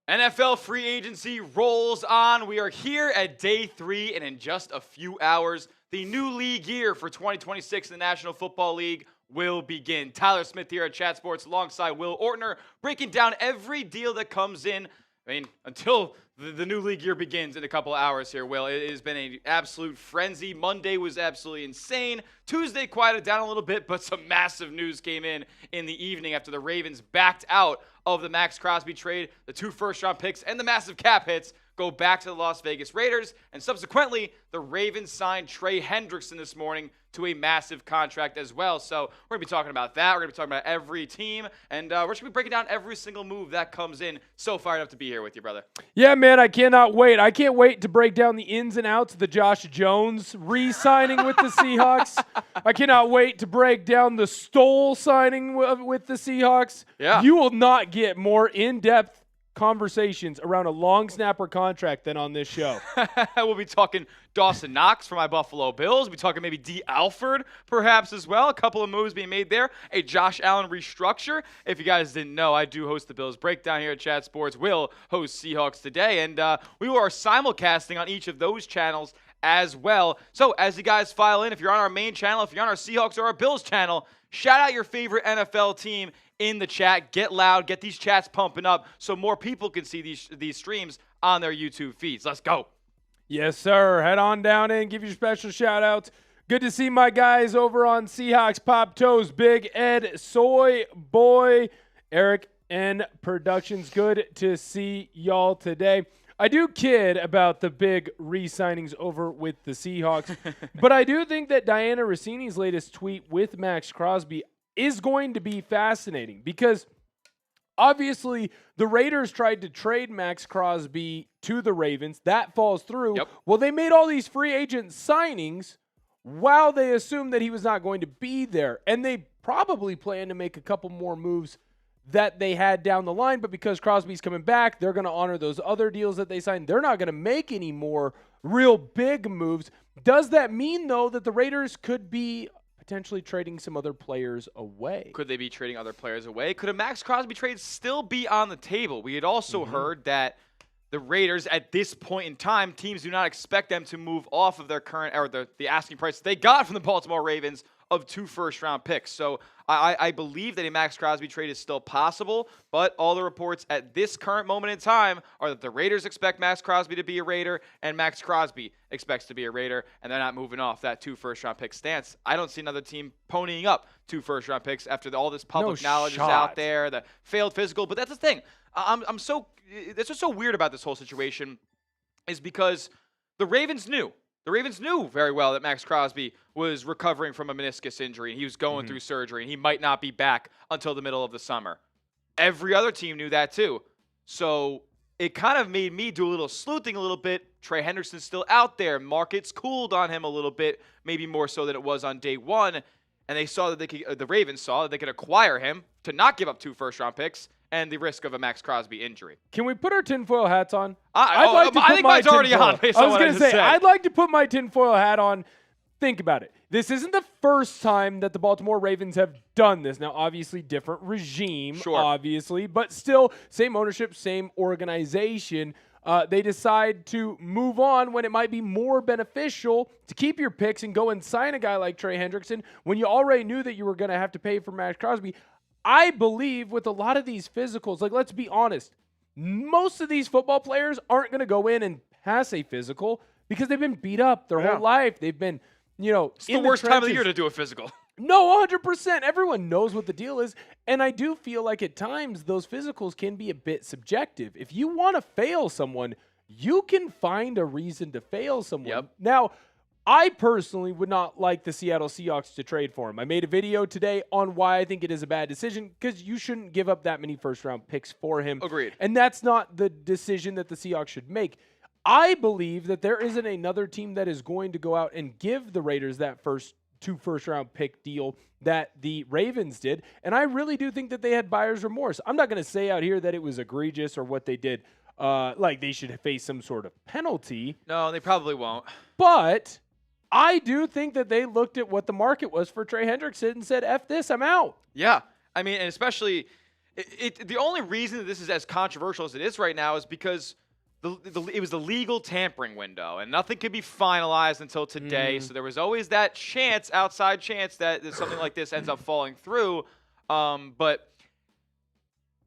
NFL free agency rolls on. We are here at day 3, and in just a few hours, the new league year for 2026 in the National Football League will begin. Tyler Smith here at Chat Sports alongside Will Ortner, breaking down every deal that comes in. I mean, until the new league year begins in a couple of hours here, Will. It has been an absolute frenzy. Monday was absolutely insane. Tuesday quieted down a little bit, but some massive news came in the evening after the Ravens backed out of the Maxx Crosby trade. The 2 first-round picks and the massive cap hits go back to the Las Vegas Raiders. And subsequently, the Ravens signed Trey Hendrickson this morning to a massive contract as well. So we're going to be talking about that. We're going to be talking about every team. And we're just going to be breaking down every single move that comes in. So fired up to be here with you, brother. Yeah, man, I cannot wait. I can't wait to break down the ins and outs of the Josh Jones re-signing with the Seahawks. I cannot wait to break down the Stoll signing with the Seahawks. Yeah. You will not get more in-depth conversations around a long snapper contract than on this show. We'll be talking Dawson Knox for my Buffalo Bills. We'll be talking maybe Dee Alford perhaps as well. A couple of moves being made there. A Josh Allen restructure. If you guys didn't know, I do host the Bills Breakdown here at Chat Sports. Will host Seahawks Today. And we are simulcasting on each of those channels as well. So as you guys file in, if you're on our main channel, if you're on our Seahawks or our Bills channel, shout out your favorite NFL team in the chat. Get loud. Get these chats pumping up so more people can see these streams on their YouTube feeds. Let's go. Yes, sir. Head on down in. Give your special shout-outs. Good to see my guys over on Seahawks Pop Toes, Big Ed, Soy Boy, Eric, and Productions. Good to see y'all today. I do kid about the big re-signings over with the Seahawks, but I do think that Diana Rossini's latest tweet with Maxx Crosby is going to be fascinating because obviously the Raiders tried to trade Maxx Crosby to the Ravens. That falls through. Yep. Well, they made all these free agent signings while they assumed that he was not going to be there, and they probably plan to make a couple more moves that they had down the line, but because Crosby's coming back, they're going to honor those other deals that they signed. They're not going to make any more real big moves. Does that mean, though, that the Raiders could be potentially trading some other players away? Could they be trading other players away? Could a Maxx Crosby trade still be on the table? We had also heard that the Raiders, at this point in time, teams do not expect them to move off of their current, or the asking price they got from the Baltimore Ravens of 2 first-round picks. So I believe that a Maxx Crosby trade is still possible, but all the reports at this current moment in time are that the Raiders expect Maxx Crosby to be a Raider, and Maxx Crosby expects to be a Raider, and they're not moving off that 2 first-round pick stance. I don't see another team ponying up 2 first-round picks after all this public knowledge is out there, the failed physical. But that's the thing. That's what's so weird about this whole situation is because the Ravens knew. The Ravens knew very well that Maxx Crosby was recovering from a meniscus injury, and he was going through surgery, and he might not be back until the middle of the summer. Every other team knew that too. So it kind of made me do a little sleuthing a little bit. Trey Hendrickson's still out there. Markets cooled on him a little bit, maybe more so than it was on day one. And they saw that the Ravens saw that they could acquire him to not give up 2 first-round picks and the risk of a Maxx Crosby injury. Can we put our tinfoil hats on? I think mine's already on. I was going to say, I'd like to put my tinfoil hat on. Think about it. This isn't the first time that the Baltimore Ravens have done this. Now, obviously, different regime, obviously, but still same ownership, same organization. They decide to move on when it might be more beneficial to keep your picks and go and sign a guy like Trey Hendrickson when you already knew that you were going to have to pay for Maxx Crosby. I believe with a lot of these physicals, like let's be honest, most of these football players aren't going to go in and pass a physical because they've been beat up their whole life. They've been, it's the worst time of the year to do a physical. No, 100%. Everyone knows what the deal is. And I do feel like at times those physicals can be a bit subjective. If you want to fail someone, you can find a reason to fail someone. Yep. Now, I personally would not like the Seattle Seahawks to trade for him. I made a video today on why I think it is a bad decision because you shouldn't give up that many first-round picks for him. Agreed. And that's not the decision that the Seahawks should make. I believe that there isn't another team that is going to go out and give the Raiders that 2 first-round pick deal that the Ravens did. And I really do think that they had buyer's remorse. I'm not going to say out here that it was egregious or what they did, like they should face some sort of penalty. No, they probably won't. But I do think that they looked at what the market was for Trey Hendrickson and said, F this, I'm out. Yeah. I mean, and especially The only reason that this is as controversial as it is right now is because it was the legal tampering window, and nothing could be finalized until today. So there was always that chance, outside chance, that something like this ends up falling through. But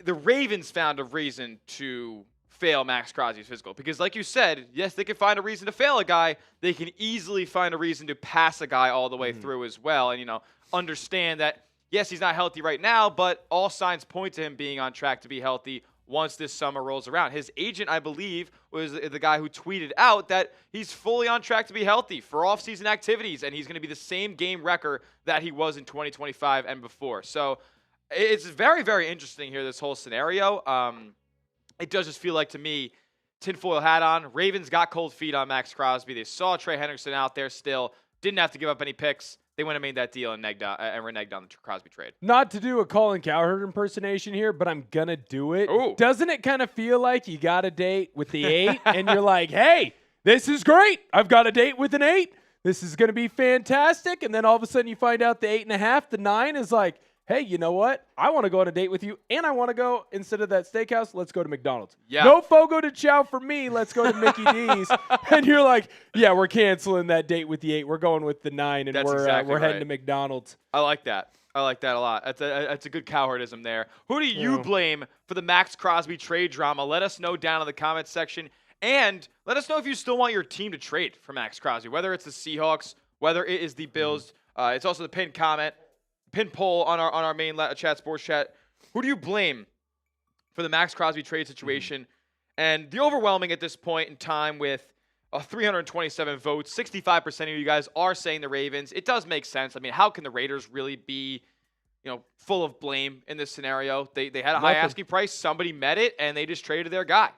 the Ravens found a reason to fail Maxx Crosby's physical because, like you said, yes, they can find a reason to fail a guy. They can easily find a reason to pass a guy all the way through as well, and understand that. Yes, he's not healthy right now, but all signs point to him being on track to be healthy once this summer rolls around. His agent, I believe, was the guy who tweeted out that he's fully on track to be healthy for offseason activities, and he's going to be the same game wrecker that he was in 2025 and before. So it's very, very interesting here, this whole scenario. It does just feel like, to me, tinfoil hat on. Ravens got cold feet on Maxx Crosby. They saw Trey Hendrickson out there still. Didn't have to give up any picks. They went and made that deal and reneged on the Crosby trade. Not to do a Colin Cowherd impersonation here, but I'm going to do it. Ooh. Doesn't it kind of feel like you got a date with the 8 and you're like, hey, this is great. I've got a date with an 8. This is going to be fantastic. And then all of a sudden you find out the 8.5, the 9 is like, hey, you know what? I want to go on a date with you, and I want to go, instead of that steakhouse, let's go to McDonald's. Yeah. No Fogo de Chao for me. Let's go to Mickey D's. And you're like, yeah, we're canceling that date with the 8. We're going with the 9, and we're heading to McDonald's. I like that. I like that a lot. That's a good Cowherdism there. Who do you blame for the Maxx Crosby trade drama? Let us know down in the comments section. And let us know if you still want your team to trade for Maxx Crosby, whether it's the Seahawks, whether it is the Bills. It's also the pinned poll on our main chat, sports chat. Who do you blame for the Maxx Crosby trade situation? And the overwhelming at this point in time, with 327 votes, 65% of you guys are saying the Ravens. It does make sense. I mean, how can the Raiders really be, full of blame in this scenario? They had a high asking price. Somebody met it, and they just traded their guy.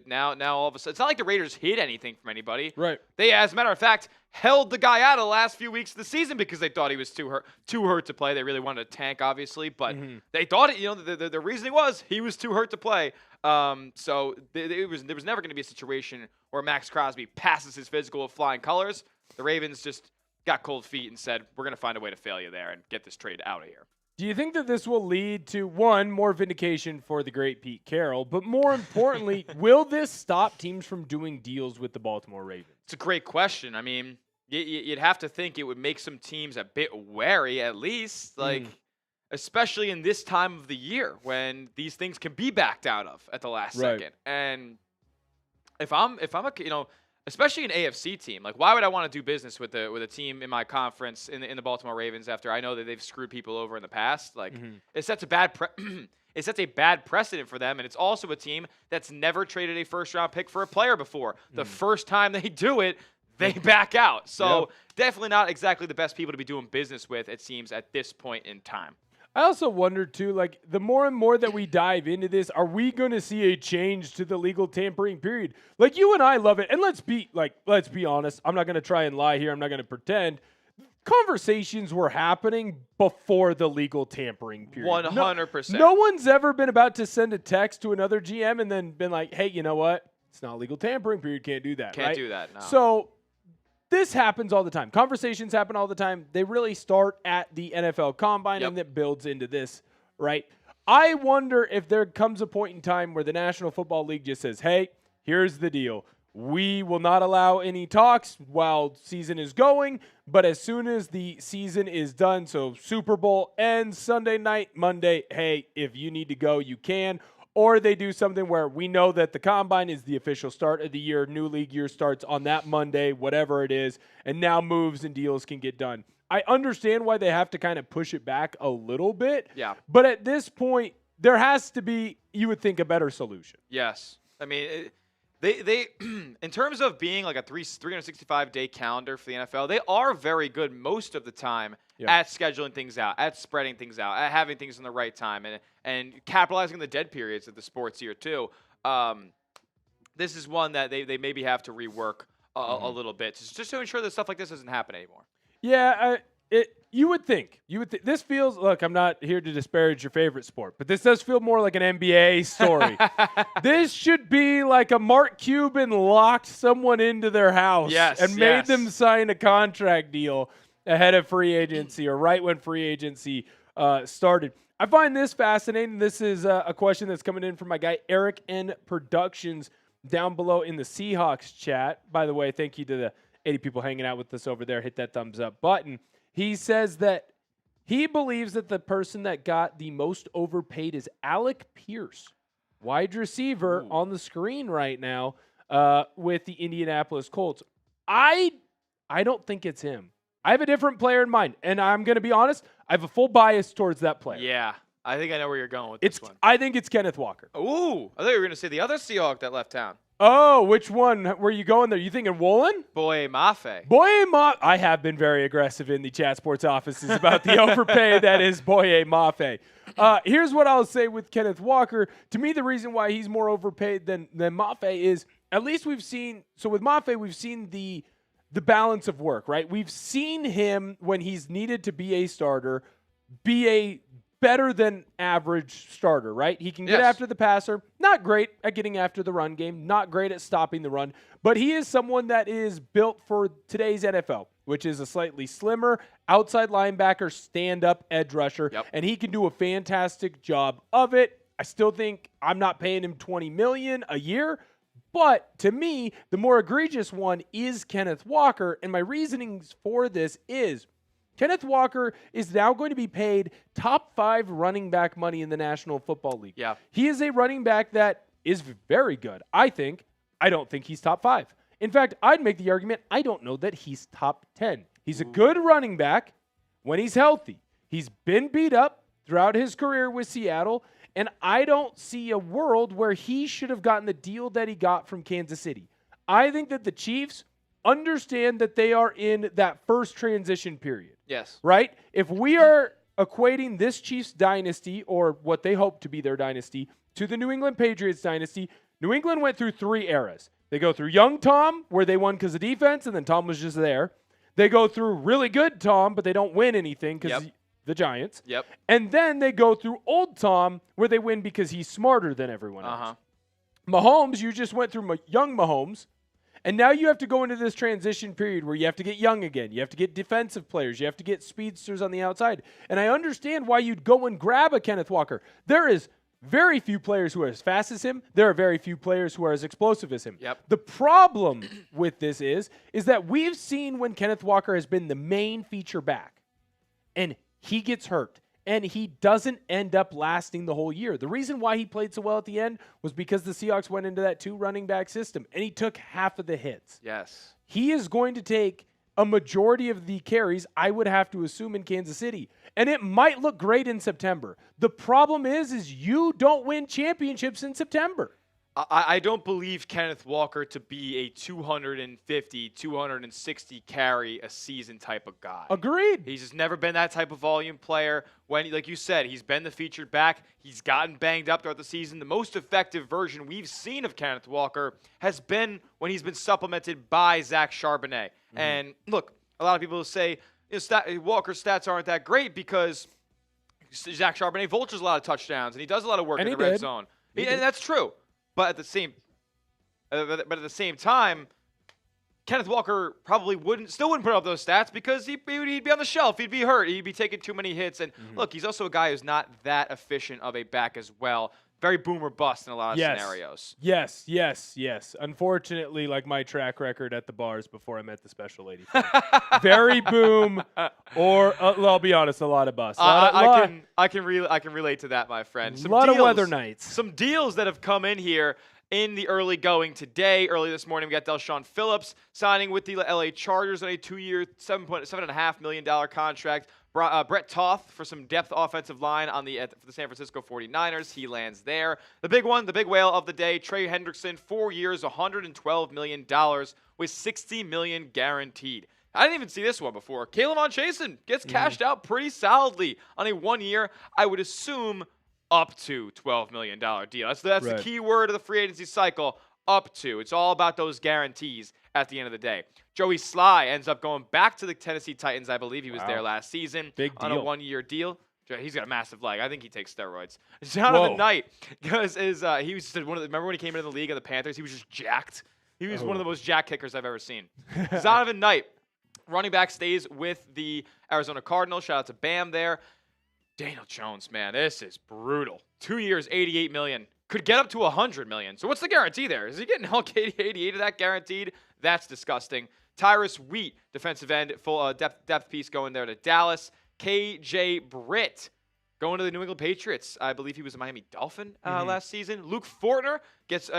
Now all of a sudden, it's not like the Raiders hid anything from anybody. Right. They, as a matter of fact, held the guy out of the last few weeks of the season because they thought he was too hurt to play. They really wanted to tank, obviously, but they thought it. The reasoning was he was too hurt to play. So there was never going to be a situation where Maxx Crosby passes his physical with flying colors. The Ravens just got cold feet and said, we're going to find a way to fail you there and get this trade out of here. Do you think that this will lead to, one, more vindication for the great Pete Carroll, but more importantly, will this stop teams from doing deals with the Baltimore Ravens? It's a great question. I mean, you'd have to think it would make some teams a bit wary, at least, especially in this time of the year when these things can be backed out of at the last second. And if I'm a especially an AFC team, why would I want to do business with a team in my conference in the Baltimore Ravens after I know that they've screwed people over in the past? It sets a bad precedent for them, and it's also a team that's never traded a first-round pick for a player before. The first time they do it, they back out. So definitely not exactly the best people to be doing business with, it seems, at this point in time. I also wonder, too, the more and more that we dive into this, are we going to see a change to the legal tampering period? You and I love it. And let's be honest. I'm not going to try and lie here. I'm not going to pretend. Conversations were happening before the legal tampering period. 100%. No one's ever been about to send a text to another GM and then been like, hey, you know what? It's not legal tampering period. Can't do that. Can't do that, no. So this happens all the time. Conversations happen all the time. They really start at the NFL Combine, and that builds into this, right? I wonder if there comes a point in time where the National Football League just says, hey, here's the deal. We will not allow any talks while season is going, but as soon as the season is done, so Super Bowl ends Sunday night, Monday, hey, if you need to go, you can. Or they do something where we know that the Combine is the official start of the year, new league year starts on that Monday, whatever it is, and now moves and deals can get done. I understand why they have to kind of push it back a little bit. Yeah. But at this point, there has to be, you would think, a better solution. Yes. I mean, they in terms of being like a 365-day calendar for the NFL, they are very good most of the time at scheduling things out, at spreading things out, at having things in the right time, and capitalizing the dead periods of the sports year too. This is one that they maybe have to rework a little bit just to ensure that stuff like this doesn't happen anymore. Yeah, you would think. This feels, look, I'm not here to disparage your favorite sport, but this does feel more like an NBA story. This should be like a Mark Cuban locked someone into their house and made them sign a contract deal ahead of free agency or right when free agency started. I find this fascinating. This is a question that's coming in from my guy Eric N Productions down below in the Seahawks chat. By the way, thank you to the 80 people hanging out with us over there. Hit that thumbs up button. He says that he believes that the person that got the most overpaid is Alec Pierce, wide receiver on the screen right now with the Indianapolis Colts. I don't think it's him. I have a different player in mind, and I'm going to be honest, I have a full bias towards that player. Yeah, I think I know where you're going with this one. I think it's Kenneth Walker. Ooh, I thought you were going to say the other Seahawk that left town. Oh, which one were you going there? You thinking Woolen? Boye Mafe. I have been very aggressive in the Chat Sports offices about the overpay that is Boye Mafe. Here's what I'll say with Kenneth Walker. To me, the reason why he's more overpaid than Mafe is, at least we've seen, so with Mafe, we've seen the balance of work, right? We've seen him, when he's needed to be a starter, be a better than average starter, right? He can get after the passer. Not great at getting after the run game. Not great at stopping the run. But he is someone that is built for today's NFL, which is a slightly slimmer outside linebacker, stand-up edge rusher. Yep. And he can do a fantastic job of it. I still think I'm not paying him $20 million a year. But to me, the more egregious one is Kenneth Walker. And my reasonings for this is Kenneth Walker is now going to be paid top 5 running back money in the National Football League. Yeah. He is a running back that is very good. I don't think he's top 5. In fact, I'd make the argument I don't know that he's top 10. He's a good running back when he's healthy. He's been beat up throughout his career with Seattle. And I don't see a world where he should have gotten the deal that he got from Kansas City. I think that the Chiefs understand that they are in that first transition period. Yes. Right? If we are equating this Chiefs dynasty, or what they hope to be their dynasty, to the New England Patriots dynasty, New England went through 3 eras. They go through young Tom, where they won because of defense, and then Tom was just there. They go through really good Tom, but they don't win anything because the Giants. Yep. And then they go through old Tom, where they win because he's smarter than everyone else. Mahomes, you just went through young Mahomes, and now you have to go into this transition period where you have to get young again. You have to get defensive players. You have to get speedsters on the outside. And I understand why you'd go and grab a Kenneth Walker. There is very few players who are as fast as him. There are very few players who are as explosive as him. Yep. The problem with this is that we've seen when Kenneth Walker has been the main feature back, and he gets hurt, and he doesn't end up lasting the whole year. The reason why he played so well at the end was because the Seahawks went into that 2 running back system, and he took half of the hits. Yes. He is going to take a majority of the carries, I would have to assume, in Kansas City. And it might look great in September. The problem is you don't win championships in September. I don't believe Kenneth Walker to be a 250, 260 carry a season type of guy. Agreed. He's just never been that type of volume player. When, like you said, he's been the featured back. He's gotten banged up throughout the season. The most effective version we've seen of Kenneth Walker has been when he's been supplemented by Zach Charbonnet. Mm-hmm. And look, a lot of people say Walker's stats aren't that great because Zach Charbonnet vultures a lot of touchdowns and he does a lot of work in the red zone. And that's true. But at the same time, Kenneth Walker probably wouldn't put up those stats because he'd be on the shelf. He'd be hurt. He'd be taking too many hits. And look, he's also a guy who's not that efficient of a back as well. Very boom or bust in a lot of scenarios. Yes. Unfortunately, like my track record at the bars before I met the special lady. Very boom, or I'll be honest, a lot of bust. I can relate to that, my friend. A lot of weather nights. Some deals that have come in here in the early going today. Early this morning, we got Del'Shawn Phillips signing with the LA Chargers on a 2-year, $7.5 million contract. Brett Toth for some depth offensive line for the San Francisco 49ers. He lands there. The big one, the big whale of the day, Trey Hendrickson, 4 years, $112 million with $60 million guaranteed. I didn't even see this one before. K'Lavon Chaisson gets cashed out pretty solidly on a 1-year, I would assume, up to $12 million deal. That's the key word of the free agency cycle, up to. It's all about those guarantees at the end of the day. Joey Sly ends up going back to the Tennessee Titans. I believe he was there last season. Big on deal. A 1-year deal. He's got a massive leg. I think he takes steroids. Jonathan Knight, because he was remember when he came into the league of the Panthers? He was just jacked. He was one of the most jack kickers I've ever seen. Jonathan Knight, running back, stays with the Arizona Cardinals. Shout out to Bam there. Daniel Jones, man, this is brutal. 2 years, $88 million. Could get up to $100 million. So what's the guarantee there? Is he getting all 88 of that guaranteed? That's disgusting. Tyrus Wheat, defensive end, full depth piece going there to Dallas. KJ Britt going to the New England Patriots. I believe he was a Miami Dolphin last season. Luke Fortner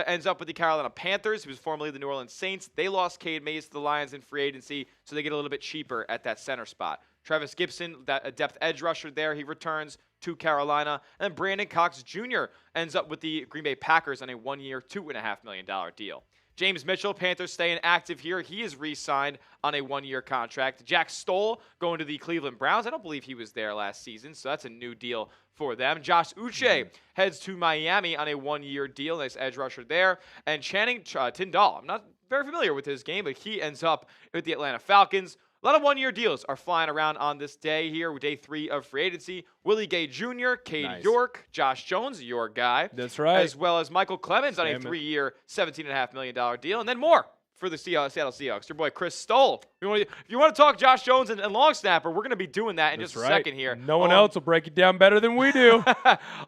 ends up with the Carolina Panthers. He was formerly the New Orleans Saints. They lost Cade Mays to the Lions in free agency, so they get a little bit cheaper at that center spot. Travis Gibson, a depth edge rusher there, he returns to Carolina. And Brandon Cox Jr. ends up with the Green Bay Packers on a 1-year, $2.5 million deal. James Mitchell, Panthers staying active here. He is re-signed on a 1-year contract. Jack Stoll going to the Cleveland Browns. I don't believe he was there last season, so that's a new deal for them. Josh Uche heads to Miami on a 1-year deal. Nice edge rusher there. And Channing Tindall, I'm not very familiar with his game, but he ends up with the Atlanta Falcons. A lot of 1-year deals are flying around on this day here, day 3 of free agency. Willie Gay Jr., Cade York, Josh Jones, your guy. That's right. As well as Michael Clemens on a 3-year, $17.5 million deal. And then more for the Seattle Seahawks. Your boy Chris Stoll. If you want to talk Josh Jones and long snapper, we're going to be doing that in just a second here. No one else will break it down better than we do.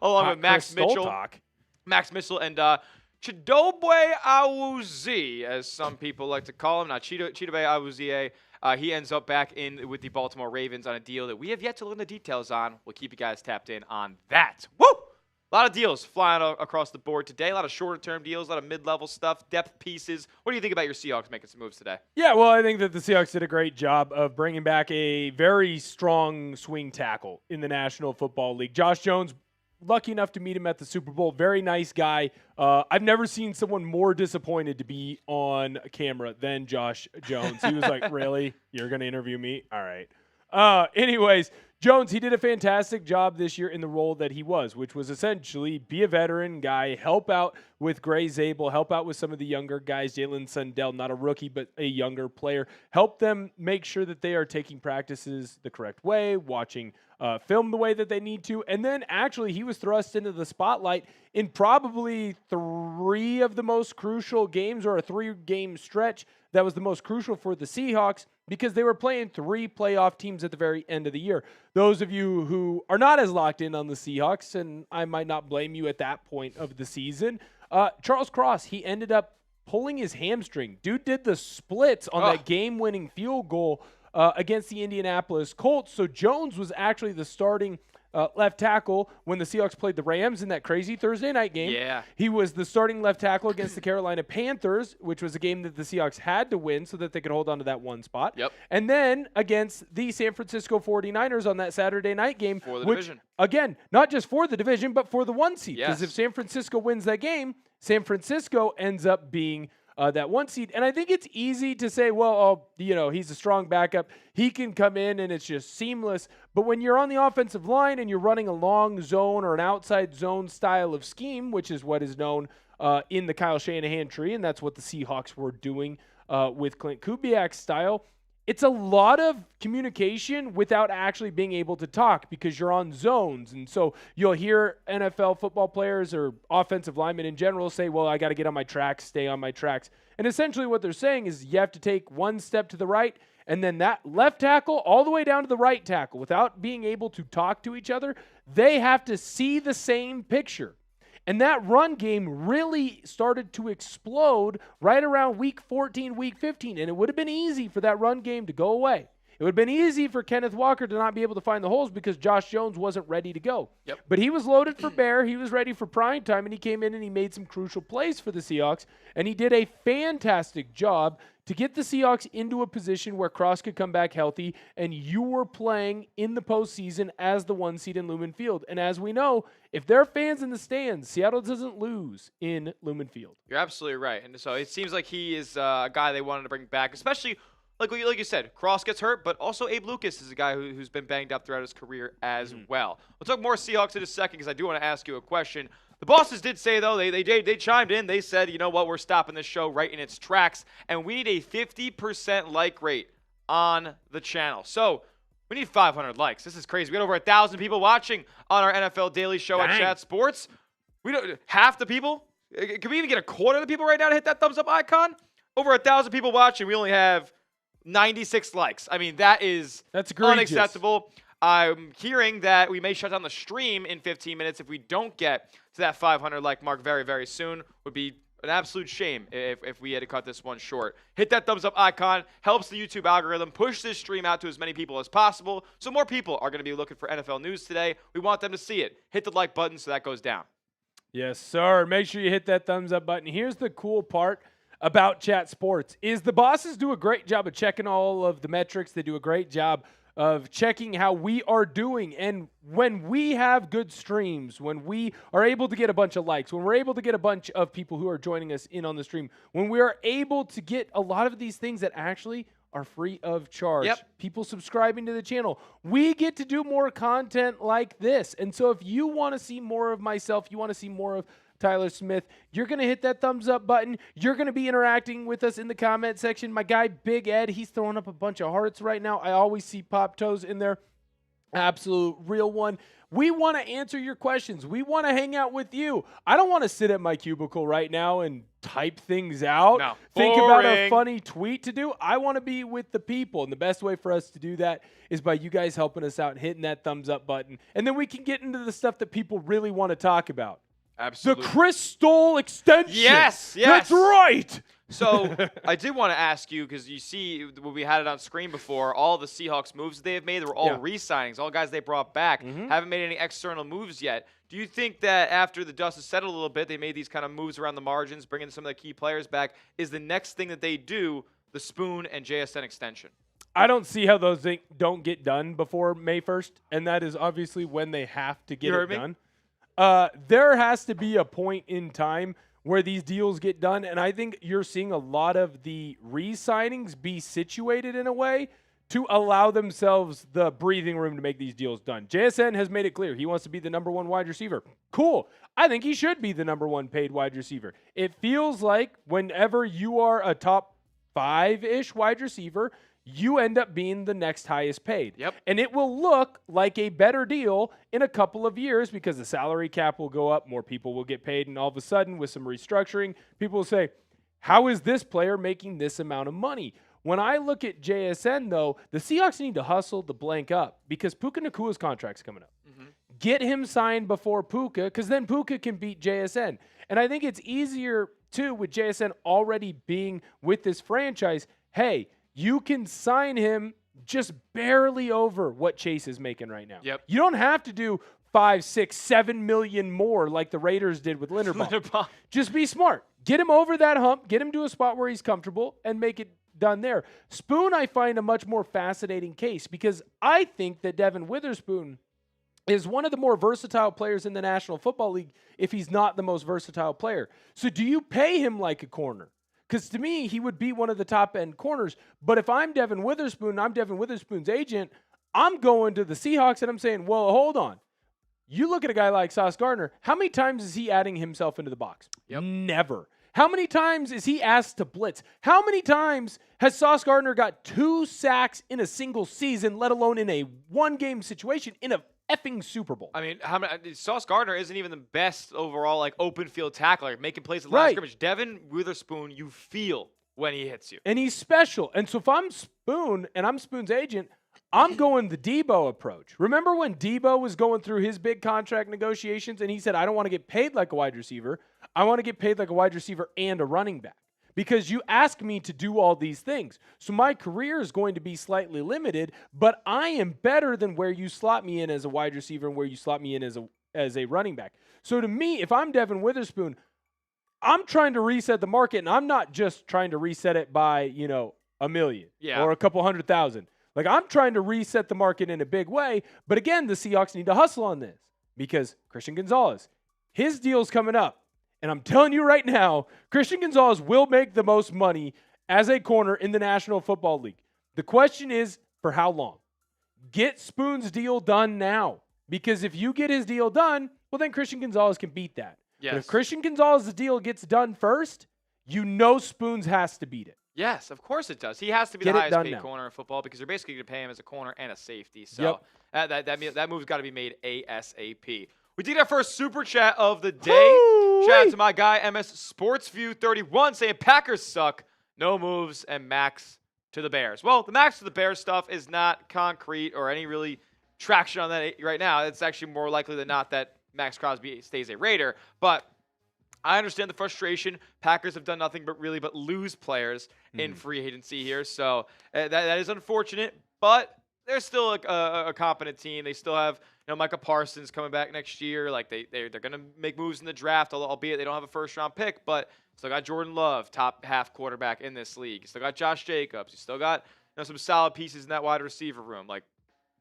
Along with Max Mitchell. Max Mitchell and Chidobe Awuzie, as some people like to call him. Not Chidobe Awuzie. He ends up back in with the Baltimore Ravens on a deal that we have yet to learn the details on. We'll keep you guys tapped in on that. Woo! A lot of deals flying across the board today. A lot of shorter-term deals, a lot of mid-level stuff, depth pieces. What do you think about your Seahawks making some moves today? Yeah, well, I think that the Seahawks did a great job of bringing back a very strong swing tackle in the National Football League. Josh Jones, lucky enough to meet him at the Super Bowl. Very nice guy. I've never seen someone more disappointed to be on camera than Josh Jones. He was like, really? You're going to interview me? All right. Anyways, Jones, he did a fantastic job this year in the role that he was, which was essentially be a veteran guy, help out with Gray Zabel, help out with some of the younger guys, Jalen Sundell, not a rookie, but a younger player, help them make sure that they are taking practices the correct way, watching film the way that they need to. And then actually he was thrust into the spotlight in probably 3 of the most crucial games, or a 3-game stretch that was the most crucial for the Seahawks, because they were playing 3 playoff teams at the very end of the year. Those of you who are not as locked in on the Seahawks, and I might not blame you at that point of the season, Charles Cross, he ended up pulling his hamstring. Dude did the splits on that game-winning field goal against the Indianapolis Colts. So Jones was actually the starting left tackle when the Seahawks played the Rams in that crazy Thursday night game. Yeah. He was the starting left tackle against the Carolina Panthers, which was a game that the Seahawks had to win so that they could hold on to that one spot. Yep. And then against the San Francisco 49ers on that Saturday night game. For the division. Again, not just for the division, but for the 1 seed. Because Yes. if San Francisco wins that game, San Francisco ends up being that 1 seed. And I think it's easy to say, well, he's a strong backup. He can come in and it's just seamless. But when you're on the offensive line and you're running a long zone or an outside zone style of scheme, which is what is known in the Kyle Shanahan tree, and that's what the Seahawks were doing with Clint Kubiak's style, it's a lot of communication without actually being able to talk because you're on zones. And so you'll hear NFL football players or offensive linemen in general say, well, I got to get on my tracks, stay on my tracks. And essentially what they're saying is you have to take 1 step to the right and then that left tackle all the way down to the right tackle without being able to talk to each other. They have to see the same picture. And that run game really started to explode right around week 14, week 15. And it would have been easy for that run game to go away. It would have been easy for Kenneth Walker to not be able to find the holes because Josh Jones wasn't ready to go. Yep. But he was loaded for bear. He was ready for prime time, and he came in and he made some crucial plays for the Seahawks. And he did a fantastic job to get the Seahawks into a position where Cross could come back healthy, and you were playing in the postseason as the 1 seed in Lumen Field. And as we know, if there are fans in the stands, Seattle doesn't lose in Lumen Field. You're absolutely right. And so it seems like he is a guy they wanted to bring back, especially like you said, Cross gets hurt, but also Abe Lucas is a guy who's been banged up throughout his career as well. We'll talk more Seahawks in a second because I do want to ask you a question. The bosses did say, though, they chimed in. They said, you know what, we're stopping this show right in its tracks, and we need a 50% like rate on the channel. So we need 500 likes. This is crazy. We got over 1,000 people watching on our NFL Daily Show at Chat Sports. We don't half the people. Can we even get a quarter of the people right now to hit that thumbs up icon? Over 1,000 people watching. We only have 96 likes. I mean, that's egregious. Unacceptable. I'm hearing that we may shut down the stream in 15 minutes if we don't get to that 500 like mark very, very soon. Would be an absolute shame if we had to cut this one short. Hit that thumbs up icon. Helps the YouTube algorithm push this stream out to as many people as possible. So more people are going to be looking for NFL news today. We want them to see it. Hit the like button so that goes down. Yes, sir. Make sure you hit that thumbs up button. Here's the cool part about Chat Sports is the bosses do a great job of checking all of the metrics. They do a great job of checking how we are doing. And when we have good streams, when we are able to get a bunch of likes, when we're able to get a bunch of people who are joining us in on the stream, when we are able to get a lot of these things that actually are free of charge, people subscribing to the channel, we get to do more content like this. And so if you want to see more of myself, you want to see more of Tyler Smith, you're going to hit that thumbs up button. You're going to be interacting with us in the comment section. My guy, Big Ed, he's throwing up a bunch of hearts right now. I always see Pop Toes in there. Absolute real one. We want to answer your questions. We want to hang out with you. I don't want to sit at my cubicle right now and type things out. No. Think about a funny tweet to do. I want to be with the people. And the best way for us to do that is by you guys helping us out and hitting that thumbs up button. And then we can get into the stuff that people really want to talk about. Absolutely. The Chris Stoll extension. Yes. That's right. So I did want to ask you, because you see, when we had it on screen before, all the Seahawks moves that they have made, they were all re-signings, all guys they brought back. Haven't made any external moves yet. Do you think that after the dust has settled a little bit, they made these kind of moves around the margins, bringing some of the key players back? Is the next thing that they do the Spoon and JSN extension? I don't see how those things don't get done before May 1st, and that is obviously when they have to get it done. There has to be a point in time where these deals get done, and I think you're seeing a lot of the re-signings be situated in a way to allow themselves the breathing room to make these deals done. JSN has made it clear he wants to be the number one wide receiver. Cool. I think he should be the number one paid wide receiver. It feels like whenever you are a top 5-ish wide receiver, you end up being the next highest paid. Yep. And it will look like a better deal in a couple of years because the salary cap will go up, more people will get paid, and all of a sudden with some restructuring, people will say, how is this player making this amount of money? When I look at JSN, though, the Seahawks need to hustle the blank up because Puka Nakua's contract's coming up. Get him signed before Puka because then Puka can beat JSN. And I think it's easier, too, with JSN already being with this franchise, hey, you can sign him just barely over what Chase is making right now. Yep. You don't have to do 5, 6, 7 million more like the Raiders did with Linderbaum. Just be smart. Get him over that hump. Get him to a spot where he's comfortable and make it done there. Spoon, I find a much more fascinating case because I think that Devin Witherspoon is one of the more versatile players in the National Football League if he's not the most versatile player. So do you pay him like a corner? Because to me, he would be one of the top-end corners. But if I'm Devin Witherspoon, I'm Devin Witherspoon's agent, I'm going to the Seahawks and I'm saying, well, hold on. You look at a guy like Sauce Gardner, how many times is he adding himself into the box? Never. How many times is he asked to blitz? How many times has Sauce Gardner got 2 sacks in a single season, let alone in a one-game situation in a effing Super Bowl? I mean, Sauce Gardner isn't even the best overall open field tackler, making plays at line scrimmage. Devin Witherspoon, you feel when he hits you. And he's special. And so if I'm Spoon and I'm Spoon's agent, I'm going the Debo approach. Remember when Debo was going through his big contract negotiations and he said, I don't want to get paid like a wide receiver. I want to get paid like a wide receiver and a running back. Because you ask me to do all these things. So my career is going to be slightly limited, but I am better than where you slot me in as a wide receiver and where you slot me in as a running back. So to me, if I'm Devin Witherspoon, I'm trying to reset the market, and I'm not just trying to reset it by, $1 million or a couple 100,000. Like, I'm trying to reset the market in a big way. But again, the Seahawks need to hustle on this because Christian Gonzalez, his deal's coming up. And I'm telling you right now, Christian Gonzalez will make the most money as a corner in the National Football League. The question is, for how long? Get Spoon's deal done now. Because if you get his deal done, well, then Christian Gonzalez can beat that. Yes. But if Christian Gonzalez's deal gets done first, Spoon's has to beat it. Yes, of course it does. He has to be the highest paid corner in football because they're basically going to pay him as a corner and a safety. So that move's got to be made ASAP. We did our first super chat of the day. Woo-wee. Shout out to my guy, MS Sportsview 31, saying Packers suck, no moves, and Max to the Bears. Well, the Max to the Bears stuff is not concrete or any really traction on that right now. It's actually more likely than not that Maxx Crosby stays a Raider. But I understand the frustration. Packers have done nothing but lose players in free agency here. So that is unfortunate, but they're still a competent team. They still have Micah Parsons coming back next year. Like they're going to make moves in the draft, albeit they don't have a first-round pick, but still got Jordan Love, top half quarterback in this league. Still got Josh Jacobs. You still got some solid pieces in that wide receiver room. Like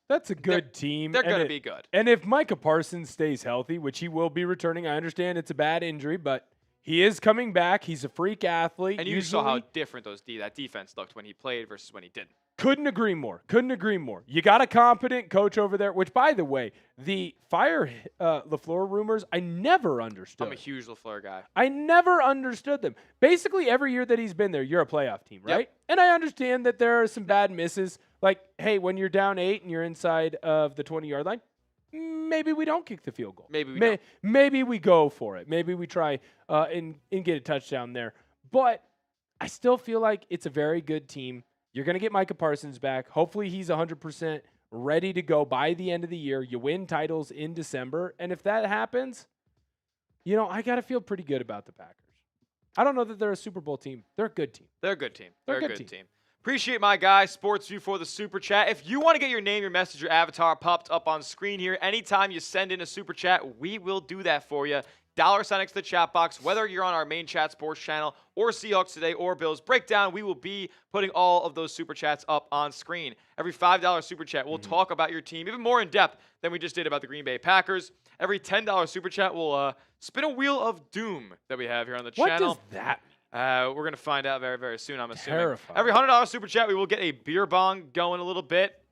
that's a good team. They're going to be good. And if Micah Parsons stays healthy, which he will be returning, I understand it's a bad injury, but he is coming back. He's a freak athlete. And you saw how different that defense looked when he played versus when he didn't. Couldn't agree more. You got a competent coach over there, which, by the way, the fire LaFleur rumors, I never understood. I'm a huge LaFleur guy. I never understood them. Basically, every year that he's been there, you're a playoff team, right? Yep. And I understand that there are some bad misses. Like, hey, when you're down 8 and you're inside of the 20-yard line, maybe we don't kick the field goal. Maybe we go for it. Maybe we try and get a touchdown there. But I still feel like it's a very good team. You're going to get Micah Parsons back. Hopefully he's 100% ready to go by the end of the year. You win titles in December. And if that happens, I got to feel pretty good about the Packers. I don't know that they're a Super Bowl team. They're a good team. They're a good team. Appreciate my guy, Sports View, for the Super Chat. If you want to get your name, your message, your avatar popped up on screen here, anytime you send in a Super Chat, we will do that for you. $sign next to the chat box. Whether you're on our main chat sports channel or Seahawks Today or Bills Breakdown, we will be putting all of those Super Chats up on screen. Every $5 Super Chat, we'll talk about your team even more in depth than we just did about the Green Bay Packers. Every $10 Super Chat will spin a wheel of doom that we have here on the channel. What does that mean? We're going to find out very, very soon, I'm assuming. Terrifying. Every $100 Super Chat, we will get a beer bong going a little bit.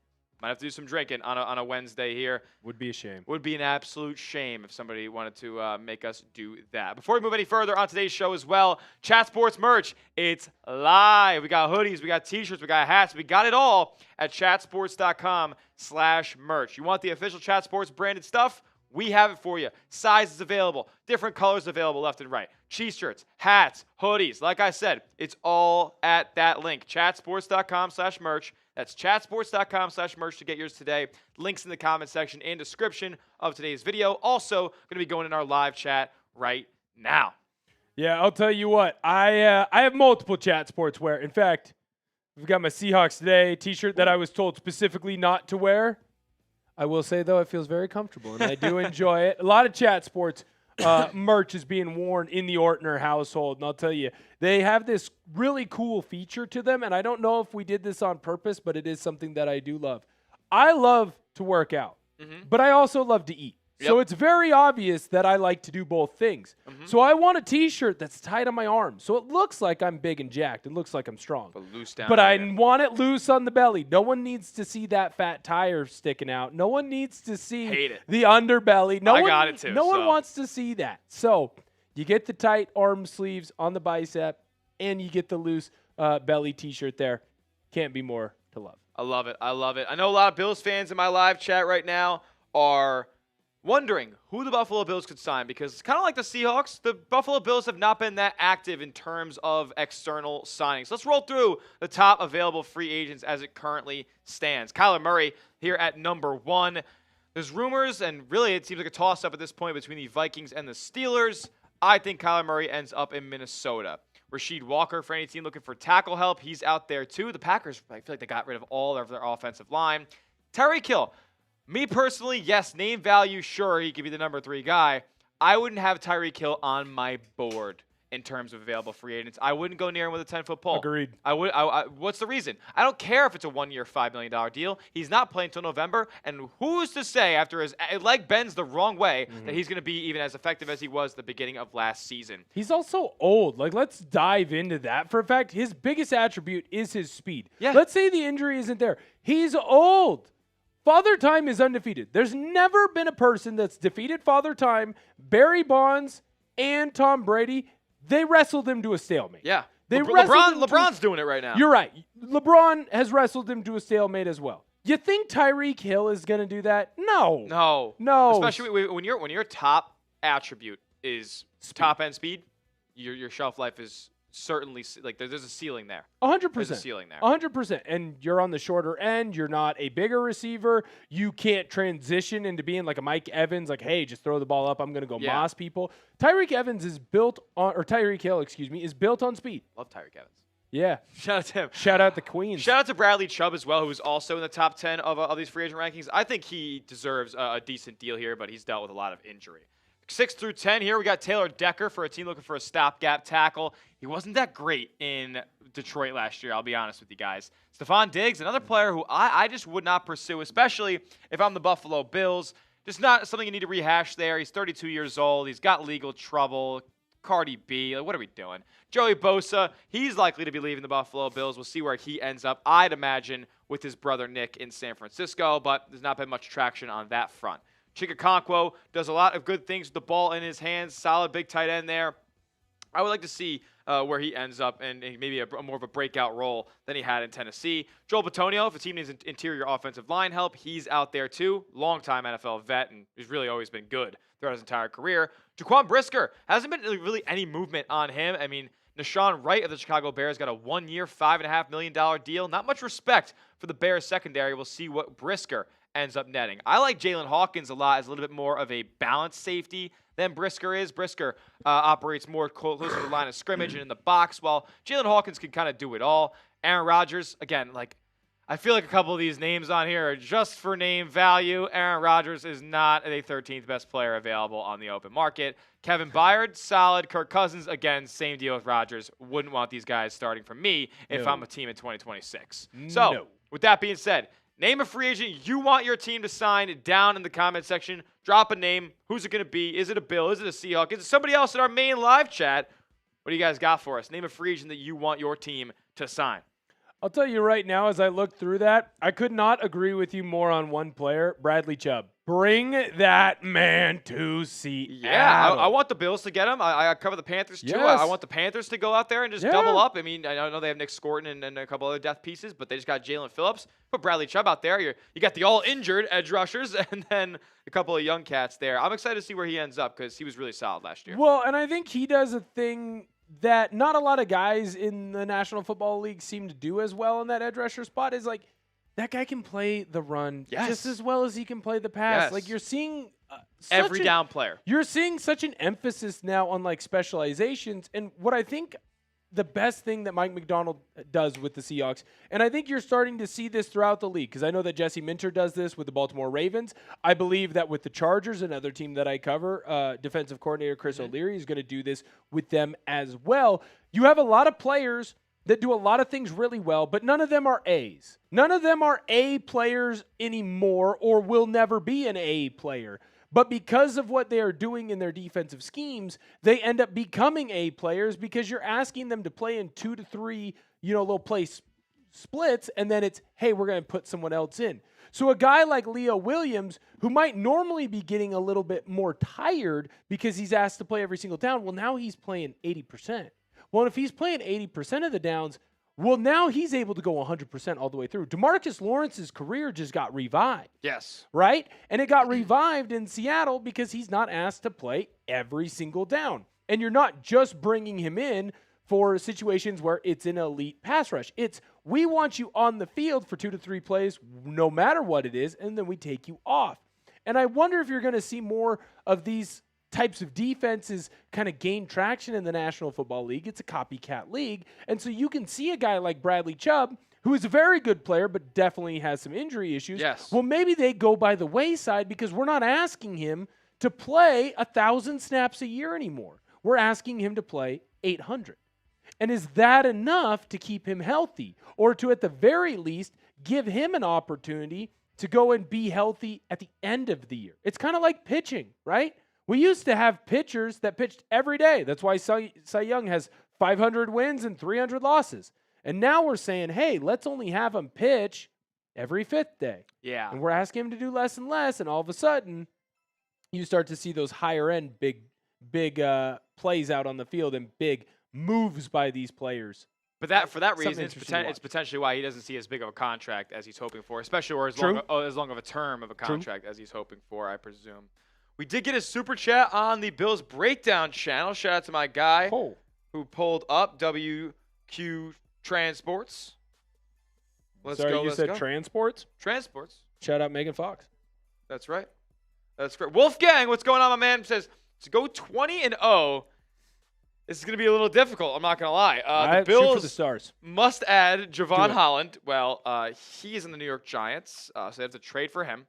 Might have to do some drinking on a Wednesday here. Would be a shame. Would be an absolute shame if somebody wanted to make us do that. Before we move any further on today's show as well, Chat Sports merch, it's live. We got hoodies, we got T-shirts, we got hats. We got it all at chatsports.com/merch. You want the official Chat Sports branded stuff? We have it for you. Sizes available, different colors available left and right. T-shirts, hats, hoodies. Like I said, it's all at that link, chatsports.com/merch. That's chatsports.com/merch to get yours today. Links in the comment section and description of today's video. Also, going to be going in our live chat right now. Yeah, I'll tell you what. I have multiple Chat Sports wear. In fact, I've got my Seahawks Today T-shirt that I was told specifically not to wear. I will say, though, it feels very comfortable, and I do enjoy it. A lot of Chat Sports merch is being worn in the Ortner household, and I'll tell you, they have this really cool feature to them, and I don't know if we did this on purpose, but it is something that I do love. I love to work out, but I also love to eat. Yep. So it's very obvious that I like to do both things. So I want a T-shirt that's tight on my arm, so it looks like I'm big and jacked. It looks like I'm strong. But I want it loose on the belly. No one needs to see that fat tire sticking out. No one needs to see the underbelly. No one wants to see that. So you get the tight arm sleeves on the bicep, and you get the loose belly T-shirt there. Can't be more to love. I love it. I know a lot of Bills fans in my live chat right now are wondering who the Buffalo Bills could sign, because it's kind of like the Seahawks. The Buffalo Bills have not been that active in terms of external signings. Let's roll through the top available free agents as it currently stands. Kyler Murray here at number 1. There's rumors, and really it seems like a toss-up at this point between the Vikings and the Steelers. I think Kyler Murray ends up in Minnesota. Rasheed Walker, for any team looking for tackle help, he's out there too. The Packers, I feel like they got rid of all of their offensive line. Tyreek Hill. Me personally, yes, name value, sure, he could be the number 3 guy. I wouldn't have Tyreek Hill on my board in terms of available free agents. I wouldn't go near him with a 10-foot pole. Agreed. What's the reason? I don't care if it's a 1-year, $5 million deal. He's not playing until November, and who's to say after his leg bends the wrong way that he's going to be even as effective as he was at the beginning of last season? He's also old. Let's dive into that for a fact. His biggest attribute is his speed. Yeah. Let's say the injury isn't there. He's old. Father Time is undefeated. There's never been a person that's defeated Father Time, Barry Bonds, and Tom Brady. They wrestled him to a stalemate. Yeah. LeBron's doing it right now. You're right. LeBron has wrestled him to a stalemate as well. You think Tyreek Hill is going to do that? No. Especially when your top attribute is top end speed, your shelf life is certainly like there's a ceiling there. 100%. There's a ceiling there. 100%. And you're on the shorter end. You're not a bigger receiver. You can't transition into being like a Mike Evans, like, hey, just throw the ball up. I'm going to go moss people. Tyreek Hill, is built on speed. Love Tyreek Evans. Yeah. Shout out to him. Shout out the Queens. Shout out to Bradley Chubb as well, who's also in the top 10 of these free agent rankings. I think he deserves a decent deal here, but he's dealt with a lot of injury. 6 through 10 here, we got Taylor Decker for a team looking for a stopgap tackle. He wasn't that great in Detroit last year, I'll be honest with you guys. Stephon Diggs, another player who I just would not pursue, especially if I'm the Buffalo Bills. Just not something you need to rehash there. He's 32 years old. He's got legal trouble. Cardi B, like, what are we doing? Joey Bosa, he's likely to be leaving the Buffalo Bills. We'll see where he ends up, I'd imagine, with his brother Nick in San Francisco, but there's not been much traction on that front. Chikakonkwo does a lot of good things with the ball in his hands. Solid big tight end there. I would like to see where he ends up and maybe a more of a breakout role than he had in Tennessee. Joel Bitonio, if the team needs interior offensive line help, he's out there too. Longtime NFL vet, and he's really always been good throughout his entire career. Jaquan Brisker, hasn't been really any movement on him. I mean, Nashawn Wright of the Chicago Bears got a 1-year, $5.5 million deal. Not much respect for the Bears secondary. We'll see what Brisker ends up netting. I like Jalen Hawkins a lot as a little bit more of a balanced safety than Brisker is. Brisker operates more closer to the line of scrimmage and in the box, while Jalen Hawkins can kind of do it all. Aaron Rodgers, again, like, I feel like a couple of these names on here are just for name value. Aaron Rodgers is not the 13th best player available on the open market. Kevin Byard, solid. Kirk Cousins, again, same deal with Rodgers. Wouldn't want these guys starting for me if I'm a team in 2026. So, with that being said, name a free agent you want your team to sign down in the comment section. Drop a name. Who's it going to be? Is it a Bill? Is it a Seahawk? Is it somebody else in our main live chat? What do you guys got for us? Name a free agent that you want your team to sign. I'll tell you right now, as I look through that, I could not agree with you more on one player, Bradley Chubb. Bring that man to Seattle. Yeah, I want the Bills to get him. I cover the Panthers, too. Yes. I want the Panthers to go out there and just double up. I mean, I know they have Nick Scorton and a couple other depth pieces, but they just got Jalen Phillips. Put Bradley Chubb out there. You got the all-injured edge rushers and then a couple of young cats there. I'm excited to see where he ends up because he was really solid last year. Well, and I think he does a thing that not a lot of guys in the National Football League seem to do as well in that edge rusher spot is like that guy can play the run just as well as he can play the pass. Like you're seeing every down player. You're seeing such an emphasis now on like specializations, and what I think the best thing that Mike Macdonald does with the Seahawks, and I think you're starting to see this throughout the league because I know that Jesse Minter does this with the Baltimore Ravens. I believe that with the Chargers, another team that I cover, defensive coordinator Chris O'Leary is going to do this with them as well. You have a lot of players that do a lot of things really well, but none of them are A's. None of them are A players anymore or will never be an A player. But because of what they are doing in their defensive schemes, they end up becoming A players because you're asking them to play in 2 to 3, little play splits, and then it's, hey, we're going to put someone else in. So a guy like Leo Williams, who might normally be getting a little bit more tired because he's asked to play every single down, well, now he's playing 80%. Well, if he's playing 80% of the downs, well, now he's able to go 100% all the way through. DeMarcus Lawrence's career just got revived. Yes. Right? And it got revived in Seattle because he's not asked to play every single down. And you're not just bringing him in for situations where it's an elite pass rush. It's, we want you on the field for 2 to 3 plays, no matter what it is, and then we take you off. And I wonder if you're going to see more of these types of defenses kind of gain traction in the National Football League. It's a copycat league. And so you can see a guy like Bradley Chubb, who is a very good player, but definitely has some injury issues. Yes. Well, maybe they go by the wayside because we're not asking him to play 1,000 snaps a year anymore. We're asking him to play 800. And is that enough to keep him healthy? Or to, at the very least, give him an opportunity to go and be healthy at the end of the year? It's kind of like pitching, right? We used to have pitchers that pitched every day. That's why Cy Young has 500 wins and 300 losses. And now we're saying, hey, let's only have him pitch every 5th day. Yeah. And we're asking him to do less and less. And all of a sudden, you start to see those higher end big plays out on the field and big moves by these players. But for that reason, it's potentially why he doesn't see as big of a contract as he's hoping for, especially or as long of a term of a contract as he's hoping for, I presume. We did get a super chat on the Bills Breakdown channel. Shout out to my guy, who pulled up WQ Transports. Let's Sorry, go. you let's said go. Transports? Transports. Shout out Megan Fox. That's right. That's great. Wolfgang, what's going on, my man? Says to go 20-0. This is going to be a little difficult. I'm not going to lie. The Bills shoot for the stars. must add Javon Holland. Well, he is in the New York Giants, so they have to trade for him.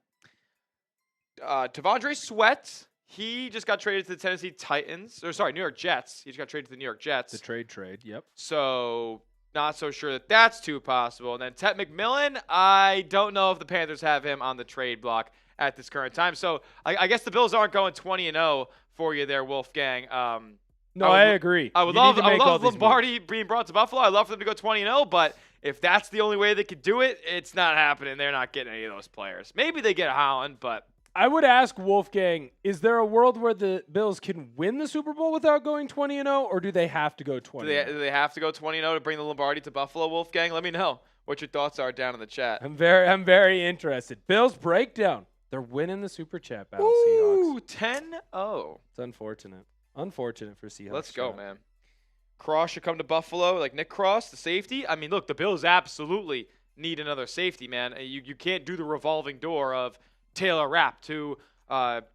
T'Vondre Sweat, he just got traded to the Tennessee Titans. New York Jets. He just got traded to the New York Jets. The trade, yep. So not so sure that that's too possible. And then Ted McMillan, I don't know if the Panthers have him on the trade block at this current time. So I guess the Bills aren't going 20-0 for you there, Wolfgang. No, I agree. I would love Lombardi being brought to Buffalo. I'd love for them to go 20-0, but if that's the only way they could do it, it's not happening. They're not getting any of those players. Maybe they get Holland, but I would ask Wolfgang, is there a world where the Bills can win the Super Bowl without going 20-0, or do they have to go 20-0? Do they have to go 20-0 to bring the Lombardi to Buffalo, Wolfgang? Let me know what your thoughts are down in the chat. I'm very interested. Bills breakdown. They're winning the Super Chat battle, Seahawks. 10-0. It's unfortunate. Unfortunate for Seahawks. Let's go, man. Cross should come to Buffalo, like Nick Cross, the safety. I mean, look, the Bills absolutely need another safety, man. You can't do the revolving door of Taylor Rapp to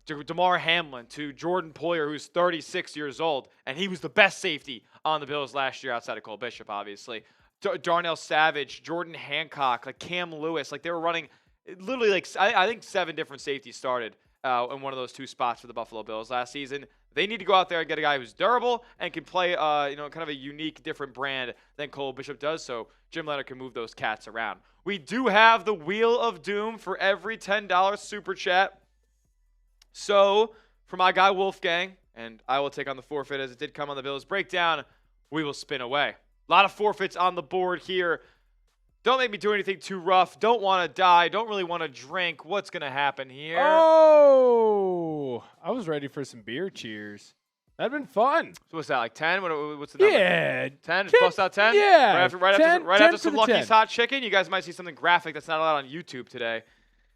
DeMar Hamlin to Jordan Poyer, who's 36 years old, and he was the best safety on the Bills last year outside of Cole Bishop, obviously. Darnell Savage, Jordan Hancock, like Cam Lewis, like they were running literally like I think 7 different safeties started in one of those 2 spots for the Buffalo Bills last season. They need to go out there and get a guy who's durable and can play, kind of a unique, different brand than Cole Bishop does, so Jim Leonard can move those cats around. We do have the Wheel of Doom for every $10 Super Chat. So, for my guy Wolfgang, and I will take on the forfeit as it did come on the Bills breakdown, we will spin away. A lot of forfeits on the board here. Don't make me do anything too rough. Don't want to die. Don't really want to drink. What's going to happen here? Oh, I was ready for some beer cheers. That'd been fun. So what's that, like 10? What's the number? Yeah. 10? Just bust out 10? Yeah. Right after some Lucky's Hot Chicken, you guys might see something graphic that's not allowed on YouTube today.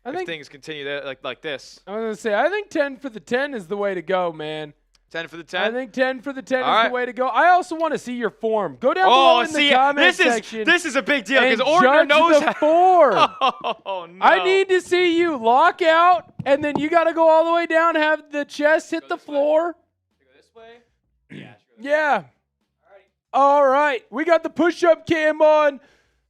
I think things continue like this. I was going to say, I think 10 for the 10 is the way to go, man. 10 for the 10? I think 10 for the 10 is the way to go. I also want to see your form. Go down below in the comment section. This is a big deal because Ordner knows the form. Oh, no. I need to see you lock out, and then you got to go all the way down, have the chest hit the floor. Go this way? Yeah. Yeah. All right. We got the push-up cam on.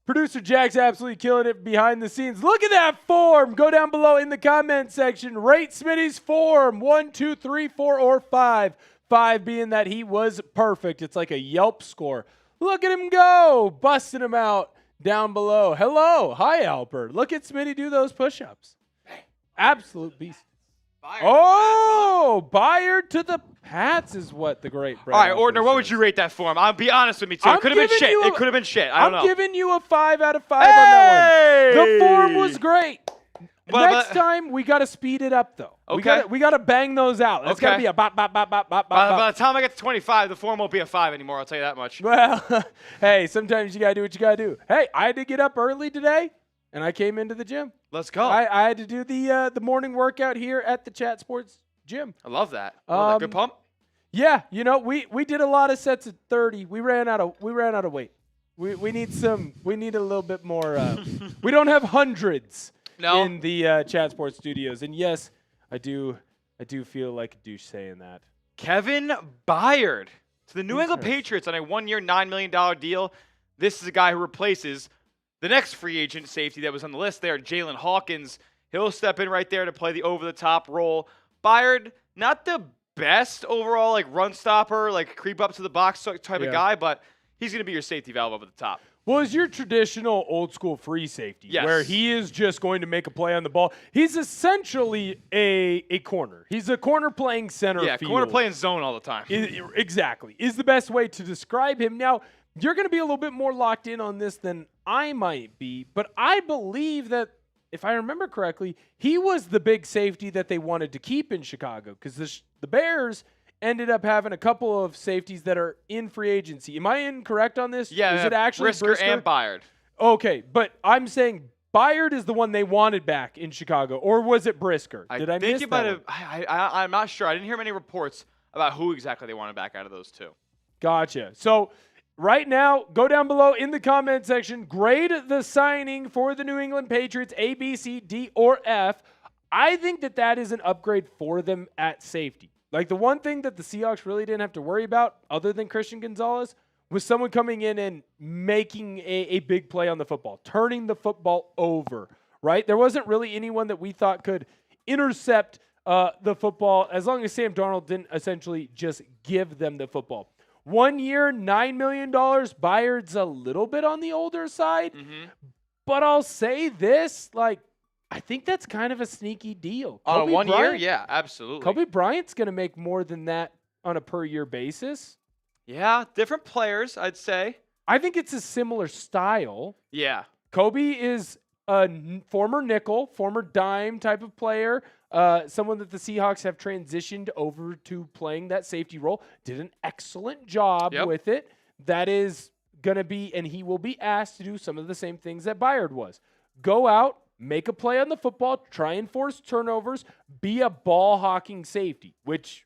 Producer Jack's absolutely killing it behind the scenes. Look at that form. Go down below in the comment section. Rate Smitty's form. 1, 2, 3, 4, or 5. 5 being that he was perfect. It's like a Yelp score. Look at him go. Busting him out down below. Hello. Hi, Alper. Look at Smitty do those push-ups. Absolute beast. Bayard to the Pats is what the great Brett. All right, Ordner, what would you rate that form? I'll be honest with me, too. It could have been shit. It could have been shit. I don't know. I'm giving you a 5 out of 5 on that one. The form was great. Next time, we got to speed it up, though. Okay. We got to bang those out. That's got to be a bop, bop, bop, bop, bop, bop. By the time I get to 25, the form won't be a 5 anymore. I'll tell you that much. Well, hey, sometimes you got to do what you got to do. Hey, I had to get up early today, and I came into the gym. Let's go. I had to do the morning workout here at the Chat Sports gym. I love that. Good pump. Yeah, we did a lot of sets at 30. We ran out of weight. We need a little bit more. We don't have hundreds in the Chat Sports studios. And yes, I do feel like a douche saying that. Kevin Byard to the New England Patriots on a 1-year, $9 million deal. This is a guy who replaces the next free agent safety that was on the list there, Jalen Hawkins. He'll step in right there to play the over-the-top role. Byard, not the best overall run stopper, creep up to the box type of guy, but he's going to be your safety valve over the top. Well, it's your traditional old school free safety where he is just going to make a play on the ball. He's essentially a corner. He's a corner playing center field. Yeah, corner playing zone all the time. Exactly. Is the best way to describe him. Now, you're going to be a little bit more locked in on this than I might be, but I believe that if I remember correctly, he was the big safety that they wanted to keep in Chicago because the Bears ended up having a couple of safeties that are in free agency. Am I incorrect on this? Yeah. Is it actually Brisker and Byard? Okay, but I'm saying Byard is the one they wanted back in Chicago, or was it Brisker? Did I miss that? I'm not sure. I didn't hear many reports about who exactly they wanted back out of those two. Gotcha. So right now, go down below in the comment section. Grade the signing for the New England Patriots, A, B, C, D, or F. I think that is an upgrade for them at safety. Like the one thing that the Seahawks really didn't have to worry about other than Christian Gonzalez was someone coming in and making a big play on the football, turning the football over, right? There wasn't really anyone that we thought could intercept the football as long as Sam Darnold didn't essentially just give them the football. 1 year, $9 million. Byard's a little bit on the older side. But I'll say this, like, I think that's kind of a sneaky deal. On 1 year? Yeah, absolutely. Kobe Bryant's going to make more than that on a per-year basis. Yeah, different players, I'd say. I think it's a similar style. Yeah. Kobe is a former nickel, former dime type of player, someone that the Seahawks have transitioned over to playing that safety role. Did an excellent job with it. That is going to be, and he will be asked to do some of the same things that Byard was. Go out, make a play on the football, try and force turnovers, be a ball-hawking safety, which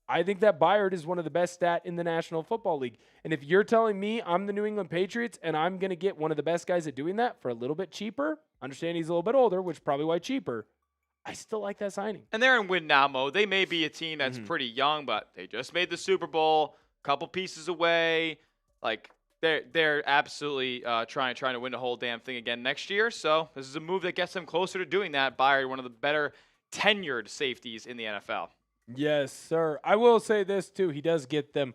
I think that Byard is one of the best stat in the National Football League. And if you're telling me I'm the New England Patriots and I'm going to get one of the best guys at doing that for a little bit cheaper, understand he's a little bit older, which is probably why cheaper, I still like that signing. And they're in win now mode. They may be a team that's pretty young, but they just made the Super Bowl, a couple pieces away. Like, they're absolutely trying to win the whole damn thing again next year. So this is a move that gets them closer to doing that. Byard, one of the better tenured safeties in the NFL. Yes, sir. I will say this, too. He does get them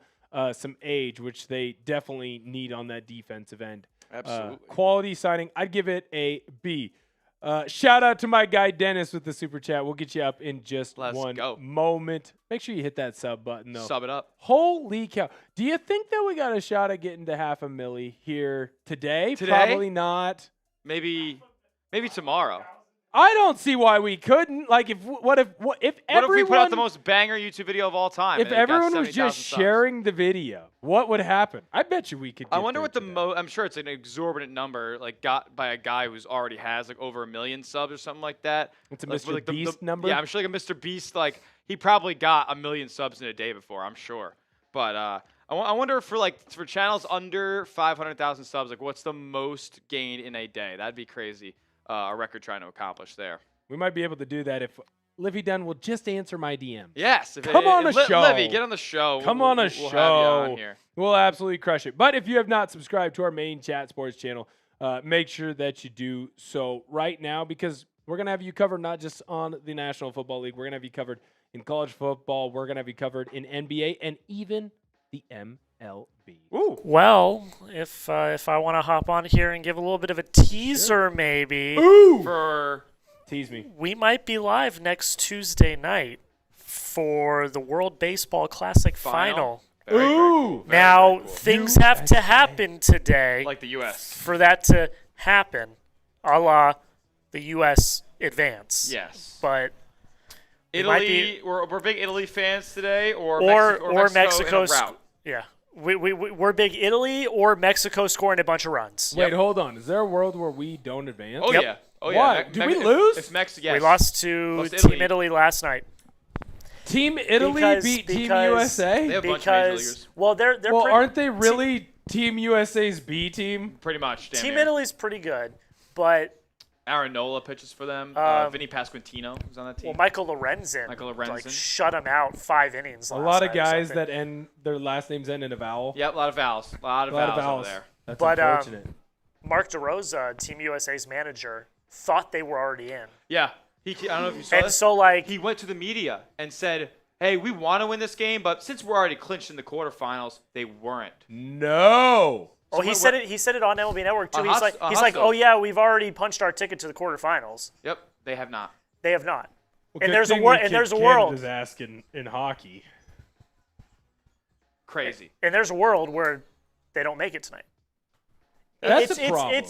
some age, which they definitely need on that defensive end. Absolutely. Quality signing. I'd give it a B. Shout out to my guy, Dennis, with the super chat. We'll get you up in just one moment. Make sure you hit that sub button, though. Sub it up. Holy cow. Do you think that we got a shot at getting to $500,000 here today? Probably not. Maybe tomorrow. I don't see why we couldn't. Like, what if we put out the most banger YouTube video of all time? If everyone was just sharing the video, what would happen? I bet you we could. I wonder what the most. I'm sure it's an exorbitant number, like got by a guy who's already has like over 1 million subs or something like that. It's a Mr. Beast number. Yeah, I'm sure like a Mr. Beast. Like he probably got 1 million subs in a day before. I'm sure. But I wonder for channels under 500,000 subs, like what's the most gained in a day? That'd be crazy. A record trying to accomplish there. We might be able to do that if Livy Dunn will just answer my DM. Yes. Come on a show. Livy, get on the show. Come on a show. We'll have you on here. We'll absolutely crush it. But if you have not subscribed to our main Chat Sports channel, make sure that you do so right now because we're going to have you covered not just on the National Football League. We're going to have you covered in college football. We're going to have you covered in NBA and even the MLB. Ooh. Well, if I want to hop on here and give a little bit of a teaser, maybe. Tease me. We might be live next Tuesday night for the World Baseball Classic Final. Very cool. Now, things have to happen today. Like the U.S. For that to happen, a la the U.S. advance. Yes. But Italy, we're big Italy fans today, or Mexico in a rout. Yeah. We're big Italy or Mexico scoring a bunch of runs. Wait, hold on. Is there a world where we don't advance? Oh, yep. yeah. Oh, Why? yeah. Did we lose? If Mexico, yes. We lost to Team Italy last night. Team Italy beat Team USA? They have a bunch of major leaguers. Well, aren't they really Team USA's B team? Pretty much. Team Italy's pretty good, but Aaron Nola pitches for them. Vinny Pasquantino was on that team. Well, Michael Lorenzen shut him out 5 innings last night. A lot of guys that their last names end in a vowel. Yep, a lot of vowels. A lot of vowels over there. That's unfortunate. Mark DeRosa, Team USA's manager, thought they were already in. Yeah. I don't know if you saw this. So, he went to the media and said, hey, we want to win this game, but since we're already clinched in the quarterfinals, they weren't. No. Oh, he said it on MLB Network too. He's like, oh yeah, we've already punched our ticket to the quarterfinals. Yep, they have not. They have not. Well, and there's a world. Canada's asking in hockey. Crazy. And there's a world where they don't make it tonight. That's a problem.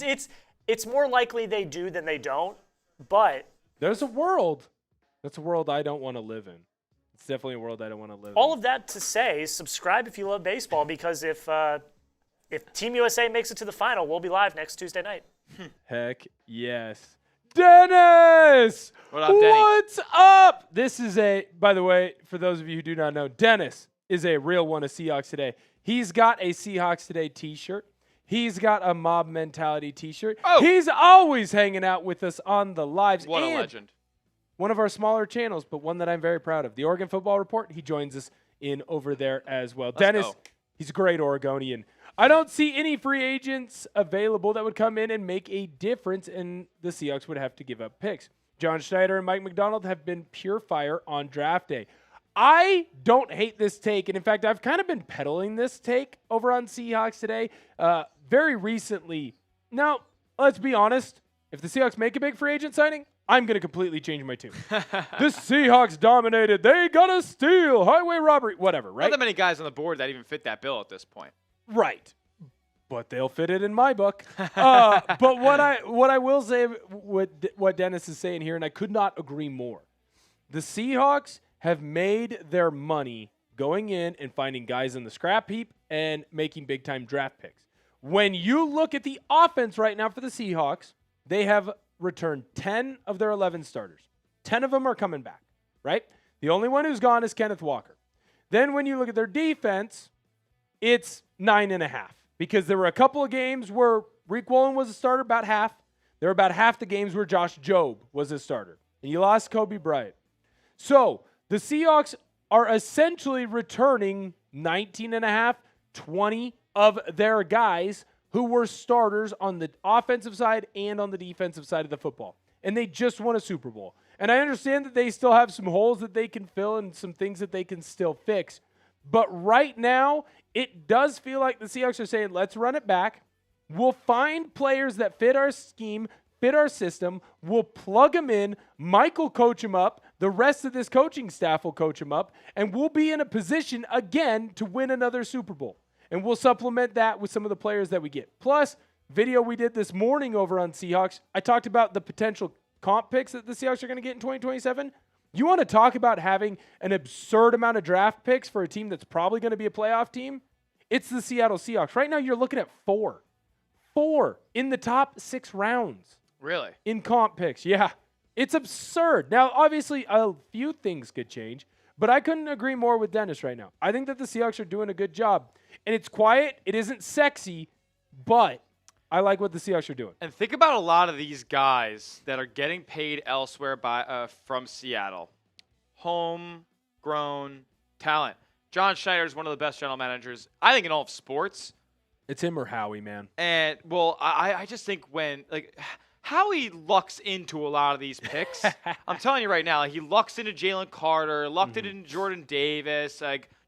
It's more likely they do than they don't, but there's a world. That's a world I don't want to live in. It's definitely a world I don't want to live in. All of that to say, subscribe if you love baseball because if Team USA makes it to the final, we'll be live next Tuesday night. Heck yes. Dennis! What up, Denny? What's up? This is by the way, for those of you who do not know, Dennis, is a real one of Seahawks Today. He's got a Seahawks Today t-shirt. He's got a Mob Mentality t-shirt. Oh. He's always hanging out with us on the lives. What a and legend. one of our smaller channels, but one that I'm very proud of. The Oregon Football Report, he joins us in over there as well. Dennis, he's a great Oregonian. I don't see any free agents available that would come in and make a difference, and the Seahawks would have to give up picks. John Schneider and Mike McDonald have been pure fire on draft day. I don't hate this take, and in fact, I've kind of been peddling this take over on Seahawks Today very recently. Now, let's be honest. If the Seahawks make a big free agent signing, I'm going to completely change my tune. The Seahawks dominated. They got a steal, highway robbery, whatever, right? Not that many guys on the board that even fit that bill at this point. Right. But they'll fit it in my book. But what I will say, what Dennis is saying here, and I could not agree more. The Seahawks have made their money going in and finding guys in the scrap heap and making big-time draft picks. When you look at the offense right now for the Seahawks, they have returned 10 of their 11 starters. 10 of them are coming back, right? The only one who's gone is Kenneth Walker. Then when you look at their defense, it's 9.5 because there were a couple of games where Reek Woolen was a starter, about half. There were about half the games where Josh Jobe was a starter. And you lost Kobe Bryant. So the Seahawks are essentially returning 19.5, 20 of their guys who were starters on the offensive side and on the defensive side of the football. And they just won a Super Bowl. And I understand that they still have some holes that they can fill and some things that they can still fix. But right now, it does feel like the Seahawks are saying, let's run it back. We'll find players that fit our scheme, fit our system. We'll plug them in. Mike will coach them up. The rest of this coaching staff will coach them up. And we'll be in a position again to win another Super Bowl. And we'll supplement that with some of the players that we get. Plus, video we did this morning over on Seahawks, I talked about the potential comp picks that the Seahawks are going to get in 2027. You want to talk about having an absurd amount of draft picks for a team that's probably going to be a playoff team? It's the Seattle Seahawks. Right now, you're looking at 4 in the top 6 rounds. Really? In comp picks, yeah. It's absurd. Now, obviously, a few things could change, but I couldn't agree more with Dennis right now. I think that the Seahawks are doing a good job. And it's quiet. It isn't sexy, but I like what the Seahawks are doing. And think about a lot of these guys that are getting paid elsewhere from Seattle. Homegrown talent. John Schneider is one of the best general managers, I think, in all of sports. It's him or Howie, man. And, well, I just think Howie lucks into a lot of these picks. I'm telling you right now, he lucks into Jalen Carter, lucked into Jordan Davis,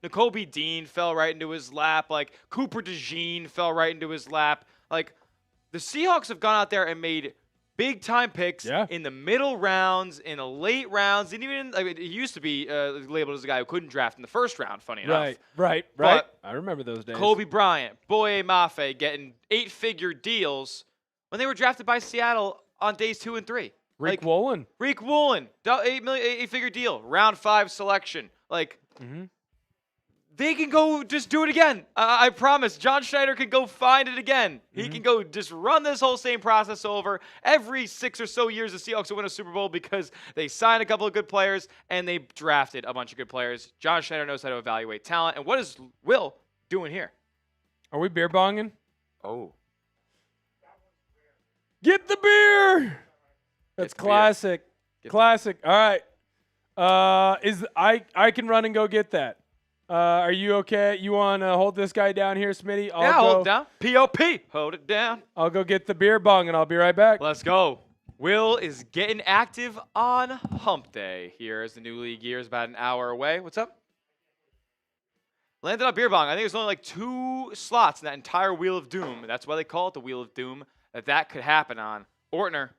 N'Kobe Dean fell right into his lap, Cooper DeJean fell right into his lap. The Seahawks have gone out there and made big-time picks in the middle rounds, in the late rounds, and even he used to be labeled as a guy who couldn't draft in the first round, funny enough. Right. But I remember those days. Kobe Bryant, Boye Mafe getting 8-figure deals when they were drafted by Seattle on days 2 and 3. Reek Woolen, 8-figure deal, round 5 selection. They can go just do it again. I promise. John Schneider can go find it again. He can go just run this whole same process over. Every 6 or so years, the Seahawks will win a Super Bowl because they signed a couple of good players and they drafted a bunch of good players. John Schneider knows how to evaluate talent. And what is Will doing here? Are we beer bonging? Oh. Get the beer. That's classic. Classic. All right. I can run and go get that. Are you okay? You want to hold this guy down here, Smitty? Hold it down. P.O.P. Hold it down. I'll go get the beer bong, and I'll be right back. Let's go. Will is getting active on hump day here as the new league year is about an hour away. What's up? Landed on beer bong. I think there's only 2 slots in that entire Wheel of Doom. That's why they call it the Wheel of Doom, that could happen on. Ortner,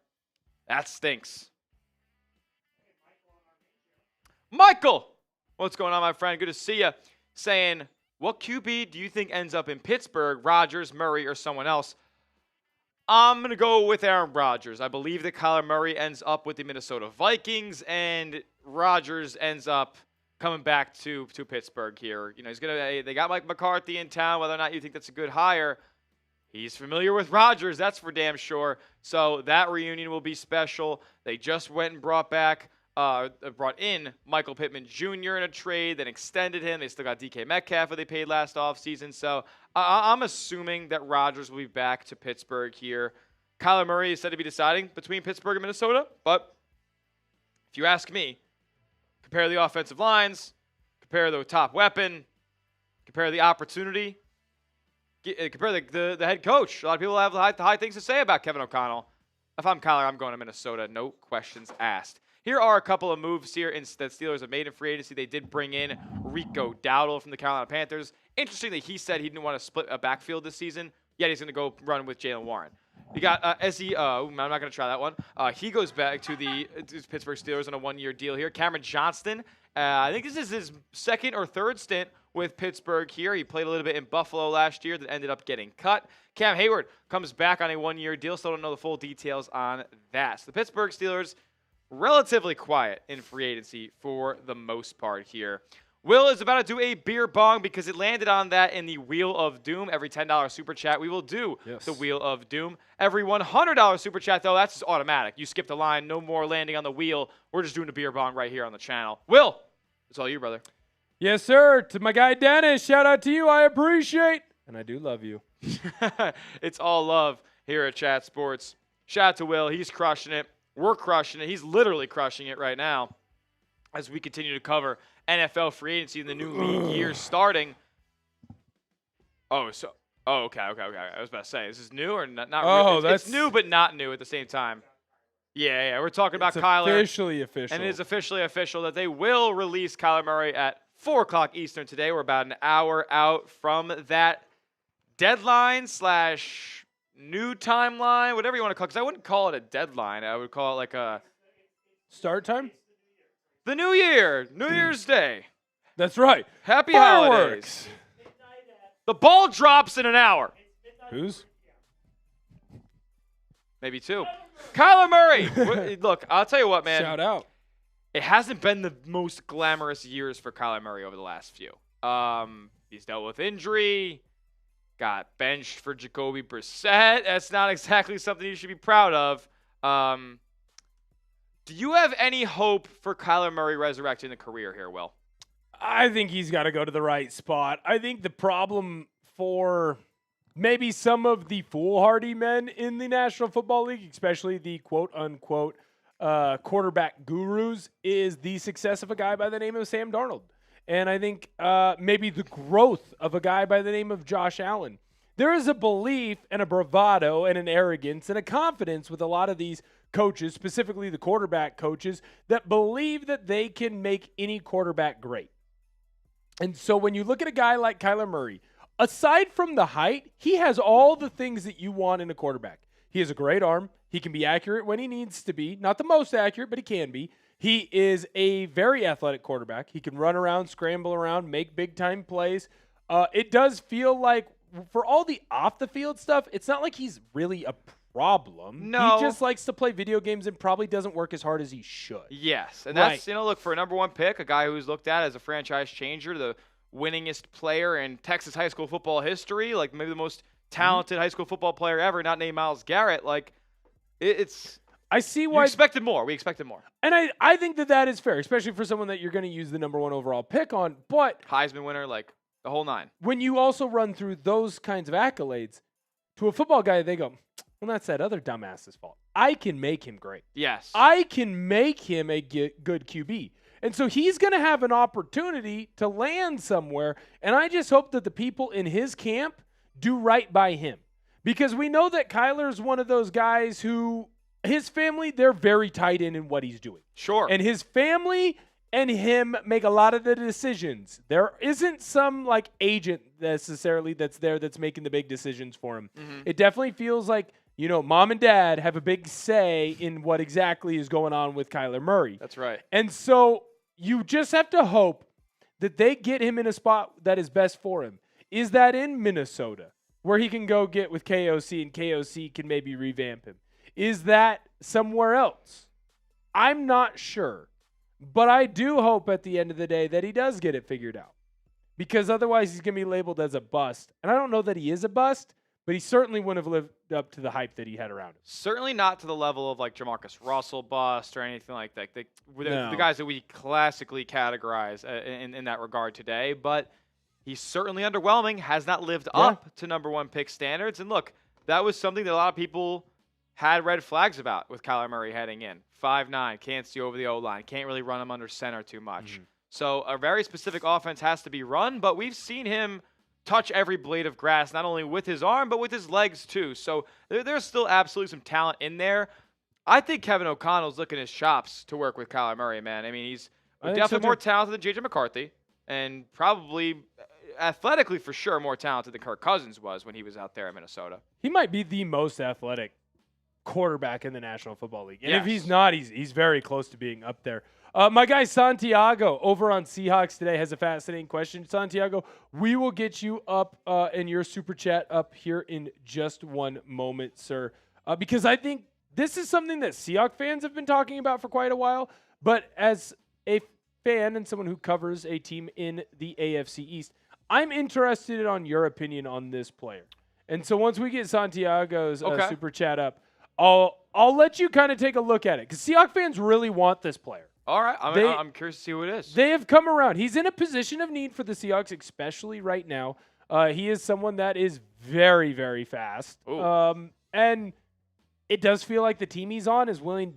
that stinks. Michael! What's going on, my friend? Good to see you. Saying, what QB do you think ends up in Pittsburgh, Rodgers, Murray, or someone else? I'm going to go with Aaron Rodgers. I believe that Kyler Murray ends up with the Minnesota Vikings, and Rodgers ends up coming back to Pittsburgh here. They got Mike McCarthy in town. Whether or not you think that's a good hire, he's familiar with Rodgers. That's for damn sure. So that reunion will be special. They just went and brought back brought in Michael Pittman Jr. in a trade, then extended him. They still got DK Metcalf, who they paid last offseason. So I'm assuming that Rodgers will be back to Pittsburgh here. Kyler Murray is said to be deciding between Pittsburgh and Minnesota. But if you ask me, compare the offensive lines, compare the top weapon, compare the opportunity, compare the head coach. A lot of people have high things to say about Kevin O'Connell. If I'm Kyler, I'm going to Minnesota. No questions asked. Here are a couple of moves here that Steelers have made in free agency. They did bring in Rico Dowdle from the Carolina Panthers. Interesting that he said he didn't want to split a backfield this season, yet he's going to go run with Jaylen Warren. You got I'm not going to try that one. He goes back to the Pittsburgh Steelers on a one-year deal here. Cameron Johnston, I think this is his second or third stint with Pittsburgh here. He played a little bit in Buffalo last year that ended up getting cut. Cam Hayward comes back on a one-year deal. Still don't know the full details on that. So the Pittsburgh Steelers, relatively quiet in free agency for the most part here. Will is about to do a beer bong because it landed on that in the Wheel of Doom. Every $10 super chat, we will do the Wheel of Doom. Every $100 super chat, though, that's just automatic. You skip the line, no more landing on the wheel. We're just doing a beer bong right here on the channel. Will, it's all you, brother. Yes, sir. To my guy Dennis, shout out to you. I appreciate, and I do love you. It's all love here at Chat Sports. Shout out to Will. He's crushing it. We're crushing it. He's literally crushing it right now as we continue to cover NFL free agency in the new league year starting. Okay. I was about to say, is this new or not? Really? It's new, but not new at the same time. Yeah. We're talking about Kyler. Officially official. And it is officially official that they will release Kyler Murray at 4 o'clock Eastern today. We're about an hour out from that deadline / new timeline, whatever you want to call it. Because I wouldn't call it a deadline. I would call it like a start time. The new year, New Year's Day. That's right. Happy Fireworks. holidays. The ball drops in an hour. Whose? Maybe 2. Kyler Murray. Look, I'll tell you what, man. Shout out. It hasn't been the most glamorous years for Kyler Murray over the last few. He's dealt with injury. Got benched for Jacoby Brissett. That's not exactly something you should be proud of. Do you have any hope for Kyler Murray resurrecting the career here, Will? I think he's got to go to the right spot. I think the problem for maybe some of the foolhardy men in the National Football League, especially the quote-unquote quarterback gurus, is the success of a guy by the name of Sam Darnold. And I think maybe the growth of a guy by the name of Josh Allen. There is a belief and a bravado and an arrogance and a confidence with a lot of these coaches, specifically the quarterback coaches, that believe that they can make any quarterback great. And so when you look at a guy like Kyler Murray, aside from the height, he has all the things that you want in a quarterback. He has a great arm. He can be accurate when he needs to be. Not the most accurate, but he can be. He is a very athletic quarterback. He can run around, scramble around, make big-time plays. It does feel like, for all the off-the-field stuff, it's not like he's really a problem. No. He just likes to play video games and probably doesn't work as hard as he should. Yes, and that's, look, for a number 1 pick, a guy who's looked at as a franchise changer, the winningest player in Texas high school football history, like maybe the most talented high school football player ever, not named Myles Garrett. Like, it's... I see why... We expected more. And I think that is fair, especially for someone that you're going to use the number 1 overall pick on. But Heisman winner, like the whole 9. When you also run through those kinds of accolades, to a football guy, they go, well, that's that other dumbass's fault. I can make him great. Yes. I can make him a good QB. And so he's going to have an opportunity to land somewhere, and I just hope that the people in his camp do right by him. Because we know that Kyler's one of those guys who... his family, they're very tied in what he's doing. Sure. And his family and him make a lot of the decisions. There isn't some like agent necessarily that's there that's making the big decisions for him. Mm-hmm. It definitely feels like, mom and dad have a big say in what exactly is going on with Kyler Murray. That's right. And so you just have to hope that they get him in a spot that is best for him. Is that in Minnesota, where he can go get with KOC and KOC can maybe revamp him? Is that somewhere else? I'm not sure. But I do hope at the end of the day that he does get it figured out. Because otherwise he's going to be labeled as a bust. And I don't know that he is a bust, but he certainly wouldn't have lived up to the hype that he had around him. Certainly not to the level of like Jamarcus Russell bust or anything like that. The guys that we classically categorize in that regard today, but he's certainly underwhelming, has not lived up to number 1 pick standards. And look, that was something that a lot of people had red flags about with Kyler Murray heading in. 5'9", can't see over the O-line, can't really run him under center too much. So a very specific offense has to be run, but we've seen him touch every blade of grass, not only with his arm, but with his legs too. So there's still absolutely some talent in there. I think Kevin O'Connell's licking his chops to work with Kyler Murray, man. I mean, he's definitely more talented than J.J. McCarthy, and probably athletically for sure more talented than Kirk Cousins was when he was out there in Minnesota. He might be the most athletic quarterback in the National Football League. And if he's not, he's very close to being up there. My guy Santiago over on Seahawks today has a fascinating question. Santiago, we will get you up in your super chat up here in just one moment, sir, because I think this is something that Seahawks fans have been talking about for quite a while. But as a fan and someone who covers a team in the AFC East, I'm interested on your opinion on this player. And so once we get Santiago's super chat up, I'll let you kind of take a look at it because Seahawks fans really want this player. All right, I'm curious to see who it is. They have come around. He's in a position of need for the Seahawks, especially right now. He is someone that is very, very fast. And it does feel like the team he's on is willing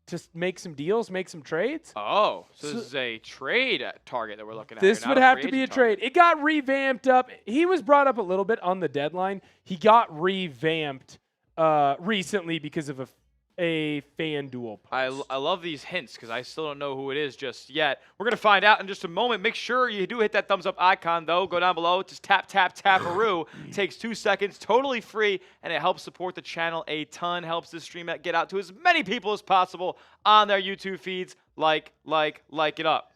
to make some deals, make some trades. Oh, so this is a trade target that we're looking at. This would have to be a trade. It got revamped up. He was brought up a little bit on the deadline. He got revamped recently because of a FanDuel post. I love these hints because I still don't know who it is just yet. We're going to find out in just a moment. Make sure you do hit that thumbs up icon, though. Go down below. Just tap-a-roo. Takes 2 seconds. Totally free, and it helps support the channel a ton. Helps this stream get out to as many people as possible on their YouTube feeds. Like it up.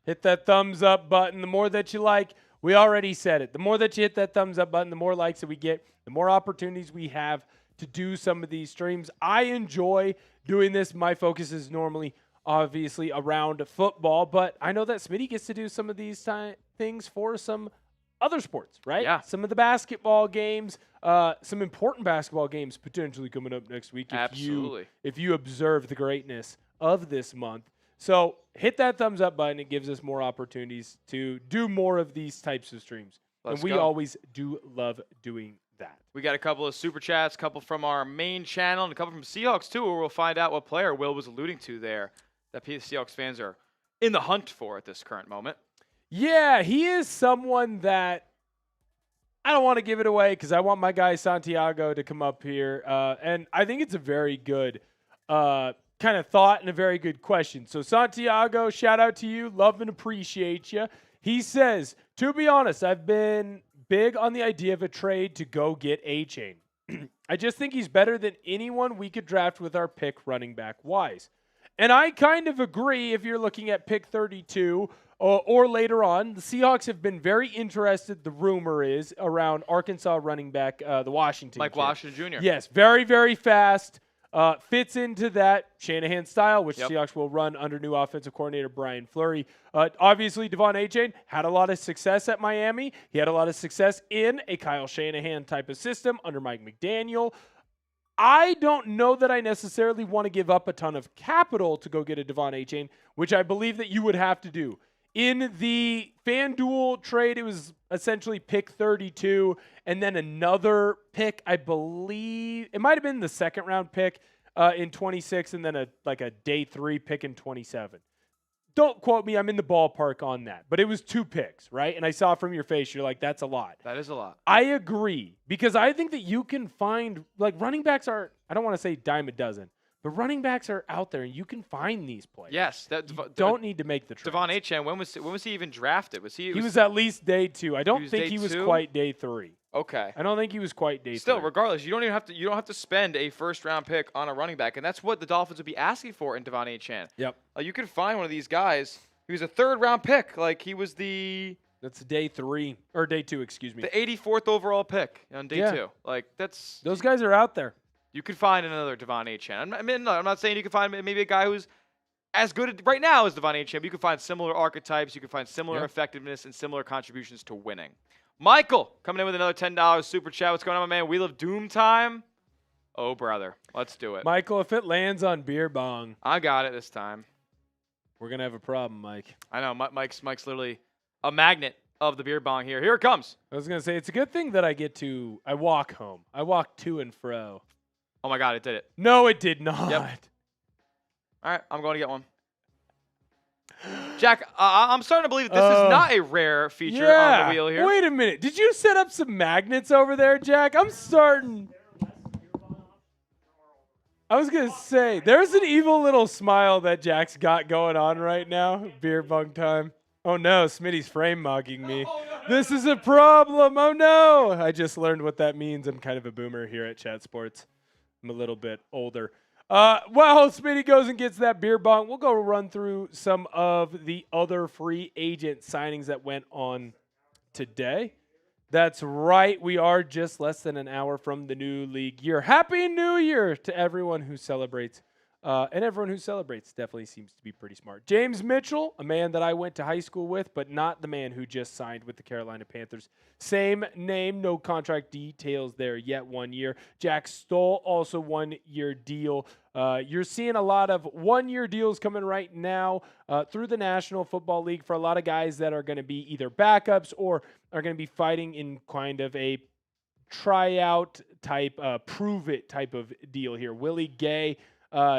Hit that thumbs up button. The more that you like, we already said it. The more that you hit that thumbs up button, the more likes that we get, the more opportunities we have to do some of these streams. I enjoy doing this. My focus is normally, obviously, around football, but I know that Smitty gets to do some of these things for some other sports, right? Yeah. Some of the basketball games, some important basketball games potentially coming up next week. Absolutely. If you observe the greatness of this month. So hit that thumbs up button. It gives us more opportunities to do more of these types of streams. And we always do love doing that. We got a couple of super chats, a couple from our main channel, and a couple from Seahawks too, where we'll find out what player Will was alluding to there that Seahawks fans are in the hunt for at this current moment. Yeah, he is someone that I don't want to give it away because I want my guy Santiago to come up here, and I think it's a very good kind of thought and a very good question. So Santiago, shout out to you, love and appreciate you. He says, to be honest, I've been big on the idea of a trade to go get A-Chain. I just think he's better than anyone we could draft with our pick running back wise. And I kind of agree if you're looking at pick 32 or later on. The Seahawks have been very interested, the rumor is, around Arkansas running back, the Washington Mike kid. Washington Jr. Yes, very, very fast. Fits into that Shanahan style, which the Seahawks will run under new offensive coordinator Brian Fleury. Obviously, Devon Achane had a lot of success at Miami. He had a lot of success in a Kyle Shanahan type of system under Mike McDaniel. I don't know that I necessarily want to give up a ton of capital to go get a Devon Achane, which I believe that you would have to do. In the FanDuel trade, it was essentially pick 32 and then another pick, I believe. It might have been the second round pick in 26 and then a day 3 pick in 27. Don't quote me. I'm in the ballpark on that. But it was 2 picks, right? And I saw from your face, you're like, that's a lot. That is a lot. I agree because I think that you can find, running backs are, I don't want to say dime a dozen. But running backs are out there, and you can find these players. Yes, don't need to make the trade. Devon Achane, when was he even drafted? He was at least day 2. I don't think he was quite day 3. Okay. I don't think he was quite day 3. Still, regardless, you don't have to spend a first-round pick on a running back, and that's what the Dolphins would be asking for in Devon Achane. Yep. You can find one of these guys. He was a third-round pick. He was the. That's day 3 or day 2. Excuse me. The 84th overall pick on day 2. That's. Those guys are out there. You could find another Devon Achane. I'm not saying you can find maybe a guy who's as good right now as Devon Achane, but you can find similar archetypes. You can find similar effectiveness and similar contributions to winning. Michael coming in with another $10 super chat. What's going on, my man? Wheel of Doom time. Oh, brother. Let's do it. Michael, if it lands on beer bong, I got it this time. we're going to have a problem, Mike. I know. Mike's literally a magnet of the beer bong here. Here it comes. I was going to say, it's a good thing that I walk home. I walk to and fro. Oh, my God. It did it. No, it did not. Yep. All right. I'm going to get one. Jack, I'm starting to believe that this is not a rare feature on the wheel here. Wait a minute. Did you set up some magnets over there, Jack? I was going to say, there's an evil little smile that Jack's got going on right now. Beer bong time. Oh, no. Smitty's frame mugging me. This is a problem. Oh, no. I just learned what that means. I'm kind of a boomer here at Chat Sports. I'm a little bit older. While Smitty goes and gets that beer bong, we'll go run through some of the other free agent signings that went on today. That's right. We are just less than an hour from the new league year. Happy New Year to everyone who celebrates. And everyone who celebrates definitely seems to be pretty smart. James Mitchell, a man that I went to high school with, but not the man who just signed with the Carolina Panthers. Same name, no contract details there yet, 1 year. Jack Stoll, also 1 year deal. You're seeing a lot of 1 year deals coming right now through the National Football League for a lot of guys that are going to be either backups or are going to be fighting in kind of a tryout type, prove it type of deal here. Willie Gay.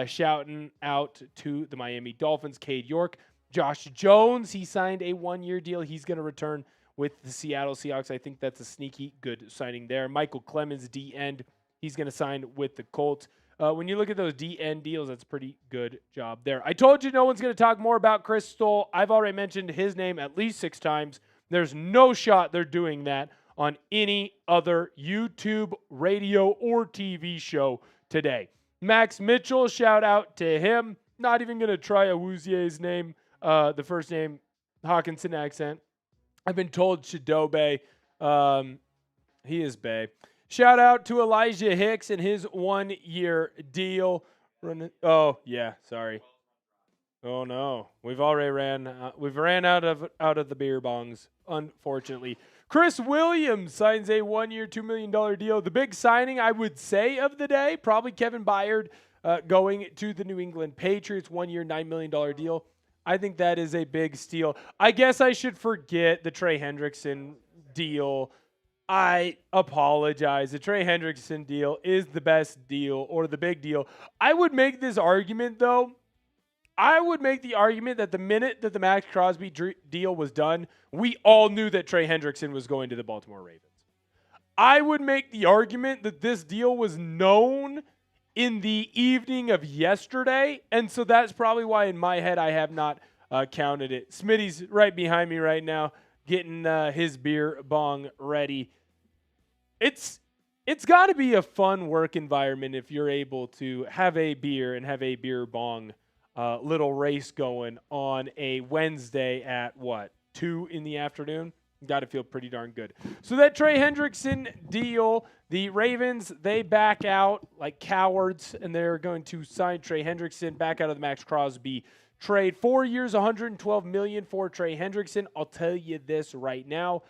Shouting out to the Miami Dolphins, Cade York. Josh Jones, he signed a 1 year deal. He's going to return with the Seattle Seahawks. I think that's a sneaky good signing there. Michael Clemens, D-end, he's going to sign with the Colts. When you look at those D-end deals, that's a pretty good job there. I told you no one's going to talk more about Chris Stoll. I've already mentioned his name at least 6 times. There's no shot they're doing that on any other YouTube, radio, or TV show today. Max Mitchell, shout out to him. Not even going to try Awuzie's name, the first name, Hawkinson accent. I've been told Shadobe. He is Bay. Shout out to Elijah Hicks and his 1 year deal. Oh, yeah, sorry. Oh, no. We've already ran out of the beer bongs, unfortunately. Chris Williams signs a 1 year, $2 million deal. The big signing, I would say, of the day, probably Kevin Byard going to the New England Patriots, 1 year, $9 million deal. I think that is a big steal. I guess I should forget the Trey Hendrickson deal. I apologize. The Trey Hendrickson deal is the best deal or the big deal. I would make this argument, though. I would make the argument that the minute that the Maxx Crosby deal was done, we all knew that Trey Hendrickson was going to the Baltimore Ravens. I would make the argument that this deal was known in the evening of yesterday, and so that's probably why in my head I have not counted it. Smitty's right behind me right now, getting his beer bong ready. It's got to be a fun work environment if you're able to have a beer and have a beer bong little race going on a Wednesday at 2 in the afternoon? Got to feel pretty darn good. So that Trey Hendrickson deal, the Ravens, they back out like cowards, and they're going to sign Trey Hendrickson back out of the Maxx Crosby trade. 4 years, $112 million for Trey Hendrickson. I'll tell you this right now.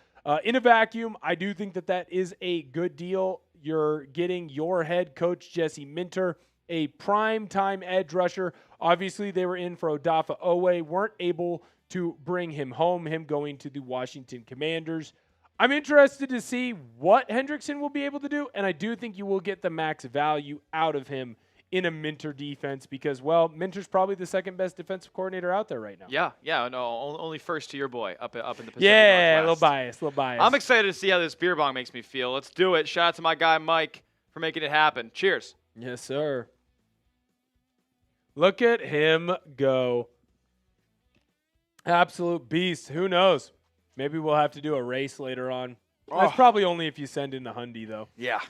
In a vacuum, I do think that is a good deal. You're getting your head coach, Jesse Minter, a prime-time edge rusher. Obviously, they were in for Odafe Oweh, weren't able to bring him home, him going to the Washington Commanders. I'm interested to see what Hendrickson will be able to do, and I do think you will get the max value out of him in a Minter defense because, well, Minter's probably the second best defensive coordinator out there right now. Yeah, no, only first to your boy up in the Pacific Yeah, Northwest. a little bias. I'm excited to see how this beer bong makes me feel. Let's do it. Shout out to my guy Mike for making it happen. Cheers. Yes, sir. Look at him go. Absolute beast. Who knows? Maybe we'll have to do a race later on. That's probably only if you send in the Hyundai, though. Yeah.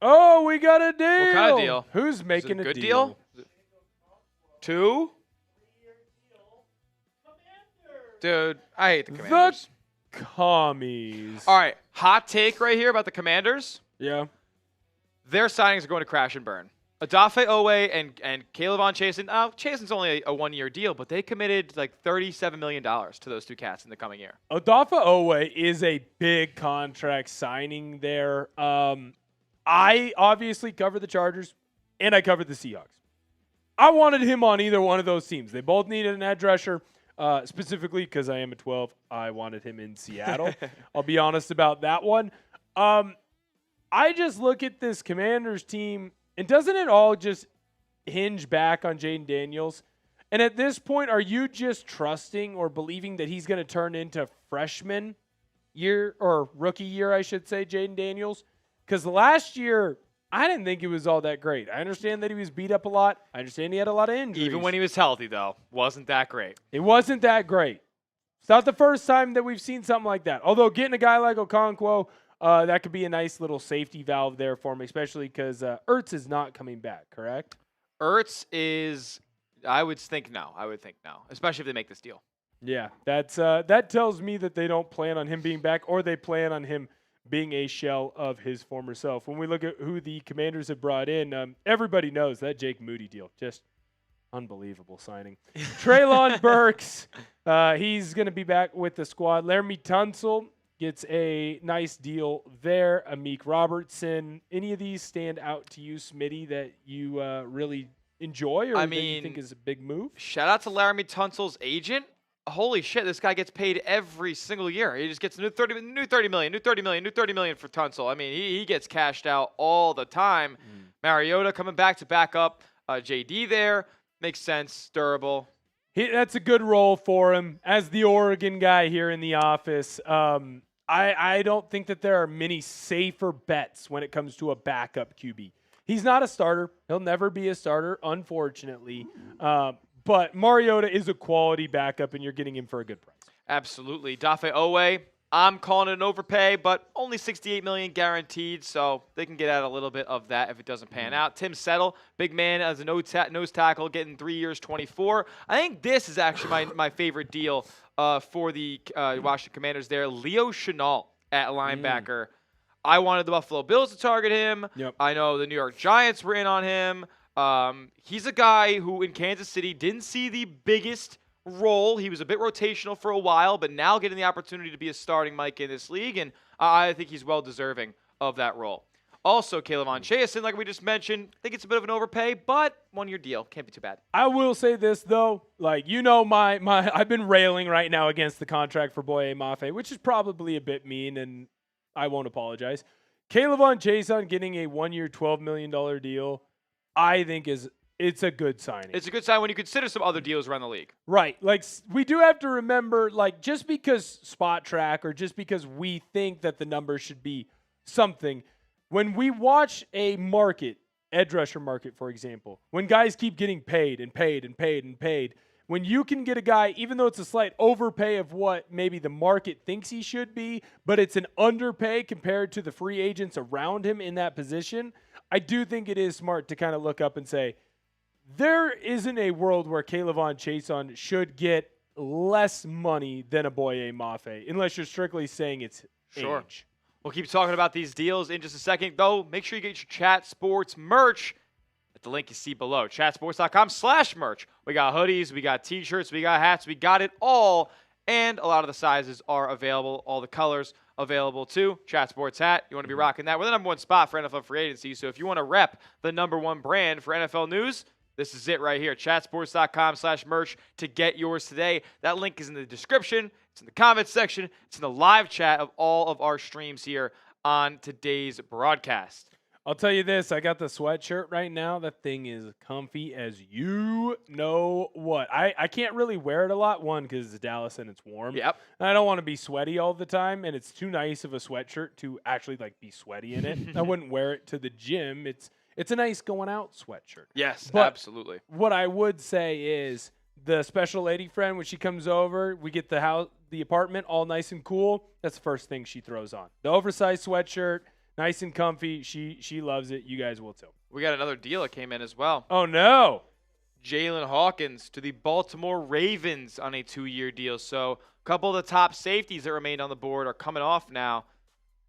Oh, we got a deal. What kind of deal? Who's making a good deal? 2? Dude, I hate the Commanders. The Commies. All right, hot take right here about the Commanders. Yeah. Their signings are going to crash and burn. Odafe Owe and Kayvon Chasen. Chasen's only a 1-year deal, but they committed like $37 million to those two cats in the coming year. Odafe Owe is a big contract signing there. I obviously cover the Chargers, and I covered the Seahawks. I wanted him on either one of those teams. They both needed an edge rusher. Specifically because I am a 12, I wanted him in Seattle. I'll be honest about that one. I just look at this Commanders team, and doesn't it all just hinge back on Jaden Daniels? And at this point, are you just trusting or believing that he's going to turn into freshman year, or rookie year, I should say, Jaden Daniels? Because last year, I didn't think it was all that great. I understand that he was beat up a lot. I understand he had a lot of injuries. Even when he was healthy, though, wasn't that great. It wasn't that great. It's not the first time that we've seen something like that. Although getting a guy like Okonkwo, that could be a nice little safety valve there for him, especially because Ertz is not coming back, correct? Ertz is, I would think no, especially if they make this deal. Yeah, that tells me that they don't plan on him being back, or they plan on him being a shell of his former self. When we look at who the Commanders have brought in, everybody knows that Jake Moody deal. Just unbelievable signing. Treylon Burks, he's going to be back with the squad. Laramie Tunsil gets a nice deal there. Amik Robertson. Any of these stand out to you, Smitty, that you really enjoy, or that you think is a big move? Shout out to Laramie Tunsil's agent. Holy shit, this guy gets paid every single year. He just gets new 30 million for Tunsil. I mean, he gets cashed out all the time. Mariota coming back to back up JD there. Makes sense, durable. That's a good role for him as the Oregon guy here in the office. I don't think that there are many safer bets when it comes to a backup QB. He's not a starter. He'll never be a starter, unfortunately. But Mariota is a quality backup, and you're getting him for a good price. Absolutely. Dafe Owe, I'm calling it an overpay, but only $68 million guaranteed, so they can get out a little bit of that if it doesn't pan out. Tim Settle, big man as a nose tackle, getting 3 years, 24. I think this is actually my favorite deal for the Washington Commanders there. Leo Chenal at linebacker. I wanted the Buffalo Bills to target him. Yep. I know the New York Giants were in on him. He's a guy who in Kansas City didn't see the biggest role. He was a bit rotational for a while, but now getting the opportunity to be a starting Mike in this league, and I think he's well deserving of that role. Also, Kayvon Chasen, like we just mentioned, I think it's a bit of an overpay, but 1-year deal. Can't be too bad. I will say this, though. Like, you know, I've been railing right now against the contract for Boye Mafe, which is probably a bit mean, and I won't apologize. Kayvon Chasen getting a 1-year, $12 million deal, I think it's a good signing. It's a good sign when you consider some other deals around the league. Right. Like, we do have to remember, like, just because Spot Track or just because we think that the number should be something, when we watch a market, edge rusher market, for example, when guys keep getting paid and paid and paid and paid, when you can get a guy, even though it's a slight overpay of what maybe the market thinks he should be, but it's an underpay compared to the free agents around him in that position, I do think it is smart to kind of look up and say, there isn't a world where Kayvon Chasen should get less money than a Boye Mafe, unless you're strictly saying it's age. We'll keep talking about these deals in just a second, though. Make sure you get your Chat Sports merch at the link you see below, chatsports.com/merch. We got hoodies, we got T-shirts, we got hats, we got it all, and a lot of the sizes are available, all the colors available too. Chat Sports hat, you want to be rocking that. We're the #1 spot for NFL free agency, so if you want to rep the #1 brand for NFL news, this is it right here, chatsports.com/merch to get yours today. That link is in the description. It's in the comments section. It's in the live chat of all of our streams here on today's broadcast. I'll tell you this. I got the sweatshirt right now. That thing is comfy as you know what. I can't really wear it a lot, one, because it's Dallas and it's warm. Yep. And I don't want to be sweaty all the time, and it's too nice of a sweatshirt to actually, like, be sweaty in it. I wouldn't wear it to the gym. It's a nice going out sweatshirt. Yes, but absolutely. What I would say is the special lady friend, when she comes over, we get the apartment all nice and cool. That's the first thing she throws on. The oversized sweatshirt, nice and comfy. She loves it. You guys will too. We got another deal that came in as well. Oh, no. Jalen Hawkins to the Baltimore Ravens on a 2-year deal. So a couple of the top safeties that remained on the board are coming off now.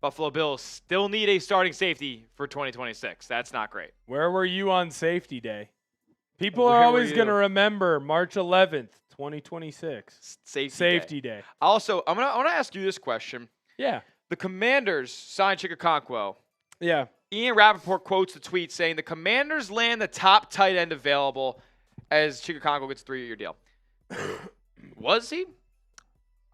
Buffalo Bills still need a starting safety for 2026. That's not great. Where were you on safety day? People are always going to remember March 11th, 2026. Safety day. Also, I want to ask you this question. Yeah. The Commanders signed Chikakonkwo. Yeah. Ian Rappaport quotes the tweet saying the Commanders land the top tight end available as Chikakonkwo gets a 3-year deal. Was he?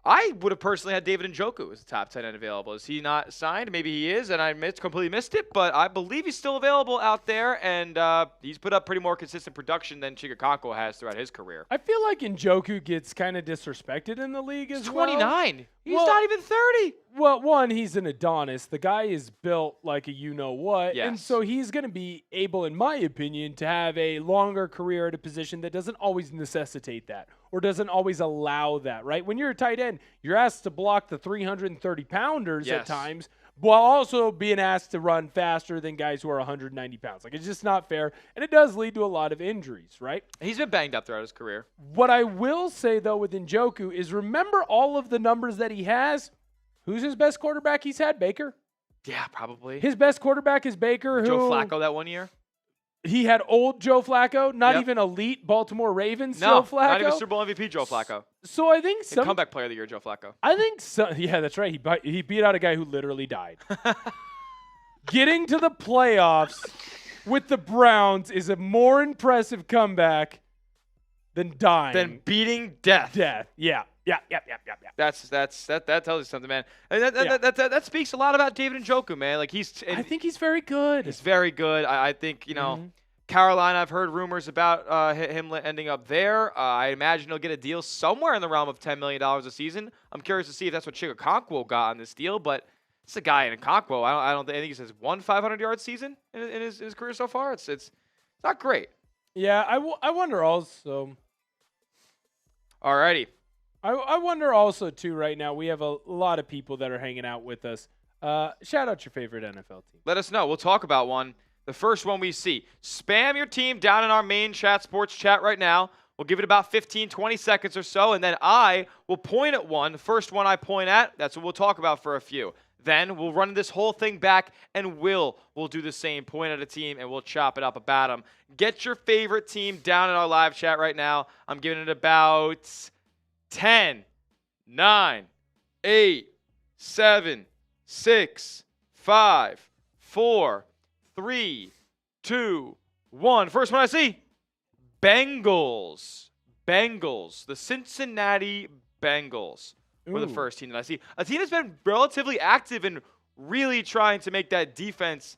I would have personally had David Njoku as the top tight end available. Is he not signed? Maybe he is, and I completely missed it, but I believe he's still available out there, and he's put up pretty more consistent production than Chikakonkwo has throughout his career. I feel like Njoku gets kind of disrespected in the league as well. He's 29. He's not even 30. Well, one, he's an Adonis. The guy is built like a you-know-what, yes. And so he's going to be able, in my opinion, to have a longer career at a position that doesn't always necessitate that or doesn't always allow that, right? When you're a tight end, you're asked to block the 330-pounders yes. at times while also being asked to run faster than guys who are 190 pounds. Like, it's just not fair, and it does lead to a lot of injuries, right? He's been banged up throughout his career. What I will say, though, with Njoku is remember all of the numbers that he has. Who's his best quarterback he's had? Baker? Yeah, probably. His best quarterback is Baker. Joe Flacco that one year? He had old Joe Flacco, not even elite Baltimore Ravens Joe Flacco. Not even Super Bowl MVP Joe Flacco. So I think some comeback player of the year Joe Flacco. I think yeah, that's right. He beat out a guy who literally died. Getting to the playoffs with the Browns is a more impressive comeback than dying. Than beating death. Yeah. That tells you something, man. And that speaks a lot about David Njoku, man. Like I think he's very good. He's very good. I think Carolina. I've heard rumors about him ending up there. I imagine he'll get a deal somewhere in the realm of $10 million a season. I'm curious to see if that's what Chikakonkwo got on this deal, but it's a guy in Okonkwo. I think he says 500-yard season in his career so far. It's not great. Yeah, I wonder also. Alrighty. I wonder also, too, right now, we have a lot of people that are hanging out with us. Shout out your favorite NFL team. Let us know. We'll talk about one. The first one we see. Spam your team down in our main chat, sports chat right now. We'll give it about 15, 20 seconds or so, and then I will point at one. The first one I point at, that's what we'll talk about for a few. Then we'll run this whole thing back, and we'll do the same. Point at a team, and we'll chop it up about them. Get your favorite team down in our live chat right now. I'm giving it about 10, 9, 8, 7, 6, 5, 4, 3, 2, 1. First one I see, Bengals. The Cincinnati Bengals were the first team that I see. A team that's been relatively active in really trying to make that defense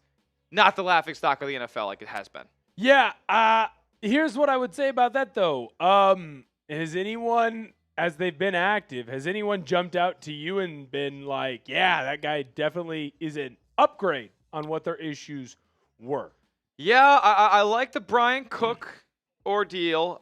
not the laughingstock of the NFL like it has been. Yeah, here's what I would say about that, though. Has anyone, as they've been active, has anyone jumped out to you and been like, yeah, that guy definitely is an upgrade on what their issues were? Yeah, I like the Brian Cook ordeal.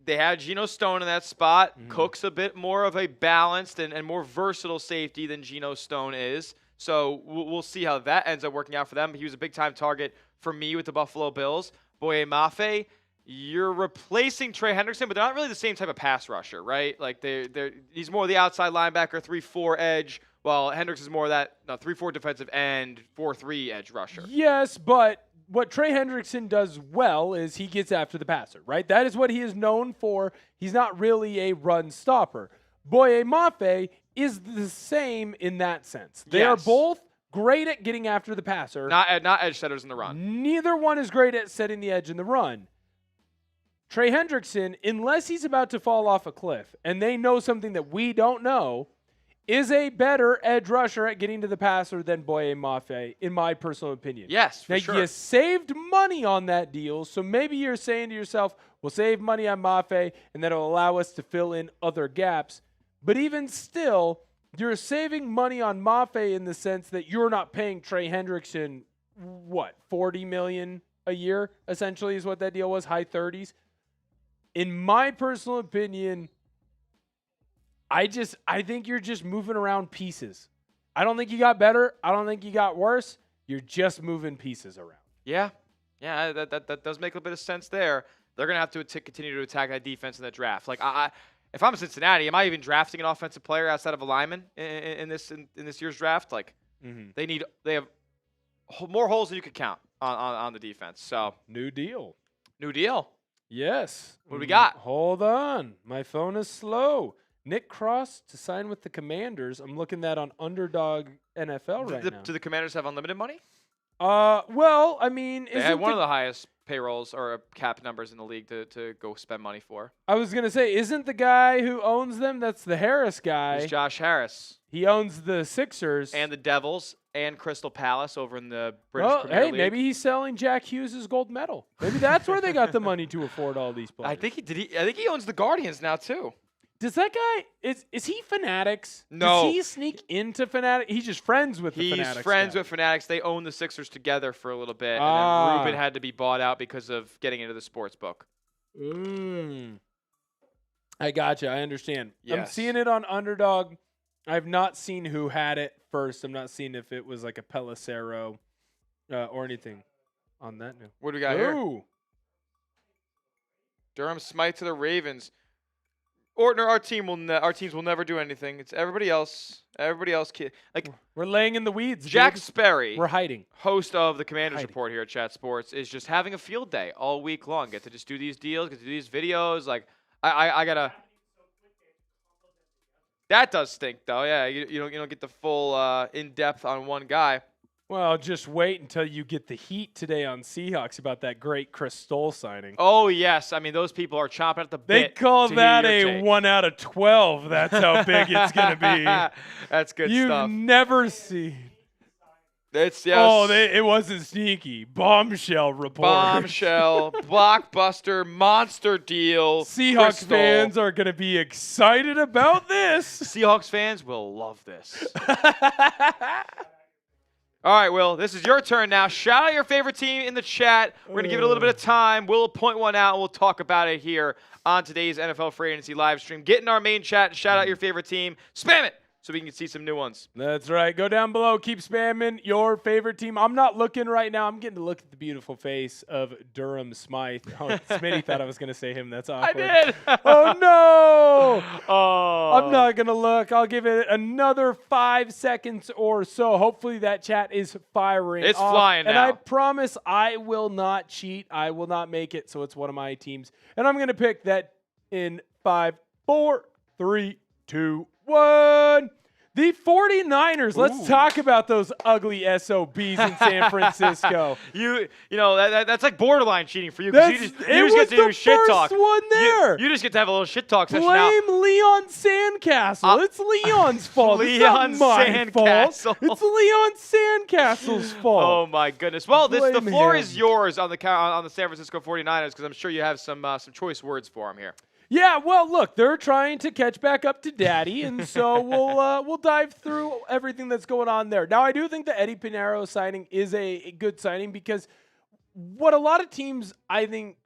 They had Geno Stone in that spot. Mm-hmm. Cook's a bit more of a balanced and more versatile safety than Geno Stone is. So we'll see how that ends up working out for them. He was a big-time target for me with the Buffalo Bills. Boye Mafe, you're replacing Trey Hendrickson, but they're not really the same type of pass rusher, right? Like he's more the outside linebacker, 3-4 edge, while Hendrickson's more that 3-4 defensive end, 4-3 edge rusher. Yes, but what Trey Hendrickson does well is he gets after the passer, right? That is what he is known for. He's not really a run stopper. Boye Mafe is the same in that sense. They are both great at getting after the passer. Not edge setters in the run. Neither one is great at setting the edge in the run. Trey Hendrickson, unless he's about to fall off a cliff, and they know something that we don't know, is a better edge rusher at getting to the passer than Boye Mafe, in my personal opinion. Yes, for now, sure. You saved money on that deal, so maybe you're saying to yourself, we'll save money on Mafe, and that'll allow us to fill in other gaps. But even still, you're saving money on Mafe in the sense that you're not paying Trey Hendrickson, $40 million a year, essentially, is what that deal was, high 30s. In my personal opinion, I think you're just moving around pieces. I don't think you got better. I don't think you got worse. You're just moving pieces around. Yeah, that does make a bit of sense there. They're going to have to continue to attack that defense in the draft. Like, if I'm Cincinnati, am I even drafting an offensive player outside of a lineman in this year's draft? Like, they have more holes than you could count on the defense. So new deal. Yes. What do we got? Hold on, my phone is slow. Nick Cross to sign with the Commanders. I'm looking at on Underdog NFL right now. Do the Commanders have unlimited money? Well, I mean, they had one of the highest payrolls or cap numbers in the league to go spend money for. I was gonna say, isn't the guy who owns them? That's the Harris guy. It's Josh Harris. He owns the Sixers and the Devils and Crystal Palace over in the British Premier League. Maybe he's selling Jack Hughes' gold medal. Maybe that's where they got the money to afford all these players. I think he owns the Guardians now too. Does that guy is he Fanatics? No. Does he sneak into Fanatics? He's just friends with the Fanatics. He's friends with Fanatics. They own the Sixers together for a little bit, and then Ruben had to be bought out because of getting into the sports book. I gotcha. I understand. Yes. I'm seeing it on Underdog. I've not seen who had it first. I'm not seeing if it was like a Pelissero or anything on that note. What do we got here? Durham Smythe to the Ravens. Ortner, our teams will never do anything. It's everybody else. Like, we're laying in the weeds. Jack dude. Sperry, we're hiding. Host of the Commanders Report here at Chat Sports, is just having a field day all week long. Get to just do these deals, get to do these videos. Like, I gotta. That does stink, though. Yeah, you don't get the full in depth on one guy. Well, just wait until you get the heat today on Seahawks about that great Chris Stoll signing. Oh, yes. I mean, those people are chomping at the bit. They call that a 1 out of 12. That's how big it's going to be. That's good stuff. You've never seen. It wasn't sneaky. Bombshell report. Bombshell, blockbuster, monster deal. Seahawks fans are going to be excited about this. Seahawks fans will love this. All right, Will, this is your turn now. Shout out your favorite team in the chat. We're going to give it a little bit of time. We'll point one out, and we'll talk about it here on today's NFL Free Agency live stream. Get in our main chat and shout out your favorite team. Spam it so we can see some new ones. That's right. Go down below. Keep spamming your favorite team. I'm not looking right now. I'm getting to look at the beautiful face of Durham Smythe. Oh, Smitty thought I was going to say him. That's awkward. I did. Oh, no. Oh. I'm not going to look. I'll give it another 5 seconds or so. Hopefully that chat is firing It's off. flying now. And I promise I will not cheat. I will not make it, so it's one of my teams. And I'm going to pick that in 5, 4, 3, 2, 1. The 49ers. Let's talk about those ugly SOBs in San Francisco. That's like borderline cheating for you. You just get to do shit talk. One there. You just get to have a little shit talk session now. Blame Leon Sandcastle. It's Leon's fault. Leon it's not my Sandcastle. fault. It's Leon Sandcastle's fault. Oh my goodness. Well, the floor him. is yours on the San Francisco 49ers because I'm sure you have some choice words for him here. Yeah, well, look, they're trying to catch back up to Daddy, and so we'll dive through everything that's going on there. Now, I do think the Eddie Pinheiro signing is a good signing because what a lot of teams, I think,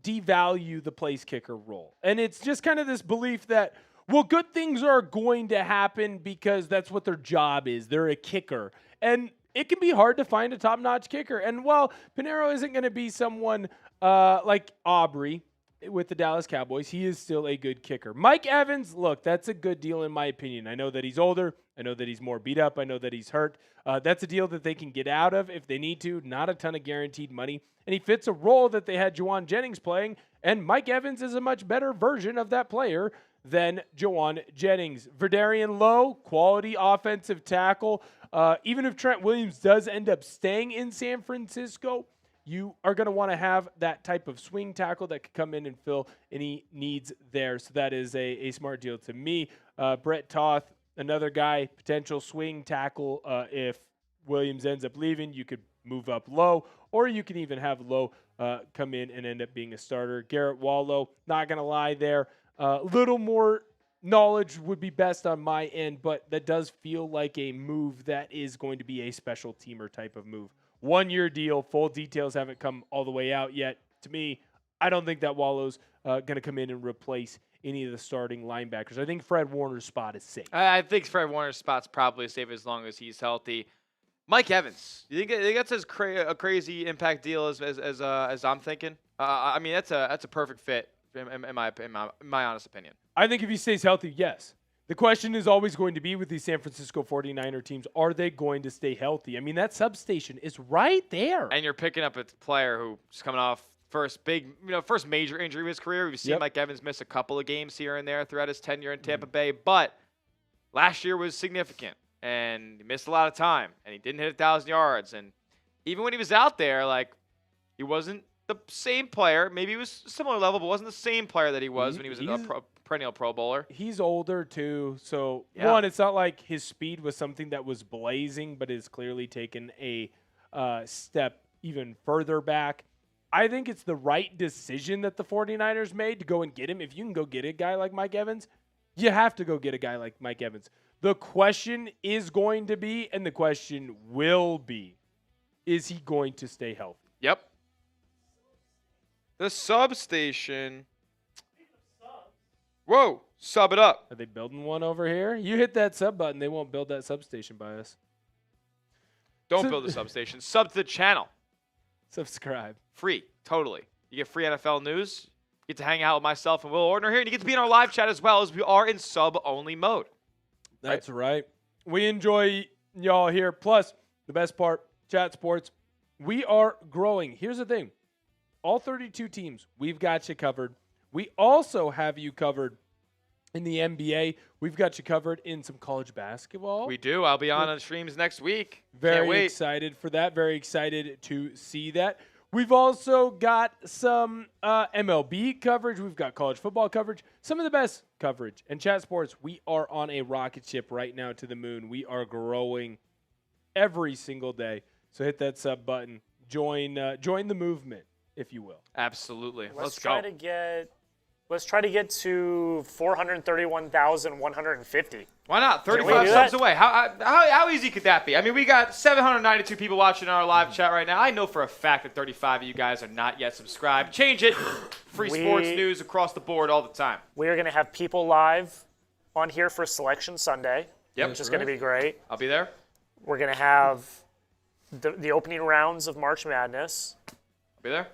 devalue the place kicker role. And it's just kind of this belief that, well, good things are going to happen because that's what their job is. They're a kicker. And it can be hard to find a top-notch kicker. And while Pinheiro isn't going to be someone like Aubrey with the Dallas Cowboys, he is still a good kicker. Mike Evans, look, that's a good deal in my opinion. I know that he's older. I know that he's more beat up. I know that he's hurt. That's a deal that they can get out of if they need to. Not a ton of guaranteed money. And he fits a role that they had Juwan Jennings playing, and Mike Evans is a much better version of that player than Juwan Jennings. Verdarian Lowe, quality offensive tackle. Even if Trent Williams does end up staying in San Francisco, you are going to want to have that type of swing tackle that could come in and fill any needs there. So that is a smart deal to me. Brett Toth, another guy, potential swing tackle. If Williams ends up leaving, you could move up Low, or you can even have Low come in and end up being a starter. Garrett Wallow, not going to lie there. Little more knowledge would be best on my end, but that does feel like a move that is going to be a special teamer type of move. 1-year deal. Full details haven't come all the way out yet. To me, I don't think that Wallow's going to come in and replace any of the starting linebackers. I think Fred Warner's spot is safe. I think Fred Warner's spot's probably safe as long as he's healthy. Mike Evans, you think that's a crazy impact deal as I'm thinking? I mean, that's a perfect fit in my honest opinion. I think if he stays healthy, yes. The question is always going to be with these San Francisco 49er teams, are they going to stay healthy? I mean, that substation is right there. And you're picking up a player who's coming off first major injury of his career. We've seen Mike Evans miss a couple of games here and there throughout his tenure in Tampa Bay, but last year was significant, and he missed a lot of time, and he didn't hit 1,000 yards. And even when he was out there, like, he wasn't the same player. Maybe he was a similar level, but wasn't the same player that he was when he was a perennial Pro Bowler. He's older, too. So, one, it's not like his speed was something that was blazing, but has clearly taken a step even further back. I think it's the right decision that the 49ers made to go and get him. If you can go get a guy like Mike Evans, you have to go get a guy like Mike Evans. The question is going to be, and the question will be, is he going to stay healthy? Yep. The substation. Whoa, sub it up. Are they building one over here? You hit that sub button, they won't build that substation by us. Don't build the substation. Sub to the channel. Subscribe. Free, totally. You get free NFL news. You get to hang out with myself and Will Ordner here, and you get to be in our live chat as well, as we are in sub-only mode. That's right. We enjoy y'all here. Plus, the best part, Chat Sports, we are growing. Here's the thing. All 32 teams, we've got you covered. We also have you covered in the NBA. We've got you covered in some college basketball. We do. I'll be on the streams next week. Very excited for that. Very excited to see that. We've also got some MLB coverage. We've got college football coverage. Some of the best coverage. And Chat Sports, we are on a rocket ship right now to the moon. We are growing every single day. So hit that sub button. Join the movement, if you will. Absolutely. Let's go. Let's try to get to 431,150. Why not? 35 subs away. How easy could that be? I mean, we got 792 people watching our live chat right now. I know for a fact that 35 of you guys are not yet subscribed. Change it. Free sports news across the board all the time. We are going to have people live on here for Selection Sunday, which is going to be great. I'll be there. We're going to have the opening rounds of March Madness. I'll be there.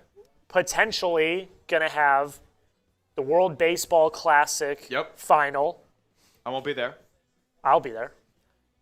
Potentially going to have the World Baseball Classic final. I won't be there. I'll be there.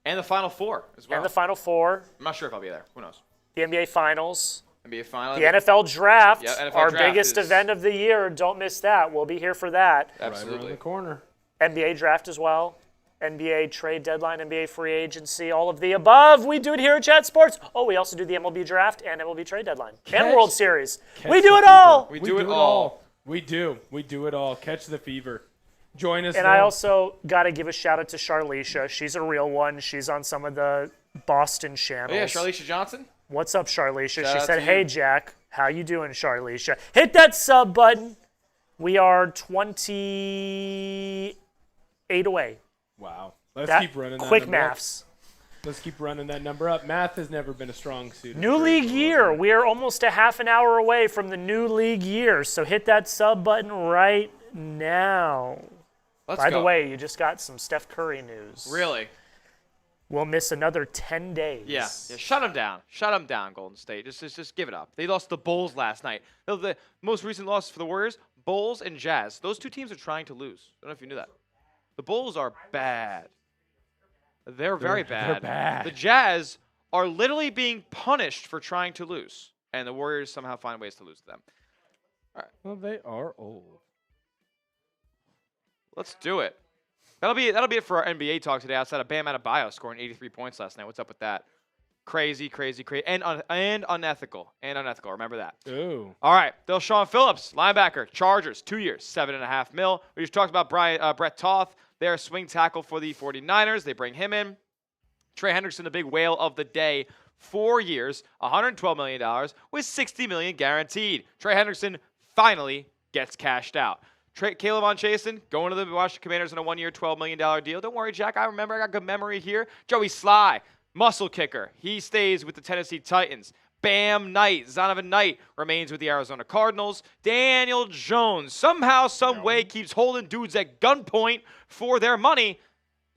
And the Final Four as well. And the Final Four. I'm not sure if I'll be there. Who knows? The NBA Finals. NBA Finals. The NFL Draft. NFL our draft biggest event of the year. Don't miss that. We'll be here for that. Absolutely. Right around the corner. NBA Draft as well. NBA trade deadline, NBA free agency, all of the above. We do it here at Chat Sports. Oh, we also do the MLB Draft and MLB trade deadline. And World Series. We do it all. We do it all. We do. We do it all. Catch the fever. Join us. And I also got to give a shout out to Charlicia. She's a real one. She's on some of the Boston channels. Oh, yeah, Charlicia Johnson. What's up, Charlicia? Shout she out said, to hey, you. Jack, how you doing, Charlicia? Hit that sub button. We are 28 away. Wow. Let's keep running that quick number maths. Up. Let's keep running that number up. Math has never been a strong suit. New league year. We are almost a half an hour away from the new league year. So hit that sub button right now. By the way, you just got some Steph Curry news. Really? We'll miss another 10 days. Yeah. Shut them down. Shut them down, Golden State. Just give it up. They lost the Bulls last night. The most recent losses for the Warriors, Bulls and Jazz. Those two teams are trying to lose. I don't know if you knew that. The Bulls are bad. They're very bad. They're bad. The Jazz are literally being punished for trying to lose, and the Warriors somehow find ways to lose to them. All right. Well, they are old. Let's do it. That'll be it for our NBA talk today. Outside of Bam Adebayo scoring 83 points last night. What's up with that? Crazy, and unethical. Remember that. Ooh. All right. Deshaun Phillips, linebacker, Chargers, 2 years, $7.5 million. We just talked about Brett Toth. Their swing tackle for the 49ers. They bring him in. Trey Hendrickson, the big whale of the day. 4 years, $112 million with $60 million guaranteed. Trey Hendrickson finally gets cashed out. Caleb Von Chasen going to the Washington Commanders on a 1 year, $12 million deal. Don't worry, Jack. I got good memory here. Joey Sly, muscle kicker. He stays with the Tennessee Titans. Bam Knight, Zonovan Knight remains with the Arizona Cardinals. Daniel Jones somehow, some way keeps holding dudes at gunpoint for their money.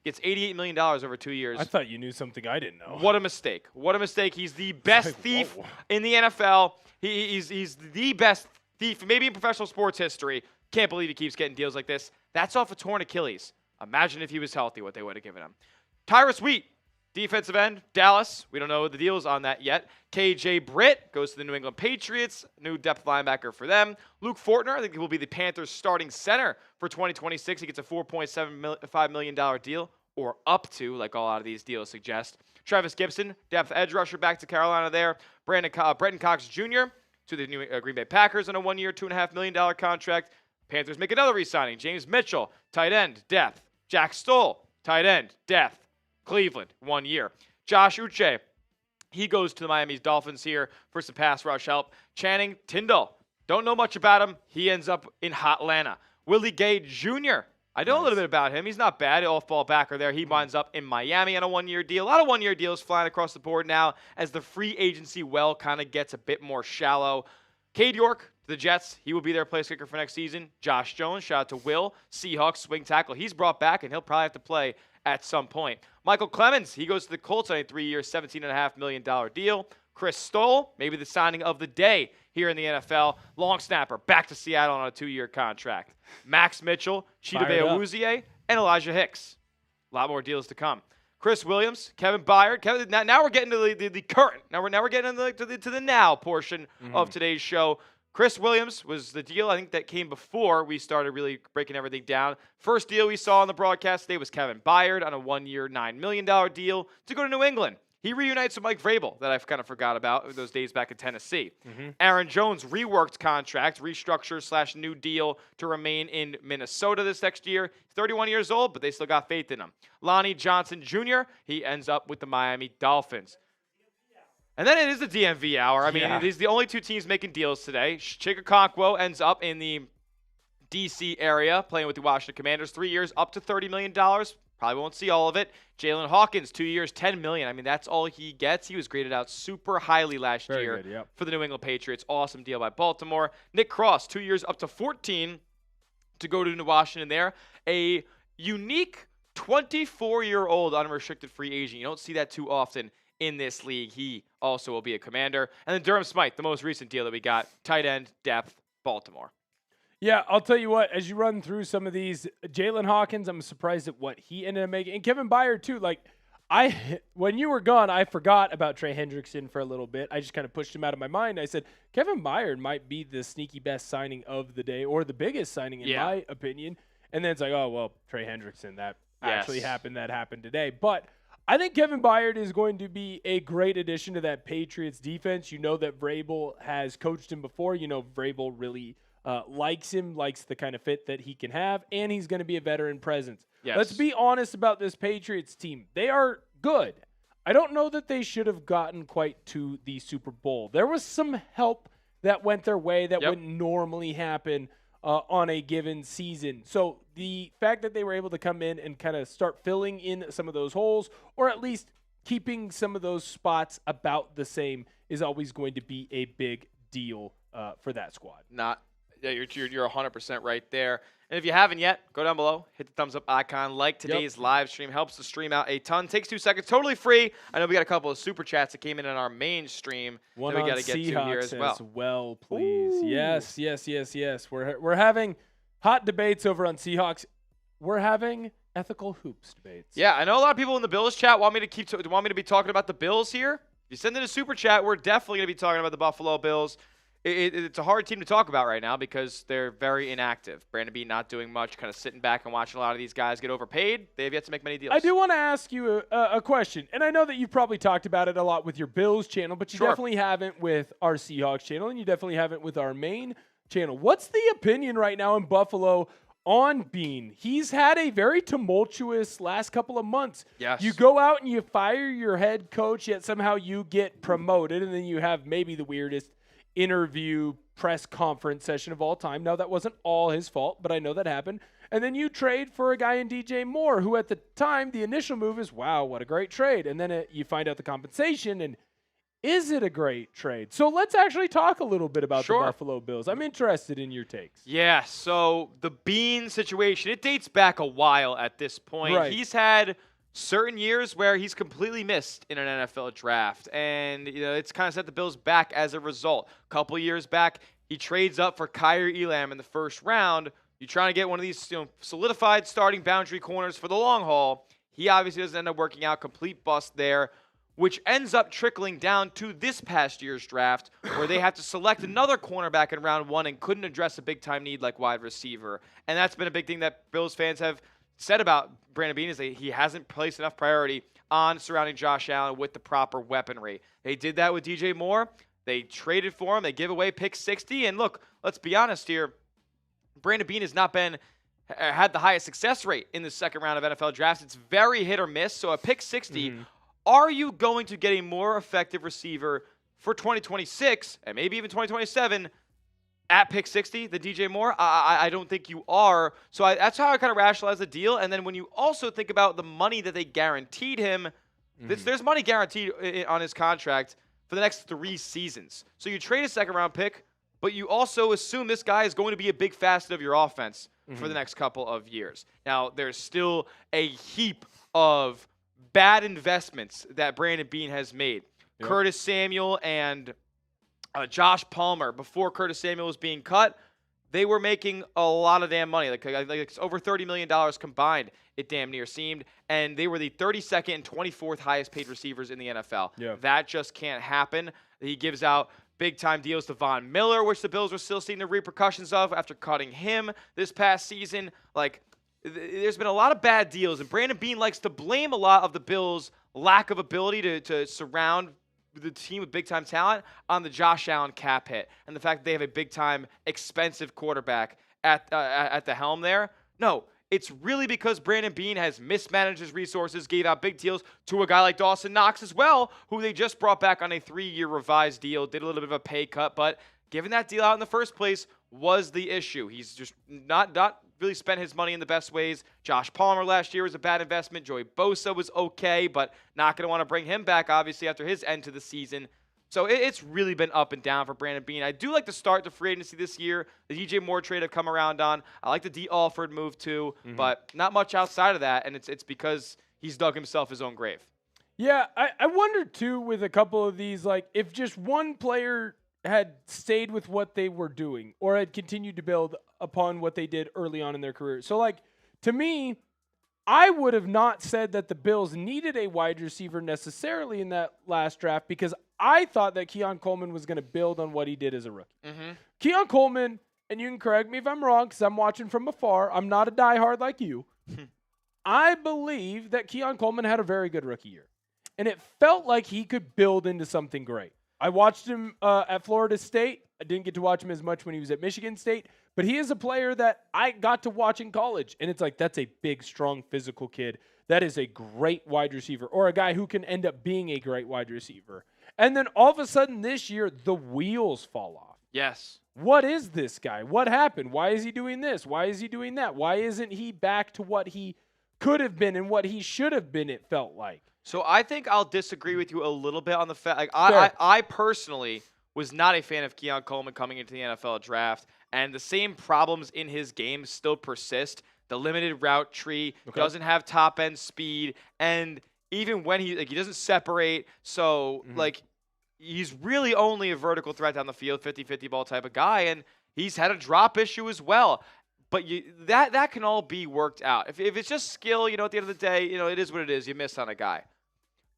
Gets $88 million over 2 years. I thought you knew something I didn't know. What a mistake. What a mistake. He's the best thief in the NFL. He's the best thief, maybe in professional sports history. Can't believe he keeps getting deals like this. That's off a torn Achilles. Imagine if he was healthy, what they would have given him. Tyrus Wheat, defensive end, Dallas. We don't know the deals on that yet. KJ Britt goes to the New England Patriots. New depth linebacker for them. Luke Fortner, I think he will be the Panthers' starting center for 2026. He gets a $4.75 million deal, or up to, like a lot of these deals suggest. Travis Gibson, depth edge rusher, back to Carolina there. Brenton Cox Jr. to the New Green Bay Packers on a 1-year, $2.5 million contract. Panthers make another re-signing. James Mitchell, tight end, depth. Jack Stoll, tight end, depth. Cleveland, 1 year. Josh Uche, he goes to the Miami Dolphins here for some pass rush help. Channing Tindall, don't know much about him. He ends up in Hotlanta. Willie Gay Jr., I know a little bit about him. He's not bad. Off-ball backer there. He winds up in Miami on a 1-year deal. A lot of 1-year deals flying across the board now as the free agency well kind of gets a bit more shallow. Cade York, the Jets, he will be their place kicker for next season. Josh Jones, shout out to Will. Seahawks swing tackle. He's brought back, and he'll probably have to play at some point. Michael Clemens, he goes to the Colts on a 3-year, $17.5 million deal. Chris Stoll, maybe the signing of the day here in the NFL. Long snapper, back to Seattle on a 2-year contract. Max Mitchell, Chidobe Awuzie, and Elijah Hicks. A lot more deals to come. Chris Williams, Kevin Byard. Now we're getting to the current. Now we're getting to the now portion of today's show. Chris Williams was the deal, I think, that came before we started really breaking everything down. First deal we saw on the broadcast today was Kevin Byard on a 1-year, $9 million deal to go to New England. He reunites with Mike Vrabel that I've kind of forgot about those days back in Tennessee. Aaron Jones reworked contract, restructure/new deal to remain in Minnesota this next year. He's 31 years old, but they still got faith in him. Lonnie Johnson Jr., he ends up with the Miami Dolphins. And then it is the DMV hour. I mean, these are the only two teams making deals today. Chicago ends up in the D.C. area playing with the Washington Commanders. 3 years, up to $30 million. Probably won't see all of it. Jalen Hawkins, 2 years, $10 million. I mean, that's all he gets. He was graded out super highly last year for the New England Patriots. Awesome deal by Baltimore. Nick Cross, 2 years, up to $14 to go to Washington there. A unique 24-year-old unrestricted free agent. You don't see that too often in this league. He also will be a Commander. And then Durham Smythe, the most recent deal that we got, tight end, depth, Baltimore. Yeah, I'll tell you what, as you run through some of these, Jalen Hawkins, I'm surprised at what he ended up making. And Kevin Byard, too. Like, when you were gone, I forgot about Trey Hendrickson for a little bit. I just kind of pushed him out of my mind. I said, Kevin Byard might be the sneaky best signing of the day, or the biggest signing in my opinion. And then it's like, oh, well, Trey Hendrickson, that actually happened. That happened today. But I think Kevin Byard is going to be a great addition to that Patriots defense. You know that Vrabel has coached him before. You know Vrabel really likes him, likes the kind of fit that he can have, and he's going to be a veteran presence. Yes. Let's be honest about this Patriots team. They are good. I don't know that they should have gotten quite to the Super Bowl. There was some help that went their way that wouldn't normally happen on a given season. So the fact that they were able to come in and kind of start filling in some of those holes, or at least keeping some of those spots about the same, is always going to be a big deal for that squad. You're 100% right there. And if you haven't yet, go down below, hit the thumbs up icon, like today's live stream. Helps the stream out a ton. Takes 2 seconds, totally free. I know we got a couple of super chats that came in on our main stream that we got to get to here as well. Please. Ooh. Yes. We're having hot debates over on Seahawks. We're having ethical hoops debates. Yeah, I know a lot of people in the Bills chat want me to be talking about the Bills here. If you send in a super chat, we're definitely going to be talking about the Buffalo Bills. It's a hard team to talk about right now because they're very inactive. Brandon Beane not doing much, kind of sitting back and watching a lot of these guys get overpaid. They have yet to make many deals. I do want to ask you a question, and I know that you've probably talked about it a lot with your Bills channel, but you definitely haven't with our Seahawks channel, and you definitely haven't with our main channel. What's the opinion right now in Buffalo on Beane? He's had a very tumultuous last couple of months. Yes. You go out and you fire your head coach, yet somehow you get promoted, and then you have maybe the weirdest interview press conference session of all time. Now, that wasn't all his fault, but I know that happened. And then you trade for a guy in DJ Moore, who at the time, the initial move is, wow, what a great trade. And then you find out the compensation, and is it a great trade? So let's actually talk a little bit about the Buffalo Bills. I'm interested in your takes. Yeah, so the Beane situation, it dates back a while at this point. Right. He's had certain years where he's completely missed in an NFL draft, and it's kind of set the Bills back as a result. A couple years back, he trades up for Kyrie Elam in the first round, you're trying to get one of these solidified starting boundary corners for the long haul. He obviously doesn't end up working out. Complete bust there, which ends up trickling down to this past year's draft, where they have to select another cornerback in round 1 and couldn't address a big-time need like wide receiver. And that's been a big thing that Bills fans have said about Brandon Beane, is that he hasn't placed enough priority on surrounding Josh Allen with the proper weaponry. They did that with DJ Moore. They traded for him. They give away pick 60. And look, let's be honest here. Brandon Beane has not had the highest success rate in the second round of NFL drafts. It's very hit or miss. So a pick 60, are you going to get a more effective receiver for 2026 and maybe even 2027 at pick 60 than DJ Moore? I don't think you are. So that's how I kind of rationalize the deal. And then when you also think about the money that they guaranteed him, there's money guaranteed on his contract for the next 3 seasons. So you trade a second-round pick, but you also assume this guy is going to be a big facet of your offense for the next couple of years. Now, there's still a heap of bad investments that Brandon Beane has made. Yep. Curtis Samuel and Josh Palmer, before Curtis Samuel was being cut, they were making a lot of damn money. Like it's over $30 million combined, it damn near seemed. And they were the 32nd and 24th highest paid receivers in the NFL. Yeah. That just can't happen. He gives out big-time deals to Von Miller, which the Bills were still seeing the repercussions of after cutting him this past season. Like, there's been a lot of bad deals, and Brandon Beane likes to blame a lot of the Bills' lack of ability to surround the team with big-time talent on the Josh Allen cap hit and the fact that they have a big-time, expensive quarterback at the helm there. No, it's really because Brandon Beane has mismanaged his resources, gave out big deals to a guy like Dawson Knox as well, who they just brought back on a 3-year revised deal, did a little bit of a pay cut, but giving that deal out in the first place was the issue. He's just not really spent his money in the best ways. Josh Palmer last year was a bad investment. Joey Bosa was okay, but not going to want to bring him back, obviously, after his end to the season. So it's really been up and down for Brandon Beane. I do like the start to free agency this year. The DJ Moore trade I've come around on. I like the Dee Alford move too, but not much outside of that, and it's because he's dug himself his own grave. Yeah, I wonder too with a couple of these, like if just one player had stayed with what they were doing or had continued to build upon what they did early on in their career. So like to me, I would have not said that the Bills needed a wide receiver necessarily in that last draft because I thought that Keon Coleman was going to build on what he did as a rookie. Keon Coleman, and you can correct me if I'm wrong because I'm watching from afar. I'm not a diehard like you. I believe that Keon Coleman had a very good rookie year, and it felt like he could build into something great. I watched him at Florida State. I didn't get to watch him as much when he was at Michigan State, but he is a player that I got to watch in college, and it's like that's a big, strong, physical kid. That is a great wide receiver or a guy who can end up being a great wide receiver. And then all of a sudden this year, the wheels fall off. Yes. What is this guy? What happened? Why is he doing this? Why is he doing that? Why isn't he back to what he could have been and what he should have been, it felt like? So I think I'll disagree with you a little bit on the fact. Like I personally was not a fan of Keon Coleman coming into the NFL draft, and the same problems in his game still persist. The limited route tree, doesn't have top-end speed, and even when he doesn't separate, so he's really only a vertical threat down the field, 50-50 ball type of guy, and he's had a drop issue as well. But that can all be worked out. If it's just skill, at the end of the day, it is what it is. You miss on a guy.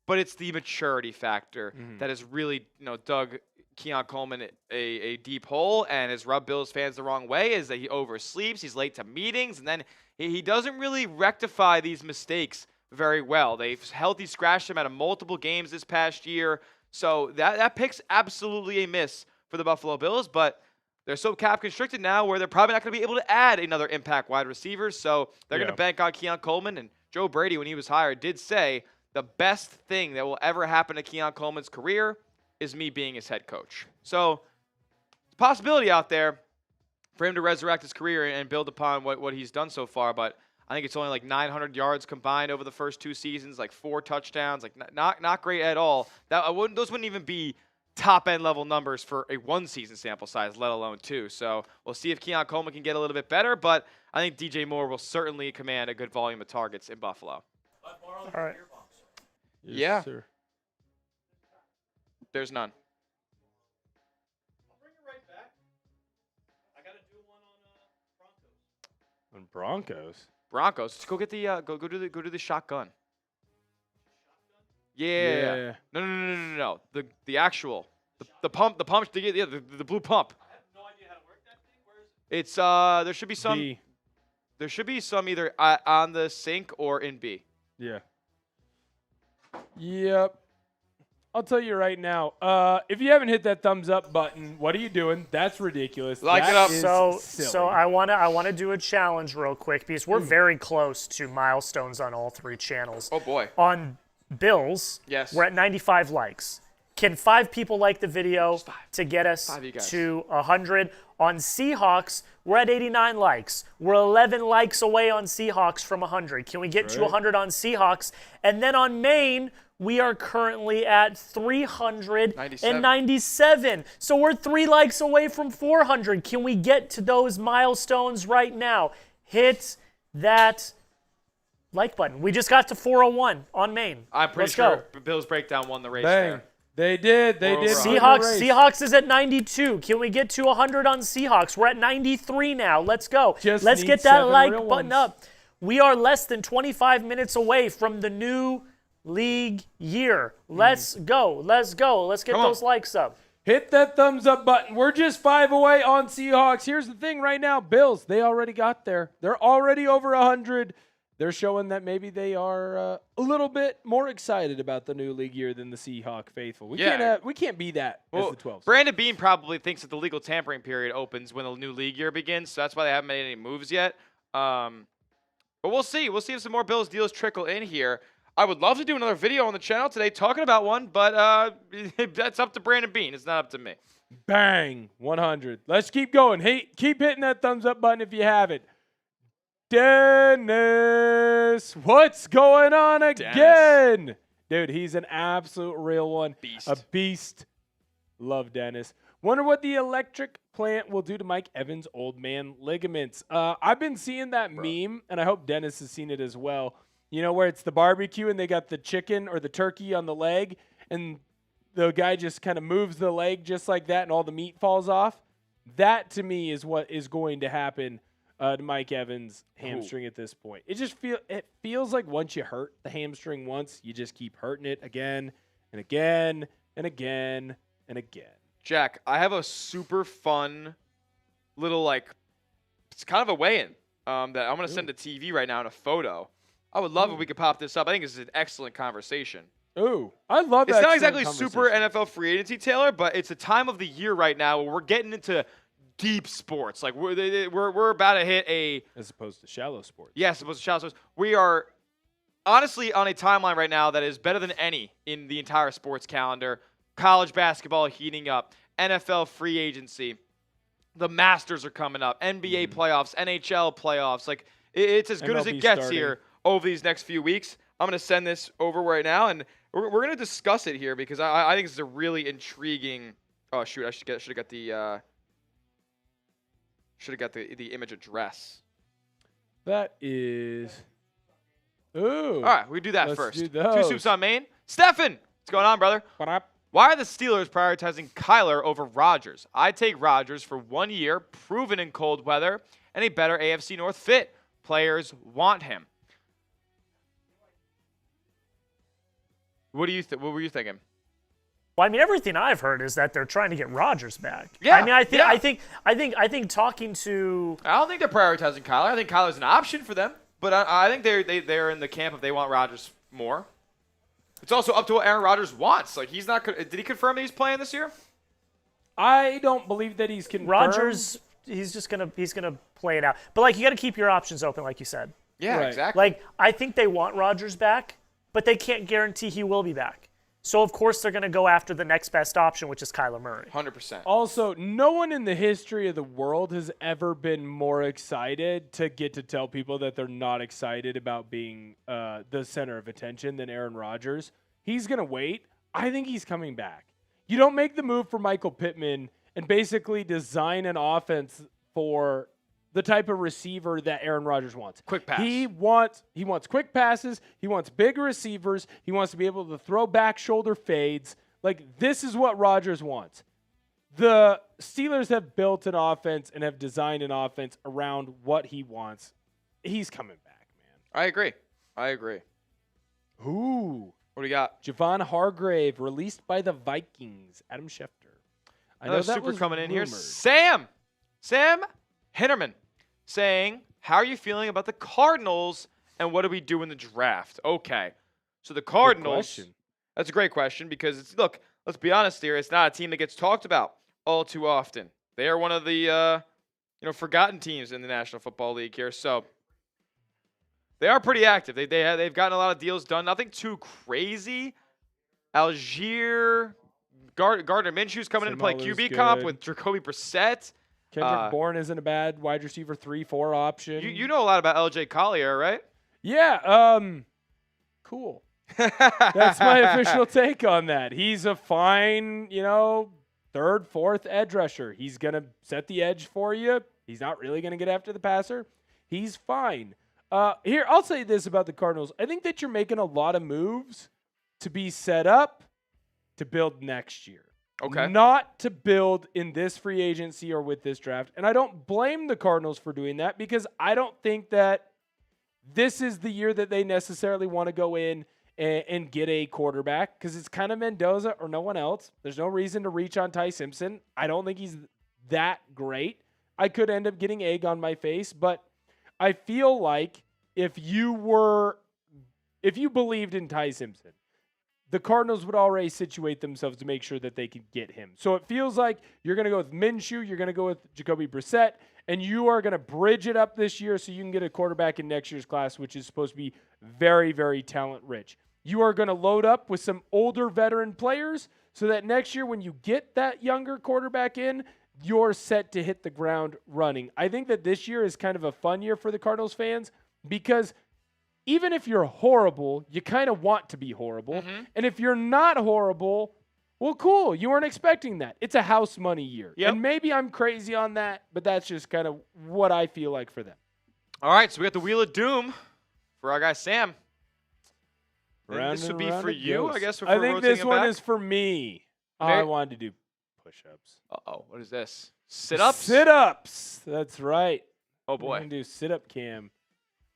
But it's the maturity factor that has really, dug Keon Coleman a deep hole and has rubbed Bills fans the wrong way, is that he oversleeps, he's late to meetings, and then he doesn't really rectify these mistakes very well. They've healthy scratched him out of multiple games this past year. So that pick's absolutely a miss for the Buffalo Bills, but they're so cap constricted now where they're probably not going to be able to add another impact wide receiver. So they're going to bank on Keon Coleman. And Joe Brady, when he was hired, did say the best thing that will ever happen to Keon Coleman's career is me being his head coach. So it's a possibility out there for him to resurrect his career and build upon what he's done so far. But I think it's only like 900 yards combined over the first 2 seasons, like 4 touchdowns, like not great at all. Those wouldn't even be top-end level numbers for a 1-season sample size, let alone 2. So we'll see if Keon Coleman can get a little bit better, but I think DJ Moore will certainly command a good volume of targets in Buffalo. All right. Yes, sir. There's none. I'll bring it right back. I got to do one on Broncos. And Broncos. Broncos. Go get the go do the shotgun. Yeah. No. The actual the pump the blue pump. I have no idea how to work that thing. Where is it? It's there should be some B. there should be some either on the sink or in B. Yeah. Yep. I'll tell you right now. If you haven't hit that thumbs up button, what are you doing? That's ridiculous. Like That it up. is So silly. I wanna do a challenge real quick because we're very close to milestones on all 3 channels. Oh boy. On Bills, Yes. we're at 95 likes. Can 5 people like the video to get us 5 you guys. to 100? On Seahawks, we're at 89 likes. We're 11 likes away on Seahawks from 100. Can we get to 100 on Seahawks? And then on Maine, we are currently at 397. So we're 3 likes away from 400. Can we get to those milestones right now? Hit that like button. We just got to 401 on Maine. I'm pretty Let's sure go. Bills Breakdown won the race Bang. there. They did. They We're did. over win the Seahawks. race. Seahawks is at 92. Can we get to 100 on Seahawks? We're at 93 now. Let's go. Just Let's need get that 7 like real button ones. up. We are less than 25 minutes away from the new league year. Let's go. Let's go. Let's get Come on. those likes up. Hit that thumbs up button. We're just 5 away on Seahawks. Here's the thing right now. Bills, they already got there. They're already over 100. They're showing that maybe they are a little bit more excited about the new league year than the Seahawk faithful. We can't be that as the 12s. Brandon Beane probably thinks that the legal tampering period opens when the new league year begins, so that's why they haven't made any moves yet. But we'll see. We'll see if some more Bills deals trickle in here. I would love to do another video on the channel today talking about one, but that's up to Brandon Beane. It's not up to me. Bang, 100. Let's keep going. Hey, keep hitting that thumbs up button if you haven't. Dennis, what's going on again? Dude, he's an absolute real one. Beast. A beast. Love Dennis. Wonder what the electric plant will do to Mike Evans' old man ligaments. I've been seeing that meme, and I hope Dennis has seen it as well. You know, where it's the barbecue and they got the chicken or the turkey on the leg, and the guy just kind of moves the leg just like that, and all the meat falls off. That, to me, is what is going to happen to Mike Evans' hamstring at this point. It feels like once you hurt the hamstring once, you just keep hurting it again and again and again and again. Jack, I have a super fun little, it's kind of a weigh-in that I'm going to send to TV right now in a photo. I would love if we could pop this up. I think this is an excellent conversation. Ooh, I love that. It's not exactly super NFL free agency, Taylor, but it's a time of the year right now where we're getting into deep sports. Like we're about to hit a as opposed to shallow sports. Yes, as opposed to shallow sports. We are honestly on a timeline right now that is better than any in the entire sports calendar. College basketball heating up, NFL free agency, the Masters are coming up, NBA playoffs, NHL playoffs. Like it's as good as it MLB gets starting. here over these next few weeks. I'm going to send this over right now, and we're going to discuss it here because I think this is a really intriguing. Oh shoot! I should have got the image address. That is. Ooh. All right, we do that Let's first. do 2 those. Soups on Maine. Stefan, what's going on, brother? What up? Why are the Steelers prioritizing Kyler over Rodgers? I take Rodgers for 1 year, proven in cold weather, and a better AFC North fit. Players want him. What do you what were you thinking? Well, I mean, everything I've heard is that they're trying to get Rodgers back. Yeah, I mean, I yeah. think talking to. I don't think they're prioritizing Kyler. I think Kyler's an option for them, but I think they're in the camp if they want Rodgers more. It's also up to what Aaron Rodgers wants. Like he's not. Did he confirm that he's playing this year? I don't believe that he's confirmed. Rodgers, he's gonna play it out. But like, you got to keep your options open, like you said. Yeah, Right. exactly. Like, I think they want Rodgers back, but they can't guarantee he will be back. So of course they're gonna go after the next best option, which is Kyler Murray. 100%. Also, no one in the history of the world has ever been more excited to get to tell people that they're not excited about being the center of attention than Aaron Rodgers. He's going to wait. I think he's coming back. You don't make the move for Michael Pittman and basically design an offense for the type of receiver that Aaron Rodgers wants. Quick pass. He wants quick passes. He wants big receivers. He wants to be able to throw back shoulder fades. Like, this is what Rodgers wants. The Steelers have built an offense and have designed an offense around what he wants. he's coming back, man. I agree. Ooh. What do you got? Javon Hargrave released by the Vikings. Adam Schefter. I know that super was coming in here. rumored. Sam Hinnerman saying, how are you feeling about the Cardinals and what do we do in the draft? Okay. So the Cardinals. That's a great question because look, let's be honest here. It's not a team that gets talked about all too often. They are one of the forgotten teams in the National Football League here. So they are pretty active. They've gotten a lot of deals done. Nothing too crazy. Algier, Gardner Minshew's coming in to play QB comp with Jacoby Brissett. Kendrick Bourne isn't a bad wide receiver 3-4 option. You know a lot about LJ Collier, right? Yeah. Cool. That's my official take on that. He's a fine, third, fourth edge rusher. He's going to set the edge for you. He's not really going to get after the passer. He's fine. Here, I'll say this about the Cardinals. I think that you're making a lot of moves to be set up to build next year. Okay. Not to build in this free agency or with this draft. And I don't blame the Cardinals for doing that because I don't think that this is the year that they necessarily want to go in and get a quarterback because it's kind of Mendoza or no one else. There's no reason to reach on Ty Simpson. I don't think he's that great. I could end up getting egg on my face, but I feel like if you believed in Ty Simpson, the Cardinals would already situate themselves to make sure that they could get him. So it feels like you're going to go with Minshew, you're going to go with Jacoby Brissett, and you are going to bridge it up this year so you can get a quarterback in next year's class, which is supposed to be very, very talent-rich. You are going to load up with some older veteran players so that next year when you get that younger quarterback in, you're set to hit the ground running. I think that this year is kind of a fun year for the Cardinals fans because even if you're horrible, you kind of want to be horrible. Mm-hmm. And if you're not horrible, well, cool. You weren't expecting that. It's a house money year. Yep. And maybe I'm crazy on that, but that's just kind of what I feel like for them. All right, so we got the Wheel of Doom for our guy Sam. And this would be for you, I guess. I think this one is for me. I wanted to do push-ups. Uh-oh, what is this? Sit-ups? Sit-ups. That's right. Oh, boy. We're going to do sit-up cam.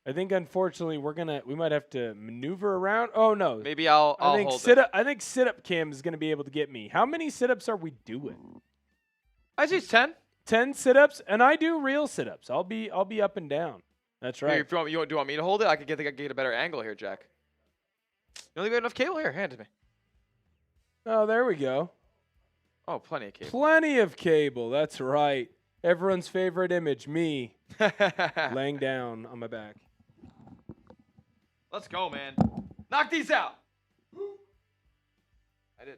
I think, unfortunately, we might have to maneuver around. Oh, no. Maybe I'll hold it. I think sit-up cam is going to be able to get me. How many sit-ups are we doing? I see 10. 10 sit-ups, and I do real sit-ups. I'll be up and down. That's right. Here, do you want me to hold it? I could get a better angle here, Jack. You only got enough cable here? Hand it to me. Oh, there we go. Oh, plenty of cable. Plenty of cable. That's right. Everyone's favorite image, me, laying down on my back. Let's go, man. Knock these out. I did.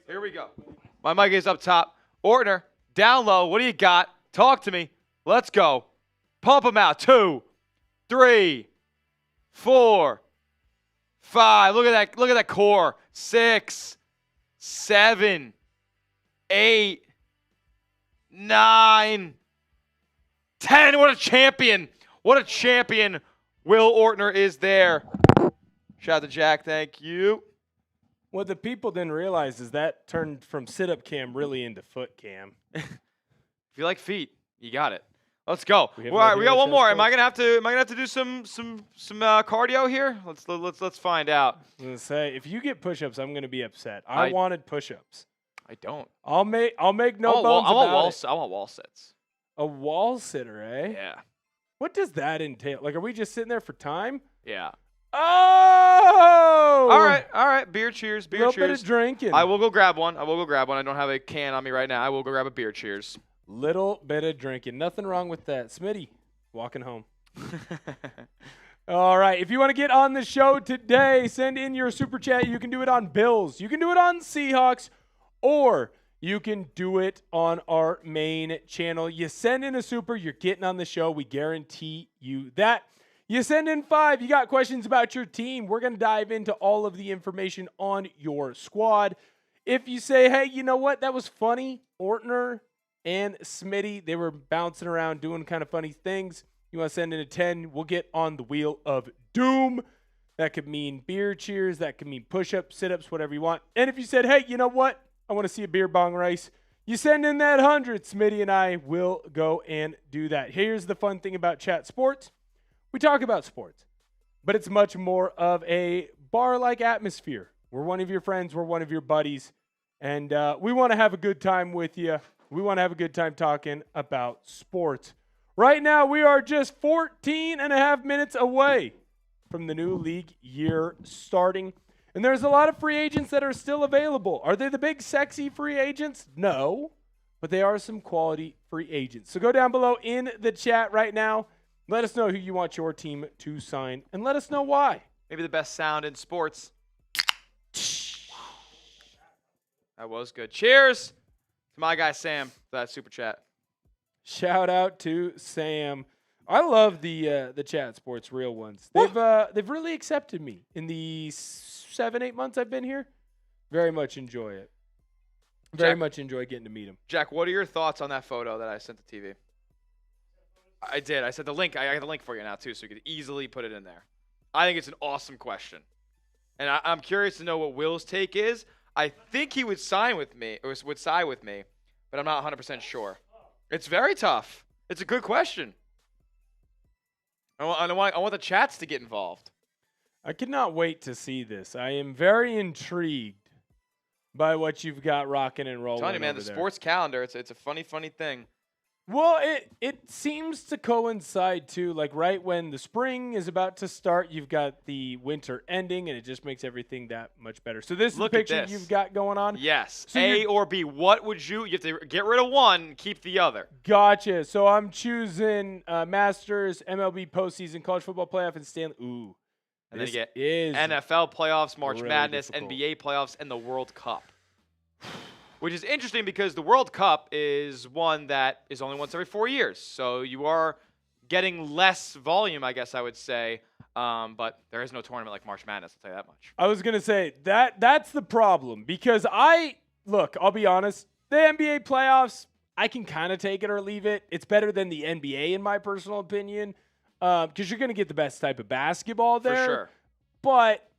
Here we go. My mic is up top. Ortner, down low. What do you got? Talk to me. Let's go. Pump them out. 2, 3, 4, 5. Look at that core. 6, 7, 8, 9, 10. What a champion. What a champion Will Ortner is there. Shout out to Jack. Thank you. What the people didn't realize is that turned from sit-up cam really into foot cam. If you like feet, you got it. Let's go. All right, we got one more. Am I gonna have to do some cardio here? Let's find out. I was gonna say, if you get push-ups, I'm gonna be upset. I wanted push-ups. I don't. I'll make no bones about it. I want wall sits. A wall sitter, eh? Yeah. What does that entail? Like, are we just sitting there for time? Yeah. Oh! All right. Beer cheers. Beer cheers. A little bit of drinking. I will go grab one. I don't have a can on me right now. I will go grab a beer cheers. Little bit of drinking. Nothing wrong with that. Smitty, walking home. All right. If you want to get on the show today, send in your super chat. You can do it on Bills. You can do it on Seahawks. Or you can do it on our main channel. You send in a super, you're getting on the show. We guarantee you that. You send in 5, you got questions about your team. We're going to dive into all of the information on your squad. If you say, hey, you know what? That was funny. Ortner and Smitty, they were bouncing around doing kind of funny things. You want to send in a 10, we'll get on the Wheel of Doom. That could mean beer cheers. That could mean push-ups, sit-ups, whatever you want. And if you said, hey, you know what? I want to see a beer bong race. You send in that 100, Smitty and I will go and do that. Here's the fun thing about Chat Sports. We talk about sports, but it's much more of a bar-like atmosphere. We're one of your friends. We're one of your buddies. And we want to have a good time with you. We want to have a good time talking about sports. Right now, we are just 14 and a half minutes away from the new league year starting. And there's a lot of free agents that are still available. Are they the big, sexy free agents? No. But they are some quality free agents. So go down below in the chat right now. Let us know who you want your team to sign. And let us know why. Maybe the best sound in sports. That was good. Cheers to my guy Sam for that super chat. Shout out to Sam. I love the Chat Sports real ones. They've really accepted me in the 7-8 months I've been here. Very much enjoy it. Very much enjoy getting to meet them. Jack, what are your thoughts on that photo that I sent to TV? I did. I sent the link. I got the link for you now too, so you could easily put it in there. I think it's an awesome question, and I'm curious to know what Will's take is. I think he would sign with me, or would side with me, but I'm not 100% sure. It's very tough. It's a good question. I want the chats to get involved. I cannot wait to see this. I am very intrigued by what you've got rocking and rolling. I'm telling you, man, the sports calendar, it's a funny thing. Well, it seems to coincide too, like right when the spring is about to start, you've got the winter ending, and it just makes everything that much better. So this is the picture you've got going on? Yes. So A or B. What would you have to get rid of one, keep the other. Gotcha. So I'm choosing Masters, MLB postseason, college football playoff, and Stanley. Ooh. And then you get NFL playoffs, March Madness, difficult. NBA playoffs, and the World Cup. Which is interesting because the World Cup is one that is only once every 4 years. So you are getting less volume, I guess I would say. But there is no tournament like March Madness, I'll tell you that much. I was going to say, that's the problem. Because I'll be honest, the NBA playoffs, I can kind of take it or leave it. It's better than the NBA in my personal opinion. Because you're going to get the best type of basketball there. For sure. But,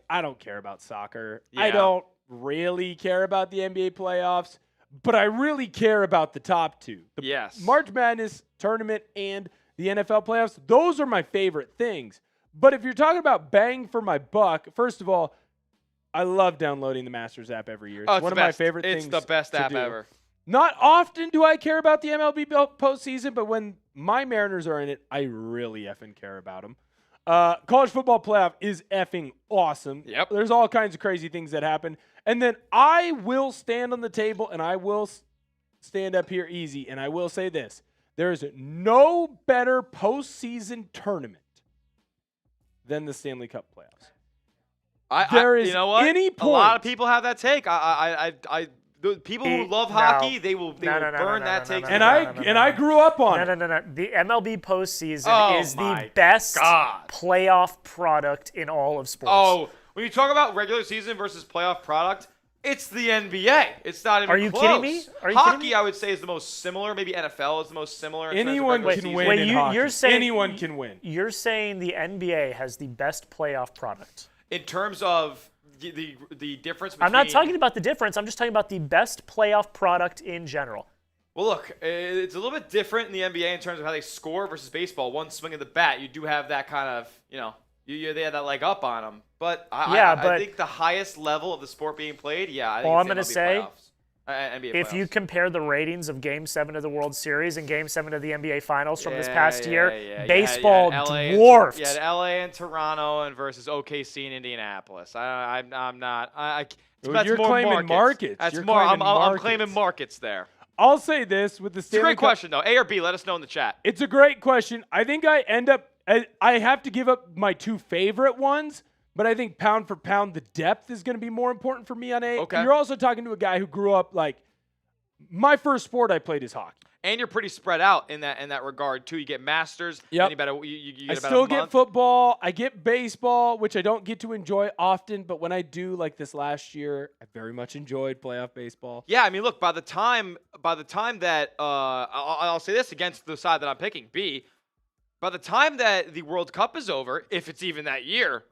I don't care about soccer. Yeah. I don't really care about the NBA playoffs, but I really care about the top two. The March Madness tournament and the NFL playoffs, those are my favorite things. But if you're talking about bang for my buck, first of all, I love downloading the Masters app every year. It's one of my favorite things. It's the best app ever. Not often do I care about the MLB postseason, but when my Mariners are in it, I really effing care about them. College football playoff is effing awesome. Yep. There's all kinds of crazy things that happen. And then I will stand on the table and I will stand up here easy. And I will say this. There is no better postseason tournament than the Stanley Cup playoffs. You know what? Any point. A lot of people have that take. The people who love hockey, they will burn that take. And I grew up on it. No. The MLB postseason is the best playoff product in all of sports. Oh, when you talk about regular season versus playoff product, it's the NBA. It's not even close. Are you kidding me? Hockey, I would say, is the most similar. Maybe NFL is the most similar. Anyone can win in hockey. Anyone can win. You're saying the NBA has the best playoff product. In terms of the difference between... I'm not talking about the difference. I'm just talking about the best playoff product in general. Well, look, it's a little bit different in the NBA in terms of how they score versus baseball. One swing of the bat, you do have that kind of, they have that leg up on them. But I think the highest level of the sport being played, I think I'm going to say, NBA if you compare the ratings of Game 7 of the World Series and Game 7 of the NBA Finals from this past year, baseball dwarfed. You had LA and Toronto and versus OKC and Indianapolis. I'm not. You're claiming markets. That's more. I'm claiming markets there. I'll say this with the Stanley Cup. It's a great question, though. A or B? Let us know in the chat. It's a great question. I think I have to give up my two favorite ones, but I think pound for pound, the depth is going to be more important for me on A. Okay. You're also talking to a guy who grew up my first sport I played is hockey. And you're pretty spread out in that regard too. You get Masters. Yep. You get I still get football. I get baseball, which I don't get to enjoy often. But when I do, like this last year, I very much enjoyed playoff baseball. Yeah, I mean, look, by the time that I'll say this against the side that I'm picking, B. By the time that the World Cup is over, if it's even that year,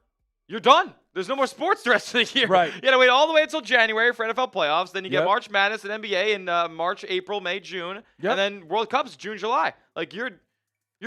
you're done. there's no more sports the rest of the year. Right. You got to wait all the way until January for NFL playoffs. Then you get Yep. March Madness and NBA in March, April, May, June. Yep. And then World Cup's June, July. Like, you're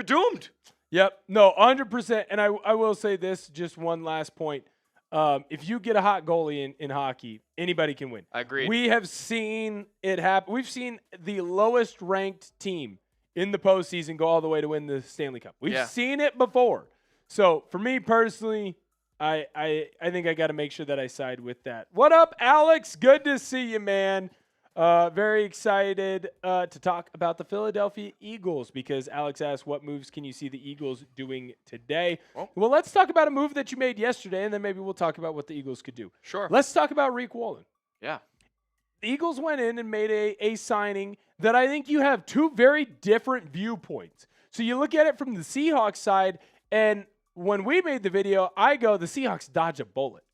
doomed. Yep. No, 100%. And I will say this, just one last point. If you get a hot goalie in hockey, anybody can win. I agree. We have seen it happen. We've seen the lowest ranked team in the postseason go all the way to win the Stanley Cup. We've seen it before. So for me personally, I think I got to make sure that I side with that. What up, Alex? Good to see you, man. Very excited to talk about the Philadelphia Eagles because Alex asked, what moves can you see the Eagles doing today? Well, let's talk about a move that you made yesterday, and then maybe we'll talk about what the Eagles could do. Sure. Let's talk about Riq Woolen. Yeah. The Eagles went in and made a signing that I think you have two very different viewpoints. So you look at it from the Seahawks side, and when we made the video, I go, the Seahawks dodge a bullet,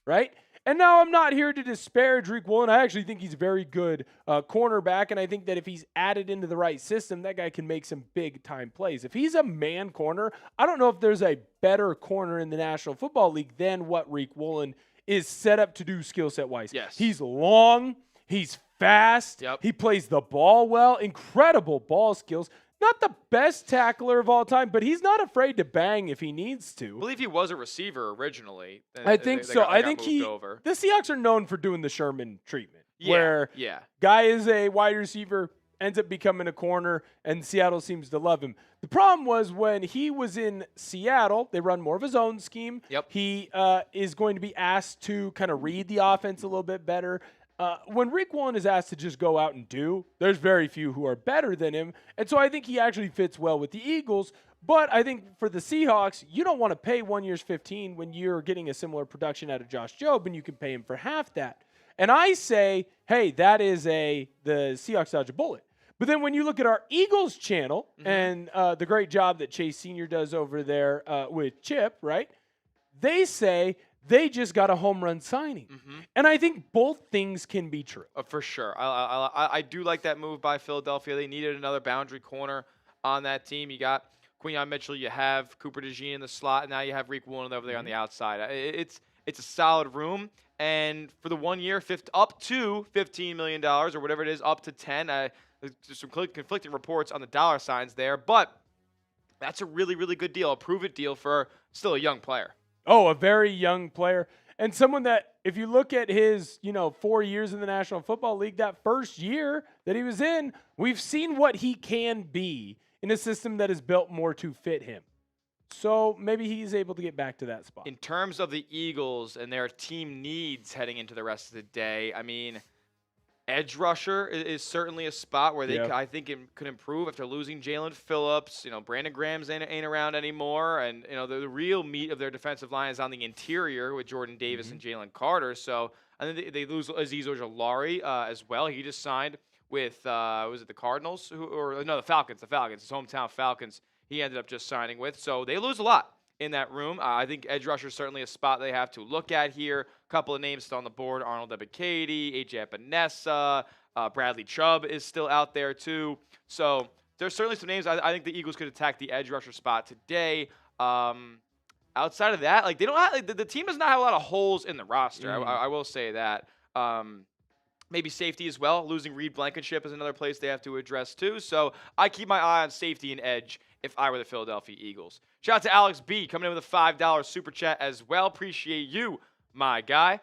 right? And now I'm not here to disparage Riq Woolen. I actually think he's a very good cornerback, and I think that if he's added into the right system, that guy can make some big-time plays. If he's a man corner, I don't know if there's a better corner in the National Football League than what Riq Woolen is set up to do skill set-wise. Yes. He's long. He's fast. Yep. He plays the ball well. Incredible ball skills. Not the best tackler of all time, but he's not afraid to bang if he needs to. I believe he was a receiver originally. I think so. I think over. The Seahawks are known for doing the Sherman treatment, Yeah, where yeah. guy is a wide receiver, ends up becoming a corner, and Seattle seems to love him. The problem was when he was in Seattle, they run more of his own scheme. Yep. He is going to be asked to kind of read the offense a little bit better. When Riq Woolen is asked to just go out and do, there's very few who are better than him. And so I think he actually fits well with the Eagles. But I think for the Seahawks, you don't want to pay 1 year's 15 when you're getting a similar production out of Josh Jobe and you can pay him for half that. And I say, hey, that is the Seahawks dodge a bullet. But then when you look at our Eagles channel and the great job that Chase Sr. does over there with Chip, right? They say they just got a home run signing. And I think both things can be true. For sure. I do like that move by Philadelphia. They needed another boundary corner on that team. You got Quinyon Mitchell, you have Cooper DeJean in the slot, and now you have Riq Woolen over there on the outside. It's a solid room. And for the 1 year, up to $15 million or whatever it is, up to 10. There's some conflicting reports on the dollar signs there, but that's a really, really good deal, a prove-it deal for still a young player. Oh, a very young player. And someone that, if you look at his, 4 years in the National Football League, that first year that he was in, we've seen what he can be in a system that is built more to fit him. So maybe he's able to get back to that spot. In terms of the Eagles and their team needs heading into the rest of the day, I mean, edge rusher is certainly a spot where they, I think, it could improve after losing Jalen Phillips. Brandon Graham's ain't around anymore, and the real meat of their defensive line is on the interior with Jordan Davis and Jalen Carter. So I think they lose Azeez Ojulari as well. He just signed with was it the Cardinals the Falcons? The Falcons, his hometown Falcons. He ended up just signing with. So they lose a lot in that room. I think edge rusher is certainly a spot they have to look at here. A couple of names still on the board: Arnold Ebiketie, A.J. Epinesa, Bradley Chubb is still out there too. So there's certainly some names. I think the Eagles could attack the edge rusher spot today. Outside of that, they don't have, the team does not have a lot of holes in the roster. I will say that. Maybe safety as well. Losing Reed Blankenship is another place they have to address too. So I keep my eye on safety and edge if I were the Philadelphia Eagles. Shout out to Alex B. coming in with a $5 super chat as well. Appreciate you, my guy.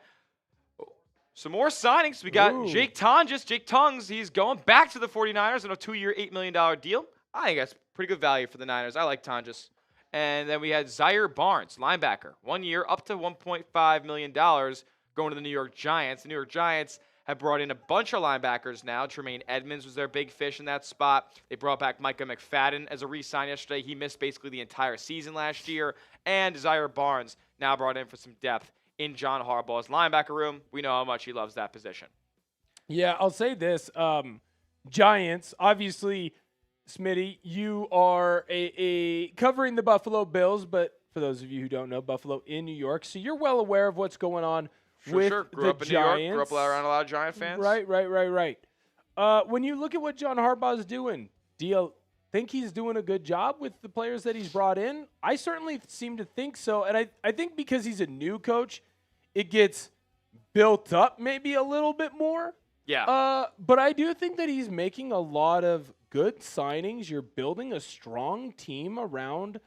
Some more signings. We got Jake Tonges. Jake Tongues, he's going back to the 49ers on a 2-year, $8 million deal. I think that's pretty good value for the Niners. I like Tonges. And then we had Zaire Barnes, linebacker. 1 year, up to $1.5 million going to the New York Giants. The New York Giants have brought in a bunch of linebackers now. Tremaine Edmonds was their big fish in that spot. They brought back Micah McFadden as a re-sign yesterday. He missed basically the entire season last year. And Zaire Barnes now brought in for some depth in John Harbaugh's linebacker room. We know how much he loves that position. Yeah, I'll say this. Giants, obviously, Smitty, you are a covering the Buffalo Bills, but for those of you who don't know, Buffalo in New York, so you're well aware of what's going on with Grew the up in Giants. New York. Grew up around a lot of Giant fans. Right. When you look at what John Harbaugh's doing, do you think he's doing a good job with the players that he's brought in? I certainly seem to think so, and I think because he's a new coach, it gets built up maybe a little bit more. Yeah. But I do think that he's making a lot of good signings. You're building a strong team around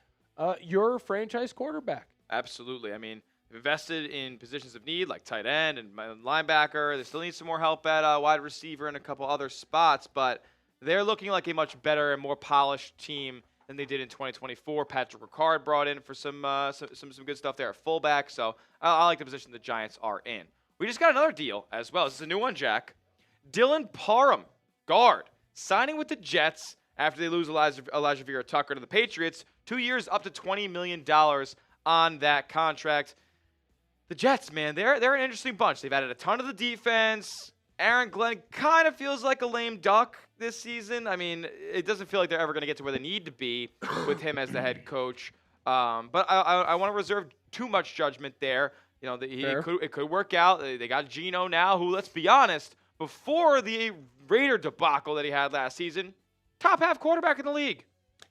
your franchise quarterback. Absolutely. I mean, invested in positions of need like tight end and linebacker. They still need some more help at wide receiver and a couple other spots, but they're looking like a much better and more polished team than they did in 2024. Patrick Ricard brought in for some good stuff there at fullback, so I like the position the Giants are in. We just got another deal as well. This is a new one, Jack. Dylan Parham, guard, signing with the Jets after they lose Elijah Vera-Tucker to the Patriots. 2 years, up to $20 million on that contract. The Jets, man, they're an interesting bunch. They've added a ton of the defense. Aaron Glenn kind of feels like a lame duck this season. I mean, it doesn't feel like they're ever going to get to where they need to be with him as the head coach. But I want to reserve too much judgment there. You know, it could work out. They got Geno now, who, let's be honest, before the Raider debacle that he had last season, top half quarterback in the league.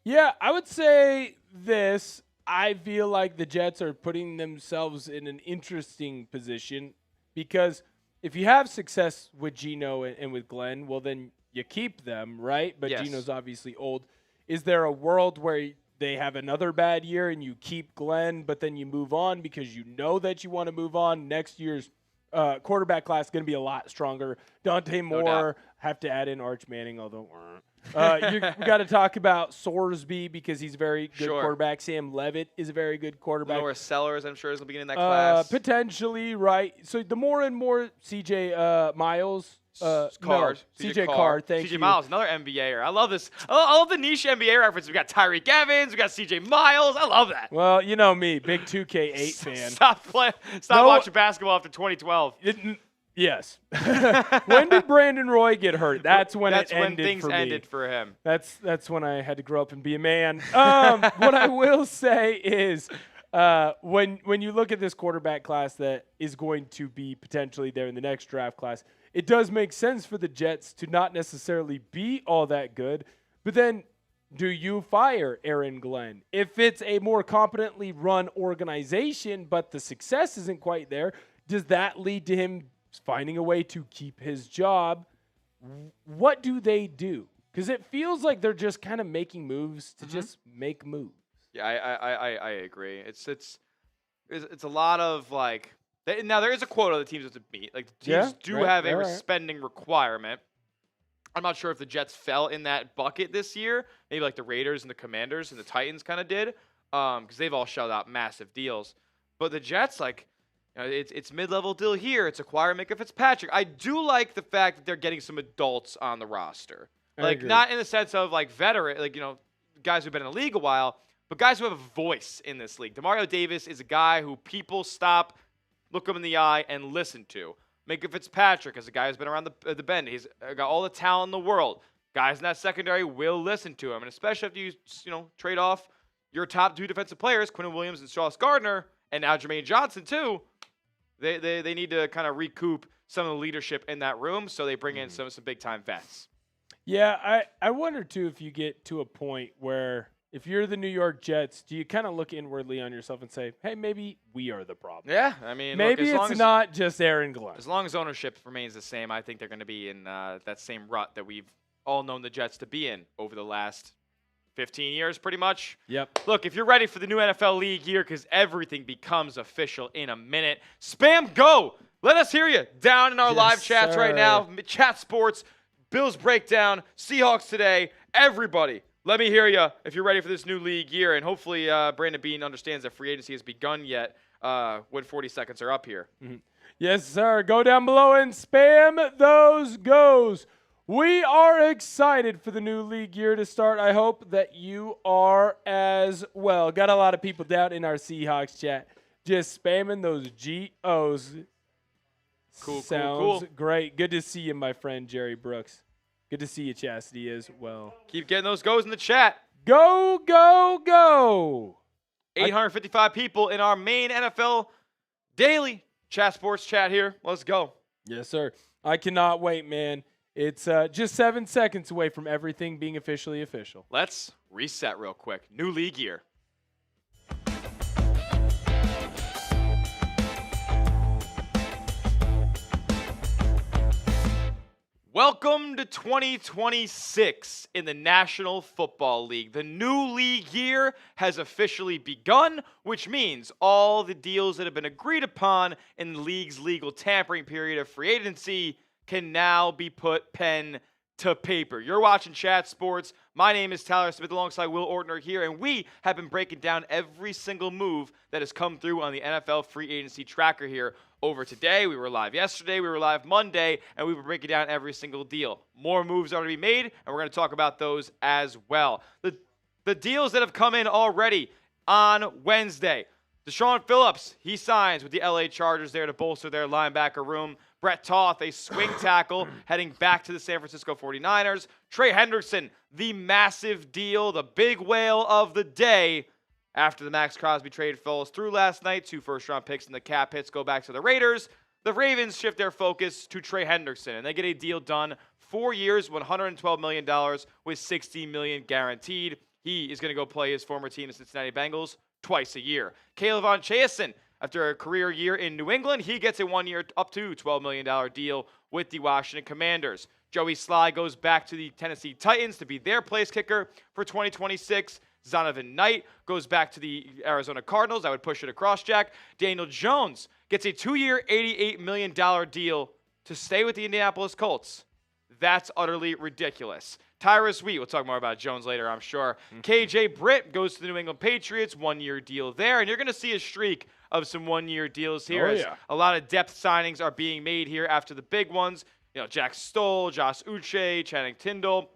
Yeah, I would say this. I feel like the Jets are putting themselves in an interesting position because if you have success with Geno and with Glenn, well, then you keep them, right? But yes. Geno's obviously old. Is there a world where they have another bad year and you keep Glenn, but then you move on because you know that you want to move on? Next year's quarterback class is going to be a lot stronger. Dante Moore, have to add in Arch Manning, although we got to talk about Sorsby because he's a very good quarterback. Sam Levitt is a very good quarterback. Laura Sellers, I'm sure, is going to be in that class. Potentially, right. So the more and more CJ Miles. Card. CJ Card, thank you. CJ Miles, another NBAer. I love this. I love the niche NBA reference. We got Tyreek Evans. We got CJ Miles. I love that. Well, you know me, big 2K8 fan. Stop watching basketball after 2012. Yes. When did Brandon Roy get hurt? That's when things ended for him. That's when I had to grow up and be a man. What I will say is when you look at this quarterback class that is going to be potentially there in the next draft class, it does make sense for the Jets to not necessarily be all that good. But then do you fire Aaron Glenn? If it's a more competently run organization, but the success isn't quite there, does that lead to him finding a way to keep his job? What do they do? Because it feels like they're just kind of making moves to just make moves. Yeah, I agree. It's a lot of like. Now there is a quota the teams have to meet. Like the teams have a spending requirement. I'm not sure if the Jets fell in that bucket this year. Maybe like the Raiders and the Commanders and the Titans kind of did, because they've all shelled out massive deals. But the Jets, like, you know, it's mid-level deal here. It's acquire Minka Fitzpatrick. I do like the fact that they're getting some adults on the roster. Like, not in the sense of like veteran, like, you know, guys who've been in the league a while, but guys who have a voice in this league. Demario Davis is a guy who people stop, look him in the eye, and listen to. Minka Fitzpatrick is a guy who's been around the bend. He's got all the talent in the world. Guys in that secondary will listen to him, and especially if you trade off your top two defensive players, Quinton Williams and Sauce Gardner, and now Jermaine Johnson too. They need to kind of recoup some of the leadership in that room, so they bring in some big time vets. Yeah, I wonder too if you get to a point where if you're the New York Jets, do you kind of look inwardly on yourself and say, hey, maybe we are the problem? Yeah, I mean, maybe it's not just Aaron Glenn. As long as ownership remains the same, I think they're going to be in that same rut that we've all known the Jets to be in over the last 15 years, pretty much. Yep. Look, if you're ready for the new NFL league year, because everything becomes official in a minute, spam go! Let us hear you down in our live chats right now. Chat Sports, Bills Breakdown, Seahawks Today, everybody. Let me hear you if you're ready for this new league year, and hopefully Brandon Beane understands that free agency has begun yet when 40 seconds are up here. Mm-hmm. Yes, sir. Go down below and spam those goes. We are excited for the new league year to start. I hope that you are as well. Got a lot of people down in our Seahawks chat just spamming those GOs. Sounds great. Good to see you, my friend Jerry Brooks. Good to see you, Chastity, as well. Keep getting those goes in the chat. Go, go, go. 855 people in our main NFL daily Chat Sports chat here. Let's go. Yes, sir. I cannot wait, man. It's just 7 seconds away from everything being officially official. Let's reset real quick. New league year. Welcome to 2026 in the National Football League. The new league year has officially begun, which means all the deals that have been agreed upon in the league's legal tampering period of free agency can now be put pen to paper. You're watching Chat Sports. My name is Tyler Smith alongside Will Ortner here, and we have been breaking down every single move that has come through on the NFL free agency tracker here over today. We were live yesterday, we were live Monday, and we were breaking down every single deal. More moves are to be made, and we're going to talk about those as well. The deals that have come in already on Wednesday. Deshaun Phillips, he signs with the LA Chargers there to bolster their linebacker room. Brett Toth, a swing tackle, heading back to the San Francisco 49ers. Trey Hendrickson, the massive deal, the big whale of the day. After the Maxx Crosby trade falls through last night, 2 first-round picks and the cap hits go back to the Raiders. The Ravens shift their focus to Trey Hendrickson, and they get a deal done. 4 years, $112 million with $60 million guaranteed. He is going to go play his former team, the Cincinnati Bengals, twice a year. Kayvon Chaisson, after a career year in New England, he gets a 1 year up to $12 million deal with the Washington Commanders. Joey Sly goes back to the Tennessee Titans to be their place kicker for 2026. Zonovan Knight goes back to the Arizona Cardinals. I would push it across, Jack. Daniel Jones gets a 2-year, $88 million deal to stay with the Indianapolis Colts. That's utterly ridiculous. Tyrus Wheat, we'll talk more about Jones later, I'm sure. KJ Britt goes to the New England Patriots, 1 year deal there. And you're going to see a streak of some 1 year deals here. As a lot of depth signings are being made here after the big ones. You know, Jack Stoll, Josh Uche, Channing Tindall.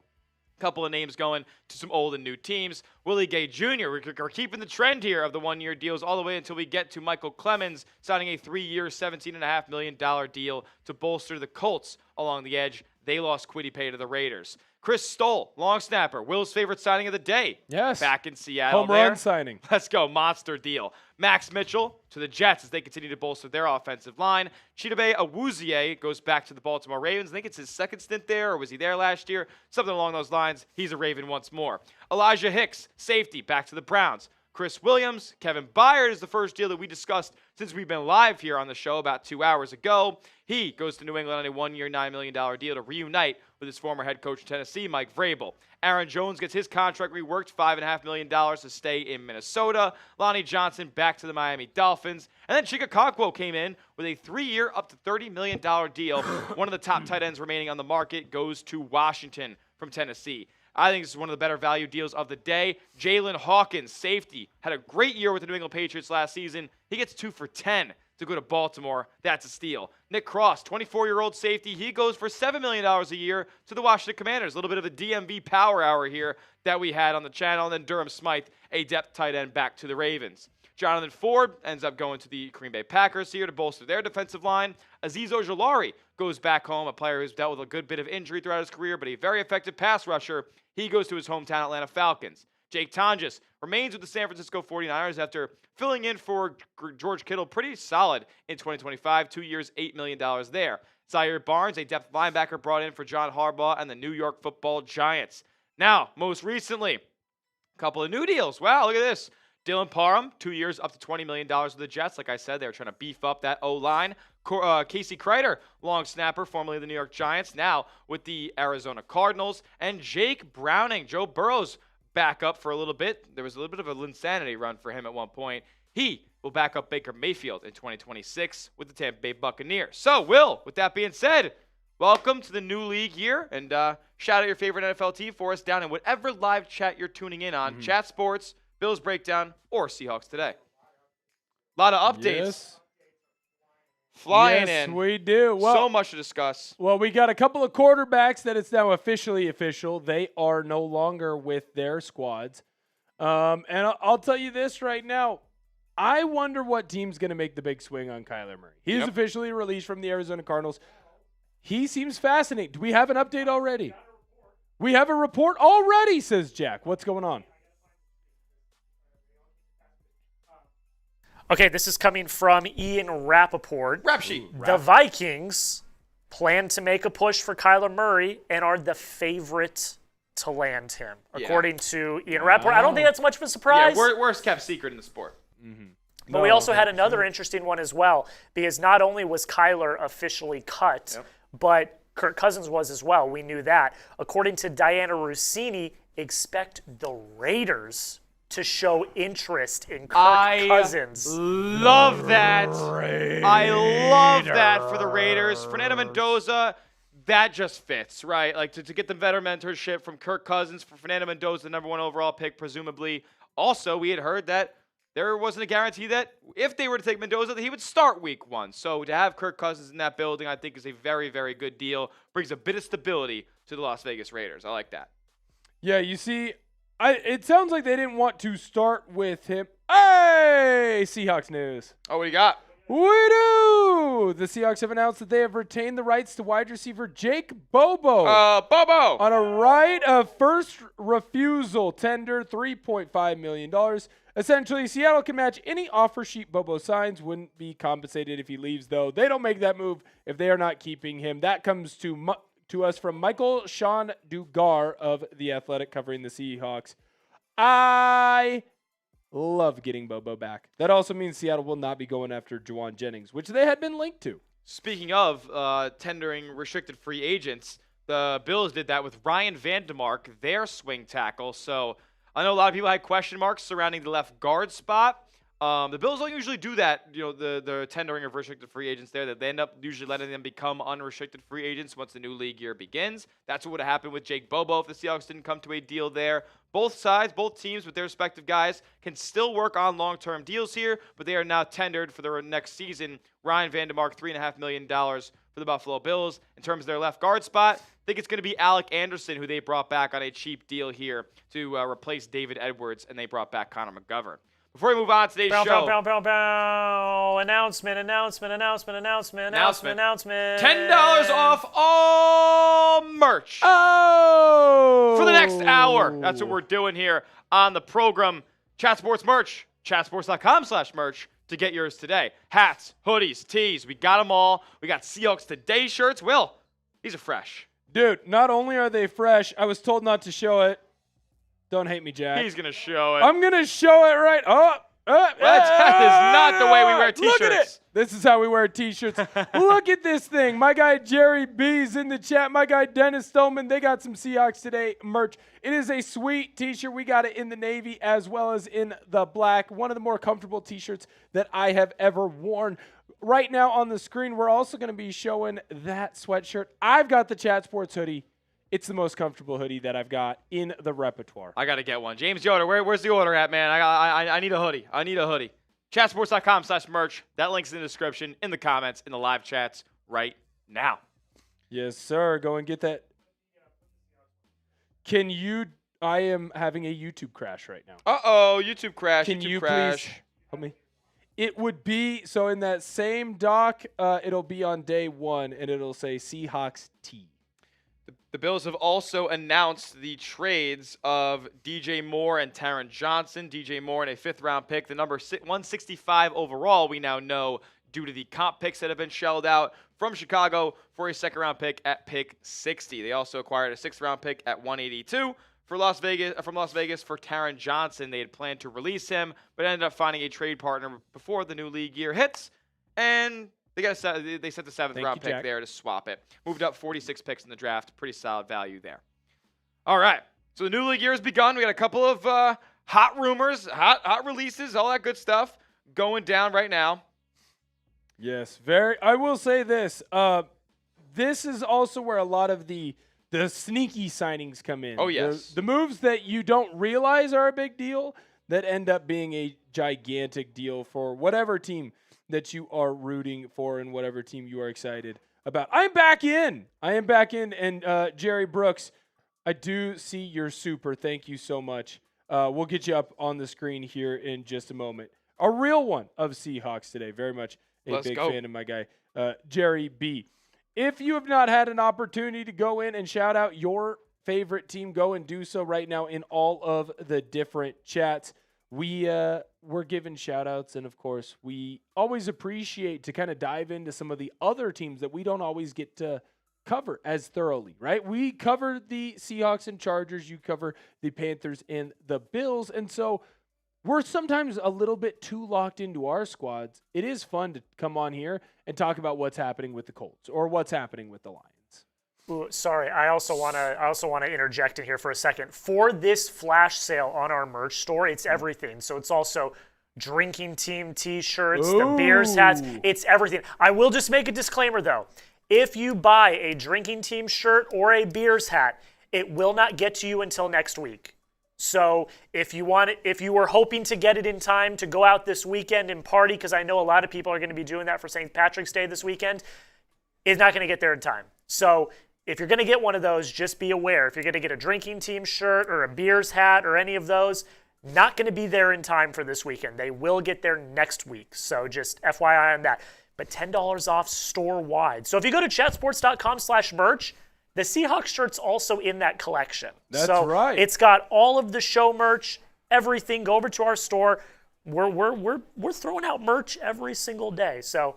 Couple of names going to some old and new teams. Willie Gay Jr., we're keeping the trend here of the 1 year deals all the way until we get to Michael Clemens signing a 3 year, $17.5 million deal to bolster the Colts along the edge. They lost Kwity Paye to the Raiders. Chris Stoll, long snapper, Will's favorite signing of the day. Yes. Back in Seattle. Home run signing. Let's go. Monster deal. Max Mitchell to the Jets as they continue to bolster their offensive line. Chidobe Awuzie goes back to the Baltimore Ravens. I think it's his second stint there, or was he there last year? Something along those lines. He's a Raven once more. Elijah Hicks, safety, back to the Browns. Chris Williams, Kevin Byard is the first deal that we discussed since we've been live here on the show about 2 hours ago. He goes to New England on a 1 year, $9 million deal to reunite with his former head coach in Tennessee, Mike Vrabel. Aaron Jones gets his contract reworked, $5.5 million to stay in Minnesota. Lonnie Johnson back to the Miami Dolphins. And then Chika Okonkwo came in with a 3 year, up to $30 million deal. One of the top tight ends remaining on the market goes to Washington from Tennessee. I think this is one of the better value deals of the day. Jalen Hawkins, safety, had a great year with the New England Patriots last season. He gets 2 for $10 to go to Baltimore. That's a steal. Nick Cross, 24-year-old safety. He goes for $7 million a year to the Washington Commanders. A little bit of a DMV power hour here that we had on the channel. And then Durham Smythe, a depth tight end, back to the Ravens. Jonathan Ford ends up going to the Green Bay Packers here to bolster their defensive line. Azeez Ojulari goes back home, a player who's dealt with a good bit of injury throughout his career, but a very effective pass rusher. He goes to his hometown Atlanta Falcons. Jake Tonjes remains with the San Francisco 49ers after filling in for George Kittle pretty solid in 2025, 2 years, $8 million there. Zaire Barnes, a depth linebacker brought in for John Harbaugh and the New York Football Giants. Now, most recently, a couple of new deals. Wow, look at this. Dylan Parham, 2 years, up to $20 million with the Jets. Like I said, they were trying to beef up that O-line. Casey Kreider, long snapper, formerly of the New York Giants, now with the Arizona Cardinals. And Jake Browning, Joe Burrow's backup for a little bit. There was a little bit of a insanity run for him at one point. He will back up Baker Mayfield in 2026 with the Tampa Bay Buccaneers. So, Will, with that being said, welcome to the new league year. And shout out your favorite NFL team for us down in whatever live chat you're tuning in on. Chat Sports, Bills Breakdown, or Seahawks Today. A lot of updates. Yes. Flying in. Yes, we do. Well, so much to discuss. Well, we got a couple of quarterbacks that it's now officially official. They are no longer with their squads. And I'll tell you this right now. I wonder what team's going to make the big swing on Kyler Murray. He is officially released from the Arizona Cardinals. He seems fascinating. Do we have an update already? We have a report already, says Jack. What's going on? Okay, this is coming from Ian Rappaport. Rap sheet. The Vikings plan to make a push for Kyler Murray and are the favorite to land him, according to Ian Rappaport. I don't think that's much of a surprise. Yeah, worst kept secret in the sport. But we also had another interesting one as well, because not only was Kyler officially cut, but Kirk Cousins was as well. We knew that. According to Diana Rossini, expect the Raiders to show interest in Kirk Cousins. Love that. I love that for the Raiders. Fernando Mendoza, that just fits, right? Like to get the veteran mentorship from Kirk Cousins for Fernando Mendoza, the number 1 overall pick, presumably. Also, we had heard that there wasn't a guarantee that if they were to take Mendoza, that he would start week 1. So to have Kirk Cousins in that building, I think is a very, very good deal. Brings a bit of stability to the Las Vegas Raiders. I like that. Yeah, you see, it sounds like they didn't want to start with him. Hey, Seahawks news. Oh, what do you got? We do! The Seahawks have announced that they have retained the rights to wide receiver Jake Bobo. Bobo! On a right of first refusal tender, $3.5 million. Essentially, Seattle can match any offer sheet Bobo signs. Wouldn't be compensated if he leaves, though. They don't make that move if they are not keeping him. That comes to us from Michael Sean Dugar of The Athletic covering the Seahawks. I love getting Bobo back. That also means Seattle will not be going after Juwan Jennings, which they had been linked to. Speaking of tendering restricted free agents, the Bills did that with Ryan Vandemark, their swing tackle. So I know a lot of people had question marks surrounding the left guard spot. The Bills don't usually do that, the tendering of restricted free agents there. That they end up usually letting them become unrestricted free agents once the new league year begins. That's what would have happened with Jake Bobo if the Seahawks didn't come to a deal there. Both sides, both teams with their respective guys can still work on long-term deals here, but they are now tendered for their next season. Ryan Vandemark, $3.5 million for the Buffalo Bills. In terms of their left guard spot, I think it's going to be Alec Anderson, who they brought back on a cheap deal here to replace David Edwards, and they brought back Connor McGovern. Before we move on to today's show. Announcement. $10 off all merch. Oh! For the next hour. That's what we're doing here on the program. Chat Sports merch. Chatsports.com/merch to get yours today. Hats, hoodies, tees. We got them all. We got Seahawks Today shirts. Will, these are fresh. Dude, not only are they fresh, I was told not to show it. Don't hate me, Jack. He's going to show it. I'm going to show it right. That is not the way we wear T-shirts. Look at it. This is how we wear T-shirts. Look at this thing. My guy Jerry B's in the chat. My guy Dennis Stolman. They got some Seahawks Today merch. It is a sweet T-shirt. We got it in the navy as well as in the black. One of the more comfortable T-shirts that I have ever worn. Right now on the screen, we're also going to be showing that sweatshirt. I've got the Chat Sports hoodie. It's the most comfortable hoodie that I've got in the repertoire. I got to get one. James Yoder, where's the order at, man? I need a hoodie. I need a hoodie. Chatsports.com/merch. That link's in the description, in the comments, in the live chats right now. Yes, sir. Go and get that. Can you? I am having a YouTube crash right now. Uh-oh, YouTube crash. Can YouTube you crash. please help me? It would be, so in that same doc, it'll be on day 1, and it'll say Seahawks T. The Bills have also announced the trades of DJ Moore and Taron Johnson. DJ Moore in a 5th-round pick, the number 165 overall, we now know, due to the comp picks that have been shelled out from Chicago for a 2nd-round pick at pick 60. They also acquired a 6th-round pick at 182 from Las Vegas for Taron Johnson. They had planned to release him, but ended up finding a trade partner before the new league year hits, and they sent the 7th-round pick there to swap it. Moved up 46 picks in the draft. Pretty solid value there. All right. So the new league year has begun. We got a couple of hot rumors, hot releases, all that good stuff going down right now. Yes, I will say this. This is also where a lot of the sneaky signings come in. Oh, yes. The moves that you don't realize are a big deal that end up being a gigantic deal for whatever team that you are rooting for and whatever team you are excited about. I'm back in. And Jerry Brooks, I do see your super. Thank you so much. We'll get you up on the screen here in just a moment. A real one of Seahawks Today. Very much a big fan of my guy, Jerry B. If you have not had an opportunity to go in and shout out your favorite team, go and do so right now in all of the different chats. We're giving shout outs, and of course we always appreciate to kind of dive into some of the other teams that we don't always get to cover as thoroughly, right? We cover the Seahawks and Chargers, you cover the Panthers and the Bills, and so we're sometimes a little bit too locked into our squads. It is fun to come on here and talk about what's happening with the Colts or what's happening with the Lions. Ooh, sorry, I also want to interject in here for a second. For this flash sale on our merch store, it's everything. So it's also drinking team T-shirts, the Bears hats, it's everything. I will just make a disclaimer though. If you buy a drinking team shirt or a Bears hat, it will not get to you until next week. So if you were hoping to get it in time to go out this weekend and party, because I know a lot of people are going to be doing that for St. Patrick's Day this weekend, it's not going to get there in time. So if you're going to get one of those, just be aware. If you're going to get a drinking team shirt or a Bears hat or any of those, not going to be there in time for this weekend. They will get there next week. So just FYI on that. But $10 off store-wide. So if you go to chatsports.com/merch, the Seahawks shirt's also in that collection. That's right. It's got all of the show merch, everything. Go over to our store. We're throwing out merch every single day. So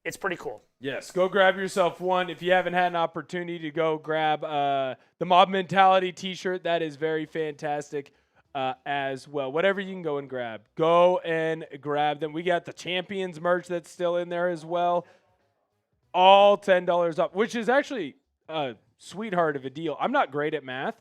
it's pretty cool. Yes, go grab yourself one. If you haven't had an opportunity to go grab the Mob Mentality T-shirt, that is very fantastic as well. Whatever you can go and grab. Go and grab them. We got the Champions merch that's still in there as well. All $10 off, which is actually a sweetheart of a deal. I'm not great at math,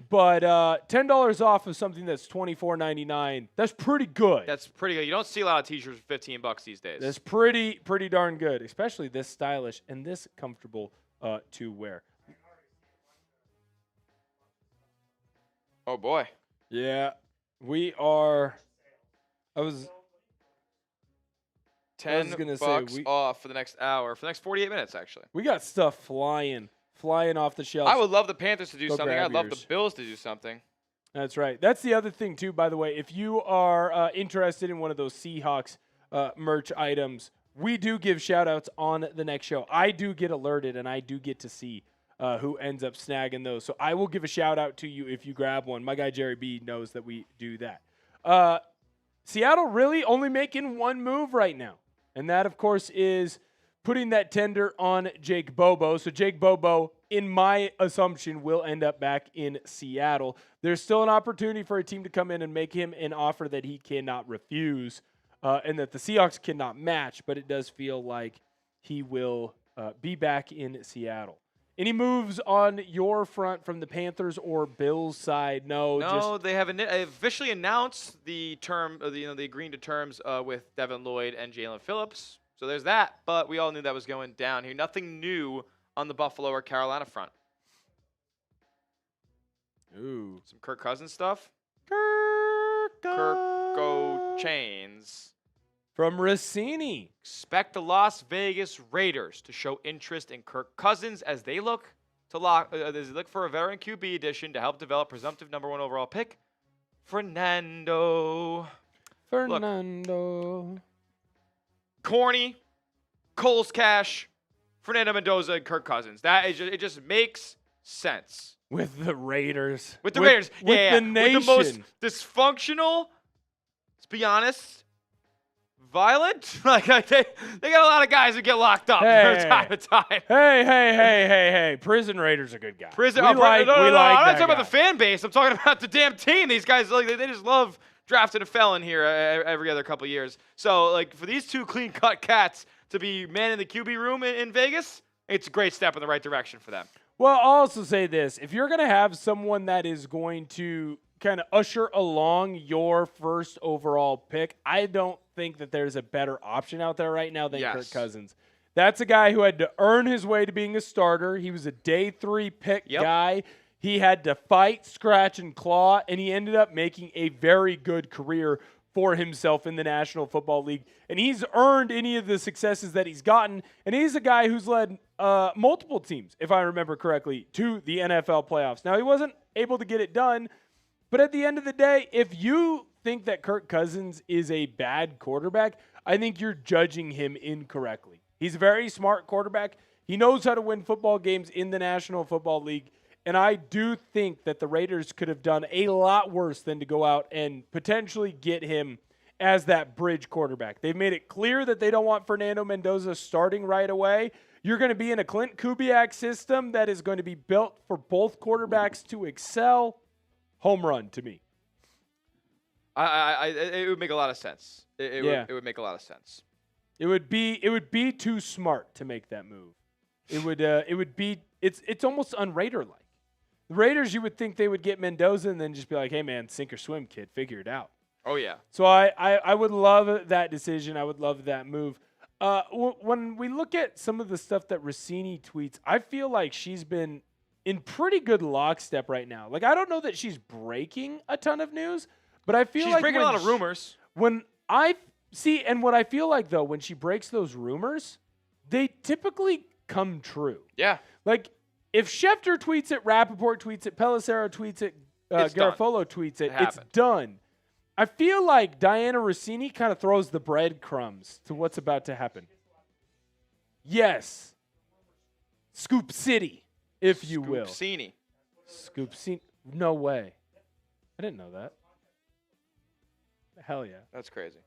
but $10 off of something that's $24.99, that's pretty good. That's pretty good. You don't see a lot of T-shirts for $15 these days. That's pretty darn good, especially this stylish and this comfortable to wear. Oh, boy. Yeah, we are. $10 off for the next hour, for the next 48 minutes, actually. We got stuff flying off the shelves. I would love the Panthers to do Go something. grab I'd love yours. the Bills to do something. That's right. That's the other thing, too, by the way. If you are interested in one of those Seahawks merch items, we do give shout-outs on the next show. I do get alerted, and I do get to see who ends up snagging those. So I will give a shout-out to you if you grab one. My guy Jerry B knows that we do that. Seattle really only making one move right now, and that, of course, is putting that tender on Jake Bobo. So Jake Bobo, in my assumption, will end up back in Seattle. There's still an opportunity for a team to come in and make him an offer that he cannot refuse and that the Seahawks cannot match, but it does feel like he will be back in Seattle. Any moves on your front from the Panthers or Bills side? No, they have officially announced the agreeing to terms with Devin Lloyd and Jalen Phillips. So there's that, but we all knew that was going down here. Nothing new on the Buffalo or Carolina front. Ooh. Some Kirk Cousins stuff. Chains. From Rossini. Expect the Las Vegas Raiders to show interest in Kirk Cousins as they look for a veteran QB addition to help develop presumptive number 1 overall pick, Fernando. Look, corny, Cole's Cash, Fernando Mendoza, and Kirk Cousins. It just makes sense. With the Raiders. With the Raiders. With the nation. With the most dysfunctional, let's be honest, violent. Like they got a lot of guys that get locked up from time to time. Hey. Prison Raiders are good guys. No, I'm not talking about the fan base. I'm talking about the damn team. These guys, they just love drafting a felon here every other couple of years. So, for these two clean-cut cats to be man in the QB room in Vegas, it's a great step in the right direction for them. Well, I'll also say this. If you're going to have someone that is going to kind of usher along your first overall pick, I don't think that there's a better option out there right now than Kirk Cousins. That's a guy who had to earn his way to being a starter. He was a day 3 pick guy. He had to fight, scratch, and claw, and he ended up making a very good career for himself in the National Football League. And he's earned any of the successes that he's gotten, and he's a guy who's led multiple teams, if I remember correctly, to the NFL playoffs. Now, he wasn't able to get it done, but at the end of the day, if you think that Kirk Cousins is a bad quarterback, I think you're judging him incorrectly. He's a very smart quarterback. He knows how to win football games in the National Football League. And I do think that the Raiders could have done a lot worse than to go out and potentially get him as that bridge quarterback. They've made it clear that they don't want Fernando Mendoza starting right away. You're going to be in a Clint Kubiak system that is going to be built for both quarterbacks to excel. Home run to me. It would make a lot of sense. It would make a lot of sense. It would be too smart to make that move. It would be it's almost un-Raider-like. The Raiders, you would think they would get Mendoza and then just be like, hey, man, sink or swim, kid. Figure it out. Oh, yeah. So I would love that decision. I would love that move. When we look at some of the stuff that Rossini tweets, I feel like she's been in pretty good lockstep right now. Like, I don't know that she's breaking a ton of news, but I feel she's like breaking a lot of rumors. When I see, and what I feel like, though, when she breaks those rumors, they typically come true. Yeah. Like, if Schefter tweets it, Rappaport tweets it, Pelissero tweets it, Garofalo tweets it, it's done. I feel like Diana Rossini kind of throws the breadcrumbs to what's about to happen. Yes. Scoop City, if you will. Scoop City. No way. I didn't know that. Hell yeah. That's crazy.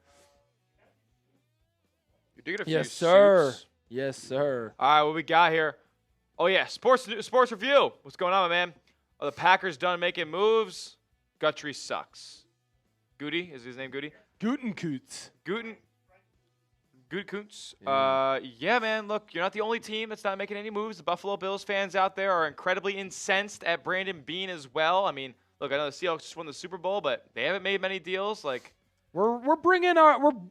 You're digging a few Yes, sir. suits. Yes, sir. All right, what we got here? Oh, yeah, sports review. What's going on, my man? Are the Packers done making moves? Guthrie sucks. Goody? Is his name Goody? Gutenkoots. Gutekunst. Yeah, man, look, you're not the only team that's not making any moves. The Buffalo Bills fans out there are incredibly incensed at Brandon Beane as well. I mean, look, I know the Seahawks just won the Super Bowl, but they haven't made many deals. Like, we're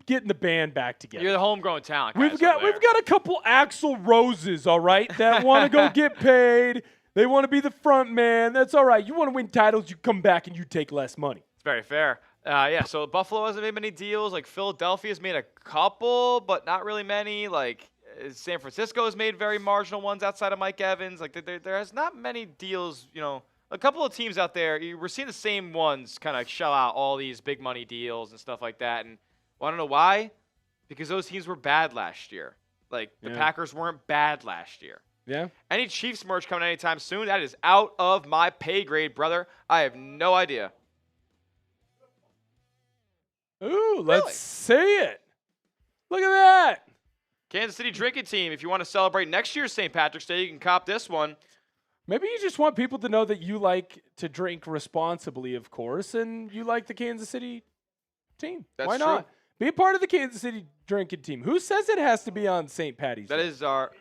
getting the band back together. You're the homegrown talent. We've got a couple Axl Roses, all right, that want to go get paid. They want to be the front man. That's all right. You want to win titles, you come back and you take less money. It's very fair. Yeah, so Buffalo hasn't made many deals. Like, Philadelphia's made a couple, but not really many. Like, San Francisco has made very marginal ones outside of Mike Evans. Like, there has not many deals, you know. A couple of teams out there, we're seeing the same ones kind of shell out all these big money deals and stuff like that. And want to know why? Because those teams were bad last year. Like, the Packers weren't bad last year. Yeah. Any Chiefs merch coming anytime soon? That is out of my pay grade, brother. I have no idea. Ooh, let's see it. Look at that. Kansas City drinking team. If you want to celebrate next year's St. Patrick's Day, you can cop this one. Maybe you just want people to know that you like to drink responsibly, of course, and you like the Kansas City team. That's Why not? true. Be a part of the Kansas City drinking team. Who says it has to be on St. Patty's Day? That is our...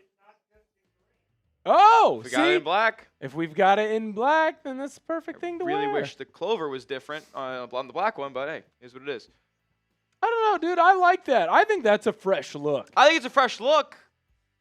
Oh, we got it in black. If we've got it in black, then that's the perfect thing to wear. I really wish the clover was different on the black one, but hey, here's what it is. I don't know, dude. I like that. I think that's a fresh look. I think it's a fresh look.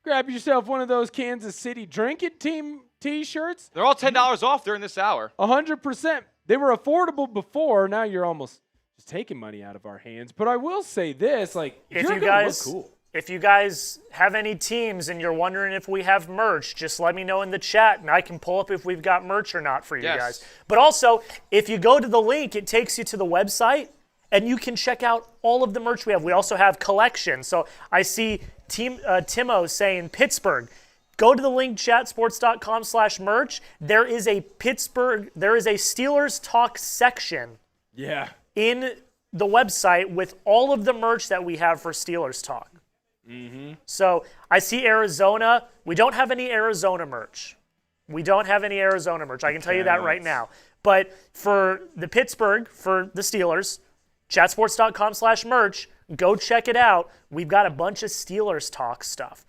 Grab yourself one of those Kansas City drinking team T-shirts. They're all $10 off during this hour. 100%. They were affordable before. Now you're almost just taking money out of our hands. But I will say this, like, if you're you gonna guys look cool. If you guys have any teams and you're wondering if we have merch, just let me know in the chat and I can pull up if we've got merch or not for you guys. But also, if you go to the link, it takes you to the website and you can check out all of the merch we have. We also have collections. So I see Timo saying Pittsburgh. Go to the link, chatsports.com/merch. There is a Steelers Talk section in the website with all of the merch that we have for Steelers Talk. Mm-hmm. So I see Arizona. We don't have any Arizona merch. I can tell you that right now. But for the Pittsburgh, for the Steelers, chatsports.com/merch, go check it out. We've got a bunch of Steelers Talk stuff.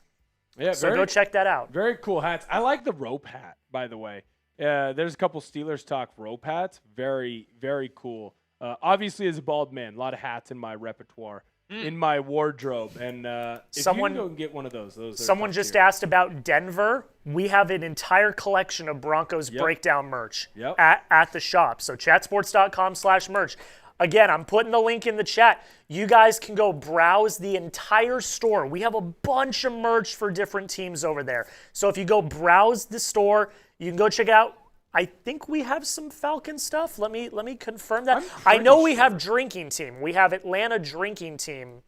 Yeah, so go check that out. Very cool hats. I like the rope hat, by the way. There's a couple Steelers Talk rope hats. Very, very cool. Obviously, as a bald man, a lot of hats in my repertoire, in my wardrobe. And if you can go and get one of those someone just asked about Denver. We have an entire collection of Broncos breakdown merch at the shop. So chatsports.com/merch. Again, I'm putting the link in the chat. You guys can go browse the entire store. We have a bunch of merch for different teams over there. So if you go browse the store, you can go check it out. I think we have some Falcon stuff. Let me confirm that. I know we have drinking team. We have Atlanta drinking team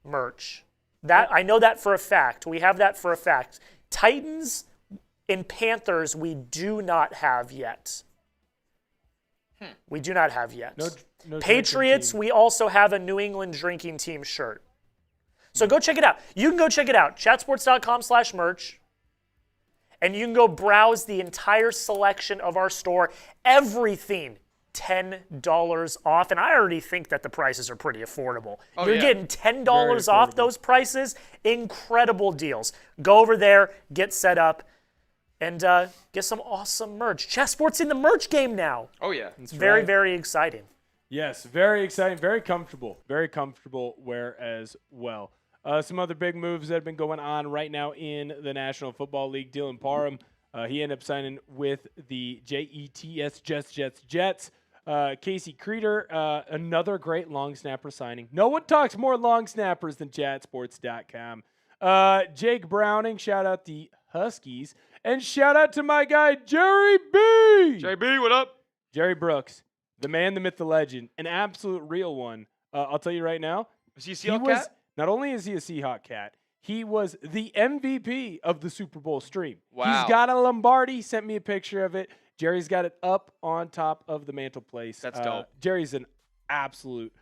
merch. That I know that for a fact. We have that for a fact. Titans and Panthers we do not have yet. We do not have yet. No Patriots, we also have a New England drinking team shirt. So go check it out. You can go check it out. Chatsports.com/merch. And you can go browse the entire selection of our store. Everything $10 off. And I already think that the prices are pretty affordable. Oh, You're yeah. getting $10 off those prices. Incredible deals. Go over there, get set up, and get some awesome merch. Chess Sports in the merch game now. Oh, yeah. It's very, very exciting. Yes, very exciting, very comfortable wear as well. Some other big moves that have been going on right now in the National Football League. Dylan Parham, he ended up signing with the Jets. Casey Creeder, another great long snapper signing. No one talks more long snappers than chatsports.com. Jake Browning, shout out the Huskies. And shout out to my guy, Jerry B. Jerry B, what up? Jerry Brooks, the man, the myth, the legend, an absolute real one. I'll tell you right now. Is he a Seahawk cat? Not only is he a Seahawk cat, he was the MVP of the Super Bowl stream. Wow. He's got a Lombardi, sent me a picture of it. Jerry's got it up on top of the mantelpiece. That's dope. Jerry's an absolute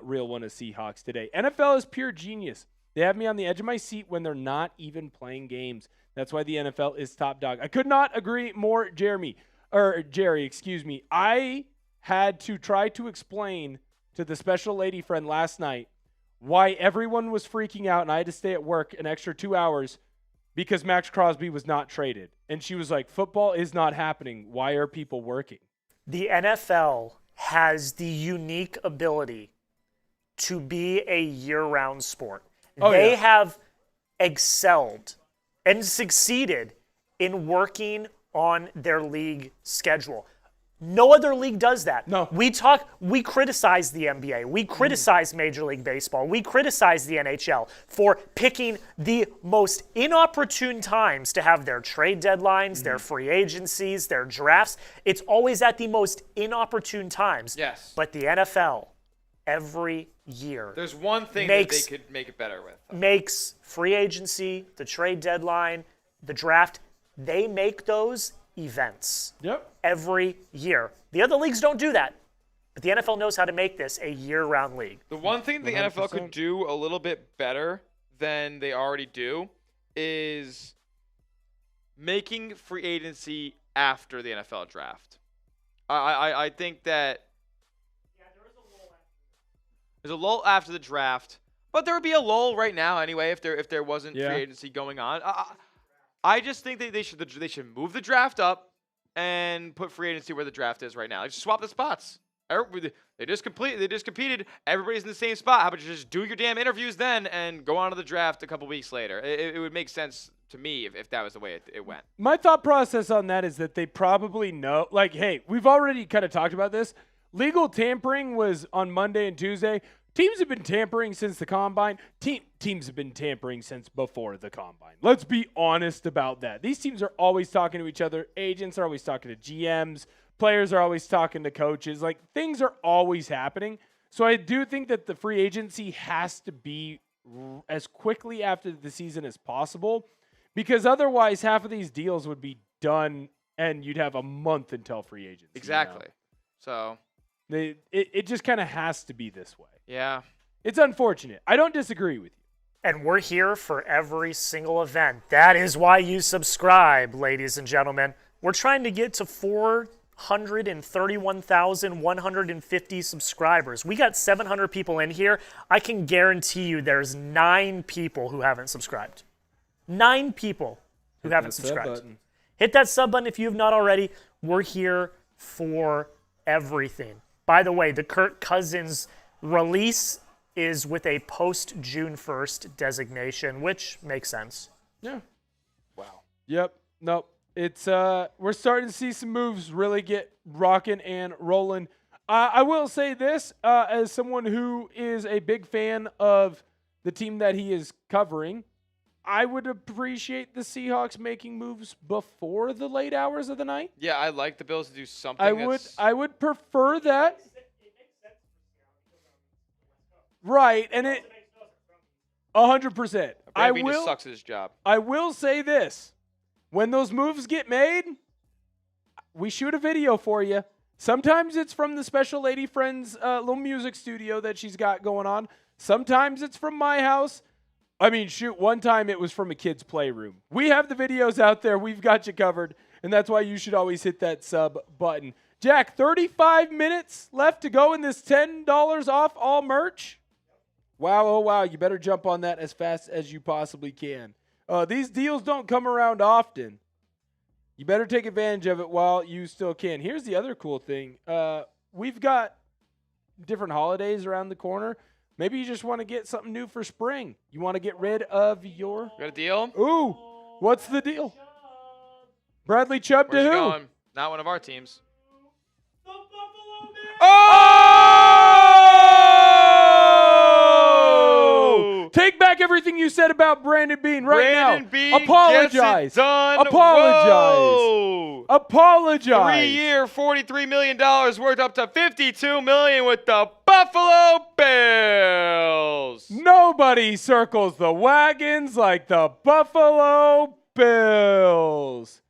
real one of Seahawks today. NFL is pure genius. They have me on the edge of my seat when they're not even playing games. That's why the NFL is top dog. I could not agree more, Jerry, I had to try to explain to the special lady friend last night why everyone was freaking out and I had to stay at work an extra 2 hours because Maxx Crosby was not traded. And she was like, football is not happening. Why are people working? The NFL has the unique ability to be a year-round sport. They have excelled and succeeded in working on their league schedule. No other league does that. No. We criticize the NBA. We criticize Major League Baseball. We criticize the NHL for picking the most inopportune times to have their trade deadlines, their free agencies, their drafts. It's always at the most inopportune times. Yes. But the NFL, every year, there's one thing that they could make it better with. Makes free agency, the trade deadline, the draft, they make those events every year. The other leagues don't do that, but the NFL knows how to make this a year-round league. The one thing the 100%. NFL could do a little bit better than they already do is making free agency after the NFL draft. I think that there's a lull after the draft, but there would be a lull right now anyway if there wasn't free agency going on. I just think that they should move the draft up and put free agency where the draft is right now. Like, just swap the spots. They just competed. Everybody's in the same spot. How about you just do your damn interviews then and go on to the draft a couple weeks later? It would make sense to me if that was the way it went. My thought process on that is that they probably know. Like, hey, we've already kind of talked about this. Legal tampering was on Monday and Tuesday. Teams have been tampering since the Combine. Teams have been tampering since before the Combine. Let's be honest about that. These teams are always talking to each other. Agents are always talking to GMs. Players are always talking to coaches. Like, things are always happening. So I do think that the free agency has to be as quickly after the season as possible, because otherwise half of these deals would be done and you'd have a month until free agency. Exactly. So it just kind of has to be this way. Yeah. It's unfortunate. I don't disagree with you. And we're here for every single event. That is why you subscribe, ladies and gentlemen. We're trying to get to 431,150 subscribers. We got 700 people in here. I can guarantee you there's 9 people who haven't subscribed. 9 people who haven't subscribed. Hit that sub button if you have not already. We're here for everything. By the way, the Kirk Cousins release is with a post-June 1st designation, which makes sense. Yeah. Wow. Yep. Nope. It's we're starting to see some moves really get rocking and rolling. I will say this, as someone who is a big fan of the team that he is covering, I would appreciate the Seahawks making moves before the late hours of the night. Yeah, I like the Bills to do something. I would prefer that. Right, and it 100%. Beane just sucks at his job. I will say this. When those moves get made, we shoot a video for you. Sometimes it's from the special lady friend's little music studio that she's got going on. Sometimes it's from my house. I mean, shoot, one time it was from a kid's playroom. We have the videos out there. We've got you covered, and that's why you should always hit that sub button. Jack, 35 minutes left to go in this $10 off all merch. Wow, oh wow, you better jump on that as fast as you possibly can. These deals don't come around often. You better take advantage of it while you still can. Here's the other cool thing. We've got different holidays around the corner. Maybe you just want to get something new for spring. You want to get rid of your... Got a deal? Ooh, what's the deal? Bradley Chubb to who? Going? Not one of our teams. Oh! Take back everything you said about Brandon Beane right now. Beane apologize. Gets it done. Apologize. Whoa. Apologize. 3-year, $43 million worth up to $52 million with the Buffalo Bills. Nobody circles the wagons like the Buffalo Bills.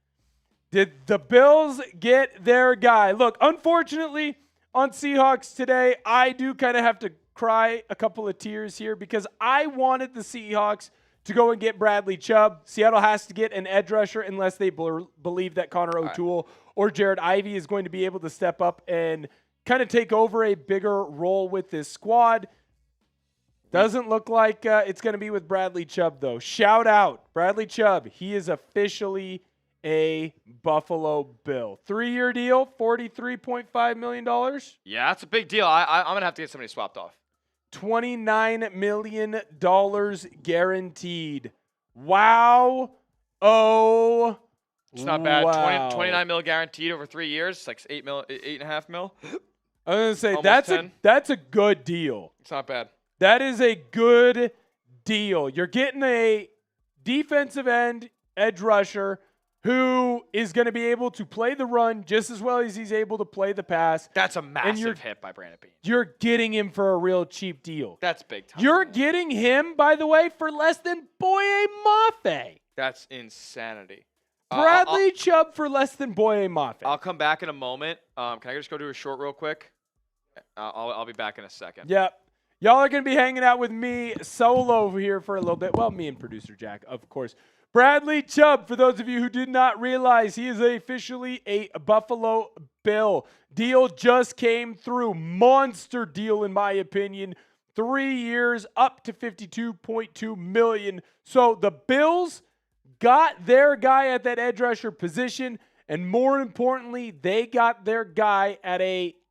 Did the Bills get their guy? Look, unfortunately, on Seahawks today, I do kind of have to cry a couple of tears here because I wanted the Seahawks to go and get Bradley Chubb. Seattle has to get an edge rusher unless they believe that Connor O'Toole or Jared Ivey is going to be able to step up and kind of take over a bigger role with this squad. Doesn't look like it's going to be with Bradley Chubb, though. Shout out, Bradley Chubb. He is officially a Buffalo Bill. 3-year deal, $43.5 million. Yeah, that's a big deal. I'm going to have to get somebody swapped off. $29 million guaranteed. Wow. Oh, it's not bad. wow. 29 mil guaranteed over 3 years. It's like $8.5 mil. I was going to say, Almost that's a good deal. It's not bad. That is a good deal. You're getting a defensive end edge rusher who is going to be able to play the run just as well as he's able to play the pass. That's a massive hit by Brandon Beane. You're getting him for a real cheap deal. That's big time. You're getting him, by the way, for less than Boye Mafe. That's insanity. Bradley Chubb for less than Boye Mafe. I'll come back in a moment. Can I just go do a short real quick? I'll be back in a second. Yep. Y'all are going to be hanging out with me solo here for a little bit. Well, me and producer Jack, of course. Bradley Chubb, for those of you who did not realize, he is officially a Buffalo Bill. Deal just came through. Monster deal, in my opinion. 3 years, up to $52.2 million. So the Bills got their guy at that edge rusher position, and more importantly, they got their guy at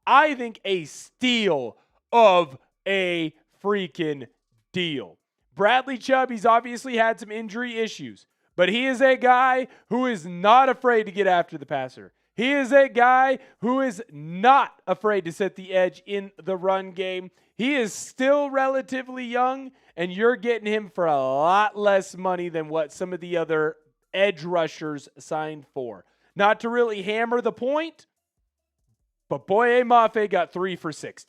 I think, a steal of a freaking deal. Bradley Chubb, he's obviously had some injury issues, but he is a guy who is not afraid to get after the passer. He is a guy who is not afraid to set the edge in the run game. He is still relatively young, and you're getting him for a lot less money than what some of the other edge rushers signed for. Not to really hammer the point, but Boye Mafe got 3 for $60.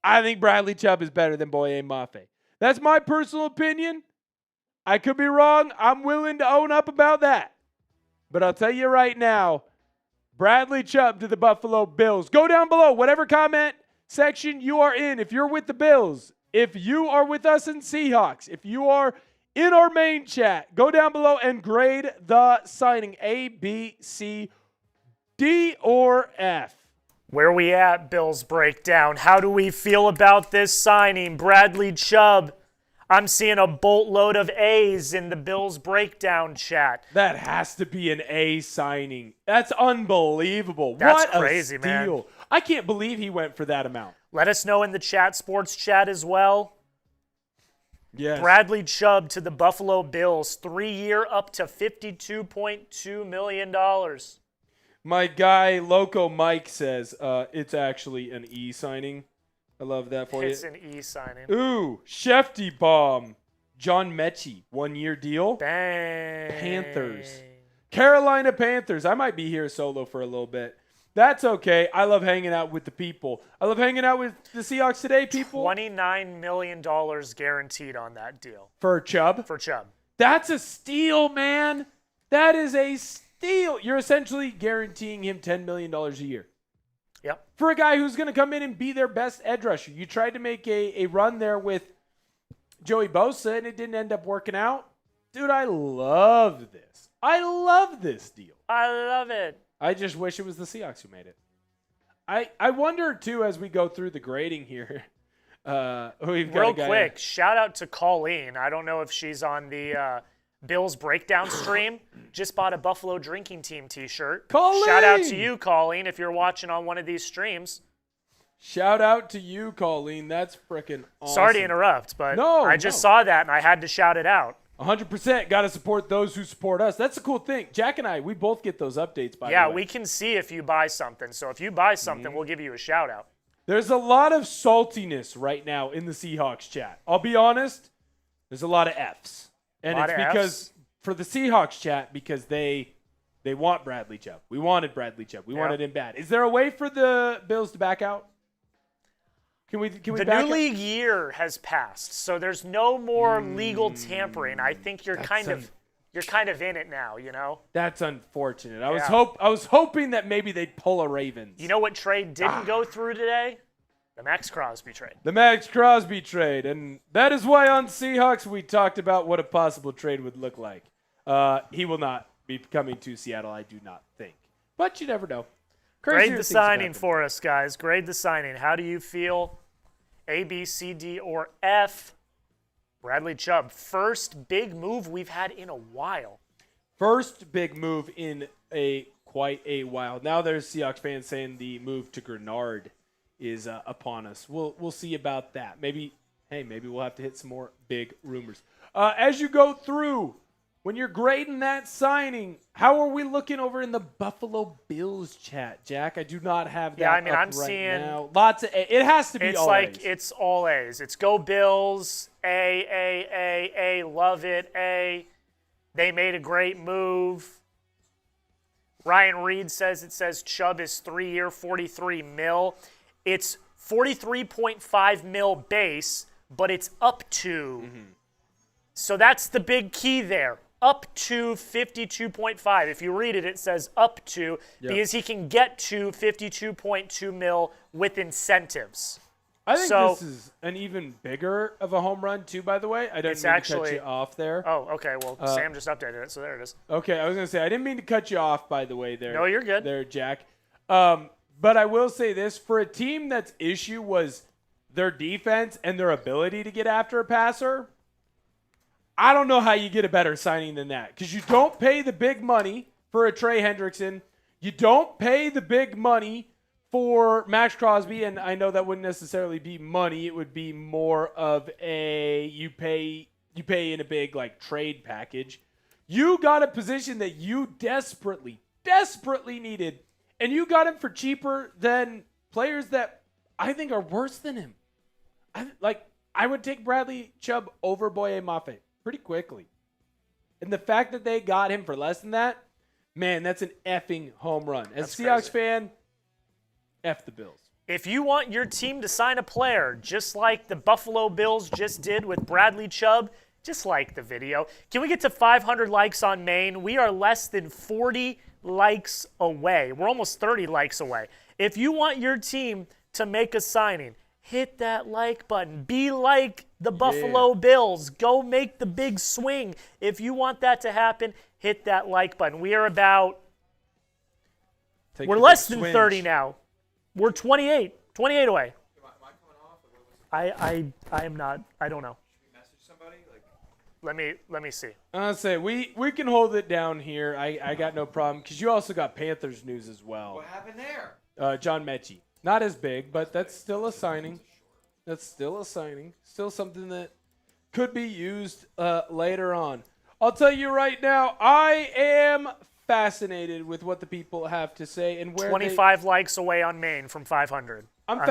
I think Bradley Chubb is better than Boye Mafe. That's my personal opinion. I could be wrong. I'm willing to own up about that. But I'll tell you right now, Bradley Chubb to the Buffalo Bills. Go down below, whatever comment section you are in. If you're with the Bills, if you are with us in Seahawks, if you are in our main chat, go down below and grade the signing A, B, C, D, or F. Where are we at, Bills Breakdown? How do we feel about this signing? Bradley Chubb. I'm seeing a boatload of A's in the Bills Breakdown chat. That has to be an A signing. That's unbelievable. That's what crazy, a steal. man. I can't believe he went for that amount. Let us know in the chat, sports chat as well. Yes. Bradley Chubb to the Buffalo Bills, 3-year up to $52.2 million. My guy, Loco Mike, says it's actually an E signing. I love that for you. It's an E signing. Ooh, Shefty Bomb. John Mechie, 1-year deal. Bang. Panthers. Carolina Panthers. I might be here solo for a little bit. That's okay. I love hanging out with the people. I love hanging out with the Seahawks today, people. $29 million guaranteed on that deal. For Chubb? For Chubb. That's a steal, man. That is a steal. You're essentially guaranteeing him $10 million a year. Yep. For a guy who's going to come in and be their best edge rusher. You tried to make a run there with Joey Bosa, and it didn't end up working out. Dude, I love this. I love this deal. I love it. I just wish it was the Seahawks who made it. I wonder, too, as we go through the grading here. We've got Real quick, shout out to Colleen. I don't know if she's on the Bills Breakdown stream. Just bought a Buffalo Drinking Team t-shirt. Colleen! Shout out to you, Colleen, if you're watching on one of these streams. Shout out to you, Colleen. That's freaking awesome. Sorry to interrupt, but I just saw that and I had to shout it out. 100%. Got to support those who support us. That's the cool thing. Jack and I, we both get those updates, by the way. Yeah, we can see if you buy something. So if you buy something, we'll give you a shout out. There's a lot of saltiness right now in the Seahawks chat. I'll be honest, there's a lot of Fs. And it's because for the Seahawks chat, because they want Bradley Chubb. We wanted Bradley Chubb. We wanted him bad. Is there a way for the Bills to back out? Can we the new league year has passed, so there's no more legal tampering. I think you're kind of in it now, you know? That's unfortunate. I was hoping that maybe they'd pull a Ravens. You know what trade didn't go through today? The Maxx Crosby trade. The Maxx Crosby trade. And that is why on Seahawks we talked about what a possible trade would look like. He will not be coming to Seattle, I do not think. But you never know. Grade the signing for us, guys. Grade the signing. How do you feel? A, B, C, D, or F? Bradley Chubb, first big move we've had in a while. First big move in quite a while. Now there's Seahawks fans saying the move to Grenard is upon us. We'll see about that. Maybe we'll have to hit some more big rumors. As you go through, when you're grading that signing, how are we looking over in the Buffalo Bills chat, Jack? I do not have that. Yeah, I mean, I'm right seeing now. Lots of it has to be. It's all like A's. it's all A's. It's go Bills. A. Love it. A. They made a great move. Ryan Reed says Chubb is 3-year, $43 million. It's $43.5 million base, but it's up to. So that's the big key there. Up to 52.5. If you read it, it says up to because he can get to 52.2 million with incentives. I think this is an even bigger of a home run, too, by the way. I didn't mean to cut you off there. Oh, okay. Well, Sam just updated it, so there it is. Okay, I was going to say, I didn't mean to cut you off, by the way, there. No, you're good. There, Jack. But I will say this. For a team that's issue was their defense and their ability to get after a passer, I don't know how you get a better signing than that because you don't pay the big money for a Trey Hendrickson. You don't pay the big money for Maxx Crosby, and I know that wouldn't necessarily be money. It would be more of a you pay in a big like trade package. You got a position that you desperately needed, and you got him for cheaper than players that I think are worse than him. I would take Bradley Chubb over Boye Mafe pretty quickly. And the fact that they got him for less than that, man, that's an effing home run. As a Seahawks fan, F the Bills. If you want your team to sign a player, just like the Buffalo Bills just did with Bradley Chubb, just like the video. Can we get to 500 likes on Maine? We are less than 40 likes away. We're almost 30 likes away. If you want your team to make a signing, hit that like button. Be like the Buffalo Bills. Go make the big swing. If you want that to happen, hit that like button. We are we're less than 30 now. We're 28 away. Am I coming off? I am not. I don't know. Should we message somebody? Let me see. I'll say we can hold it down here. I got no problem because you also got Panthers news as well. What happened there? John Mechie. Not as big, but that's still a signing. Still something that could be used later on. I'll tell you right now, I am fascinated with what the people have to say and where 25 likes away on Maine from 500. I'm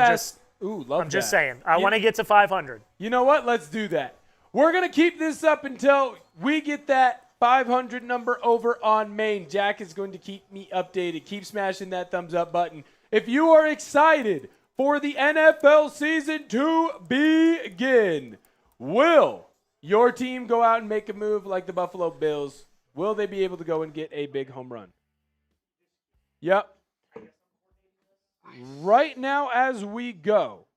just saying. I want to get to 500. You know what? Let's do that. We're going to keep this up until we get that 500 number over on Maine. Jack is going to keep me updated. Keep smashing that thumbs up button. If you are excited for the NFL season to begin, will your team go out and make a move like the Buffalo Bills? Will they be able to go and get a big home run? Yep. Right now as we go,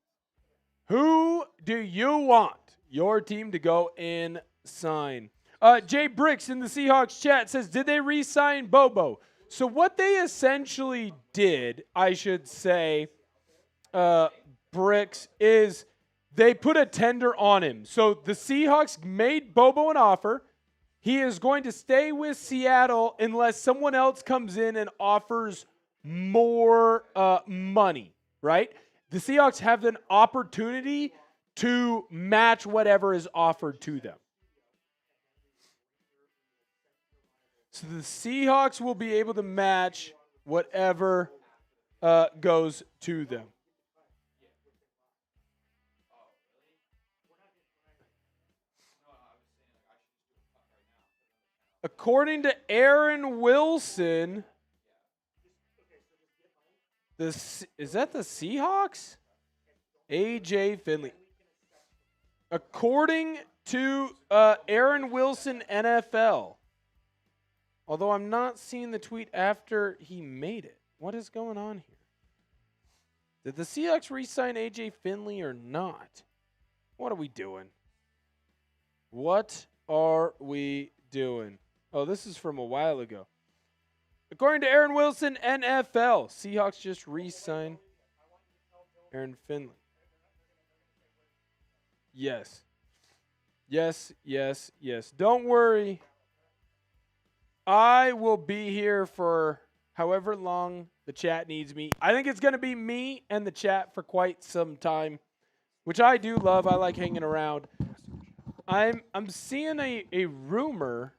who do you want your team to go and sign? Jay Bricks in the Seahawks chat says, did they re-sign Bobo? So what they essentially did, I should say, Bricks, is they put a tender on him. So the Seahawks made Bobo an offer. He is going to stay with Seattle unless someone else comes in and offers more money, right? The Seahawks have an opportunity to match whatever is offered to them. So the Seahawks will be able to match whatever goes to them. According to Aaron Wilson, is that the Seahawks? AJ Finley. According to Aaron Wilson, NFL, although I'm not seeing the tweet after he made it. What is going on here? Did the Seahawks re-sign AJ Finley or not? What are we doing? What are we doing? Oh, this is from a while ago. According to Aaron Wilson, NFL, Seahawks just re-signed Aaron Finley. Yes. Yes, yes, yes. Don't worry. I will be here for however long the chat needs me. I think it's going to be me and the chat for quite some time, which I do love. I like hanging around. I'm seeing a rumor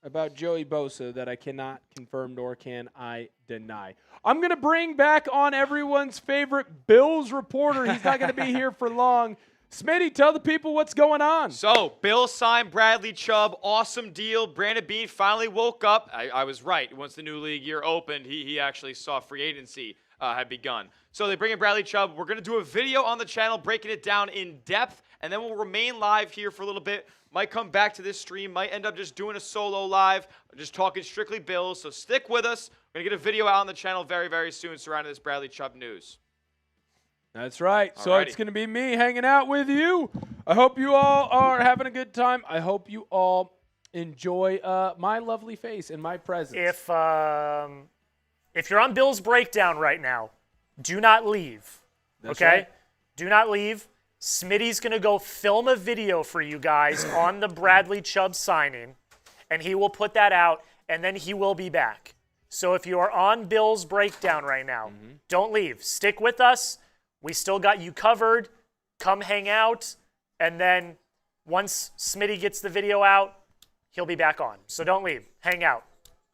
about Joey Bosa that I cannot confirm nor can I deny. I'm going to bring back on everyone's favorite Bills reporter. He's not going to be here for long. Smitty, tell the people what's going on. So, Bills signed Bradley Chubb. Awesome deal. Brandon Beane finally woke up. I was right. Once the new league year opened, he actually saw free agency had begun. So, they bring in Bradley Chubb. We're going to do a video on the channel breaking it down in depth, and then we'll remain live here for a little bit. Might come back to this stream. Might end up just doing a solo live, just talking strictly Bills. So, stick with us. We're going to get a video out on the channel very, very soon surrounding this Bradley Chubb news. That's right. Alrighty. So it's going to be me hanging out with you. I hope you all are having a good time. I hope you all enjoy my lovely face and my presence. If you're on Bill's Breakdown right now, do not leave. That's okay? Right. Do not leave. Smitty's going to go film a video for you guys on the Bradley Chubb signing, and he will put that out, and then he will be back. So if you are on Bill's Breakdown right now, don't leave. Stick with us. We still got you covered. Come hang out. And then once Smitty gets the video out, he'll be back on. So don't leave. Hang out.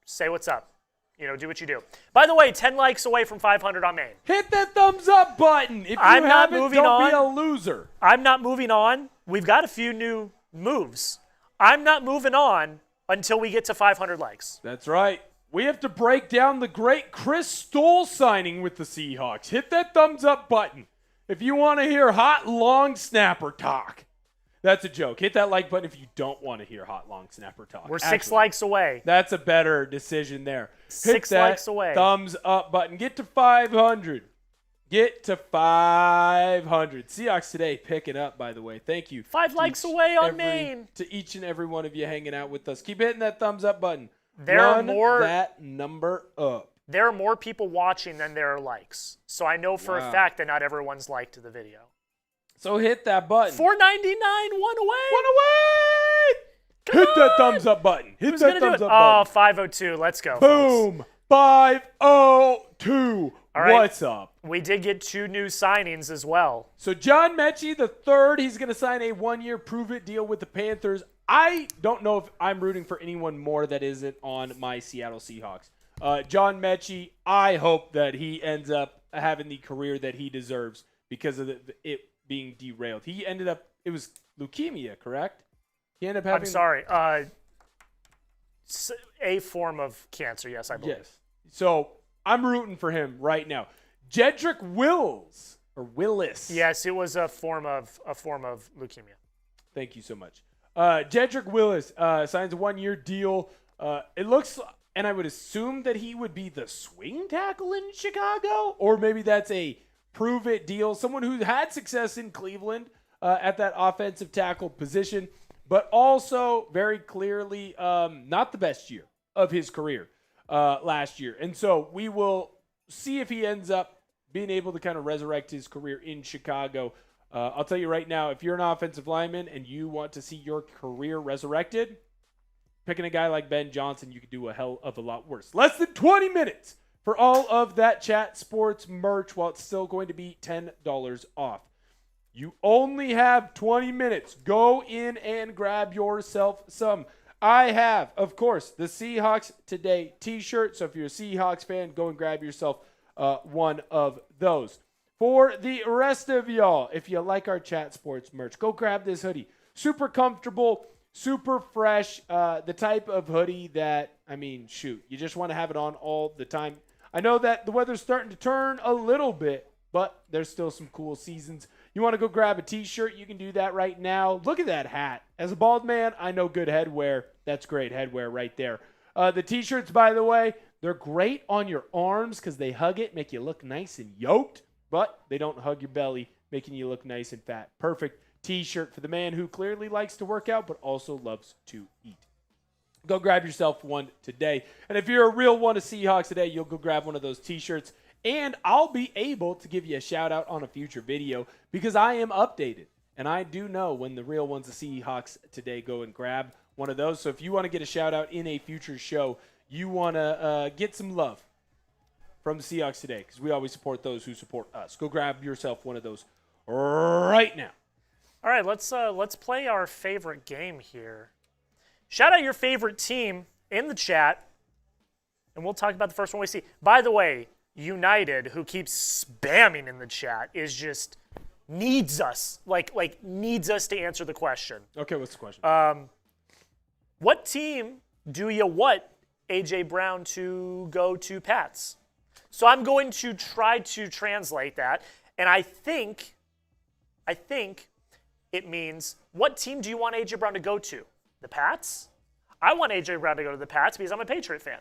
Say what's up. Do what you do. By the way, 10 likes away from 500 on Maine. Hit that thumbs up button. If you haven't, don't be a loser. I'm not moving on. We've got a few new moves. I'm not moving on until we get to 500 likes. That's right. We have to break down the great Chris Stoll signing with the Seahawks. Hit that thumbs up button if you want to hear hot long snapper talk. That's a joke. Hit that like button if you don't want to hear hot long snapper talk. We're 6 likes away. That's a better decision there. 6 likes away. Thumbs up button. Get to 500. Get to 500. Seahawks today picking up, by the way. Thank you. 5 likes away on Maine. To each and every one of you hanging out with us. Keep hitting that thumbs up button. Run that number up. There are more people watching than there are likes. So I know for a fact that not everyone's liked the video. So hit that button. $4.99, one away. Hit that thumbs up button. Hit that thumbs up button. Oh, 502. Let's go. Boom. Folks. 502. All right. What's up? We did get 2 new signings as well. So John Mechie the third, he's going to sign a 1-year prove-it deal with the Panthers. I don't know if I'm rooting for anyone more that isn't on my Seattle Seahawks. John Mechie, I hope that he ends up having the career that he deserves because of it being derailed. He ended up, it was leukemia, correct? He ended up having... I'm sorry. A form of cancer, yes, I believe. Yes. So I'm rooting for him right now. Jedrick Willis. Yes, it was a form of leukemia. Thank you so much. Jedrick Willis signs a 1-year deal. It looks, and I would assume that he would be the swing tackle in Chicago, or maybe that's a prove-it deal. Someone who had success in Cleveland at that offensive tackle position, but also very clearly not the best year of his career. last year. And so we will see if he ends up being able to kind of resurrect his career in Chicago. I'll tell you right now, if you're an offensive lineman and you want to see your career resurrected, picking a guy like Ben Johnson, you could do a hell of a lot worse. Less than 20 minutes for all of that Chat Sports merch, while it's still going to be $10 off. You only have 20 minutes. Go in and grab yourself some. I have, of course, the Seahawks Today t-shirt. So if you're a Seahawks fan, go and grab yourself one of those. For the rest of y'all, if you like our Chat Sports merch, go grab this hoodie. Super comfortable, super fresh, the type of hoodie that, you just want to have it on all the time. I know that the weather's starting to turn a little bit, but there's still some cool seasons. You want to go grab a t-shirt, you can do that right now. Look at that hat. As a bald man, I know good headwear. That's great headwear right there. The t-shirts, by the way, they're great on your arms because they hug it, make you look nice and yoked, but they don't hug your belly, making you look nice and fat. Perfect t-shirt for the man who clearly likes to work out but also loves to eat. Go grab yourself one today. And if you're a real one of Seahawks Today, you'll go grab one of those t-shirts. And I'll be able to give you a shout out on a future video because I am updated. And I do know when the real ones of Seahawks Today go and grab one of those. So if you want to get a shout out in a future show, you want to get some love from Seahawks Today because we always support those who support us. Go grab yourself one of those right now. All right, let's play our favorite game here. Shout out your favorite team in the chat, and we'll talk about the first one we see. By the way, United, who keeps spamming in the chat, is just needs us, like needs us to answer the question. Okay, what's the question? What team do you want A.J. Brown to go to Pats? So I'm going to try to translate that, and I think it means, what team do you want A.J. Brown to go to? The Pats? I want A.J. Brown to go to the Pats because I'm a Patriot fan.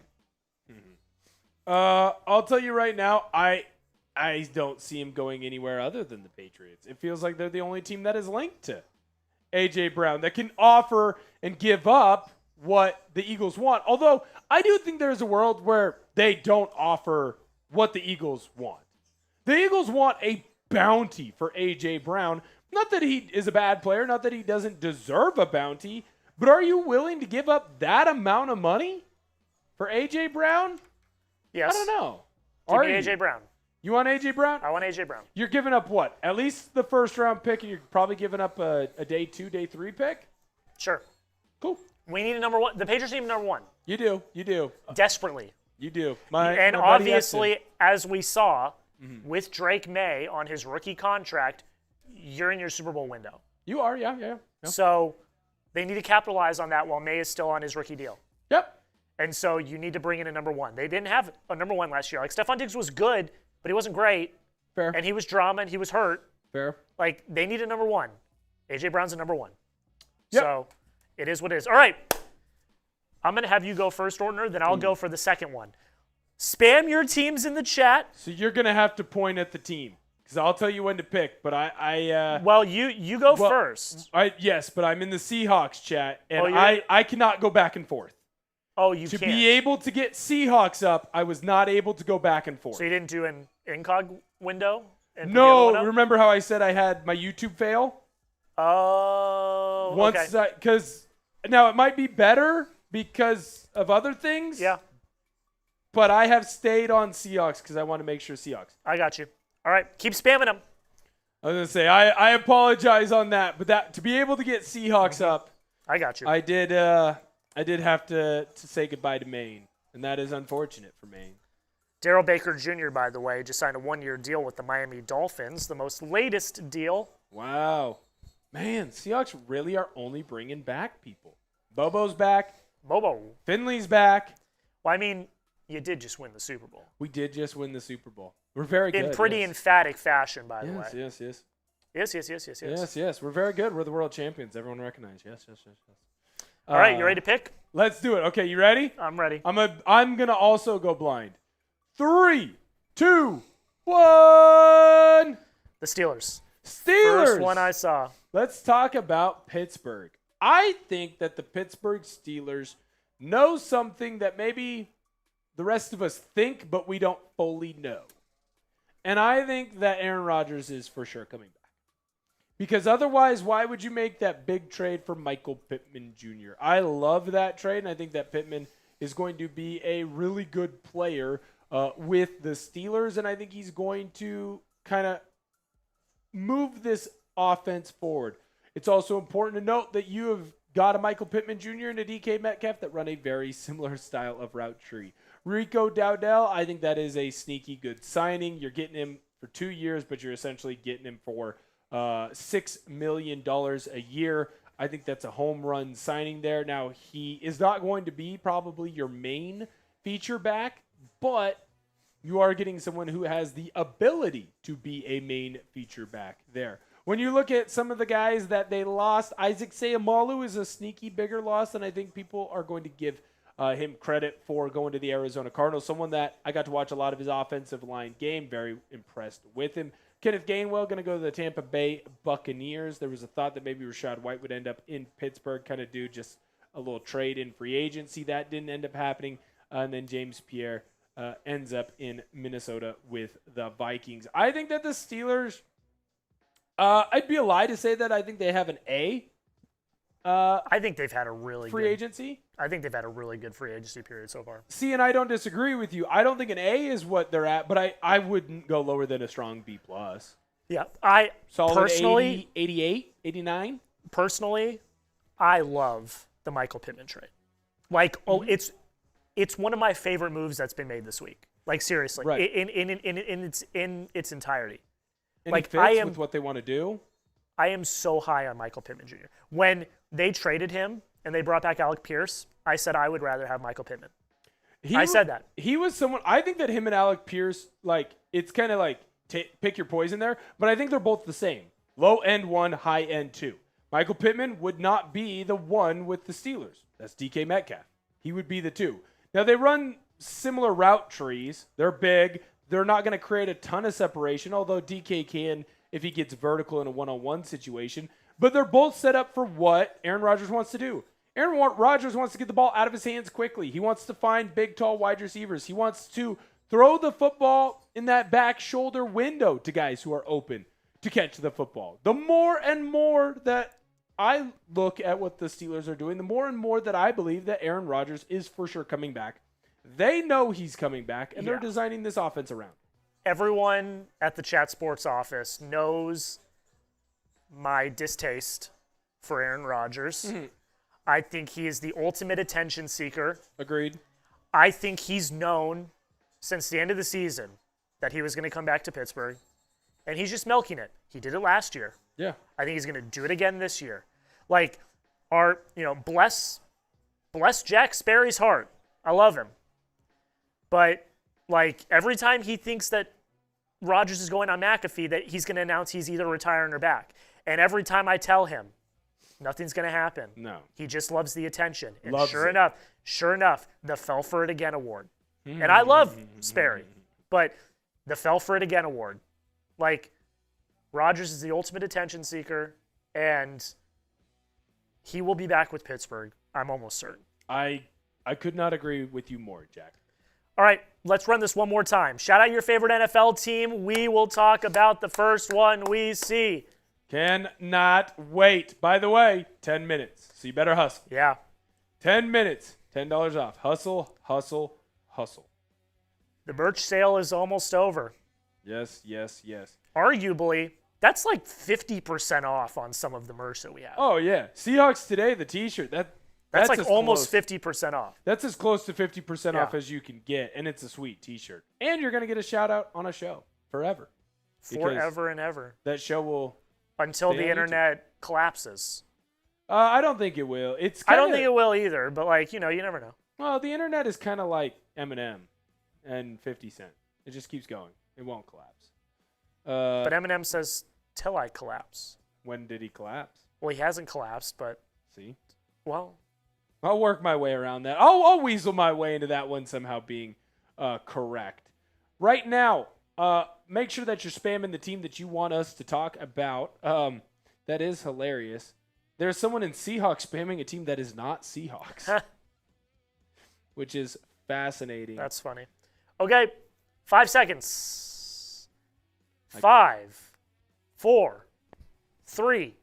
I'll tell you right now, I don't see him going anywhere other than the Patriots. It feels like they're the only team that is linked to A.J. Brown that can offer and give up what the Eagles want. Although I do think there's a world where they don't offer what the Eagles want. The Eagles want a bounty for A.J. Brown. Not that he is a bad player, not that he doesn't deserve a bounty, but are you willing to give up that amount of money for A.J. Brown? Yes. I don't know. Give me A.J. Brown. You want A.J. Brown? I want A.J. Brown. You're giving up what? At least the first round pick, and you're probably giving up a day 2, day 3 pick? Sure. Cool. We need a number one. The Patriots need a number one. You do. Desperately. You do. And obviously, as we saw with Drake May on his rookie contract, you're in your Super Bowl window. You are, yeah. So they need to capitalize on that while May is still on his rookie deal. Yep. And so you need to bring in a number one. They didn't have a number one last year. Like, Stephon Diggs was good, but he wasn't great. Fair. And he was drama, and he was hurt. Fair. Like, they need a number one. A.J. Brown's a number one. Yep. So it is what it is. All right. I'm going to have you go first, Ortner, then I'll go for the second one. Spam your teams in the chat. So you're going to have to point at the team because I'll tell you when to pick, but Well, you go first. Yes, but I'm in the Seahawks chat, and Oh, I cannot go back and forth. Oh, you To can't. be able to get Seahawks up, I was not able to go back and forth. So you didn't do an incog window? And put the other No, one up? remember how I said I had my YouTube fail? Oh, Once okay. Because now it might be better because of other things. Yeah, But I have stayed on Seahawks because I want to make sure Seahawks. I got you. All right, keep spamming them. I was going to say, I apologize on that, but that to be able to get Seahawks up, I got you. I did have to say goodbye to Maine, and that is unfortunate for Maine. Darrell Baker Jr., by the way, just signed a 1-year deal with the Miami Dolphins, the most latest deal. Wow. Man, Seahawks really are only bringing back people. Bobo's back. Bobo. Finley's back. Well, I mean, you did just win the Super Bowl. We did just win the Super Bowl. We're very good. In pretty yes. emphatic fashion, by the way. Yes. Yes. We're very good. We're the world champions. Everyone recognizes. Yes. All right, you ready to pick? Let's do it. Okay, you ready? I'm ready. I'm gonna also go blind. 3, 2, 1. The Steelers. Steelers. First one I saw. Let's talk about Pittsburgh. I think that the Pittsburgh Steelers know something that maybe the rest of us think, but we don't fully know. And I think that Aaron Rodgers is for sure coming back. Because otherwise, why would you make that big trade for Michael Pittman Jr.? I love that trade, and I think that Pittman is going to be a really good player with the Steelers, and I think he's going to kind of move this offense forward. It's also important to note that you have got a Michael Pittman Jr. and a DK Metcalf that run a very similar style of route tree. Rico Dowdell, I think that is a sneaky good signing. You're getting him for 2 years, but you're essentially getting him for $6 million a year. I think that's a home run signing there. Now, he is not going to be probably your main feature back, but you are getting someone who has the ability to be a main feature back there. When you look at some of the guys that they lost, Isaac Seumalo is a sneaky bigger loss, and I think people are going to give him credit for going to the Arizona Cardinals. Someone that I got to watch a lot of his offensive line game, very impressed with him. Kenneth Gainwell going to go to the Tampa Bay Buccaneers. There was a thought that maybe Rashad White would end up in Pittsburgh, kind of do just a little trade in free agency. That didn't end up happening. And then James Pierre ends up in Minnesota with the Vikings. I think that the Steelers, I'd be a lie to say that I think they have an A. I think they've had a really free agency. I think they've had a really good free agency period so far. See, and I don't disagree with you. I don't think an A is what they're at, but I wouldn't go lower than a strong B+. Yeah, I solid personally 80, 88, 89. Personally, I love the Michael Pittman trade. Like, it's one of my favorite moves that's been made this week. Like, seriously, right. in its entirety. And like, it fits with what they want to do. I am so high on Michael Pittman Jr. When they traded him and they brought back Alec Pierce, I said I would rather have Michael Pittman. I said that. He was someone, I think that him and Alec Pierce, like, it's kind of like pick your poison there, but I think they're both the same. Low end one, high end two. Michael Pittman would not be the one with the Steelers. That's DK Metcalf. He would be the two. Now, they run similar route trees. They're big. They're not going to create a ton of separation, although DK can if he gets vertical in a one-on-one situation. But they're both set up for what Aaron Rodgers wants to do. Aaron Rodgers wants to get the ball out of his hands quickly. He wants to find big, tall wide receivers. He wants to throw the football in that back shoulder window to guys who are open to catch the football. The more and more that I look at what the Steelers are doing, the more and more that I believe that Aaron Rodgers is for sure coming back. They know he's coming back, and they're designing this offense around. Everyone at the Chat Sports office knows my distaste for Aaron Rodgers. Mm-hmm. I think he is the ultimate attention seeker. Agreed. I think he's known since the end of the season that he was going to come back to Pittsburgh, and he's just milking it. He did it last year. Yeah. I think he's going to do it again this year. Like, bless Jack Sperry's heart. I love him. But, like, every time he thinks that Rodgers is going on McAfee, that he's going to announce he's either retiring or back. And every time I tell him, nothing's going to happen. No. He just loves the attention. And sure enough, the Fell For It Again award. And I love Sperry, but the Fell For It Again award. Like, Rodgers is the ultimate attention seeker, and he will be back with Pittsburgh. I'm almost certain. I could not agree with you more, Jack. All right, let's run this one more time. Shout out your favorite NFL team. We will talk about the first one we see. Cannot wait. By the way, 10 minutes, so you better hustle. Yeah. 10 minutes, $10 off. Hustle, hustle, hustle. The merch sale is almost over. Yes, yes, yes. Arguably, that's like 50% off on some of the merch that we have. Oh, yeah. Seahawks Today, the T-shirt, that's like almost 50% off. That's as close to 50% off as you can get, and it's a sweet T-shirt. And you're going to get a shout-out on a show forever. Forever and ever. That show will... Until the internet collapses. I don't think it will. I don't think it will either, but, like, you never know. Well, the internet is kind of like Eminem and 50 Cent. It just keeps going. It won't collapse. But Eminem says, till I collapse. When did he collapse? Well, he hasn't collapsed, but... See? Well... I'll work my way around that. I'll weasel my way into that one somehow being correct. Right now, make sure that you're spamming the team that you want us to talk about. That is hilarious. There's someone in Seahawks spamming a team that is not Seahawks, which is fascinating. That's funny. Okay, 5 seconds. 5, 4, 3,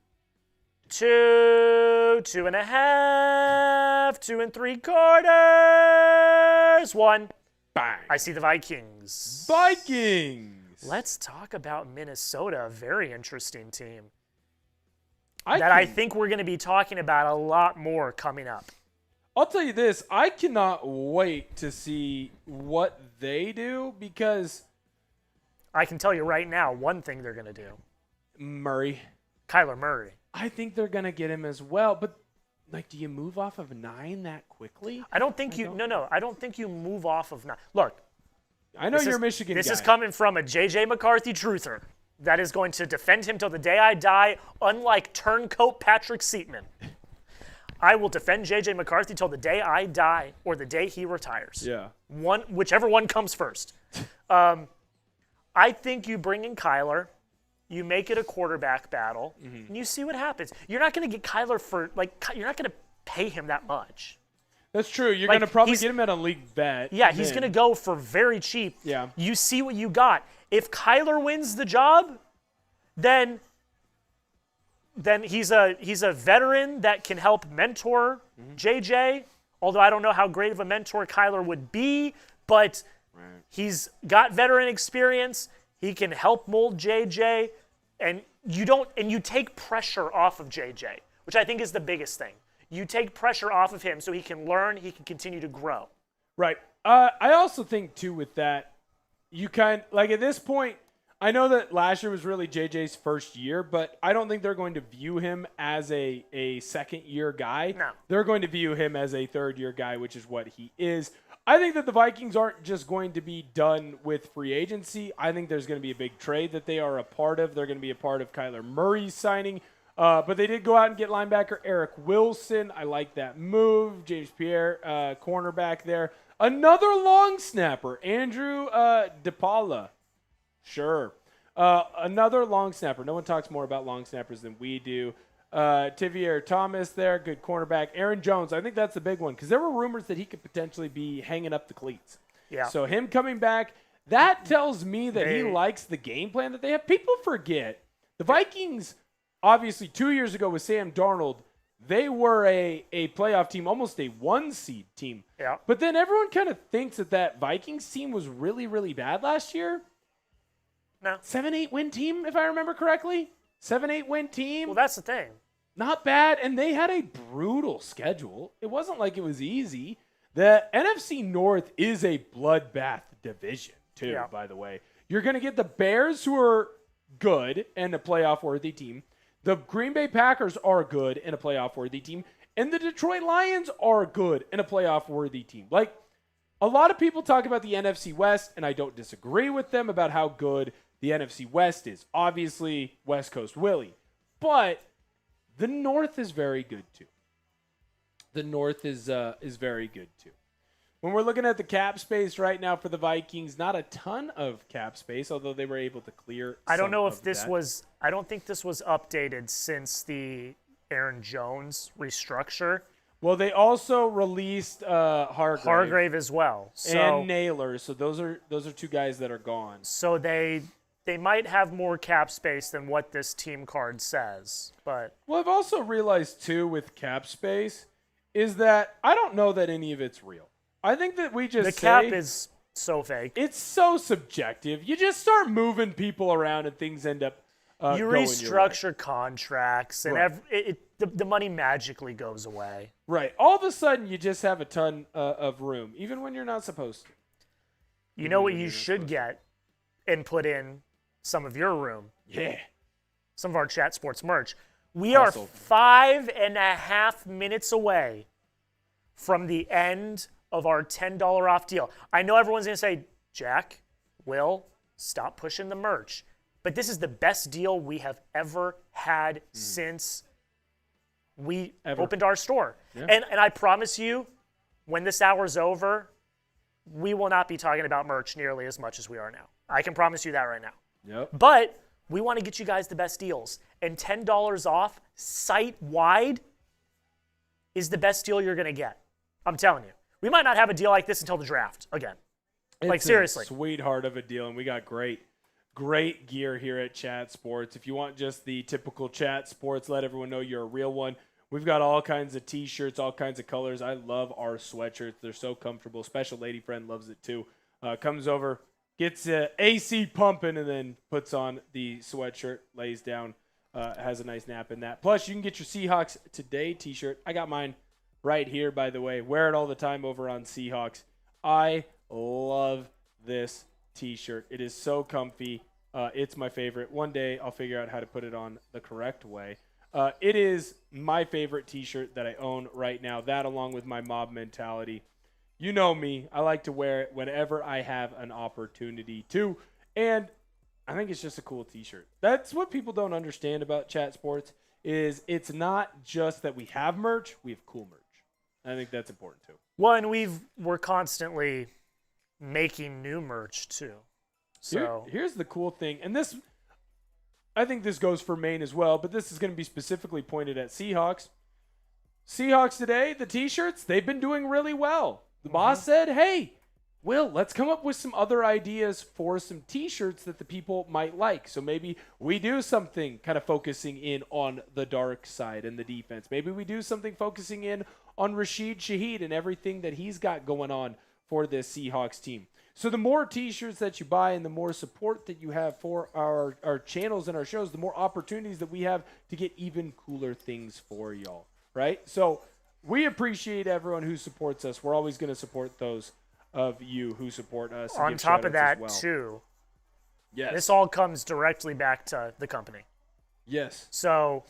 2, 2.5, 2 3/4, 1. Bang. I see the Vikings. Vikings. Let's talk about Minnesota, a very interesting team I think we're going to be talking about a lot more coming up. I'll tell you this, I cannot wait to see what they do because I can tell you right now one thing they're going to do. Kyler Murray. I think they're going to get him as well, but like, do you move off of 9 that quickly? I don't think I don't think you move off of 9. Look. I know you're a Michigan guy. This is coming from a J.J. McCarthy truther that is going to defend him till the day I die, unlike turncoat Patrick Seatman. I will defend J.J. McCarthy till the day I die or the day he retires. Yeah. Whichever one comes first. I think you bring in Kyler, you make it a quarterback battle, and you see what happens. You're not going to get Kyler you're not going to pay him that much. That's true. You're going to probably get him at a league bet. Yeah, he's going to go for very cheap. Yeah. You see what you got. If Kyler wins the job, then he's a veteran that can help mentor JJ, although I don't know how great of a mentor Kyler would be, but he's got veteran experience. He can help mold JJ, and you take pressure off of JJ, which I think is the biggest thing. You take pressure off of him so he can learn, he can continue to grow. Right. I also think, too, with that, you at this point, I know that last year was really JJ's first year, but I don't think they're going to view him as a second-year guy. No. They're going to view him as a third-year guy, which is what he is. I think that the Vikings aren't just going to be done with free agency. I think there's going to be a big trade that they are a part of. They're going to be a part of Kyler Murray's signing. But they did go out and get linebacker Eric Wilson. I like that move. James Pierre, cornerback there. Another long snapper, Andrew DePaula. Sure. Another long snapper. No one talks more about long snappers than we do. Tivier Thomas there, good cornerback. Aaron Jones, I think that's the big one because there were rumors that he could potentially be hanging up the cleats. Yeah. So him coming back, that tells me that he likes the game plan that they have. People forget the Vikings, obviously 2 years ago with Sam Darnold, they were a playoff team, almost a 1-seed team. Yeah. But then everyone kind of thinks that Vikings team was really, really bad last year. No. 7-8 win team, if I remember correctly. 7-8 win team. Well, that's the thing. Not bad, and they had a brutal schedule. It wasn't like it was easy. The NFC North is a bloodbath division, too, by the way. You're going to get the Bears, who are good and a playoff-worthy team. The Green Bay Packers are good and a playoff-worthy team. And the Detroit Lions are good and a playoff-worthy team. Like, a lot of people talk about the NFC West, and I don't disagree with them about how good the NFC West is. Obviously, West Coast Willie. But the North is very good, too. The North is very good, too. When we're looking at the cap space right now for the Vikings, not a ton of cap space, although they were able to clear I don't know if that. this was – I don't think this was updated since the Aaron Jones restructure. Well, they also released Hargrave as well. And Naylor. So those are two guys that are gone. So they might have more cap space than what this team card says. But well, I've also realized, too, with cap space is that I don't know that any of it's real. I think that we just the cap is so fake. It's so subjective. You just start moving people around and things end up you going restructure contracts and the money magically goes away. Right. All of a sudden, you just have a ton of room, even when you're not supposed to. You know what you should get and put in some of your room? Yeah. Some of our Chat Sports merch. We are 5.5 minutes away from the end of our $10 off deal. I know everyone's going to say, Jack, Will, stop pushing the merch. But this is the best deal we have ever had since we opened our store. Yeah. And I promise you, when this hour's over, we will not be talking about merch nearly as much as we are now. I can promise you that right now. Yep. But we want to get you guys the best deals. And $10 off site-wide is the best deal you're going to get. I'm telling you. We might not have a deal like this until the draft again. It's seriously. a sweetheart of a deal, and we got great gear here at Chat Sports. If you want just the typical Chat Sports, let everyone know you're a real one. We've got all kinds of T-shirts, all kinds of colors. I love our sweatshirts. They're so comfortable. Special lady friend loves it too. Comes over, gets AC pumping, and then puts on the sweatshirt, lays down, has a nice nap in that. Plus, you can get your Seahawks Today T-shirt. I got mine right here, by the way. Wear it all the time over on Seahawks. I love this T-shirt. It is so comfy. It's my favorite. One day I'll figure out how to put it on the correct way. It is my favorite T-shirt that I own right now. That along with my mob mentality. You know me. I like to wear it whenever I have an opportunity to. And I think it's just a cool T-shirt. That's what people don't understand about Chat Sports is it's not just that we have merch. We have cool merch. I think that's important too. Well, and we're constantly making new merch too. So here's the cool thing, and this, I think this goes for Maine as well, but this is going to be specifically pointed at Seahawks. Seahawks Today, the T-shirts, they've been doing really well. The boss said, hey, Will, let's come up with some other ideas for some T-shirts that the people might like. So maybe we do something kind of focusing in on the dark side and the defense. Maybe we do something focusing in on Rashid Shaheed and everything that he's got going on for this Seahawks team. So the more T-shirts that you buy and the more support that you have for our channels and our shows, the more opportunities that we have to get even cooler things for y'all, right? So we appreciate everyone who supports us. We're always going to support those of you who support us. On top of that, too, yes, this all comes directly back to the company. Yes. So,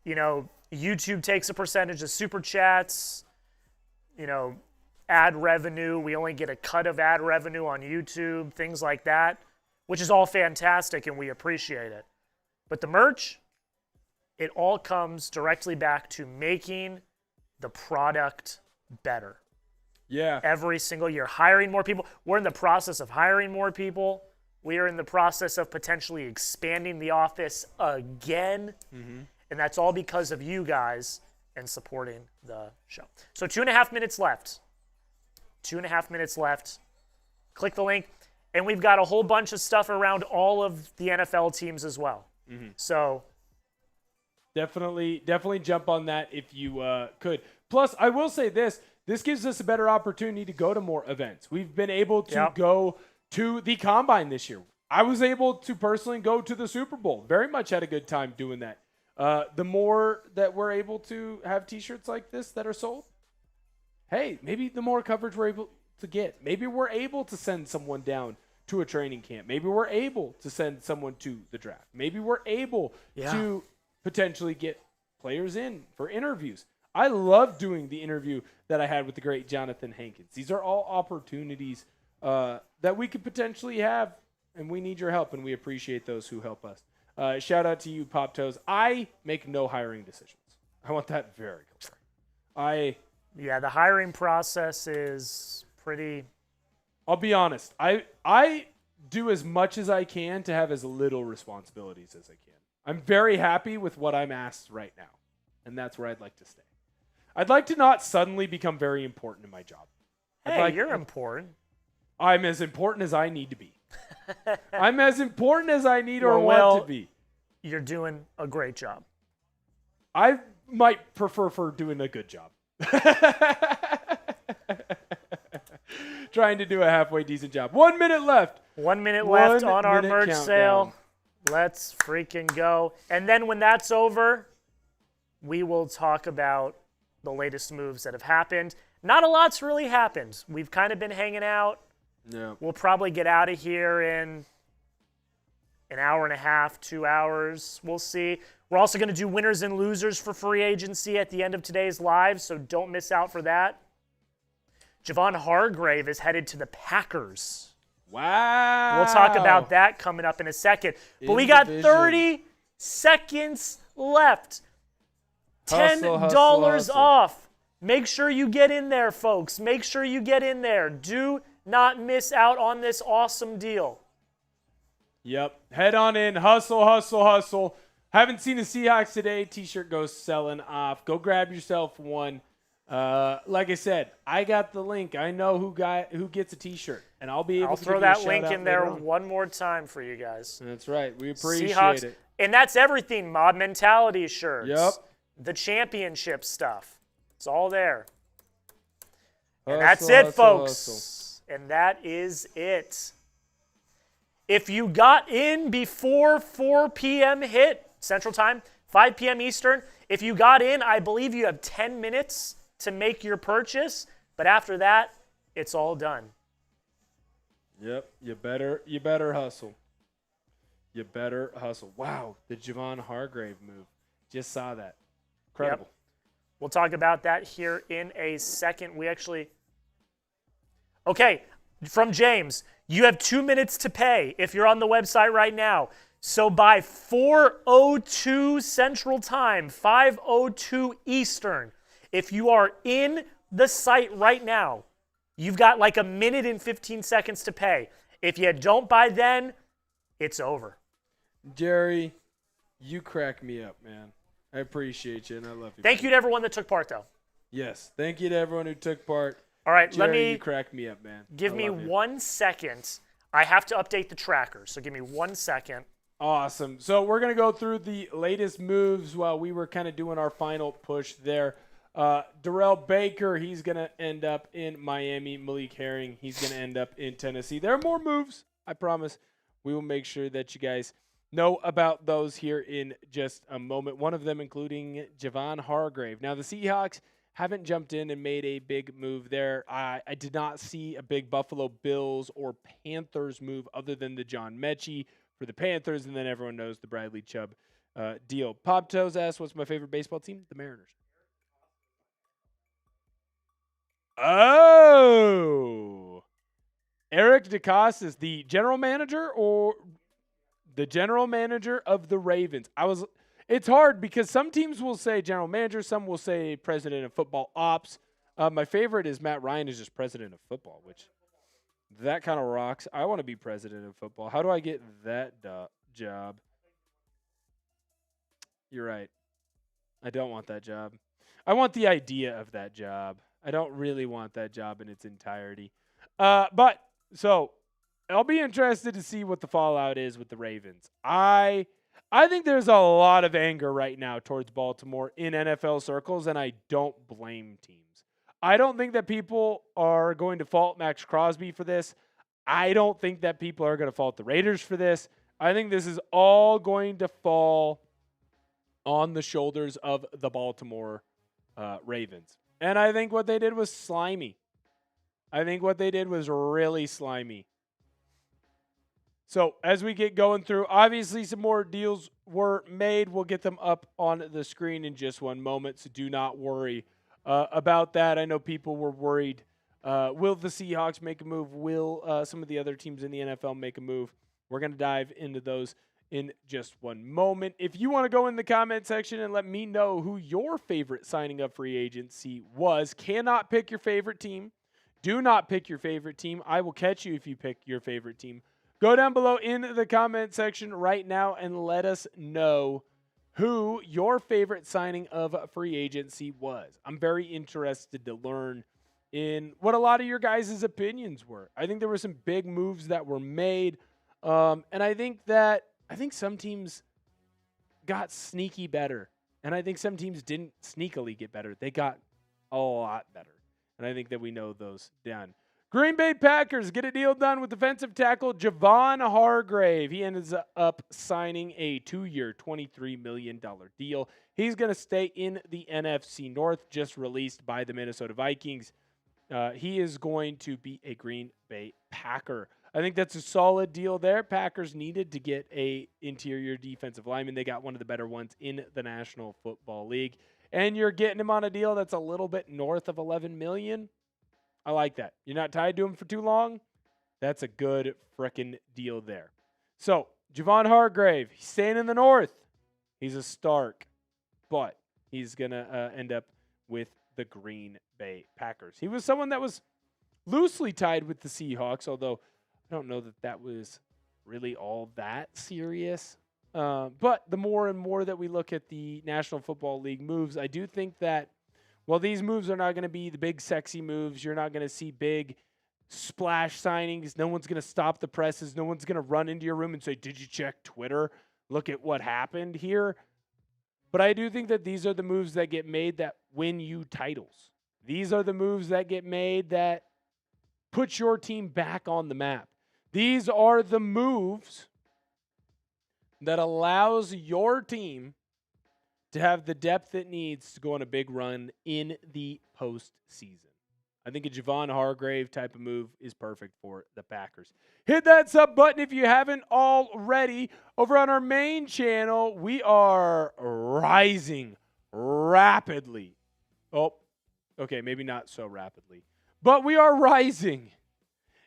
YouTube takes a percentage of super chats, ad revenue. We only get a cut of ad revenue on YouTube, things like that, which is all fantastic and we appreciate it. But the merch, it all comes directly back to making the product better. Yeah. Every single year, hiring more people. We're in the process of hiring more people. We are in the process of potentially expanding the office again. And that's all because of you guys and supporting the show. So 2.5 minutes left. 2.5 minutes left. Click the link. And we've got a whole bunch of stuff around all of the NFL teams as well. So definitely jump on that if you could. Plus, I will say this gives us a better opportunity to go to more events. We've been able to go to the Combine this year. I was able to personally go to the Super Bowl. Very much had a good time doing that. The more that we're able to have T-shirts like this that are sold, hey, maybe the more coverage we're able to get. Maybe we're able to send someone down to a training camp. Maybe we're able to send someone to the draft. Maybe we're able to potentially get players in for interviews. I love doing the interview that I had with the great Jonathan Hankins. These are all opportunities that we could potentially have, and we need your help, and we appreciate those who help us. Shout out to you, Pop Toes. I make no hiring decisions. I want that very clear. The hiring process is pretty... I'll be honest. I do as much as I can to have as little responsibilities as I can. I'm very happy with what I'm asked right now, and that's where I'd like to stay. I'd like to not suddenly become very important in my job. Hey, you're important. I'm as important as I need to be. I'm as important as I need or want to be. You're doing a great job. I might prefer for doing a good job. Trying to do a halfway decent job. 1 minute left. 1 minute left on our merch sale. Let's freaking go. And then when that's over, we will talk about the latest moves that have happened. Not a lot's really happened. We've kind of been hanging out. Yeah. We'll probably get out of here in an hour and a half, 2 hours. We'll see. We're also going to do winners and losers for free agency at the end of today's live, so don't miss out for that. Javon Hargrave is headed to the Packers. Wow. We'll talk about that coming up in a second. But we got 30 seconds left. $10 off. Make sure you get in there, folks. Make sure you get in there. Do not miss out on this awesome deal. Yep. Head on in. Hustle, hustle, hustle. Haven't seen a Seahawks Today t-shirt go selling off. Go grab yourself one. Like I said, I got the link. I know who gets a T-shirt, and I'll be able to throw give you a that link shout-out in there later on. one more time for you guys. That's right. We appreciate Seahawks, it. and that's everything. Mob Mentality shirts. Yep. The championship stuff. It's all there. And Hustle, that's it, hustle, folks. hustle. And that is it. If you got in before 4 p.m. hit Central Time, 5 p.m. Eastern, if you got in, I believe you have 10 minutes to make your purchase. But after that, it's all done. Yep. You better hustle. You better hustle. Wow, the Javon Hargrave move. Just saw that. Incredible. Yep. We'll talk about that here in a second. Okay, from James, you have 2 minutes to pay if you're on the website right now. So by 4:02 Central Time, 5:02 Eastern, if you are in the site right now, you've got like a minute and 15 seconds to pay. If you don't by then, it's over. Jerry, you crack me up, man. I appreciate you, and I love you. Thank you to everyone that took part, though. Yes, thank you to everyone who took part. All right, Jerry, you crack me up, man. Give me 1 second. I have to update the tracker, so give me 1 second. Awesome. So we're going to go through the latest moves while we were kind of doing our final push there. Darrell Baker, he's going to end up in Miami. Malik Herring, he's going to end up in Tennessee. There are more moves, I promise. We will make sure that you guys know about those here in just a moment. One of them including Javon Hargrave. Now, the Seahawks haven't jumped in and made a big move there. I did not see a big Buffalo Bills or Panthers move other than the John Mechie for the Panthers, and then everyone knows the Bradley Chubb deal. Pop Toes asks, what's my favorite baseball team? The Mariners. Oh! Eric DeCosta is the general manager or the general manager of the Ravens. It's hard because some teams will say general manager, some will say president of football ops. My favorite is Matt Ryan is just president of football, which that kind of rocks. I want to be president of football. How do I get that job? You're right. I don't want that job. I want the idea of that job. I don't really want that job in its entirety. So I'll be interested to see what the fallout is with the Ravens. I think there's a lot of anger right now towards Baltimore in NFL circles, and I don't blame teams. I don't think that people are going to fault Maxx Crosby for this. I don't think that people are going to fault the Raiders for this. I think this is all going to fall on the shoulders of the Baltimore Ravens. And I think what they did was slimy. I think what they did was really slimy. So as we get going through, obviously some more deals were made. We'll get them up on the screen in just one moment, so do not worry about that. I know people were worried. Will the Seahawks make a move? Will some of the other teams in the NFL make a move? We're going to dive into those in just one moment. If you want to go in the comment section and let me know who your favorite signing of free agency was, cannot pick your favorite team. Do not pick your favorite team. I will catch you if you pick your favorite team. Go down below in the comment section right now and let us know who your favorite signing of free agency was. I'm very interested to learn in what a lot of your guys' opinions were. I think there were some big moves that were made, and I think some teams got sneaky better, and I think some teams didn't sneakily get better. They got a lot better, and I think that we know those down. Green Bay Packers get a deal done with defensive tackle Javon Hargrave. He ends up signing a 2-year, $23 million deal. He's going to stay in the NFC North, just released by the Minnesota Vikings. He is going to be a Green Bay Packer. I think that's a solid deal there. Packers needed to get a interior defensive lineman. They got one of the better ones in the National Football League. And you're getting him on a deal that's a little bit north of $11 million. I like that. You're not tied to him for too long. That's a good frickin' deal there. So, Javon Hargrave, he's staying in the North. He's a Stark, but he's going to end up with the Green Bay Packers. He was someone that was loosely tied with the Seahawks, although I don't know that was really all that serious. But the more and more that we look at the National Football League moves, I do think that Well, these moves are not going to be the big sexy moves. You're not going to see big splash signings. No one's going to stop the presses. No one's going to run into your room and say, did you check Twitter? Look at what happened here. But I do think that these are the moves that get made that win you titles. These are the moves that get made that put your team back on the map. These are the moves that allows your team to have the depth it needs to go on a big run in the postseason. I think a Javon Hargrave type of move is perfect for the Packers. Hit that sub button if you haven't already. Over on our main channel, we are rising rapidly. Oh, okay, maybe not so rapidly. But we are rising.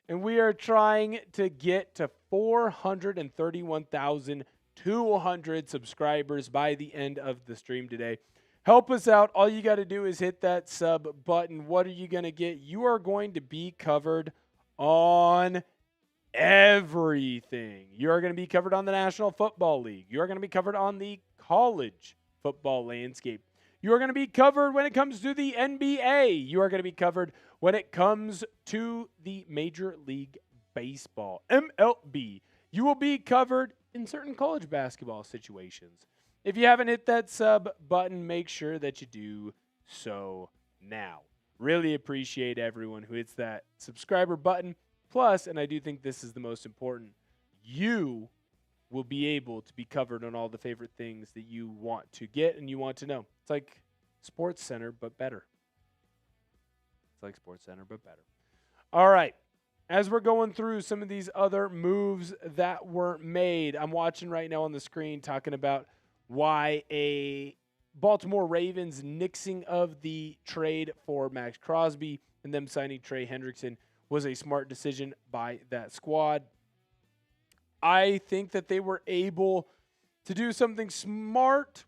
And we are trying to get to 431,200 subscribers by the end of the stream today. Help us out. All you got to do is hit that sub button. What are you going to get? You are going to be covered on everything. You are going to be covered on the National Football League. You are going to be covered on the college football landscape. You are going to be covered when it comes to the NBA. You are going to be covered when it comes to the Major League Baseball, MLB. You will be covered in certain college basketball situations. If you haven't hit that sub button, make sure that you do so now. Really appreciate everyone who hits that subscriber button. Plus, and I do think this is the most important, you will be able to be covered on all the favorite things that you want to get and you want to know. It's like Sports Center, but better. It's like Sports Center, but better. All right. As we're going through some of these other moves that were made, I'm watching right now on the screen talking about why a Baltimore Ravens nixing of the trade for Maxx Crosby and them signing Trey Hendrickson was a smart decision by that squad. I think that they were able to do something smart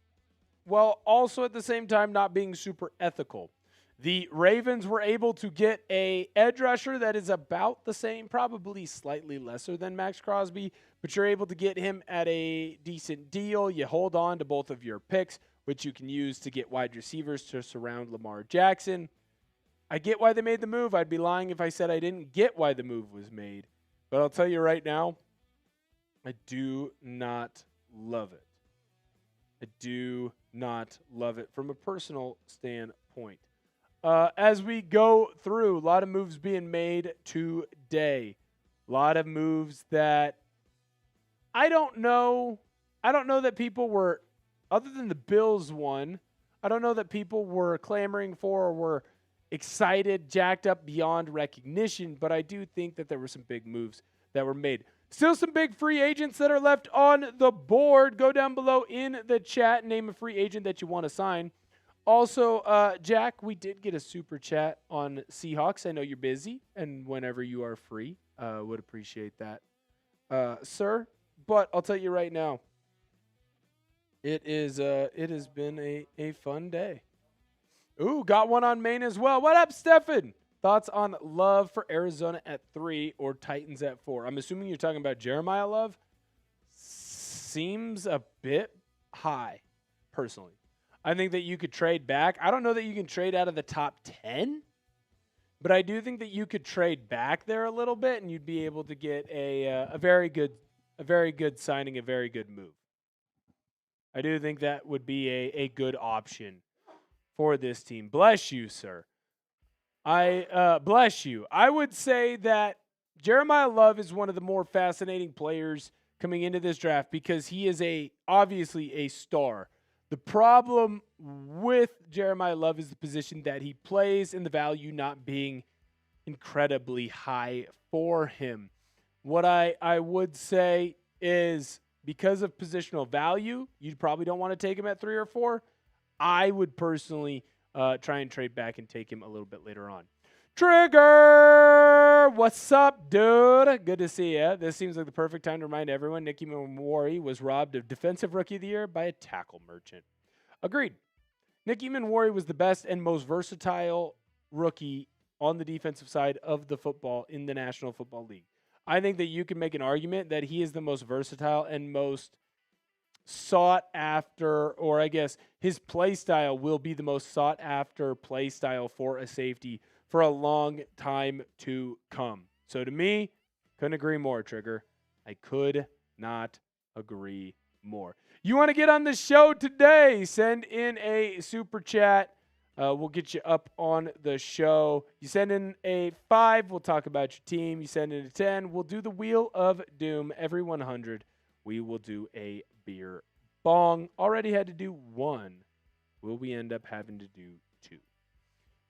while also at the same time not being super ethical. The Ravens were able to get a edge rusher that is about the same, probably slightly lesser than Maxx Crosby, but you're able to get him at a decent deal. You hold on to both of your picks, which you can use to get wide receivers to surround Lamar Jackson. I get why they made the move. I'd be lying if I said I didn't get why the move was made. But I'll tell you right now, I do not love it. I do not love it from a personal standpoint. As we go through, a lot of moves being made today. A lot of moves that I don't know. I don't know that people were, other than the Bills one, I don't know that people were clamoring for or were excited, jacked up beyond recognition, but I do think that there were some big moves that were made. Still some big free agents that are left on the board. Go down below in the chat, name a free agent that you want to sign. Also, Jack, we did get a super chat on Seahawks. I know you're busy, and whenever you are free, would appreciate that, sir. But I'll tell you right now, it has been a fun day. Ooh, got one on Maine as well. What up, Stefan? Thoughts on Love for Arizona at 3 or Titans at 4? I'm assuming you're talking about Jeremiah Love. Seems a bit high, personally. I think that you could trade back. I don't know that you can trade out of the top 10, but I do think that you could trade back there a little bit, and you'd be able to get a very good signing, a very good move. I do think that would be a good option for this team. Bless you, sir. Bless you. I would say that Jeremiah Love is one of the more fascinating players coming into this draft because he is obviously a star. The problem with Jeremiah Love is the position that he plays and the value not being incredibly high for him. What I would say is because of positional value, you probably don't want to take him at 3 or 4. I would personally try and trade back and take him a little bit later on. Trigger! What's up, dude? Good to see you. This seems like the perfect time to remind everyone Nicky Manwari was robbed of Defensive Rookie of the Year by a tackle merchant. Agreed. Nicky Manwari was the best and most versatile rookie on the defensive side of the football in the National Football League. I think that you can make an argument that he is the most versatile and most sought after, or I guess his play style will be the most sought after play style for a safety for a long time to come. So to me, couldn't agree more, Trigger. I could not agree more. You want to get on the show today? Send in a super chat. We'll get you up on the show. You send in a 5, we'll talk about your team. You send in a 10, we'll do the Wheel of Doom. Every 100, we will do a beer bong. Already had to do 1. Will we end up having to do 2?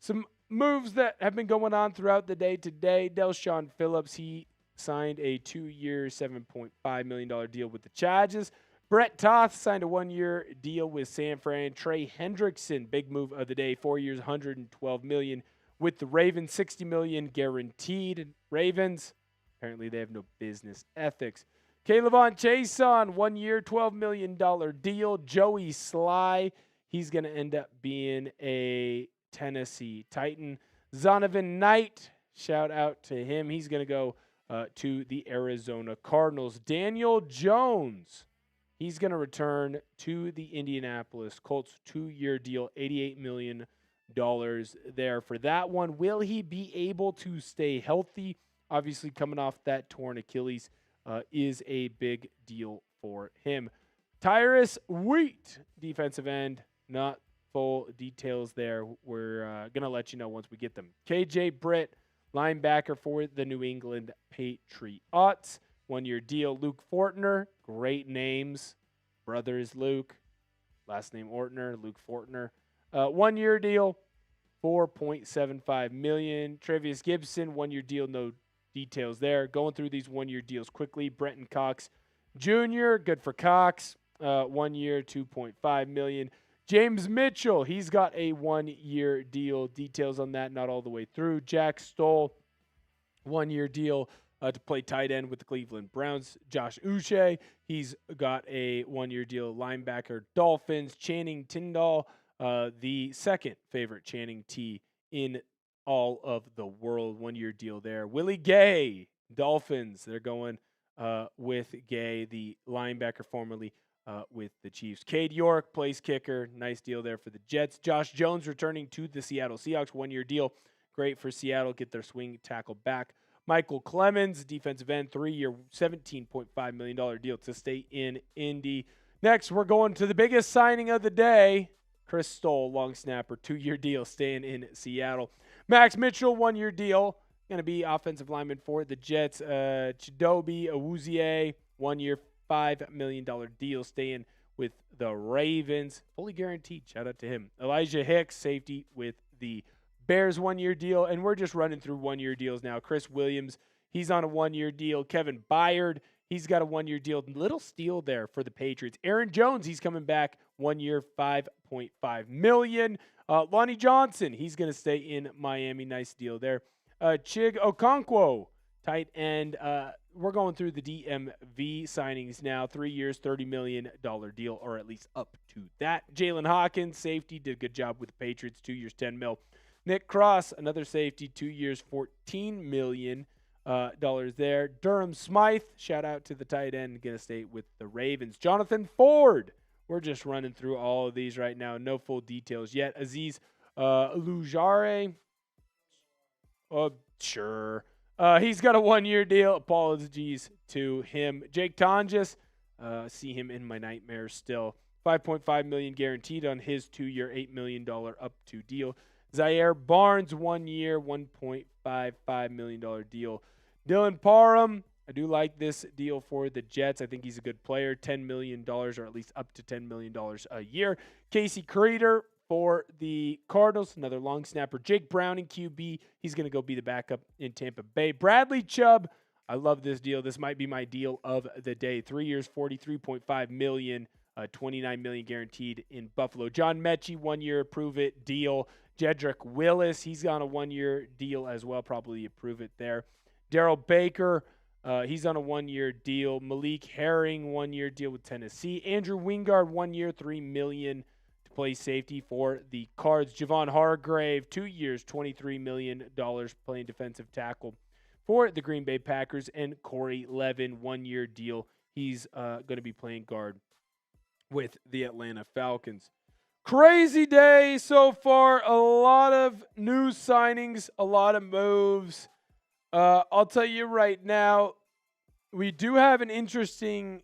Some moves that have been going on throughout the day today. Del'Shawn Phillips, he signed a 2-year, $7.5 million deal with the Chargers. Brett Toth signed a 1-year deal with San Fran. Trey Hendrickson, big move of the day, 4 years, $112 million with the Ravens, $60 million guaranteed. Ravens, apparently they have no business ethics. K'Lavon Chaisson, 1 year, $12 million deal. Joey Sly, he's going to end up being a Tennessee Titan. Zonovan Knight, shout out to him. He's going to go to the Arizona Cardinals. Daniel Jones, he's going to return to the Indianapolis Colts. 2-year deal, $88 million there for that one. Will he be able to stay healthy? Obviously, coming off that torn Achilles is a big deal for him. Tyrus Wheat, defensive end, not full details there. We're going to let you know once we get them. KJ Britt, linebacker for the New England Patriots. 1-year deal. Luke Fortner, great names. Brother is Luke. Last name Ortner, Luke Fortner. 1-year deal, $4.75 million. Trevius Gibson, 1-year deal, no details there. Going through these 1-year deals quickly. Brenton Cox Jr., good for Cox. 1 year, $2.5 million. James Mitchell, he's got a 1-year deal. Details on that, not all the way through. Jack Stoll, 1-year deal to play tight end with the Cleveland Browns. Josh Uche, he's got a 1-year deal. Linebacker, Dolphins. Channing Tindall, the second favorite Channing T in all of the world. 1-year deal there. Willie Gay, Dolphins. They're going with Gay, the linebacker formerly with the Chiefs. Cade York, place kicker. Nice deal there for the Jets. Josh Jones returning to the Seattle Seahawks. 1-year deal. Great for Seattle. Get their swing tackle back. Michael Clemens, defensive end, 3-year, $17.5 million deal to stay in Indy. Next, we're going to the biggest signing of the day. Chris Stoll, long snapper, 2-year deal, staying in Seattle. Max Mitchell, 1-year deal. Going to be offensive lineman for the Jets. Chidobe Awuzie, 1-year, $5 million deal, staying with the Ravens. Fully guaranteed. Shout out to him. Elijah Hicks, safety with the Bears, 1-year deal. And we're just running through 1-year deals now. Chris Williams, he's on a 1-year deal. Kevin Byard, he's got a 1-year deal. Little steal there for the Patriots. Aaron Jones, he's coming back. 1 year, $5.5 million. Lonnie Johnson, he's going to stay in Miami. Nice deal there. Chig Okonkwo, tight end. We're going through the DMV signings now. 3 years, $30 million deal, or at least up to that. Jalen Hawkins, safety, did a good job with the Patriots. 2 years, $10 million. Nick Cross, another safety, 2 years, $14 million there. Durham Smythe, shout out to the tight end, going to stay with the Ravens. Jonathan Ford, we're just running through all of these right now. No full details yet. Aziz Lujare, sure. He's got a 1-year deal. Apologies to him. Jake Tonjes, see him in my nightmares still. $5.5 million guaranteed on his 2-year, $8 million up to deal. Zaire Barnes, 1 year, $1.55 million deal. Dylan Parham, I do like this deal for the Jets. I think he's a good player. $10 million, or at least up to $10 million a year. Casey Creeder for the Cardinals, another long snapper. Jake Browning, QB, he's going to go be the backup in Tampa Bay. Bradley Chubb, I love this deal. This might be my deal of the day. 3 years, $43.5 million, $29 million guaranteed in Buffalo. John Mechie, 1 year, prove it deal. Jedrick Willis, he's on a 1-year deal as well. Probably approve it there. Darrell Baker, he's on a 1-year deal. Malik Herring, 1-year deal with Tennessee. Andrew Wingard, 1 year, $3 million to play safety for the Cards. Javon Hargrave, 2 years, $23 million playing defensive tackle for the Green Bay Packers. And Corey Levin, 1-year deal. He's going to be playing guard with the Atlanta Falcons. Crazy day so far. A lot of new signings, a lot of moves. I'll tell you right now, we do have an interesting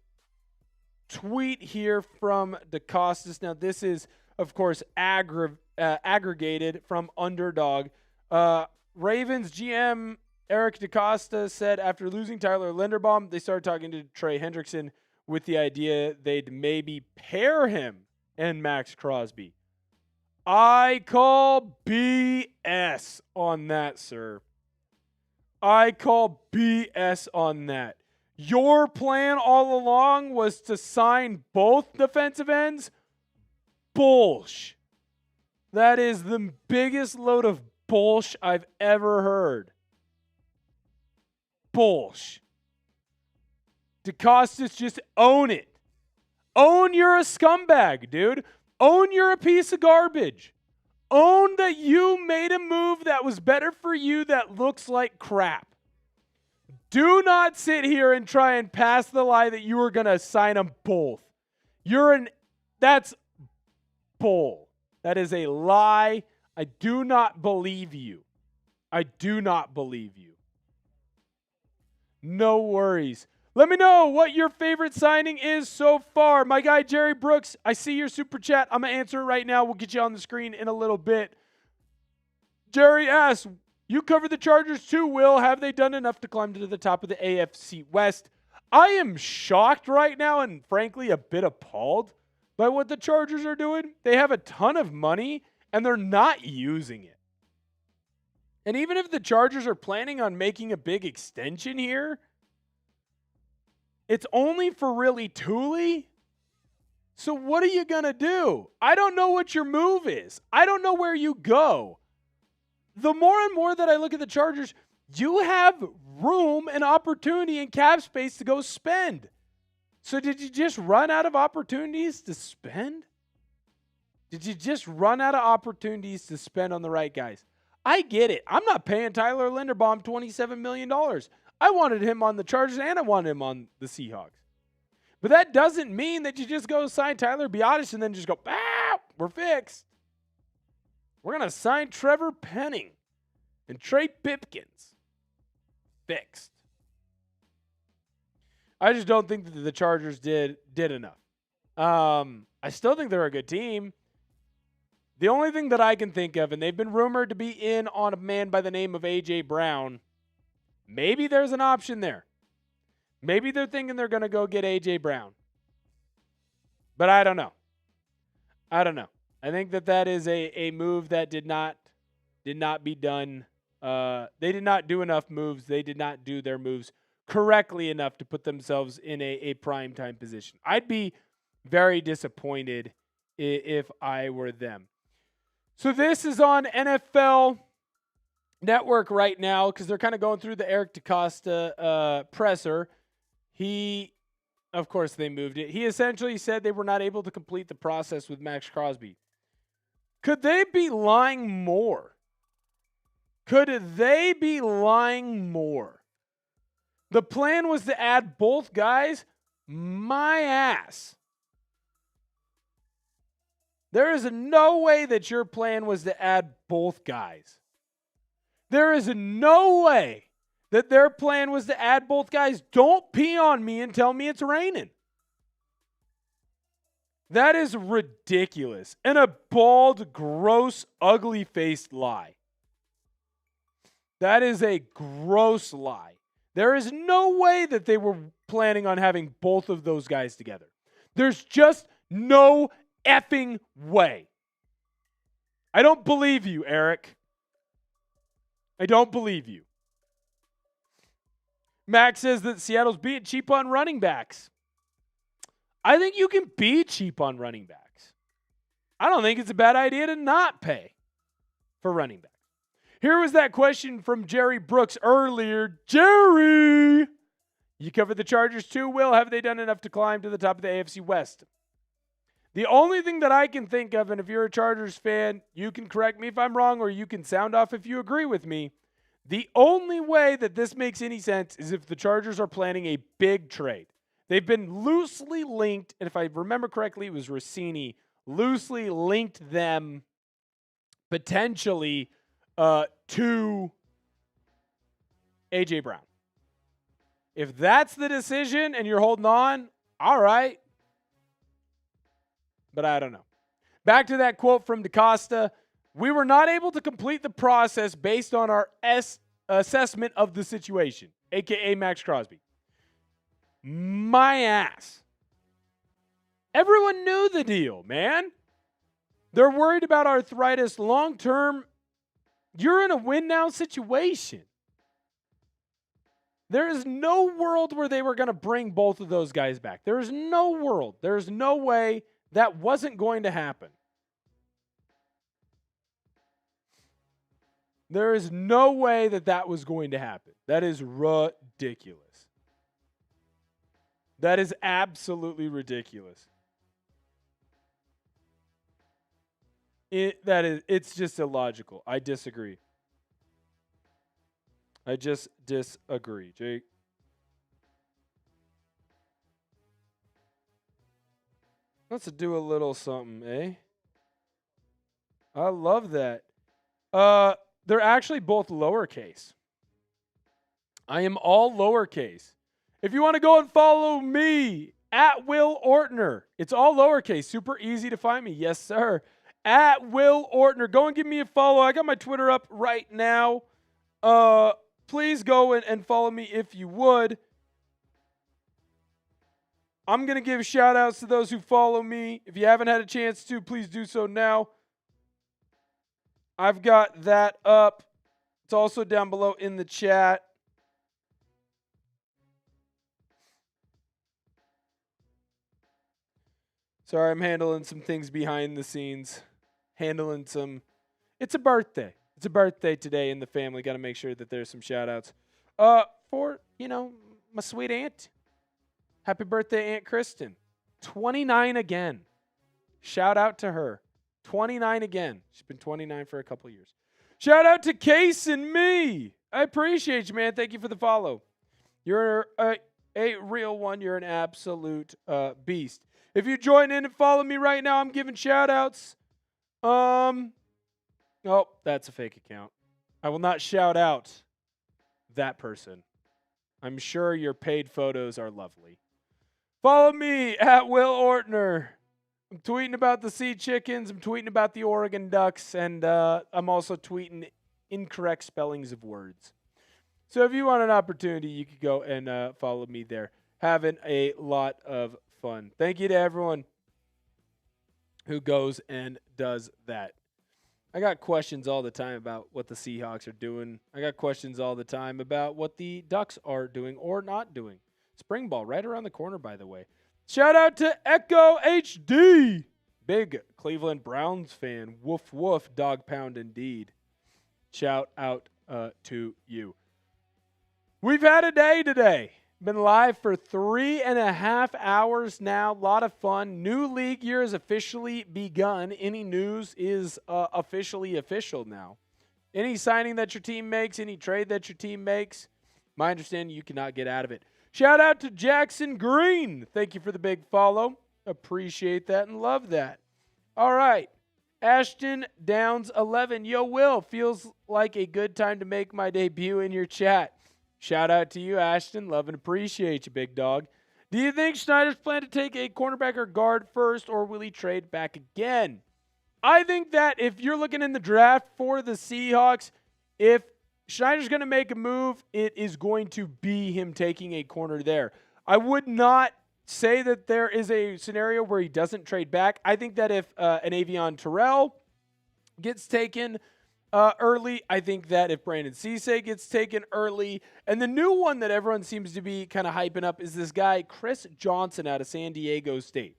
tweet here from DeCostas. Now, this is, of course, aggregated from Underdog. Ravens GM Eric DeCosta said after losing Tyler Linderbaum, they started talking to Trey Hendrickson with the idea they'd maybe pair him and Maxx Crosby. I call BS on that, sir. I call BS on that. Your plan all along was to sign both defensive ends? Bullsh. That is the biggest load of bullsh I've ever heard. Bullsh. DeCostas, just own it. Own you're a scumbag, dude. Own you're a piece of garbage. Own that you made a move that was better for you that looks like crap. Do not sit here and try and pass the lie that you were going to sign them both. That's bull. That is a lie. I do not believe you. I do not believe you. No worries. Let me know what your favorite signing is so far. My guy, Jerry Brooks, I see your super chat. I'm going to answer it right now. We'll get you on the screen in a little bit. Jerry asks, you cover the Chargers too, Will. Have they done enough to climb to the top of the AFC West? I am shocked right now and frankly a bit appalled by what the Chargers are doing. They have a ton of money and they're not using it. And even if the Chargers are planning on making a big extension here, it's only for really Thule. So what are you going to do? I don't know what your move is. I don't know where you go. The more and more that I look at the Chargers, you have room and opportunity and cap space to go spend. So did you just run out of opportunities to spend? Did you just run out of opportunities to spend on the right guys? I get it. I'm not paying Tyler Linderbaum $27 million. I wanted him on the Chargers and I wanted him on the Seahawks. But that doesn't mean that you just go sign Tyler Biadasz and then just go, we're fixed. We're going to sign Trevor Penning and Trey Pipkins. Fixed. I just don't think that the Chargers did enough. I still think they're a good team. The only thing that I can think of, and they've been rumored to be in on a man by the name of A.J. Brown. Maybe there's an option there. Maybe they're thinking they're going to go get A.J. Brown. But I don't know. I think that is a move that did not be done. They did not do enough moves. They did not do their moves correctly enough to put themselves in a prime time position. I'd be very disappointed if I were them. So this is on NFL Network right now because they're kind of going through the Eric DeCosta presser. Of course, they moved it. He essentially said they were not able to complete the process with Maxx Crosby. Could they be lying more? Could they be lying more? The plan was to add both guys? My ass. There is no way that your plan was to add both guys. There is no way that their plan was to add both guys. Don't pee on me and tell me it's raining. That is ridiculous and a bald, gross, ugly-faced lie. That is a gross lie. There is no way that they were planning on having both of those guys together. There's just no effing way. I don't believe you, Eric. I don't believe you. Max says that Seattle's being cheap on running backs. I think you can be cheap on running backs. I don't think it's a bad idea to not pay for running backs. Here was that question from Jerry Brooks earlier. Jerry, you covered the Chargers too, Will. Have they done enough to climb to the top of the AFC West? The only thing that I can think of, and if you're a Chargers fan, you can correct me if I'm wrong or you can sound off if you agree with me. The only way that this makes any sense is if the Chargers are planning a big trade. They've been loosely linked, and if I remember correctly, it was Rossini, loosely linked them potentially to A.J. Brown. If that's the decision and you're holding on, all right. But I don't know. Back to that quote from DaCosta. We were not able to complete the process based on our assessment of the situation, a.k.a. Maxx Crosby. My ass. Everyone knew the deal, man. They're worried about arthritis long-term. You're in a win-now situation. There is no world where they were going to bring both of those guys back. There is no world. There is no way that wasn't going to happen. There is no way that that was going to happen. That is ridiculous. That is absolutely ridiculous. It's just illogical. I disagree. I just disagree, Jake. Let's do a little something, eh? I love that. They're actually both lowercase. I am all lowercase. If you want to go and follow me, at Will Ortner. It's all lowercase. Super easy to find me. Yes, sir. At Will Ortner. Go and give me a follow. I got my Twitter up right now. Please go and follow me if you would. I'm going to give shout-outs to those who follow me. If you haven't had a chance to, please do so now. I've got that up. It's also down below in the chat. Sorry, I'm handling some things behind the scenes. It's a birthday. It's a birthday today in the family. Got to make sure that there's some shout-outs. For, my sweet aunt. Happy birthday, Aunt Kristen. 29 again. Shout out to her. 29 again. She's been 29 for a couple years. Shout out to Case and me. I appreciate you, man. Thank you for the follow. You're a real one. You're an absolute beast. If you join in and follow me right now, I'm giving shout outs. Oh, that's a fake account. I will not shout out that person. I'm sure your paid photos are lovely. Follow me at Will Ortner. I'm tweeting about the Sea Chickens. I'm tweeting about the Oregon Ducks. And I'm also tweeting incorrect spellings of words. So if you want an opportunity, you could go and follow me there. Having a lot of fun. Thank you to everyone who goes and does that. I got questions all the time about what the Seahawks are doing. I got questions all the time about what the Ducks are doing or not doing. Spring ball right around the corner, by the way. Shout out to Echo HD. Big Cleveland Browns fan. Woof, woof, dog pound indeed. Shout out to you. We've had a day today. Been live for 3.5 hours now. A lot of fun. New league year has officially begun. Any news is officially official now. Any signing that your team makes, any trade that your team makes, my understanding, you cannot get out of it. Shout out to Jackson Green. Thank you for the big follow. Appreciate that and love that. All right. Ashton Downs 11. Yo, Will, feels like a good time to make my debut in your chat. Shout out to you, Ashton. Love and appreciate you, big dog. Do you think Schneider's plan to take a cornerback or guard first, or will he trade back again? I think that if you're looking in the draft for the Seahawks, if Schneider's going to make a move, it is going to be him taking a corner there. I would not say that there is a scenario where he doesn't trade back. I think that if an Avion Terrell gets taken early, I think that if Brandon Cisse gets taken early, and the new one that everyone seems to be kind of hyping up is this guy, Chris Johnson out of San Diego State.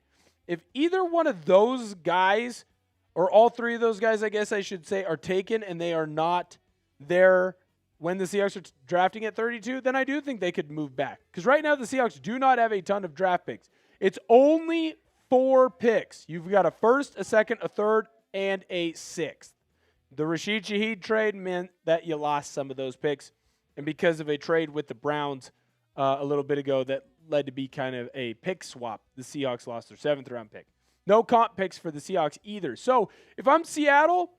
If either one of those guys, or all three of those guys, I guess I should say, are taken and they are not there when the Seahawks are drafting at 32, then I do think they could move back. Because right now the Seahawks do not have a ton of draft picks. It's only 4 picks. You've got a first, a second, a third, and a sixth. The Rashid Shaheed trade meant that you lost some of those picks. And because of a trade with the Browns a little bit ago that led to be kind of a pick swap. The Seahawks lost their 7th-round pick. No comp picks for the Seahawks either. So if I'm Seattle,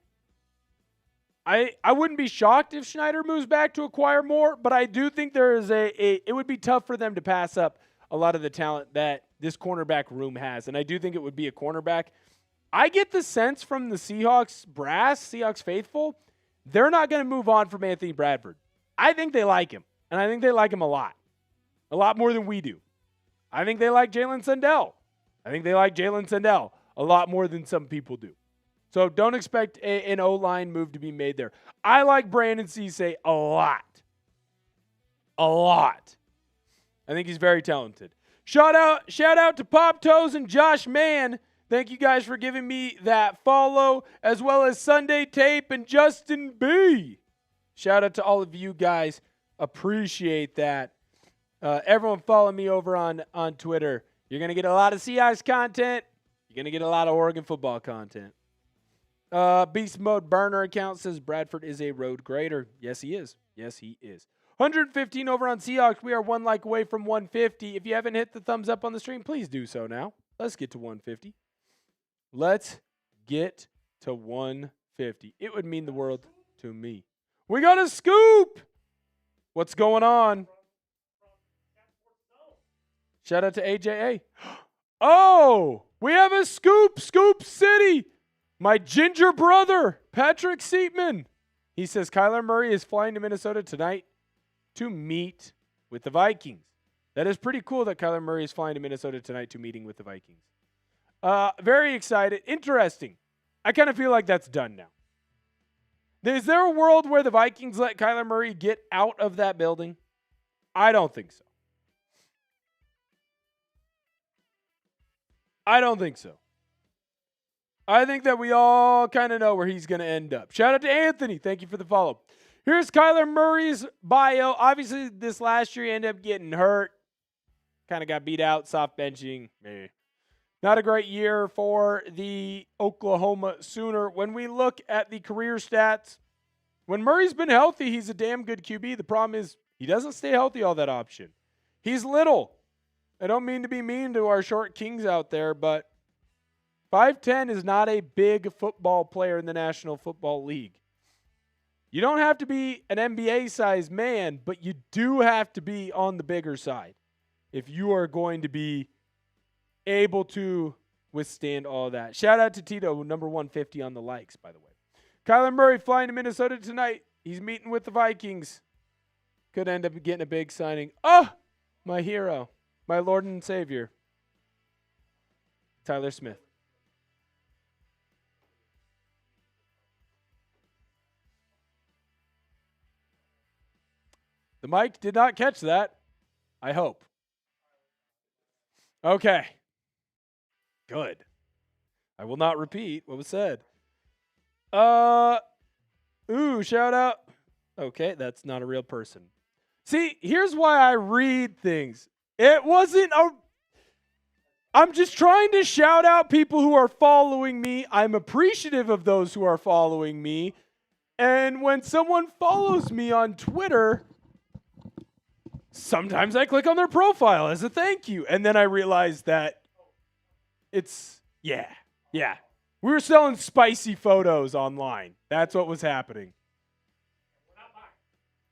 I wouldn't be shocked if Schneider moves back to acquire more, but I do think there is it would be tough for them to pass up a lot of the talent that this cornerback room has, and I do think it would be a cornerback. I get the sense from the Seahawks brass, Seahawks faithful, they're not going to move on from Anthony Bradford. I think they like him, and I think they like him a lot more than we do. I think they like Jalen Sundell. I think they like Jalen Sundell a lot more than some people do. So don't expect an O-line move to be made there. I like Brandon Cisse a lot. A lot. I think he's very talented. Shout out to Pop Toes and Josh Mann. Thank you guys for giving me that follow, as well as Sunday Tape and Justin B. Shout out to all of you guys. Appreciate that. Everyone follow me over on Twitter. You're going to get a lot of Seahawks content. You're going to get a lot of Oregon football content. Beast Mode Burner account says Bradford is a road grader. Yes, he is. Yes, he is. 115 over on Seahawks. We are 1 like away from 150. If you haven't hit the thumbs up on the stream, please do so now. Let's get to 150. Let's get to 150. It would mean the world to me. We got a scoop. What's going on? Shout out to AJA. Oh, we have a scoop. Scoop City. My ginger brother, Patrick Seatman. He says Kyler Murray is flying to Minnesota tonight to meet with the Vikings. That is pretty cool that Kyler Murray is flying to Minnesota tonight to meeting with the Vikings. Very excited. Interesting. I kind of feel like that's done now. Is there a world where the Vikings let Kyler Murray get out of that building? I don't think so. I don't think so. I think that we all kind of know where he's going to end up. Shout out to Anthony. Thank you for the follow. Here's Kyler Murray's bio. Obviously, this last year he ended up getting hurt. Kind of got beat out, soft benching. Not a great year for the Oklahoma Sooner. When we look at the career stats, when Murray's been healthy, he's a damn good QB. The problem is he doesn't stay healthy all that option. He's little. I don't mean to be mean to our short kings out there, but 5'10" is not a big football player in the National Football League. You don't have to be an NBA-sized man, but you do have to be on the bigger side if you are going to be able to withstand all that. Shout out to Tito, number 150 on the likes, by the way. Kyler Murray flying to Minnesota tonight. He's meeting with the Vikings. Could end up getting a big signing. Oh, my hero, my Lord and Savior, Tyler Smith. The mic did not catch that, I hope. Okay. Good. I will not repeat what was said. Shout out. Okay, that's not a real person. See, here's why I read things. I'm just trying to shout out people who are following me. I'm appreciative of those who are following me. And when someone follows me on Twitter, sometimes I click on their profile as a thank you. And then I realize that yeah. We were selling spicy photos online. That's what was happening.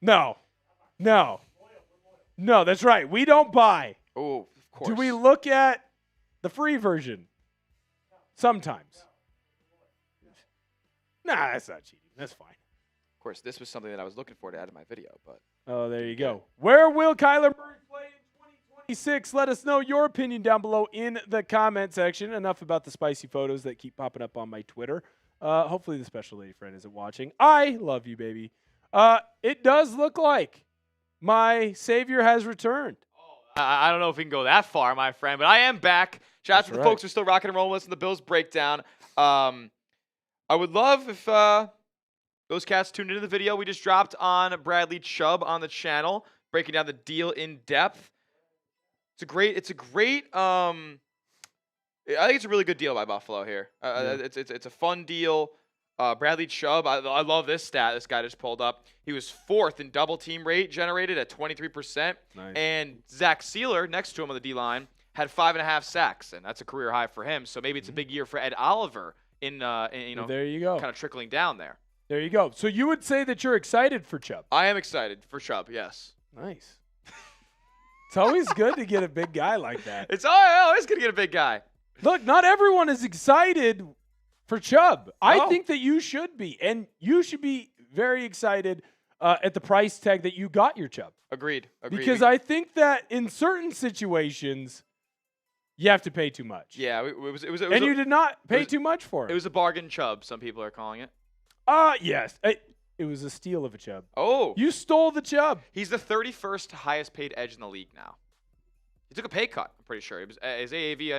No, that's right. We don't buy. Oh, of course. Do we look at the free version? Sometimes. Nah, that's not cheating. That's fine. Of course, this was something that I was looking for to add to my video, but. Oh, there you go. Where will Kyler Murray play in 2026? Let us know your opinion down below in the comment section. Enough about the spicy photos that keep popping up on my Twitter. Hopefully the special lady friend isn't watching. I love you, baby. It does look like my savior has returned. I don't know if we can go that far, my friend, but I am back. Shout out to the folks who are still rocking and rolling with us in the Bills breakdown. I would love if those cats tuned into the video we just dropped on Bradley Chubb on the channel, breaking down the deal in depth. It's a great. I think it's a really good deal by Buffalo here. It's a fun deal. Bradley Chubb, I love this stat this guy just pulled up. He was 4th in double team rate generated at 23%. Nice. And Zach Sealer, next to him on the D-line, had 5.5 sacks, and that's a career high for him. So maybe it's a big year for Ed Oliver in there you go. kind of trickling down there. There you go. So you would say that you're excited for Chubb? I am excited for Chubb, yes. Nice. It's always good to get a big guy like that. It's always going to get a big guy. Look, not everyone is excited for Chubb. No. I think that you should be, and you should be very excited at the price tag that you got your Chubb. Agreed. Because I think that in certain situations, you have to pay too much. Yeah, it was and you did not pay too much for it. It was a bargain Chubb, some people are calling it. Yes. It was a steal of a Chubb. Oh. You stole the Chubb. He's the 31st highest paid edge in the league now. He took a pay cut, I'm pretty sure. His AAV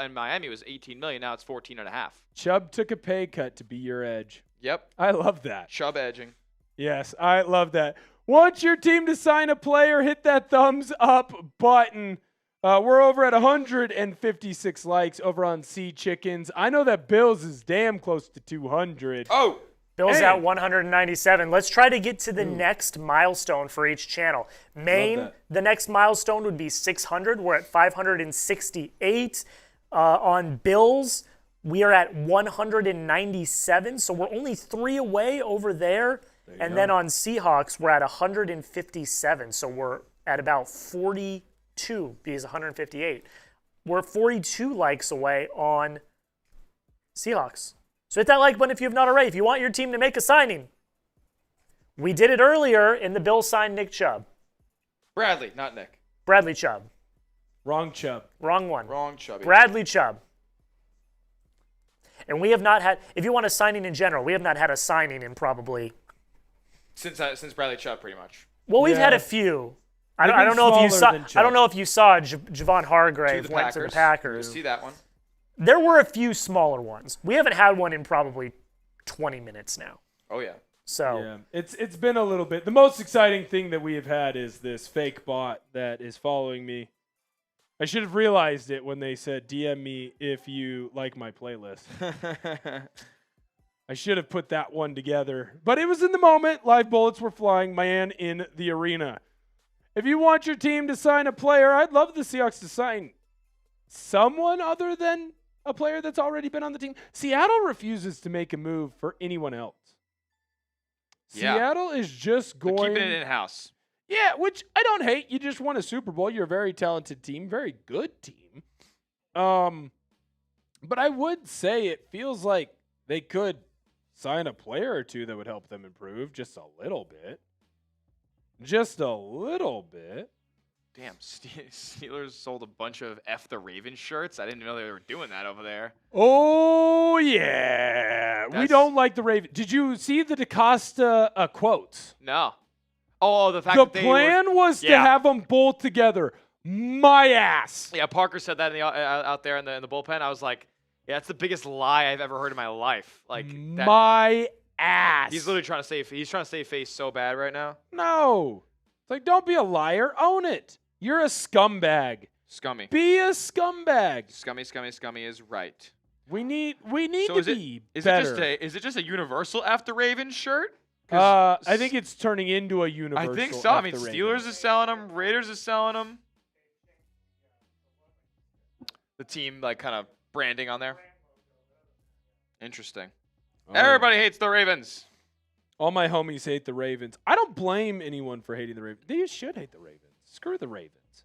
in Miami was $18 million. Now it's $14.5. Chubb took a pay cut to be your edge. Yep. I love that. Chubb edging. Yes, I love that. Want your team to sign a player? Hit that thumbs up button. We're over at 156 likes over on Sea Chickens. I know that Bills is damn close to 200. Oh. Bill's at 197. Let's try to get to the next milestone for each channel. Maine, the next milestone would be 600. We're at 568. On Bills, we are at 197. So we're only 3 away over there. And then on Seahawks, we're at 157. So we're at about 42 because 158. We're 42 likes away on Seahawks. So hit that like button if you have not already. If you want your team to make a signing. We did it earlier in the Bills signed Nick Chubb. Bradley, not Nick. Bradley Chubb. Wrong Chubb. Wrong one. Wrong Chubb. Bradley Chubb. And we have not had, if you want a signing in general, we have not had a signing in probably. Since Bradley Chubb, pretty much. Well, we've had a few. I don't know if you saw. I don't know if you saw Javon Hargrave went to the Packers. You see that one? There were a few smaller ones. We haven't had one in probably 20 minutes now. Oh yeah. So yeah, it's been a little bit. The most exciting thing that we have had is this fake bot that is following me. I should have realized it when they said DM me if you like my playlist. I should have put that one together. But it was in the moment. Live bullets were flying. Man in the arena. If you want your team to sign a player, I'd love the Seahawks to sign someone other than a player that's already been on the team. Seattle refuses to make a move for anyone else. Yeah. Seattle is just going. They're keeping it in-house. Yeah, which I don't hate. You just won a Super Bowl. You're a very talented team, very good team. But I would say it feels like they could sign a player or two that would help them improve just a little bit. Just a little bit. Damn, Steelers sold a bunch of F the Ravens shirts. I didn't know they were doing that over there. Oh, yeah. We don't like the Ravens. Did you see the DaCosta quotes? No. Oh, the fact the that they plan was to have them both together. My ass. Yeah, Parker said that out there in the bullpen. I was like, yeah, that's the biggest lie I've ever heard in my life. Like my ass. He's literally trying to save face so bad right now. No. It's like, don't be a liar. Own it. You're a scumbag. Scummy. Be a scumbag. Scummy is right. We need to be better. Is it just a universal after Ravens shirt? I think it's turning into a universal. I think so. I mean, Steelers is selling them. Raiders is selling them. The team, like, kind of branding on there. Interesting. Everybody hates the Ravens. All my homies hate the Ravens. I don't blame anyone for hating the Ravens. They should hate the Ravens. Screw the Ravens.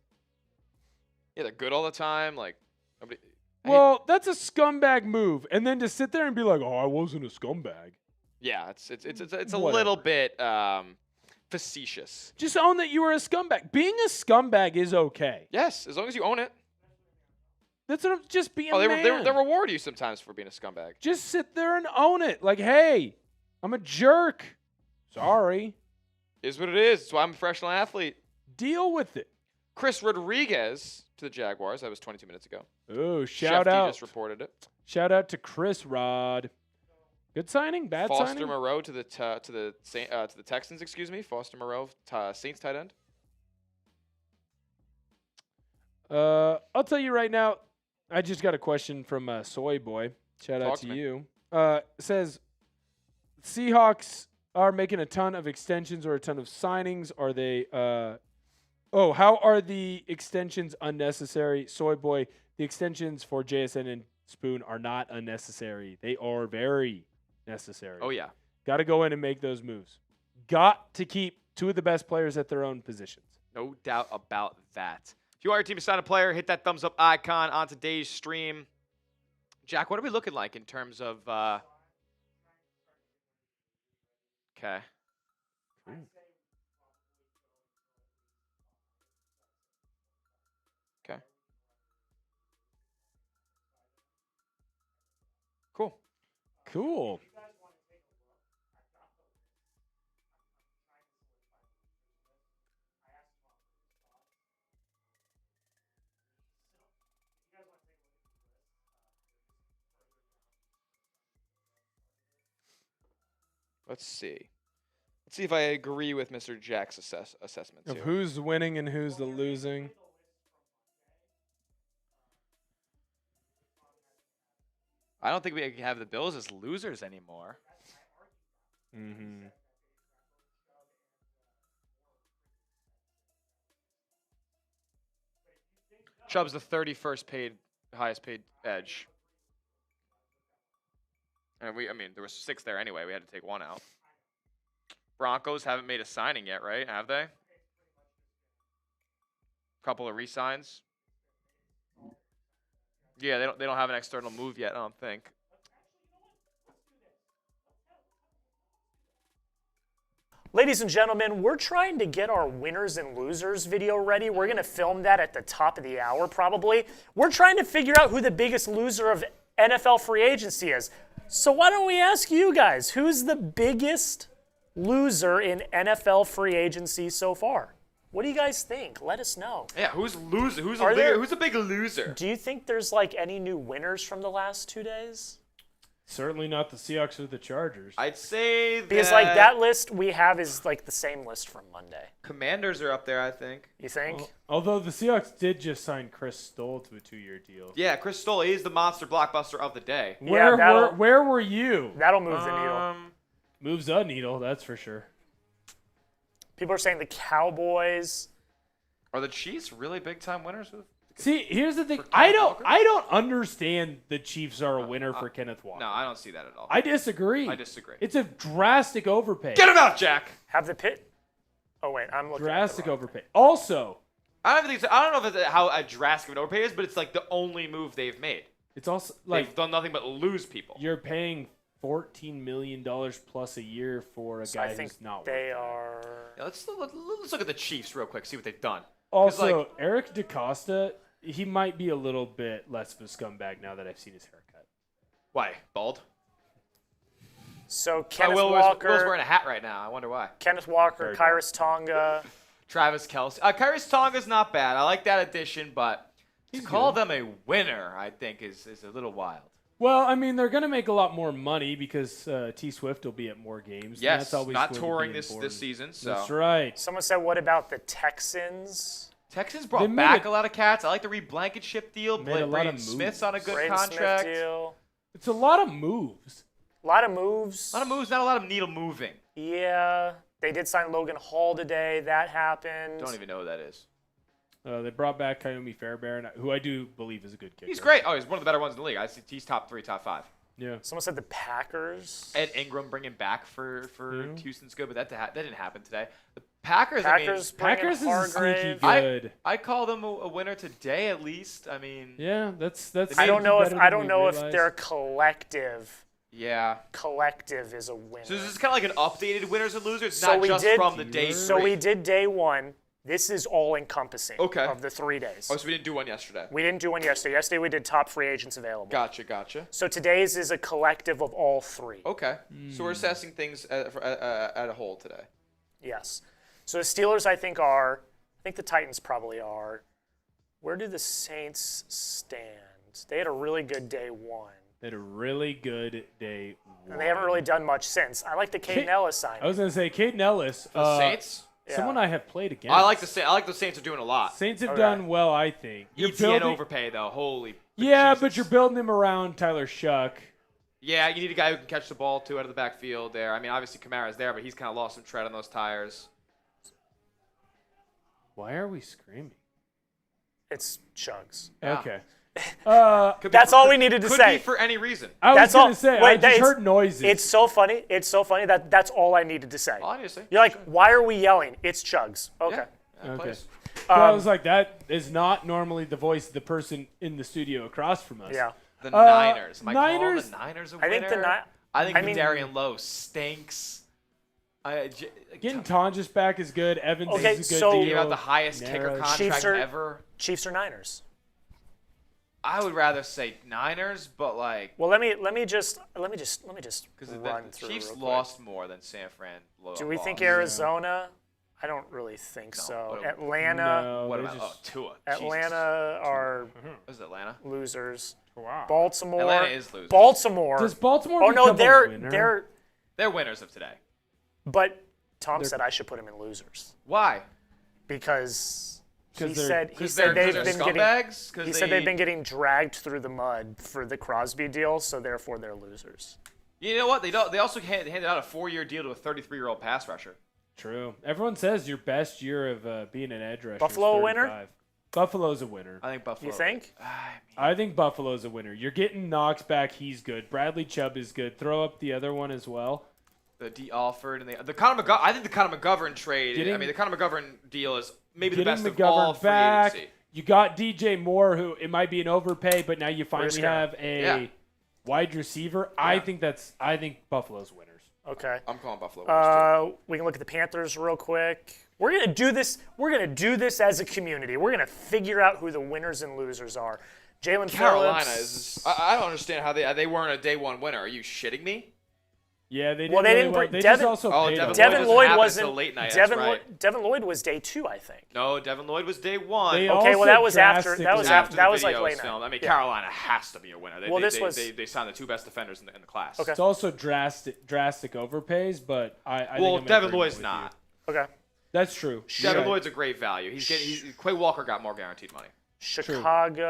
Yeah, they're good all the time. Like, nobody. Well, that's a scumbag move. And then to sit there and be like, "Oh, I wasn't a scumbag." Yeah, it's a little bit facetious. Just own that you were a scumbag. Being a scumbag is okay. Yes, as long as you own it. That's what I'm just being. They reward you sometimes for being a scumbag. Just sit there and own it. Like, hey, I'm a jerk. Sorry. Is what it is. That's why I'm a professional athlete. Deal with it. Chris Rodriguez to the Jaguars. That was 22 minutes ago. Oh, shout out. just reported it. Shout out to Chris Rod. Good signing, bad signing. Foster Moreau to the Texans. Excuse me, Foster Moreau, Saints tight end. I'll tell you right now. I just got a question from Soy Boy. Shout out to you. Says, Seahawks are making a ton of extensions or a ton of signings. Are they? How are the extensions unnecessary? Soy Boy, the extensions for JSN and Spoon are not unnecessary. They are very necessary. Oh, yeah. Got to go in and make those moves. Got to keep two of the best players at their own positions. No doubt about that. If you want your team to sign a player, hit that thumbs up icon on today's stream. Jack, what are we looking like in terms of okay. Okay. Cool. Let's see. Let's see if I agree with Mr. Jack's assessments Of here. who's winning and who's the losing. I don't think we can have the Bills as losers anymore. Mm-hmm. Chubb's the 31st highest paid edge. And there was 6 there anyway. We had to take 1 out. Broncos haven't made a signing yet, right? Have they? Couple of re-signs. Yeah, they don't have an external move yet, I don't think. Ladies and gentlemen, we're trying to get our winners and losers video ready. We're going to film that at the top of the hour probably. We're trying to figure out who the biggest loser of NFL free agency is. So why don't we ask you guys, who's the biggest loser in NFL free agency so far? What do you guys think? Let us know. Yeah, who's loser? Who's a big loser? Do you think there's like any new winners from the last 2 days? Certainly not the Seahawks or the Chargers. I'd say that Because like that list we have is like the same list from Monday. Commanders are up there, I think. You think? Well, although the Seahawks did just sign Chris Stoll to a 2-year deal. Yeah, Chris Stoll is the monster blockbuster of the day. Where were you? That'll move the needle. Moves a needle, that's for sure. People are saying the Cowboys. Are the Chiefs really big time winners? See, here's the thing. For I Kenneth Walker? don't understand the Chiefs are a winner for Kenneth Walker. No, I don't see that at all. I disagree. I disagree. It's a drastic overpay. Get him out, Jack. Have the pit. Oh wait, I'm looking. Drastic at the wrong overpay. Also, I don't know if it's how a drastic of an overpay is, but it's like the only move they've made. it's also like They've done nothing but lose people. you're paying $14 million plus a year for a So guy I think who's not they worth it. are. Yeah, let's look at the Chiefs real quick, see what they've done. Also, like- Eric DeCosta, he might be a little bit less of a scumbag now that I've seen his haircut. Why? Bald? So Kenneth Will's Walker, wearing a hat right now. I wonder why. Kenneth Walker, Very Kyrus Tonga. Travis Kelce. Kyrus Tonga's not bad. I like that addition, but to call them a winner, I think, is a little wild. Well, I mean, they're going to make a lot more money because T Swift will be at more games. and Yes, that's always not going to touring be this important. season. So That's right. Someone said, "What about the Texans?" Texans They brought made back a- a lot of cats. I like the Reblankenship deal. Made a lot of Braden moves. Smith's on a good Braden contract. Smith deal. It's a lot of moves. A lot of moves. A lot of moves, not a lot of needle moving. Yeah, they did sign Logan Hall today. That happened. Don't even know who that is. They brought back Kayomi Fairbairn, who I do believe is a good kicker. He's great. Oh, he's one of the better ones in the league. I see he's top 3, top 5. Yeah. Someone said the Packers. Ed Ingram bringing back for Yeah. Houston's good, but that didn't happen today. The Packers, Packers, Packers is a sneaky Hargrave. good. I call them a winner today at least. I mean, Yeah, that's. I don't know if their their collective yeah. is a winner. So this is kind of like an updated winners and losers, So not we just did- from the day So three. we did day one. This is all encompassing Okay. of the 3 days. Oh, so we didn't do one yesterday. We didn't do one yesterday. Yesterday we did top free agents available. Gotcha. So today's is a collective of all 3. Okay. So we're assessing things at a whole today. Yes. So the Steelers, I think the Titans probably are. Where do the Saints stand? They had a really good day 1. They had a really good day. And they haven't really done much since. I like the Caden Ellis signing. I was gonna say Caden Ellis. The Saints? Someone Yeah. I have played against. I like the Saints are doing a lot. Saints have Okay. done well, I think. ETN overpay though. Holy. Yeah, Jesus. but you're building him around Tyler Shuck. Yeah, you need a guy who can catch the ball, too, out of the backfield there. I mean, obviously Kamara's there, but he's kind of lost some tread on those tires. Why are we screaming? It's Chugs. Okay. That's all we needed to say. Could be for any reason. I was going to say, I Wait, just heard noises. It's so funny. It's so funny that that's all I needed to say. All I need to say. You're like, why are we yelling? It's Chugs. Okay. Yeah, Okay. plays. So I was like, that is not normally the voice of the person in the studio across from us. Yeah. The Niners. Am I calling Niners? the Niners a I winner? think I think mean- Darian Lowe stinks. Getting Tonjes back is good. Evans Okay, is a good so- deal. Gave out the highest kicker Narrows. contract ever. Chiefs or Niners? I would rather say Niners, but like Well, let me just run because the through. Chiefs real quick. lost more than San Fran. Do we think lost. Arizona? I don't really think No, so. what- Atlanta. No, What they about just- Tua? Atlanta are What is it, Atlanta? losers. Wow. Baltimore. Atlanta is losers. Baltimore. Does Baltimore Oh no, become a winner? They're winners of today. But Tom said I should put them in losers Why? because he 'Cause they're- said Because they've they're been getting. scumbags. 'Cause He said they've been getting dragged through the mud for the Crosby deal, so therefore they're losers. You know what? They also handed out a 4-year deal to a 33-year-old pass rusher. True. Everyone says your best year of being an edge rusher. Buffalo is a winner? 35. Buffalo's a winner. I think Buffalo. You think? I think Buffalo's a winner. You're getting Knox back. He's good. Bradley Chubb is good. Throw up the other one as well. The Dee Alford and the Connor McGovern. I think the Connor McGovern trade. Getting- the Connor McGovern deal is maybe the Getting best of all McGovern free back. agency. You got DJ Moore, who it might be an overpay, but now you finally Risk have a Yeah. wide receiver. I think Buffalo's winners. Okay. I'm calling Buffalo. winners, We can look at the Panthers real quick. We're gonna do this. We're gonna do this as a community. We're gonna figure out who the winners and losers are. Jalen Carolina Phillips. is. I don't understand how they weren't a day one winner. Are you shitting me? Yeah, they didn't. Well, they really didn't well. bring- They Devin- just also Oh, paid Devin him. Devin doesn't Lloyd happen wasn't. until late night. Devin, That's right. Devin Lloyd was day 2, I think. No, Devin Lloyd was day one. They Okay, well also that was after. drastically- That was after that the was like video late was night. filmed. I mean, Yeah. Carolina has to be a winner. Well, this was- they signed the 2 best defenders in the class. Okay. It's also drastic overpays, but I think I'm in Devin agreement Lloyd's with not. you. Okay. That's true. Devin Yeah. Lloyd's a great value. Quay Walker got more guaranteed money.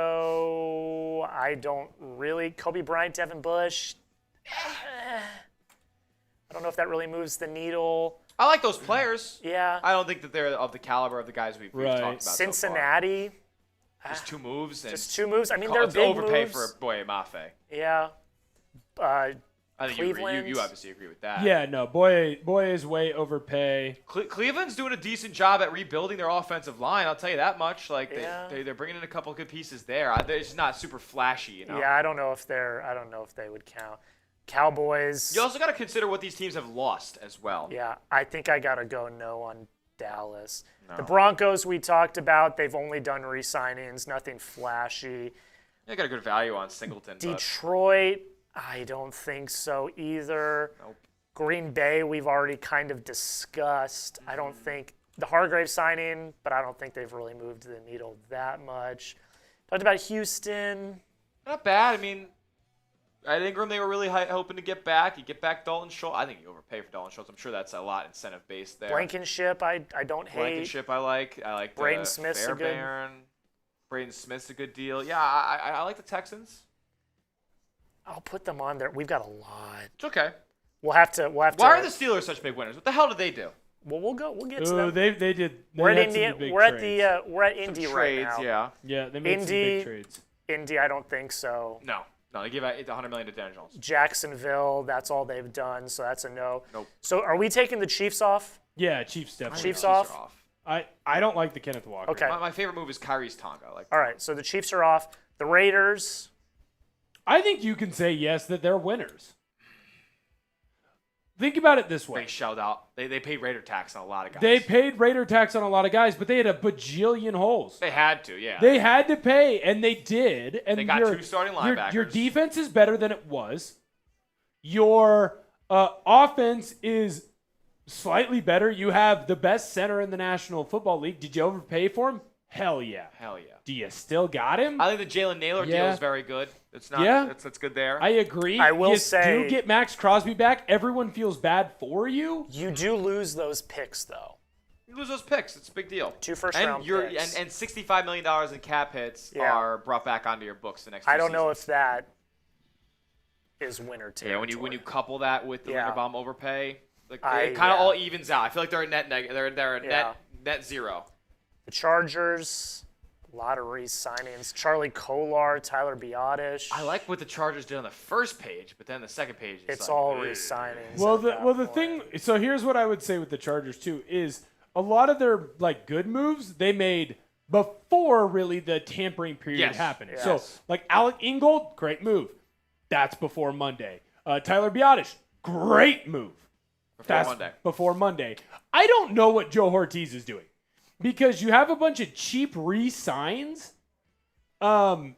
Chicago. I don't really. Kobe Bryant, Devin Bush. I don't know if that really moves the needle. I like those players. Yeah. I don't think that they're of the caliber of the guys we've Right. talked about. Cincinnati. So far. Just 2 moves. And Just 2 moves. I mean, they're it's big overpay moves. for Boye Mafe. Yeah. I think you agree. Cleveland. You obviously agree with that. Yeah, no, boy is way overpay. Cleveland's doing a decent job at rebuilding their offensive line. I'll tell you that much. Like Yeah. they're bringing in a couple good pieces there. They're just not super flashy, you know. Yeah, I don't know if they would count. Cowboys. You also got to consider what these teams have lost as well. Yeah, I think I gotta go no on Dallas. No. The Broncos we talked about. They've only done re-signings, nothing flashy. They got a good value on Singleton. but Detroit, I don't think so either. Nope. Green Bay, we've already kind of discussed. I don't think the Hargrave signing, but I don't think they've really moved the needle that much. Talked about Houston. Not bad. I mean, at Ingram, they were really hoping to get back. You get back Dalton Schultz. I think you overpay for Dalton Schultz. I'm sure that's a lot incentive-based there. Blankenship, I don't hate. Blankenship, I like. I like Braden Smith's a good- Fairbairn. Braden Smith's a good deal. Yeah, I like the Texans. I'll put them on there. We've got a lot. It's okay. We'll have to. Why are the Steelers such big winners? What the hell did they do? Well, we'll get to Ooh, them. they did. We're at had some India. big We're at trades. we're at Indy right Trades, now. yeah. Yeah, they made some Indy- big trades. Indy, I don't think so. No, they gave out $100 million to Daniel Jones. Jacksonville, that's all they've done, so that's a no. Nope. So are we taking the Chiefs off? Yeah, Chiefs definitely. Chiefs Chiefs are off? I don't like the Kenneth Walker. Okay. My favorite move is Kyrie's Tonga. Like, All right, so the Chiefs are off. The Raiders, I think you can say yes that they're winners. Think about it this way. they shelled out. They paid Raider tax on a lot of guys. They paid Raider tax on a lot of guys, but they had a bajillion holes. They had to, yeah. They had to pay, and they did. And They got your- 2 starting your linebackers. defense is better than it was. Your offense is slightly better. You have the best center in the National Football League. Did you overpay for him? Hell yeah. Hell yeah. Do you still got him? I think the Jalen Naylor deal Yeah. is very good. It's not. Yeah. That's good there. I agree. I will you say- do get Maxx Crosby back. Everyone feels bad for you. you do lose those picks, though. You lose those picks. It's a big deal. 2 first-round picks. And $65 million in cap hits Yeah. are brought back onto your books the next. I 2 don't know seasons. if that is winner territory. Yeah, when you couple that with the Linderbaum overpay, like it Yeah. kind of all evens out. I feel like they're a net zero. The Chargers, a lot of re-signings. Charlie Kolar, Tyler Biadasz. I like what the Chargers did on the first page, but then the second page It's like, all re-signings. Well, the thing. So here's what I would say with the Chargers too is a lot of their like good moves they made before really the tampering period happened. Yes. So like Alec Ingold, great move. That's before Monday. Tyler Biadasz, great move. Before Monday. I don't know what Joe Ortiz is doing because you have a bunch of cheap re-signs, and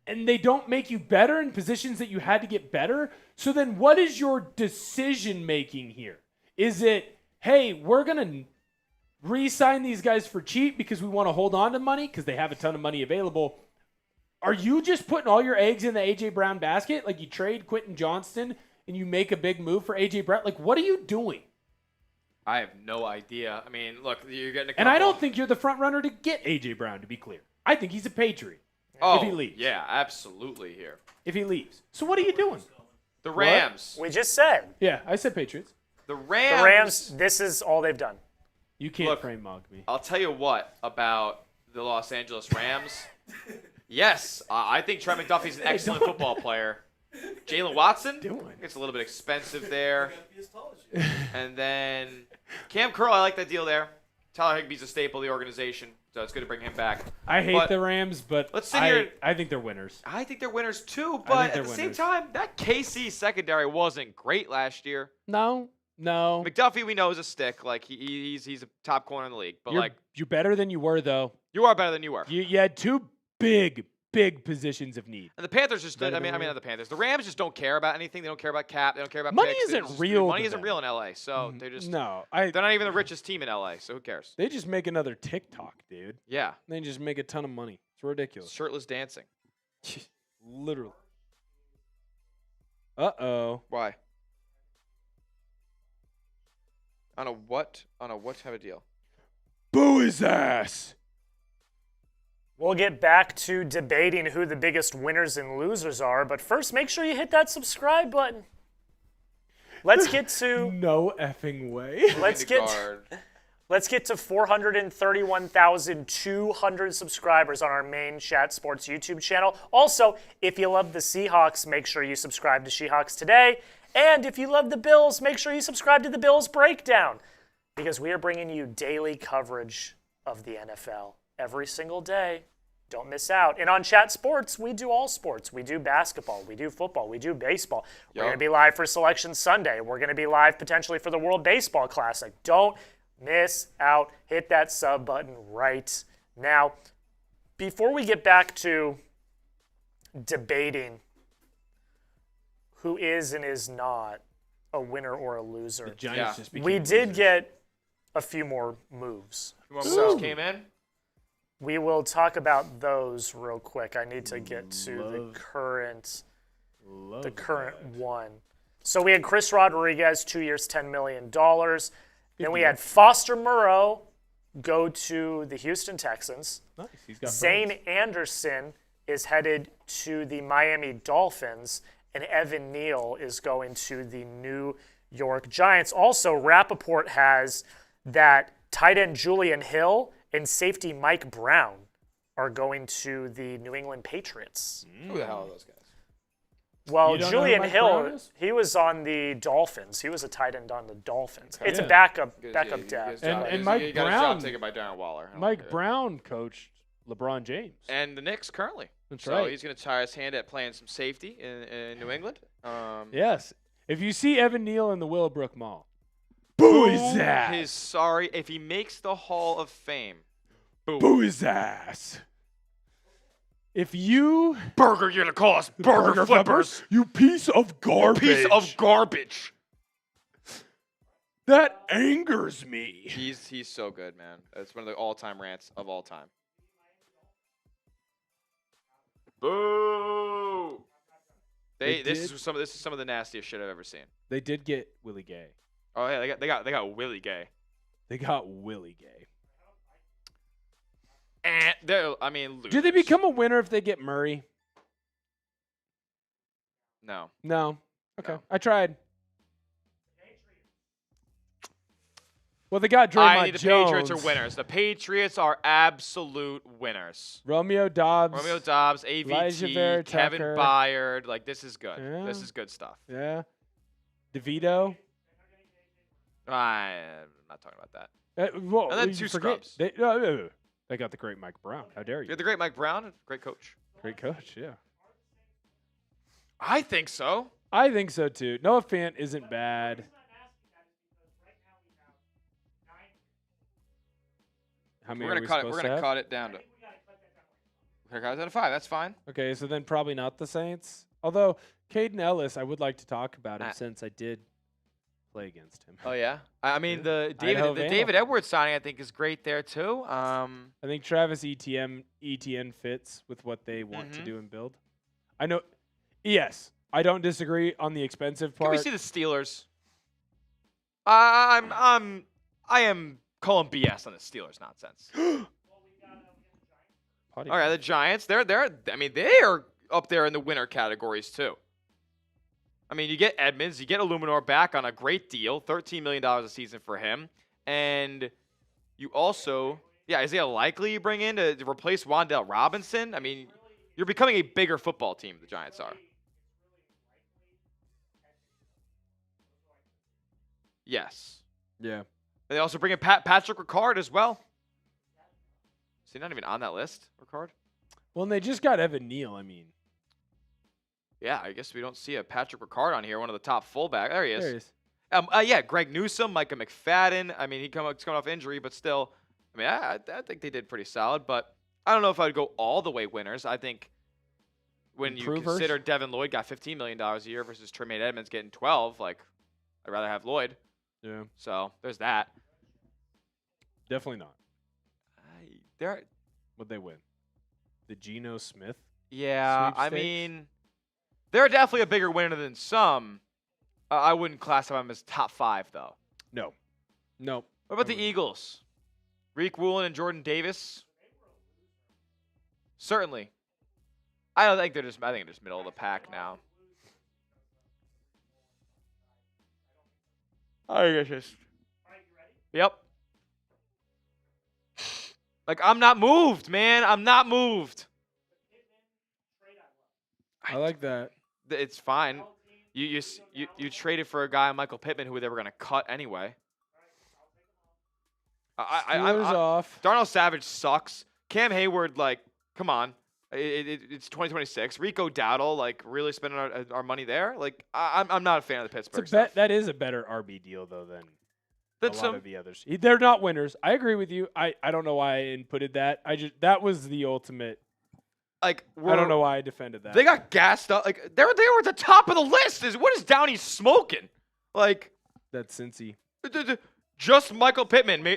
they don't make you better in positions that you had to get better. So then what is your decision making here? Is it, hey, we're going to re-sign these guys for cheap because we want to hold on to money because they have a ton of money available? Are you just putting all your eggs in the A.J. Brown basket? Like you trade Quentin Johnston and you make a big move for A.J. Brown? Like, what are you doing? I have no idea. I mean, look, you're getting a couple. And I don't think you're the front runner to get A.J. Brown, to be clear. I think he's a Patriot if he leaves. Yeah, absolutely here. If he leaves. So what are you doing? The Rams. We just said. Yeah, I said Patriots. The Rams. The Rams, this is all they've done. You can't frame mog me. I'll tell you what about the Los Angeles Rams. Yes, I think Trey McDuffie's an excellent football player. Jalen Watson, it's a little bit expensive there. And then Cam Curl, I like that deal there. Tyler Higbee's a staple of the organization, so it's good to bring him back. I hate the Rams, but let's sit here. I think they're winners. I think they're winners too, but at the same time, that KC secondary wasn't great last year. No. McDuffie, we know, is a stick. Like he's a top corner in the league. But you're better than you were, though. You are better than you were. You had two big positions of need. And the Panthers just not the Panthers. The Rams just don't care about anything. They don't care about cap. They don't care about money. Picks. Isn't real. Money isn't real in LA. So they're just they're not even the richest team in LA. So who cares? They just make another TikTok, dude. Yeah. They just make a ton of money. It's ridiculous. Shirtless dancing. Literally. Uh-oh. Why? On a what type of deal? Boo his ass. We'll get back to debating who the biggest winners and losers are, but first make sure you hit that subscribe button. Let's get to no effing way. Let's get to 431,200 subscribers on our main Chat Sports YouTube channel. Also, if you love the Seahawks, make sure you subscribe to Seahawks Today. And if you love the Bills, make sure you subscribe to the Bills Breakdown, because we are bringing you daily coverage of the NFL every single day. Don't miss out. And on Chat Sports, we do all sports. We do basketball. We do football. We do baseball. We're going to be live for Selection Sunday. We're going to be live potentially for the World Baseball Classic. Don't miss out. Hit that sub button right now. Before we get back to debating who is and is not a winner or a loser, we did get a few more moves. Moves came in. We will talk about those real quick. I need to get to the current one. So we had Chris Rodriguez, 2 years, $10 million. Then we had Foster Moreau go to the Houston Texans. Nice. He's got Zane friends. Anderson is headed to the Miami Dolphins, and Evan Neal is going to the New York Giants. Also, Rappaport has that tight end Julian Hill and safety Mike Brown are going to the New England Patriots. Who the hell are those guys? Well, Julian Hill, he was on the Dolphins. He was a tight end on the Dolphins. Okay. It's a backup depth. And Mike Brown, job taken by Darren Waller. Mike Brown coached LeBron James. And the Knicks currently. That's right. So he's going to try his hand at playing some safety in New England. Yes. If you see Evan Neal in the Willowbrook Mall, boo his ass. If he makes the Hall of Fame, boo his ass. If you Burger Unicorns, Burger Flippers, you piece of garbage. That angers me. He's so good, man. It's one of the all-time rants of all time. Boo! This is some of the nastiest shit I've ever seen. They did get Willie Gay. Oh yeah, they got Willie Gay. They got Willie Gay. And losers. Do they become a winner if they get Murray? No. No. Okay. No. I tried. Well, they got The Jones. Patriots are winners. The Patriots are absolute winners. Romeo Dobbs, AVT, Vera Kevin Tucker. Byard. Like, this is good. Yeah. This is good stuff. Yeah. DeVito. I'm not talking about that. Well, And then you 2 forget- scrubs. They got the great Mike Brown. How dare you? You're the great Mike Brown. Great coach. Great coach, yeah. I think so. I think so, too. Noah Fant isn't bad. How many We're are we gonna supposed to have? cut it down to. We're gonna cut it down to 5. That's fine. Okay, so then probably not the Saints. Although, Caden Ellis, I would like to talk about him since I did play against him. Oh yeah. I mean the Idaho David Edwards signing I think is great there too. I think Travis Etienne fits with what they want to do and build. I know. Yes, I don't disagree on the expensive part. Can we see the Steelers? I am calling BS on the Steelers nonsense. All right, the Giants. They are up there in the winner categories too. I mean, you get Edmonds, you get Illuminor back on a great deal, $13 million a season for him, and you also, Isaiah Likely you bring in to replace Wan'Dale Robinson. I mean, you're becoming a bigger football team. The Giants are. Yes. Yeah. They also bring in Patrick Ricard as well. Is he not even on that list, Ricard? Well, and they just got Evan Neal. I mean. Yeah, I guess we don't see a Patrick Ricard on here, one of the top fullback. There he is. There he is. Greg Newsome, Micah McFadden. I mean, he's coming off injury, but still, I mean, I think they did pretty solid. But I don't know if I'd go all the way winners. I think when you consider Devin Lloyd got $15 million a year versus Tremaine Edmonds getting 12, like I'd rather have Lloyd. Yeah. So there's that. Definitely not. Would they win? The Geno Smith? Yeah, I sweepstakes? mean, they're definitely a bigger winner than some. I wouldn't classify them as top 5, though. No. What about the Eagles? Reek Woolen and Jordan Davis? Certainly. I think they're just middle of the pack now. I guess just. Yep. Like, I'm not moved, man. I'm not moved. I like that. It's fine. You traded for a guy, Michael Pittman, who they were going to cut anyway. Steelers off. Darnell Savage sucks. Cam Hayward, like, come on. It's 2026. Rico Dowdle, like, really spending our money there. Like, I'm not a fan of the Pittsburgh stuff. That is a better RB deal, though, than a lot some of the others. They're not winners. I agree with you. I don't know why I inputted that. That was the ultimate. Like, I don't know why I defended that. They got gassed up. Like, they were at the top of the list. What is Downey smoking? Like, that's Cincy. Just Michael Pittman.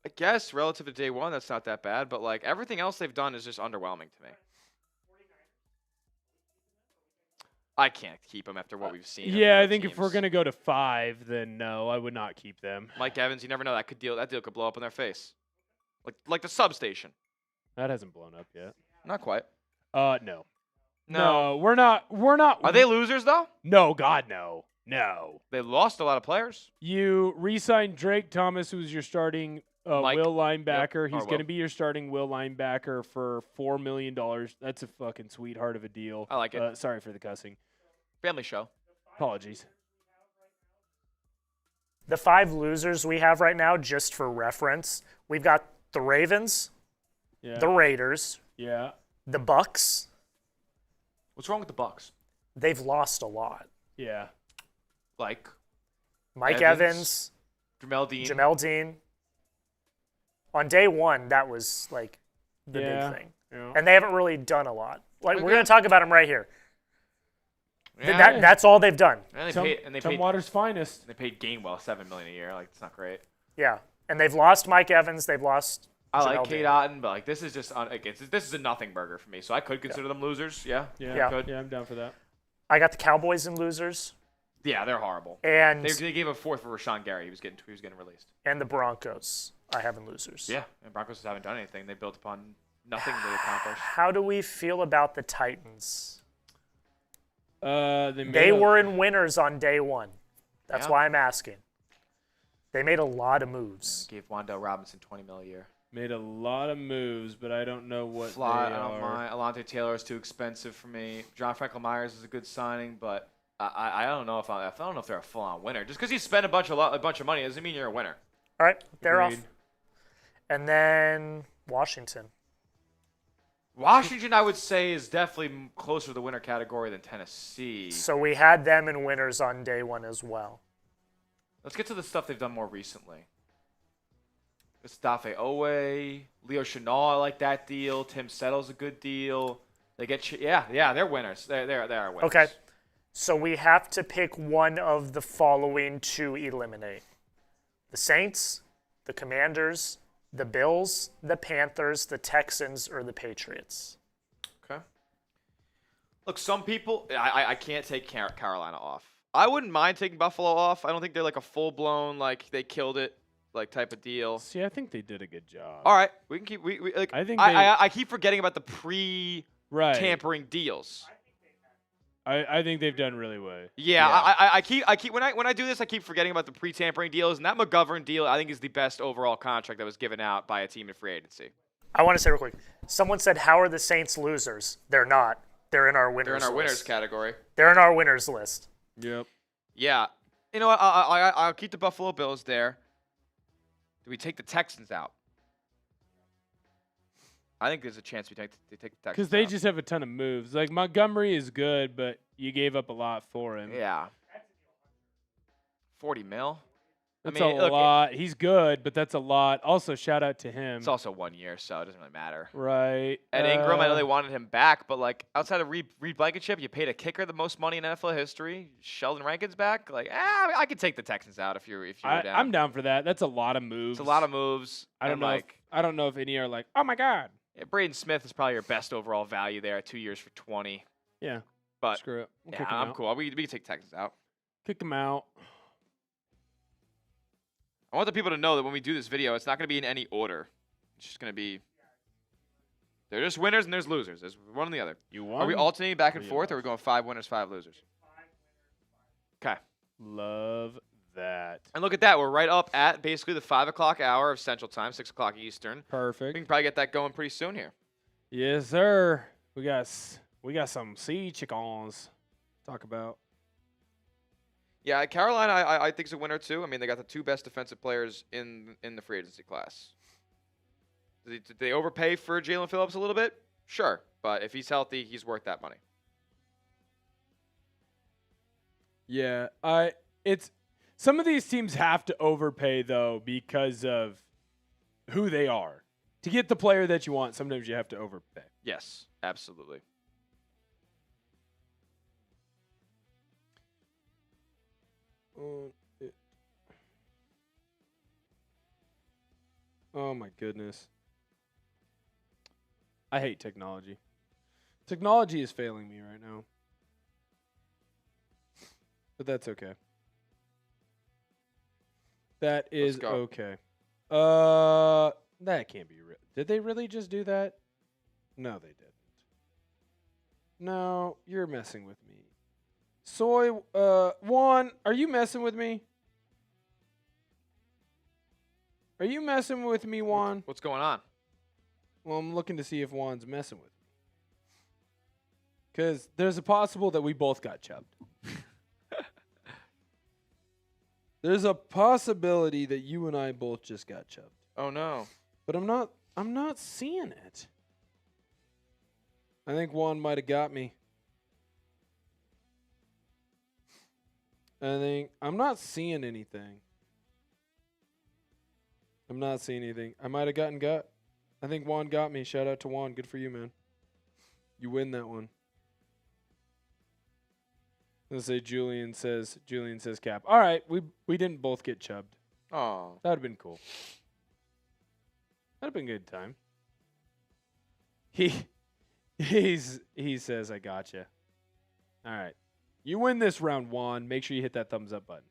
I guess relative to day one, that's not that bad. But, like, everything else they've done is just underwhelming to me. I can't keep them after what we've seen. Yeah, I think if we're gonna go to 5, then no, I would not keep them. Mike Evans, you never know. That deal could blow up in their face, like the substation. That hasn't blown up yet. Not quite. No. No, we're not. Are they losers though? No, God, no. No. They lost a lot of players. You re-signed Drake Thomas, who's your starting will linebacker. Yep. He's going to be your starting will linebacker for $4 million. That's a fucking sweetheart of a deal. I like it. Sorry for the cussing. Family show. Apologies. The 5 losers we have right now, just for reference, we've got the Ravens, the Raiders, the Bucks. What's wrong with the Bucks? They've lost a lot. Yeah. Like Mike Evans, Jamel Dean. On day one, that was like the big thing. Yeah. And they haven't really done a lot. Like, we're going to talk about them right here. Yeah. That's all they've done. And they Tom paid Waters' finest. They paid Gainwell $7 million a year. Like, it's not great. Yeah. And they've lost Mike Evans. They've lost I Jamel like Dean. Kate Otten, but like this is just this is a nothing burger for me. So I could consider them losers. Yeah. Yeah. I could. Yeah, I'm down for that. I got the Cowboys and losers. Yeah, they're horrible. And they gave a 4th for Rashawn Gary. He was getting released. And the Broncos, I have in losers. Yeah, and Broncos haven't done anything. They built upon Nothing they accomplished. How do we feel about the Titans? They were in winners on day one. That's Yeah. why I'm asking. They made a lot of moves. Gave Wandale Robinson $20 million a year. made a lot of moves, but I don't know what Fly, they I don't are. mind. Alontae Taylor is too expensive for me. John Franklin Myers is a good signing, but I don't know if I don't know if they're a full-on winner. Just because you spend a bunch of money doesn't mean you're a winner. All right, they're Agreed. off. And then Washington. Washington, I would say, is definitely closer to the winner category than Tennessee. So we had them in winners on day one as well. Let's get to the stuff they've done more recently. Mustafa Owe, Leo Chenal, I like that deal. Tim Settle's a good deal. They get they're winners. They are winners. Okay, so we have to pick one of the following to eliminate: the Saints, the Commanders, the Bills, the Panthers, the Texans, or the Patriots. Okay. Look, some people, I can't take Carolina off. I wouldn't mind taking Buffalo off. I don't think they're like a full-blown, like, they killed it, like, type of deal. See, I think they did a good job. All right. We can keep, like, I think I keep forgetting about the pre-tampering Right. deals. I think they've done really well. Yeah, I keep when I do this, I keep forgetting about the pre-tampering deals, and that McGovern deal, I think, is the best overall contract that was given out by a team in free agency. I want to say real quick. Someone said, "How are the Saints losers?" They're not. They're in our winners. They're in our winners list. category. They're in our winners list. Yep. Yeah. You know what? I'll keep the Buffalo Bills there. Do we take the Texans out? I think there's a chance we take the Texans out. Because they just have a ton of moves. Like, Montgomery is good, but you gave up a lot for him. Yeah. 40 mil? That's I mean, a look, lot. He's good, but that's a lot. Also, shout out to him. It's also 1 year, so it doesn't really matter. Right. Ed Ingram, I know they wanted him back, but, like, outside of Reed Blankenship, you paid a kicker the most money in NFL history. Sheldon Rankins back. Like, I could take the Texans out if you're down. I'm down for that. That's a lot of moves. It's a lot of moves. I don't know. I don't know if any are like, oh my god. Yeah, Braden Smith is probably your best overall value there at 2 years for 20. Yeah. But Screw it. We'll yeah, kick him I'm out. cool. We can take Texans out. Kick him out. I want the people to know that when we do this video, it's not going to be in any order. It's just going to be. They're just winners and there's losers. There's one and the other. You won. Are we alternating back and you forth, or are we going 5 winners, 5 losers? Okay. Love that. And look at that. We're right up at basically the 5 o'clock hour of Central Time, 6 o'clock Eastern. We Perfect. can probably get that going pretty soon here. Yes, sir. We got some sea chickens to talk about. Yeah, Carolina, I think is a winner too. I mean, they got the 2 best defensive players in the free agency class. Did they overpay for Jalen Phillips a little bit? Sure, but if he's healthy, he's worth that money. Yeah, it's some of these teams have to overpay though because of who they are. To get the player that you want, sometimes you have to overpay. Yes, absolutely. Oh my goodness. I hate technology. Technology is failing me right now. But that's okay. That is go. okay. That can't be real. Did they really just do that? No, they didn't. No, you're messing with me. Juan, are you messing with me? Are you messing with me, Juan? What's going on? Well, I'm looking to see if Juan's messing with me. Because there's a possible that we both got chubbed. There's a possibility that you and I both just got chubbed. Oh no. But I'm not seeing it. I think Juan might have got me. I'm not seeing anything. I'm not seeing anything. I might have gotten got. I think Juan got me. Shout out to Juan. Good for you, man. You win that one. Let's say Julian says cap. All right, we didn't both get chubbed. Oh. That would have been cool. That'd have been a good time. He says I gotcha. All right. You win this round, Juan. Make sure you hit that thumbs up button.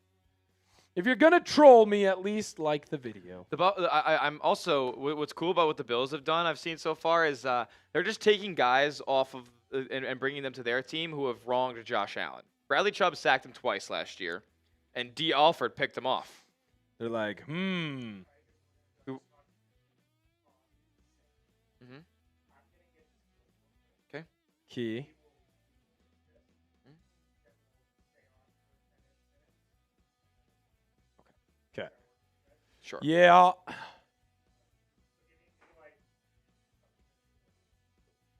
If you're gonna troll me, at least like the video. I'm also what's cool about what the Bills have done. I've seen so far is they're just taking guys off of and bringing them to their team who have wronged Josh Allen. Bradley Chubb sacked him twice last year, and Dee Alford picked him off. They're like, Mm-hmm. Okay. Key. Okay. Sure. Yeah.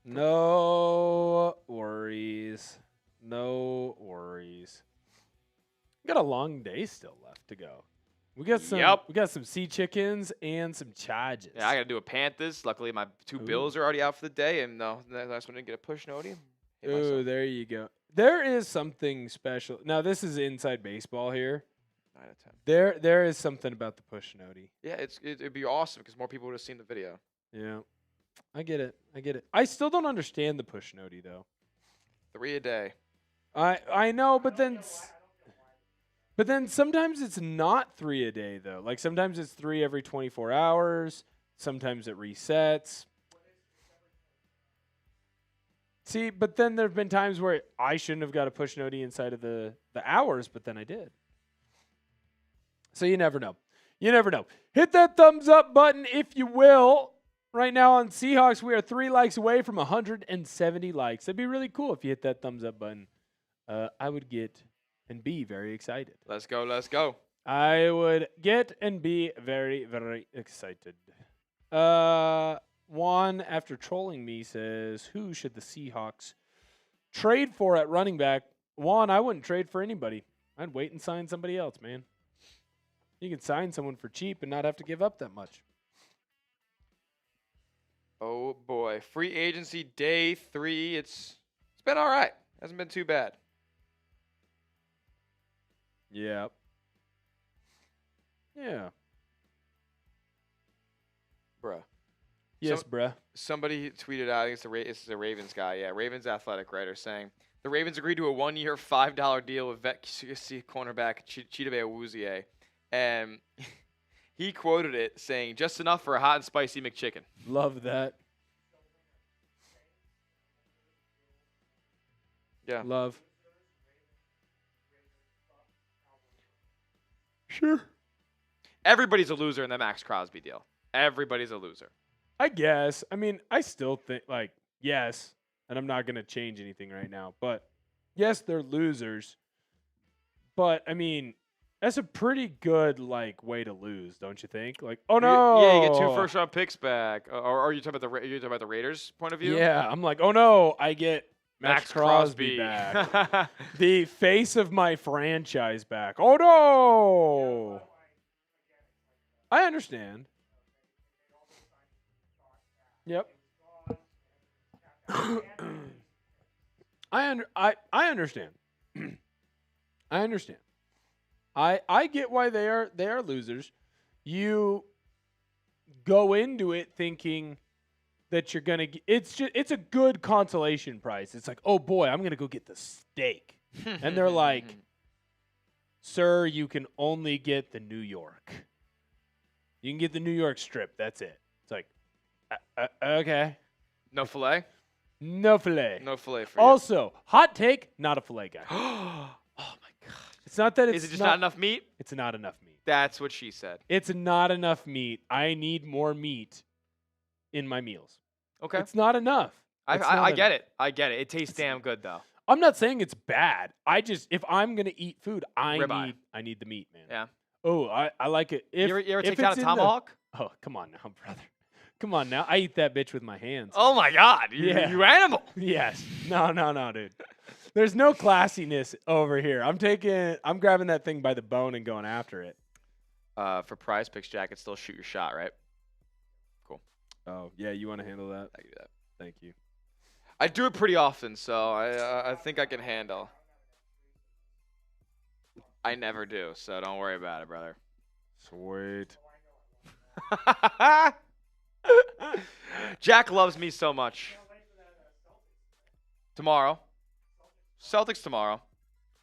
No worries. No worries. We got a long day still left to go. We got some. Yep. We got some sea chickens and some charges. Yeah, I got to do a Panthers. Luckily, my two Bills are already out for the day, and the last one didn't get a push noti. Ooh, there you go. There is something special. Now, this is inside baseball here. 9 out of 10. There is something about the push noti. Yeah, it'd be awesome because more people would have seen the video. Yeah, I get it. I get it. I still don't understand the push noti though. 3 a day. I know, but then sometimes it's not 3 a day though. Like sometimes it's 3 every 24 hours. Sometimes it resets. See, but then there have been times where I shouldn't have got a push noti inside of the hours, but then I did. So you never know. You never know. Hit that thumbs up button if you will. Right now on Seahawks, we are 3 likes away from 170 likes. That'd be really cool if you hit that thumbs up button. I would get and be very excited. Let's go. Let's go. I would get and be very, very excited. Juan, after trolling me, says, who should the Seahawks trade for at running back? Juan, I wouldn't trade for anybody. I'd wait and sign somebody else, man. You can sign someone for cheap and not have to give up that much. Oh, boy. Free agency day 3. It's been all right. Hasn't been too bad. Yeah. Yeah. Bruh. Yes, bruh. Somebody tweeted out, I think it's the Ravens guy. Yeah, Ravens athletic writer saying, the Ravens agreed to a 1-year, $5 deal with vet cornerback Chidobe Awuzie. And he quoted it saying, just enough for a hot and spicy McChicken. Love that. Yeah. Love. Sure. Everybody's a loser in the Maxx Crosby deal. Everybody's a loser. I guess. I mean, I still think, like, yes, and I'm not going to change anything right now, but yes, they're losers. But, I mean, that's a pretty good, like, way to lose, don't you think? Like, oh, no. Yeah, you get 2 first-round picks back. Or are you talking about the Raiders' point of view? Yeah, I'm like, oh, no, I get Maxx Crosby back. The face of my franchise back. Oh, no. I understand. Yep. I understand. I understand. I get why they are losers. You go into it thinking that you're gonna get, it's a good consolation prize. It's like, oh boy, I'm gonna go get the steak, and they're like, sir, you can only get the New York. You can get the New York strip. That's it. It's like, okay. No filet? No filet. No filet for you. Also, hot take, not a filet guy. Oh my god. It's not that it's Is it just not enough meat? It's not enough meat. That's what she said. It's not enough meat. I need more meat in my meals. Okay. It's not enough. I get it. I get it. It tastes damn good though. I'm not saying it's bad. I just, if I'm gonna eat food, I need the meat, man. Yeah. Oh, I like it. If, you ever if take down a tomahawk? Oh, come on now, brother. Come on now. I eat that bitch with my hands. Oh my god. Yeah. You animal. Yes. No, dude. There's no classiness over here. I'm grabbing that thing by the bone and going after it. For prize picks, Jack, it's still shoot your shot, right? Cool. Oh, yeah, you want to handle that? I can do that. Thank you. I do it pretty often, so I think I can handle. I never do, so don't worry about it, brother. Sweet. Jack loves me so much. Tomorrow. Celtics tomorrow.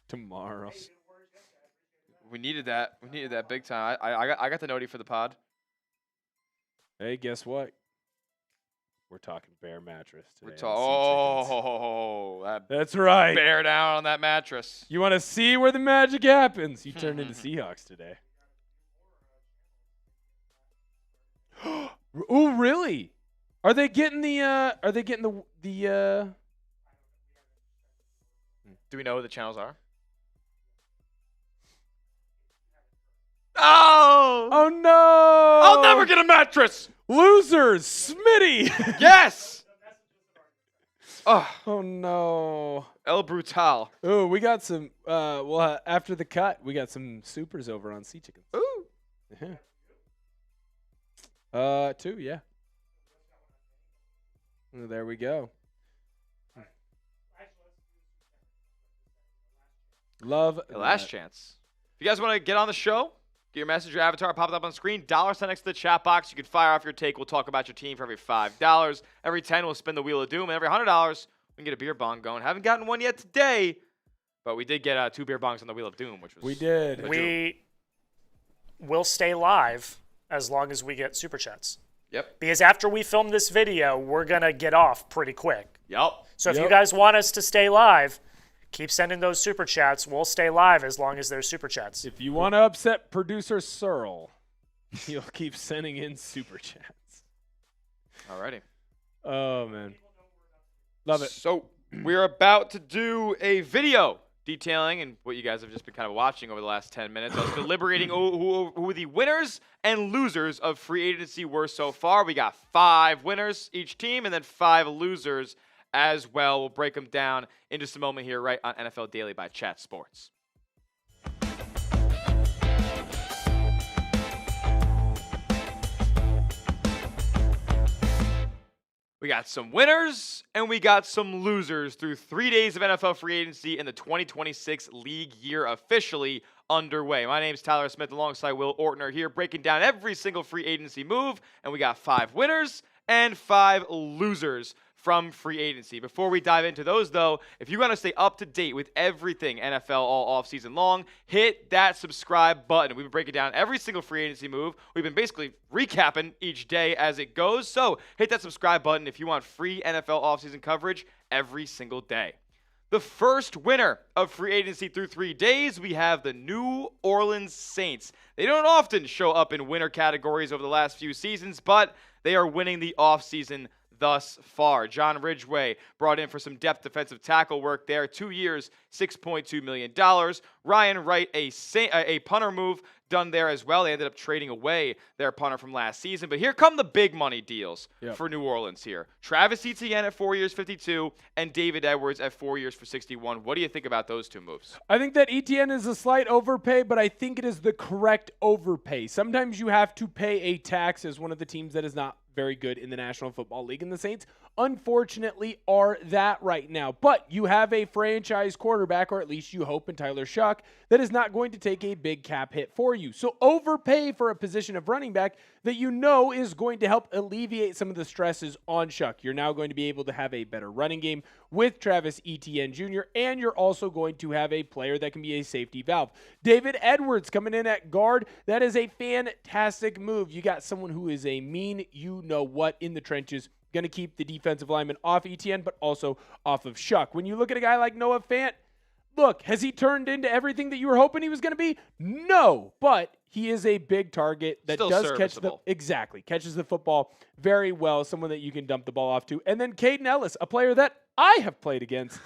Tomorrow. We needed that. We needed that big time. I got the noti for the pod. Hey, guess what? We're talking Bear mattress today. That's right. Bear down on that mattress. You want to see where the magic happens? You turned into Seahawks today. Oh, really? Are they getting the? Do we know who the channels are? Oh! Oh no! I'll never get a mattress. Losers, Smitty. Yes. Oh no. El Brutal. Oh, we got some. Well, after the cut, we got some supers over on Sea Chickens. Ooh. Yeah. 2, yeah. Oh, there we go. Love the last chance. If you guys want to get on the show, get your message, your avatar popped up on screen. $sign next to the chat box. You can fire off your take. We'll talk about your team for every $5. Every 10, we'll spin the wheel of doom, and every $100, we can get a beer bong going. Haven't gotten one yet today, but we did get 2 beer bongs on the wheel of doom, which was we did. We will stay live as long as we get super chats. Yep. Because after we film this video, we're gonna get off pretty quick. Yep. So if you guys want us to stay live, keep sending those super chats. We'll stay live as long as there's super chats. If you want to upset producer Searle, he'll keep sending in super chats. Alrighty. Oh, man. Love it. So we're about to do a video detailing and what you guys have just been kind of watching over the last 10 minutes. I was deliberating who the winners and losers of free agency were so far. We got 5 winners each team and then 5 losers as well. We'll break them down in just a moment here right on NFL Daily by Chat Sports. We got some winners and we got some losers through 3 days of NFL free agency and the 2026 league year officially underway. My name's Tyler Smith alongside Will Ortner here breaking down every single free agency move, and we got 5 winners and 5 losers from free agency. Before we dive into those, though, if you want to stay up to date with everything NFL all offseason long, hit that subscribe button. We've been breaking down every single free agency move. We've been basically recapping each day as it goes. So hit that subscribe button if you want free NFL offseason coverage every single day. The first winner of free agency through 3 days, we have the New Orleans Saints. They don't often show up in winner categories over the last few seasons, but they are winning the offseason thus far. John Ridgeway brought in for some depth defensive tackle work there. 2 years, $6.2 million. Ryan Wright, a punter move done there as well. They ended up trading away their punter from last season. But here come the big money deals for New Orleans here. Travis Etienne at 4 years, $52, and David Edwards at 4 years for $61. What do you think about those 2 moves? I think that Etienne is a slight overpay, but I think it is the correct overpay. Sometimes you have to pay a tax as one of the teams that is not very good in the National Football League, and the Saints, unfortunately, are that right now. But you have a franchise quarterback, or at least you hope, in Tyler Shuck, that is not going to take a big cap hit for you. So overpay for a position of running back that you know is going to help alleviate some of the stresses on Shuck. You're now going to be able to have a better running game with Travis Etienne Jr., and you're also going to have a player that can be a safety valve. David Edwards coming in at guard, that is a fantastic move. You got someone who is a mean you-know-what in the trenches, going to keep the defensive lineman off Etienne, but also off of Shuck. When you look at a guy like Noah Fant, look, has he turned into everything that you were hoping he was going to be? No, but he is a big target that Still does catches the football very well, someone that you can dump the ball off to. And then Caden Ellis, a player that I have played against.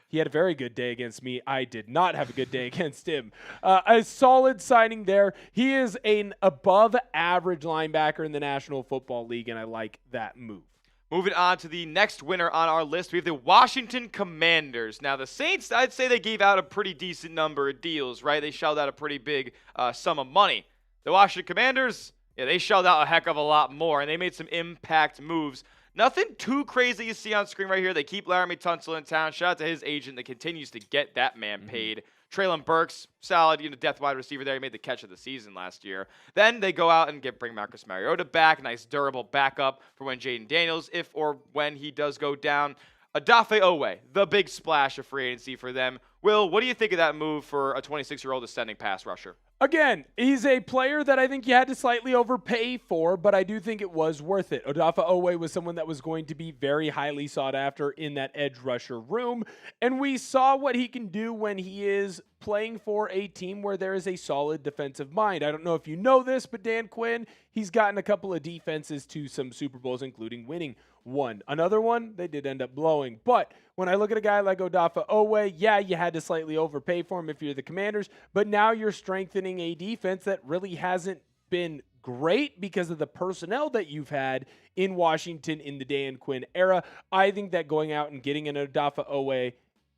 He had a very good day against me. I did not have a good day against him. A solid signing there. He is an above-average linebacker in the National Football League, and I like that move. Moving on to the next winner on our list, we have the Washington Commanders. Now, the Saints, I'd say they gave out a pretty decent number of deals, right? They shelled out a pretty big sum of money. The Washington Commanders, yeah, they shelled out a heck of a lot more, and they made some impact moves. Nothing too crazy you see on screen right here. They keep Laramie Tunsil in town. Shout out to his agent that continues to get that man paid. Traylon Burks, solid, depth wide receiver there. He made the catch of the season last year. Then they go out and bring Marcus Mariota back. Nice, durable backup for when Jaden Daniels, if or when he does go down. Odafe Owe, the big splash of free agency for them. Will, what do you think of that move for a 26-year-old ascending pass rusher? Again, he's a player that I think you had to slightly overpay for, but I do think it was worth it. Odafe Oweh was someone that was going to be very highly sought after in that edge rusher room, and we saw what he can do when he is playing for a team where there is a solid defensive mind. I don't know if you know this, but Dan Quinn, he's gotten a couple of defenses to some Super Bowls, including winning one. Another one, they did end up blowing. But when I look at a guy like Odafe Oweh, yeah, you had to slightly overpay for him if you're the Commanders, but now you're strengthening a defense that really hasn't been great because of the personnel that you've had in Washington in the Dan Quinn era. I think that going out and getting an Odafe Oweh,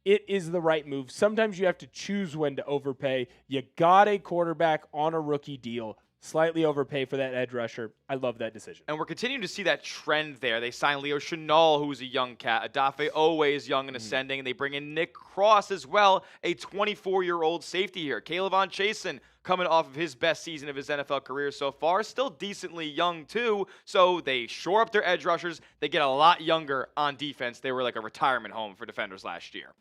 it is the right move. Sometimes you have to choose when to overpay. You got a quarterback on a rookie deal. Slightly overpay for that edge rusher. I love that decision. And we're continuing to see that trend there. They signed Leo Chenal, who's a young cat. Odafe Oweh is young and ascending. And they bring in Nick Cross as well, a 24-year-old safety here. Kayvon Chasen coming off of his best season of his NFL career so far. Still decently young, too. So they shore up their edge rushers. They get a lot younger on defense. They were like a retirement home for defenders last year.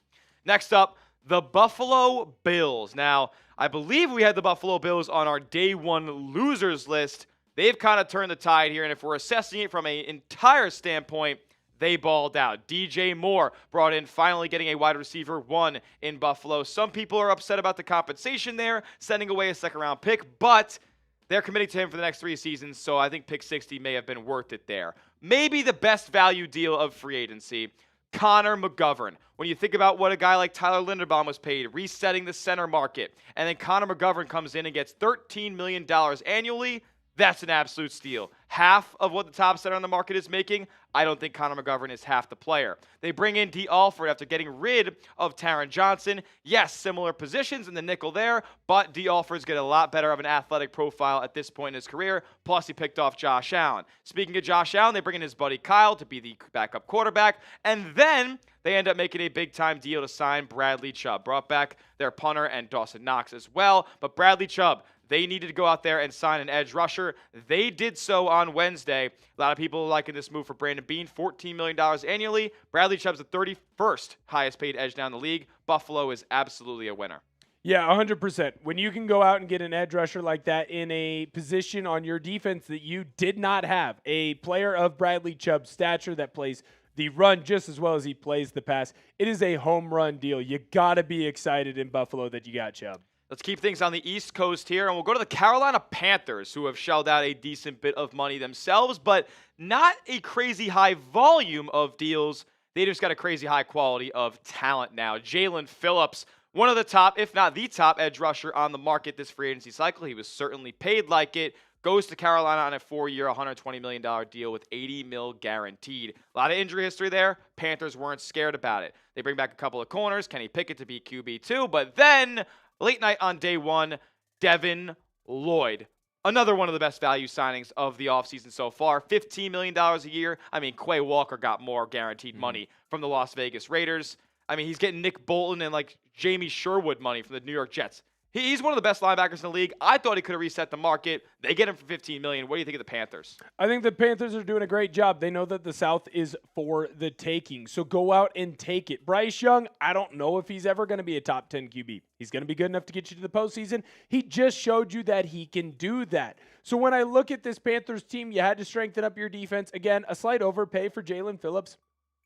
Next up, the Buffalo Bills. Now, I believe we had the Buffalo Bills on our day one losers list. They've kind of turned the tide here, and if we're assessing it from an entire standpoint, they balled out. DJ Moore brought in, finally getting a wide receiver one in Buffalo. Some people are upset about the compensation there, sending away a second-round pick, but they're committing to him for the next 3 seasons, so I think pick 60 may have been worth it there. Maybe the best value deal of free agency, Connor McGovern. When you think about what a guy like Tyler Linderbaum was paid, resetting the center market, and then Connor McGovern comes in and gets $13 million annually, that's an absolute steal. Half of what the top center on the market is making, I don't think Connor McGovern is half the player. They bring in Dee Alford after getting rid of Taron Johnson. Yes, similar positions in the nickel there, but Dee Alford's got a lot better of an athletic profile at this point in his career, plus he picked off Josh Allen. Speaking of Josh Allen, they bring in his buddy Kyle to be the backup quarterback, and then they end up making a big-time deal to sign Bradley Chubb. Brought back their punter and Dawson Knox as well, but Bradley Chubb, they needed to go out there and sign an edge rusher. They did so on Wednesday. A lot of people liking this move for Brandon Beane, $14 million annually. Bradley Chubb's the 31st highest paid edge down the league. Buffalo is absolutely a winner. Yeah, 100%. When you can go out and get an edge rusher like that in a position on your defense that you did not have, a player of Bradley Chubb's stature that plays the run just as well as he plays the pass, it is a home run deal. You got to be excited in Buffalo that you got Chubb. Let's keep things on the East Coast here, and we'll go to the Carolina Panthers, who have shelled out a decent bit of money themselves, but not a crazy high volume of deals. They just got a crazy high quality of talent now. Jalen Phillips, one of the top, if not the top edge rusher on the market this free agency cycle. He was certainly paid like it. Goes to Carolina on a 4-year, $120 million deal with $80 million guaranteed. A lot of injury history there. Panthers weren't scared about it. They bring back a couple of corners. Kenny Pickett to be QB2, but then late night on day one, Devin Lloyd. Another one of the best value signings of the offseason so far. $15 million a year. I mean, Quay Walker got more guaranteed money from the Las Vegas Raiders. I mean, he's getting Nick Bolton and like Jamie Sherwood money from the New York Jets. He's one of the best linebackers in the league. I thought he could have reset the market. They get him for $15 million. What do you think of the Panthers? I think the Panthers are doing a great job. They know that the South is for the taking. So go out and take it. Bryce Young, I don't know if he's ever going to be a top 10 QB. He's going to be good enough to get you to the postseason. He just showed you that he can do that. So when I look at this Panthers team, you had to strengthen up your defense. Again, a slight overpay for Jalen Phillips.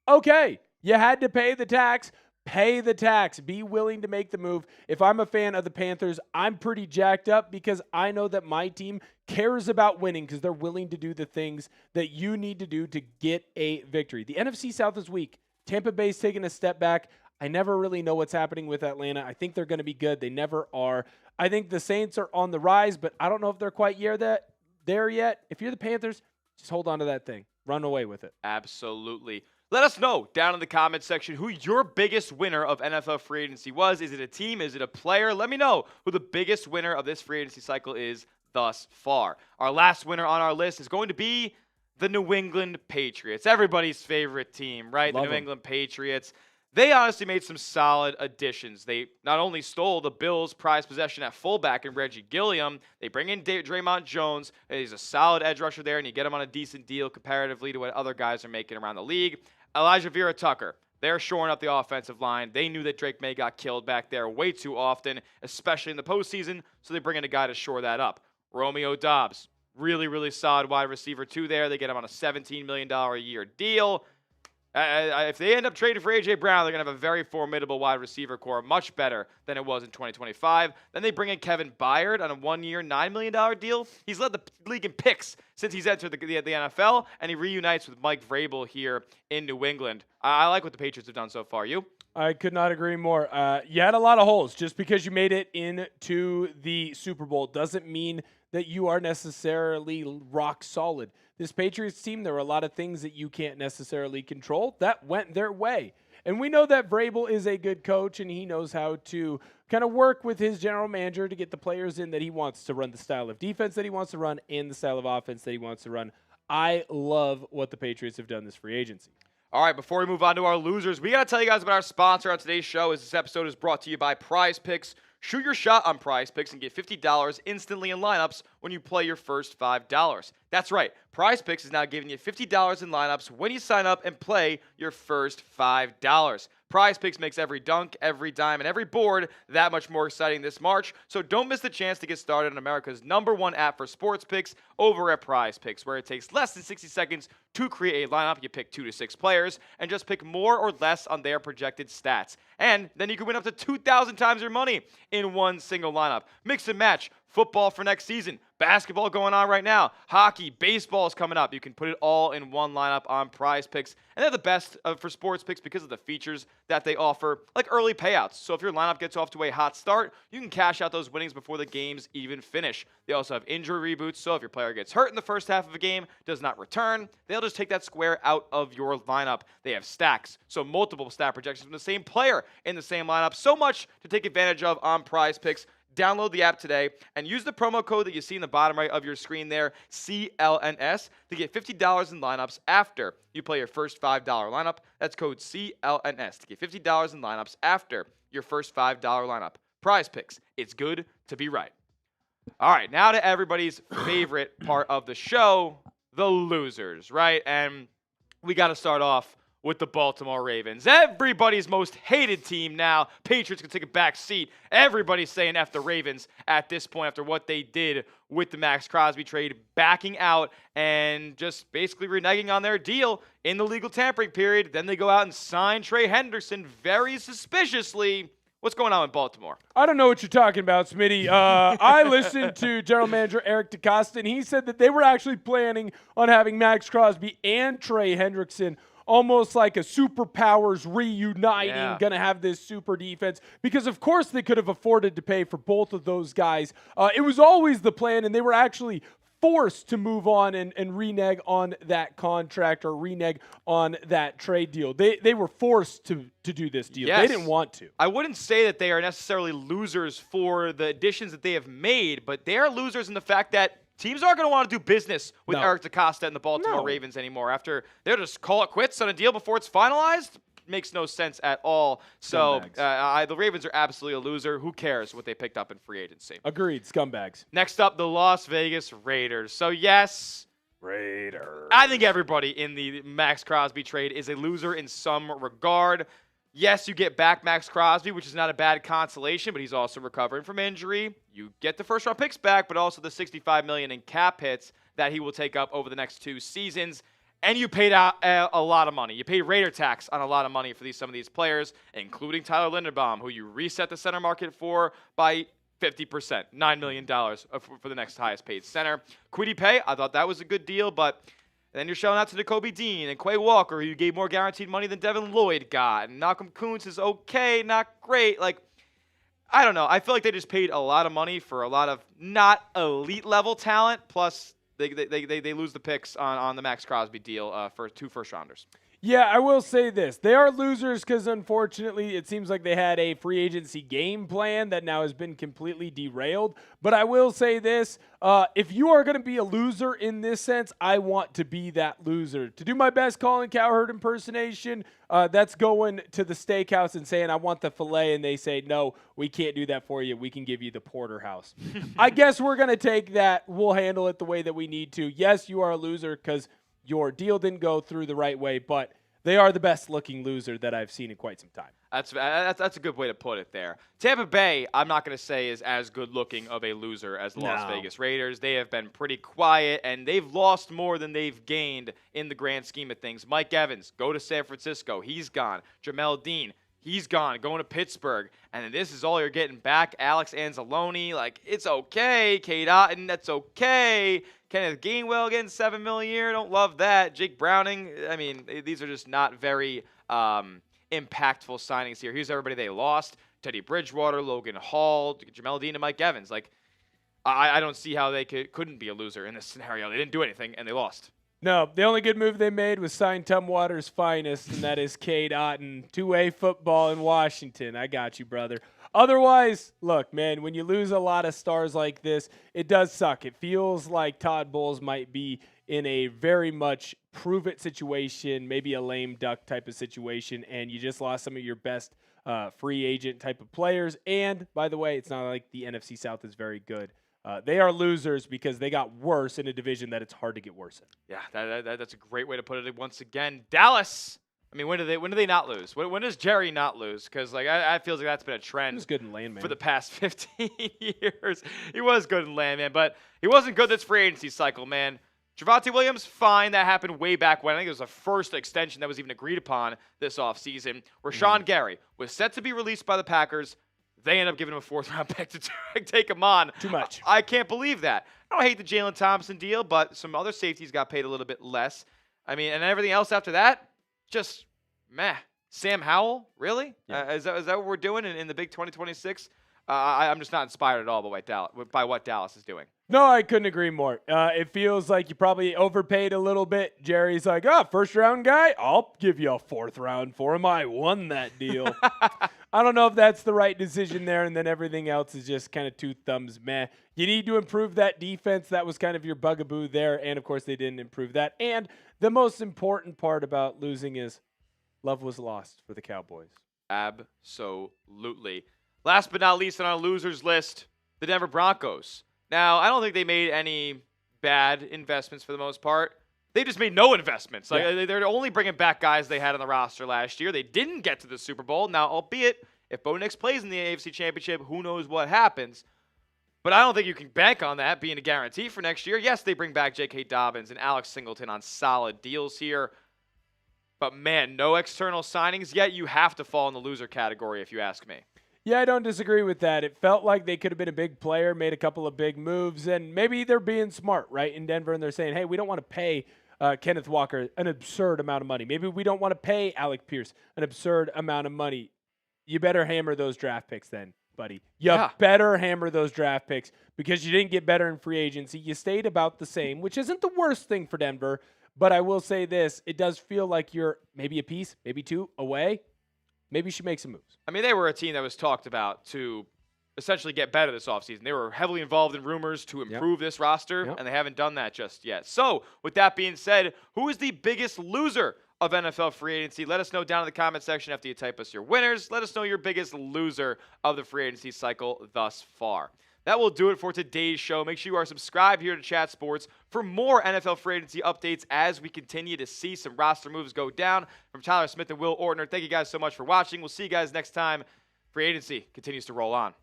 Okay, you had to pay the tax. Pay the tax. Be willing to make the move. If I'm a fan of the Panthers, I'm pretty jacked up because I know that my team cares about winning because they're willing to do the things that you need to do to get a victory. The NFC South is weak. Tampa Bay's taking a step back. I never really know what's happening with Atlanta. I think they're going to be good. They never are. I think the Saints are on the rise, but I don't know if they're quite there yet. If you're the Panthers, just hold on to that thing. Run away with it. Absolutely. Let us know down in the comments section who your biggest winner of NFL free agency was. Is it a team? Is it a player? Let me know who the biggest winner of this free agency cycle is thus far. Our last winner on our list is going to be the New England Patriots. Everybody's favorite team, right? The New England Patriots. They honestly made some solid additions. They not only stole the Bills' prized possession at fullback in Reggie Gilliam, they bring in Draymond Jones. He's a solid edge rusher there, and you get him on a decent deal comparatively to what other guys are making around the league. Elijah Vera Tucker, They're shoring up the offensive line. They knew that Drake May got killed back there way too often, especially in the postseason, so they bring in a guy to shore that up. Romeo Doubs, really, really solid wide receiver too there. They get him on a $17 million a year deal. If they end up trading for A.J. Brown, they're going to have a very formidable wide receiver core, much better than it was in 2025. Then they bring in Kevin Byard on a one-year, $9 million deal. He's led the league in picks since he's entered the NFL, and he reunites with Mike Vrabel here in New England. I like what the Patriots have done so far. You? I could not agree more. You had a lot of holes. Just because you made it into the Super Bowl doesn't mean that you are necessarily rock solid. This Patriots team, there were a lot of things that you can't necessarily control that went their way. And we know that Vrabel is a good coach, and he knows how to kind of work with his general manager to get the players in that he wants to run, the style of defense that he wants to run, and the style of offense that he wants to run. I love what the Patriots have done this free agency. All right, before we move on to our losers, we got to tell you guys about our sponsor on today's show, as this episode is brought to you by Prize Picks. Shoot your shot on Prize Picks and get $50 instantly in lineups when you play your first $5. That's right. Prize Picks is now giving you $50 in lineups when you sign up and play your first $5. Prize Picks makes every dunk, every dime, and every board that much more exciting this March. So don't miss the chance to get started on America's #1 app for sports picks over at Prize Picks, where it takes less than 60 seconds to create a lineup. You pick 2 to 6 players and just pick more or less on their projected stats. And then you can win up to 2,000 times your money in one single lineup. Mix and match. Football for next season, basketball going on right now, hockey, baseball is coming up. You can put it all in one lineup on Prize Picks. And they're the best for sports picks because of the features that they offer, like early payouts. So if your lineup gets off to a hot start, you can cash out those winnings before the games even finish. They also have injury reboots, so if your player gets hurt in the first half of a game, does not return, they'll just take that square out of your lineup. They have stacks, so multiple stat projections from the same player in the same lineup. So much to take advantage of on Prize Picks. Download the app today and use the promo code that you see in the bottom right of your screen there, CLNS, to get $50 in lineups after you play your first $5 lineup. That's code CLNS to get $50 in lineups after your first $5 lineup. Prize Picks. It's good to be right. All right, now to everybody's favorite part of the show, the losers, right? And we got to start off with the Baltimore Ravens. Everybody's most hated team now. Patriots can take a back seat. Everybody's saying F the Ravens at this point after what they did with the Maxx Crosby trade, backing out and just basically reneging on their deal in the legal tampering period. Then they go out and sign Trey Hendrickson very suspiciously. What's going on with Baltimore? I don't know what you're talking about, Smitty. I listened to General Manager Eric DeCosta, and he said that they were actually planning on having Maxx Crosby and Trey Hendrickson almost like a superpowers reuniting, going to have this super defense, because of course they could have afforded to pay for both of those guys. It was always the plan, and they were actually forced to move on and renege on that contract or renege on that trade deal. They were forced to do this deal. Yes. They didn't want to. I wouldn't say that they are necessarily losers for the additions that they have made, but they are losers in the fact that teams aren't going to want to do business with Eric DeCosta and the Baltimore Ravens anymore. After they'll just call it quits on a deal before it's finalized. Makes no sense at all. So the Ravens are absolutely a loser. Who cares what they picked up in free agency? Agreed. Scumbags. Next up, the Las Vegas Raiders. So yes, Raiders. I think everybody in the Maxx Crosby trade is a loser in some regard. Yes, you get back Maxx Crosby, which is not a bad consolation, but he's also recovering from injury. You get the first-round picks back, but also the $65 million in cap hits that he will take up over the next 2 seasons. And you paid out a lot of money. You paid Raider tax on a lot of money for some of these players, including Tyler Linderbaum, who you reset the center market for by 50%, $9 million for the next highest-paid center. Kwity Paye, I thought that was a good deal, but then you're showing out to Nakobe Dean and Quay Walker, who you gave more guaranteed money than Devin Lloyd got. And Malcolm Kuntz is okay, not great. Like, I don't know. I feel like they just paid a lot of money for a lot of not elite-level talent, plus they lose the picks on the Maxx Crosby deal for 2 first-rounders. Yeah, I will say this. They are losers because, unfortunately, it seems like they had a free agency game plan that now has been completely derailed. But I will say this. If you are going to be a loser in this sense, I want to be that loser. To do my best Colin Cowherd impersonation, that's going to the steakhouse and saying, I want the filet, and they say, no, we can't do that for you. We can give you the porterhouse. I guess we're going to take that. We'll handle it the way that we need to. Yes, you are a loser because your deal didn't go through the right way, but they are the best-looking loser that I've seen in quite some time. That's a good way to put it there. Tampa Bay, I'm not going to say is as good-looking of a loser as the Las Vegas Raiders. They have been pretty quiet, and they've lost more than they've gained in the grand scheme of things. Mike Evans, go to San Francisco. He's gone. Jamel Dean, he's gone, going to Pittsburgh. And this is all you're getting back. Alex Anzalone, like, it's okay. Cade Otton, that's okay. Kenneth Gainwell getting $7 million a year. Don't love that. Jake Browning, I mean, these are just not very impactful signings here. Here's everybody they lost. Teddy Bridgewater, Logan Hall, Jamel Dean, and Mike Evans. Like, I don't see how they couldn't be a loser in this scenario. They didn't do anything, and they lost. No, the only good move they made was sign Tumwater's finest, and that is Cade Otton. Two-way football in Washington. I got you, brother. Otherwise, look, man, when you lose a lot of stars like this, it does suck. It feels like Todd Bowles might be in a very much prove-it situation, maybe a lame duck type of situation, and you just lost some of your best free agent type of players. And, by the way, it's not like the NFC South is very good. They are losers because they got worse in a division that it's hard to get worse in. Yeah, that's a great way to put it. Once again, Dallas. I mean, when do they not lose? When does Jerry not lose? Because like I feel like that's been a trend. He was good in Landman for the past 15 years. He was good in Landman, but he wasn't good this free agency cycle, man. Javonte Williams, fine. That happened way back when. I think it was the first extension that was even agreed upon this offseason. Rashawn Gary was set to be released by the Packers. They end up giving him a 4th-round pick to take him on. Too much. I can't believe that. I don't hate the Jalen Thompson deal, but some other safeties got paid a little bit less. I mean, and everything else after that, just meh. Sam Howell, really? Yeah. Is that what we're doing in the big 2026? I'm just not inspired at all by what Dallas is doing. No, I couldn't agree more. It feels like you probably overpaid a little bit. Jerry's like, first-round guy? I'll give you a 4th round for him. I won that deal. I don't know if that's the right decision there, and then everything else is just kind of 2 thumbs meh. You need to improve that defense. That was kind of your bugaboo there, and, of course, they didn't improve that. And the most important part about losing is love was lost for the Cowboys. Absolutely. Last but not least on our losers list, the Denver Broncos. Now, I don't think they made any bad investments for the most part. They just made no investments. Like they're only bringing back guys they had on the roster last year. They didn't get to the Super Bowl. Now, albeit, if Bo Nix plays in the AFC Championship, who knows what happens. But I don't think you can bank on that being a guarantee for next year. Yes, they bring back J.K. Dobbins and Alex Singleton on solid deals here. But, man, no external signings yet. You have to fall in the loser category if you ask me. Yeah, I don't disagree with that. It felt like they could have been a big player, made a couple of big moves, and maybe they're being smart, right, in Denver, and they're saying, hey, we don't want to pay Kenneth Walker an absurd amount of money. Maybe we don't want to pay Alec Pierce an absurd amount of money. You better hammer those draft picks then, buddy. You better hammer those draft picks because you didn't get better in free agency. You stayed about the same, which isn't the worst thing for Denver, but I will say this. It does feel like you're maybe a piece, maybe 2 away. Maybe you should make some moves. I mean, they were a team that was talked about to essentially get better this offseason. They were heavily involved in rumors to improve this roster, and they haven't done that just yet. So, with that being said, who is the biggest loser of NFL free agency? Let us know down in the comment section after you type us your winners. Let us know your biggest loser of the free agency cycle thus far. That will do it for today's show. Make sure you are subscribed here to Chat Sports for more NFL free agency updates as we continue to see some roster moves go down. From Tyler Smith and Will Ortner, thank you guys so much for watching. We'll see you guys next time. Free agency continues to roll on.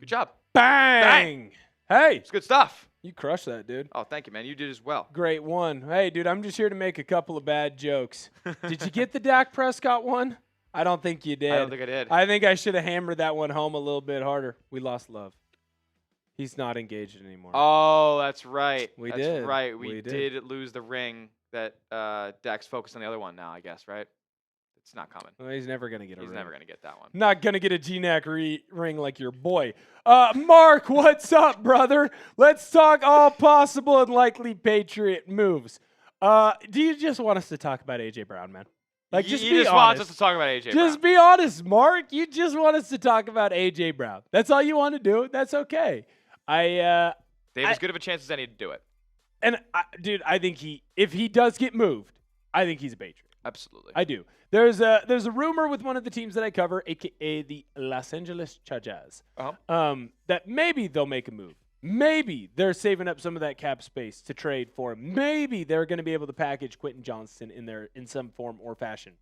Good job. Bang! Hey! It's good stuff. You crushed that, dude. Oh, thank you, man. You did as well. Great one. Hey, dude, I'm just here to make a couple of bad jokes. Did you get the Dak Prescott one? I don't think you did. I don't think I did. I think I should have hammered that one home a little bit harder. We lost love. He's not engaged anymore. Oh, that's right. That's did. Right. We did lose the ring that Dak's focused on the other one now, I guess, right? It's not coming. Well, he's never going to get a ring. He's never going to get that one. Not going to get a GNAC ring like your boy. Mark, what's up, brother? Let's talk all possible and likely Patriot moves. Do you just want us to talk about A.J. Brown, man? Like, just be honest. Want us to talk about A.J. Brown. Just be honest, Mark. You just want us to talk about A.J. Brown. That's all you want to do. That's okay. They have as good of a chance as any to do it. And, dude, I think if he does get moved, I think he's a Patriot. Absolutely. I do. There's a rumor with one of the teams that I cover, a.k.a. the Los Angeles Chargers, that maybe they'll make a move. Maybe they're saving up some of that cap space to trade for him. Maybe they're going to be able to package Quentin Johnston in there in some form or fashion.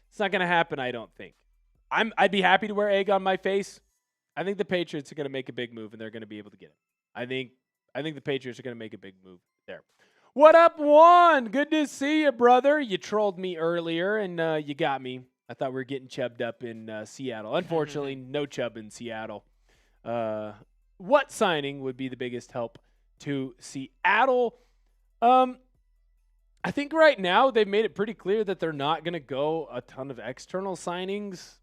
It's not going to happen, I don't think. I'd be happy to wear egg on my face. I think the Patriots are going to make a big move, and they're going to be able to get him. I think the Patriots are going to make a big move there. What up, Juan? Good to see you, brother. You trolled me earlier, and you got me. I thought we were getting chubbed up in Seattle. Unfortunately, no chub in Seattle. What signing would be the biggest help to Seattle? I think right now they've made it pretty clear that they're not going to go a ton of external signings.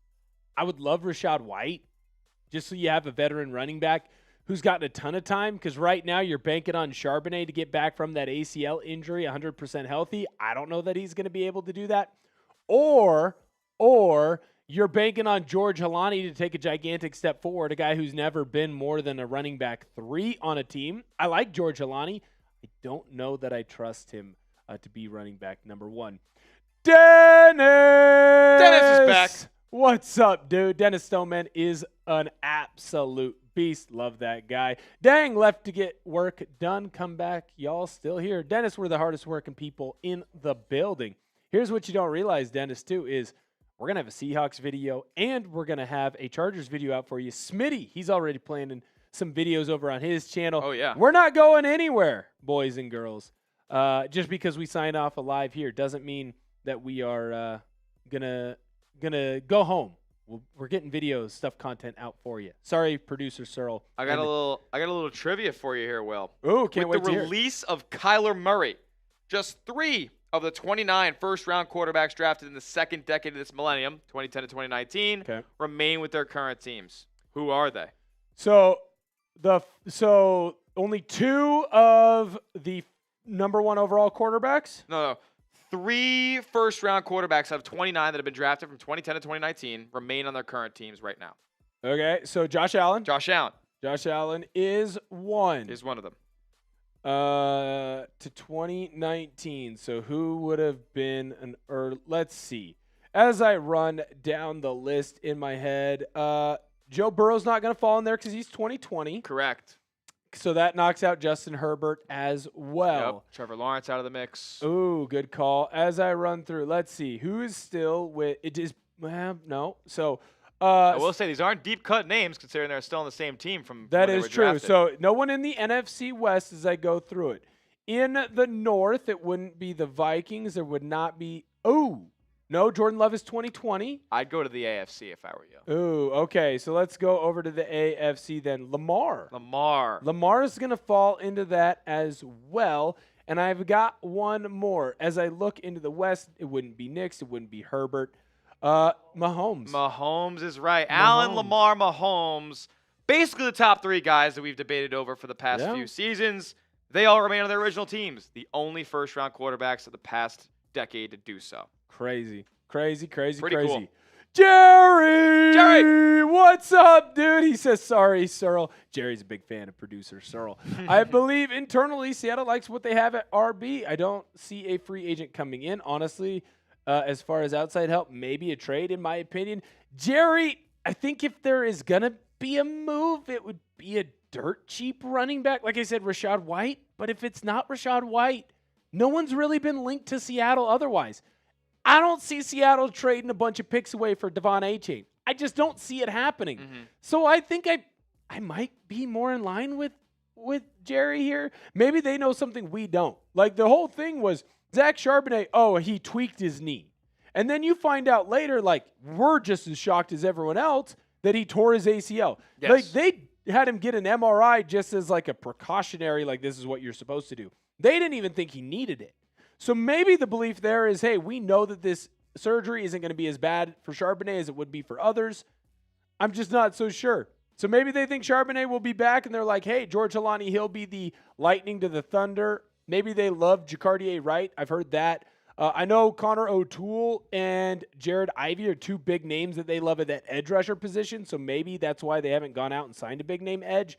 I would love Rachaad White, just so you have a veteran running back who's gotten a ton of time, because right now you're banking on Charbonnet to get back from that ACL injury 100% healthy. I don't know that he's going to be able to do that. Or you're banking on George Halani to take a gigantic step forward, a guy who's never been more than a running back 3 on a team. I like George Halani. I don't know that I trust him to be running back number 1. Dennis is back. What's up, dude? Dennis Stoneman is an absolute beast. Love that guy. Dang, left to get work done. Come back. Y'all still here. Dennis, we're the hardest working people in the building. Here's what you don't realize, Dennis, too, is we're going to have a Seahawks video and we're going to have a Chargers video out for you. Smitty, he's already planning some videos over on his channel. Oh, yeah. We're not going anywhere, boys and girls. Just because we sign off alive here doesn't mean that we are gonna go home. We're getting videos, stuff, content out for you. Sorry, producer Searle. I got a little trivia for you here, Will. Oh, can't wait to hear. With the release of Kyler Murray, just 3 of the 29 first-round quarterbacks drafted in the second decade of this millennium, 2010 to 2019, remain with their current teams. Who are they? So only 2 of the number 1 overall quarterbacks? No. 3 first-round quarterbacks out of 29 that have been drafted from 2010 to 2019 remain on their current teams right now. Okay, so Josh Allen. Josh Allen is one. Is one of them. To 2019. So who would have been let's see. As I run down the list in my head, Joe Burrow's not going to fall in there because he's 2020. Correct. So that knocks out Justin Herbert as well. Yep. Trevor Lawrence out of the mix. Ooh, good call. As I run through, let's see. Who is still with it is no. So I will say these aren't deep cut names considering they're still on the same team from that when is they were true. drafted. So no one in the NFC West as I go through it. In the North, it wouldn't be the Vikings. There would not be no, Jordan Love is 2020. I'd go to the AFC if I were you. Ooh, okay. So let's go over to the AFC then. Lamar is going to fall into that as well. And I've got one more. As I look into the West, it wouldn't be Knicks. It wouldn't be Herbert. Mahomes. Mahomes is right. Allen, Lamar, Mahomes. Basically the top 3 guys that we've debated over for the past few seasons. They all remain on their original teams. The only first-round quarterbacks of the past decade to do so. Crazy. Pretty cool. Jerry, what's up, dude? He says, sorry, Searle. Jerry's a big fan of producer Searle. I believe internally Seattle likes what they have at RB. I don't see a free agent coming in, honestly. As far as outside help, maybe a trade, in my opinion. Jerry, I think if there is going to be a move, it would be a dirt cheap running back. Like I said, Rachaad White. But if it's not Rachaad White, no one's really been linked to Seattle otherwise. I don't see Seattle trading a bunch of picks away for Devon Achane. I just don't see it happening. Mm-hmm. So I think I might be more in line with Jerry here. Maybe they know something we don't. Like the whole thing was Zach Charbonnet, he tweaked his knee. And then you find out later, like, we're just as shocked as everyone else that he tore his ACL. Yes. Like they had him get an MRI just as like a precautionary, like this is what you're supposed to do. They didn't even think he needed it. So maybe the belief there is, hey, we know that this surgery isn't going to be as bad for Charbonnet as it would be for others. I'm just not so sure. So maybe they think Charbonnet will be back, and they're like, hey, George Halani, he'll be the lightning to the thunder. Maybe they love Jacardier Wright. I've heard that. I know Connor O'Toole and Jared Ivey are 2 big names that they love at that edge rusher position, so maybe that's why they haven't gone out and signed a big-name edge.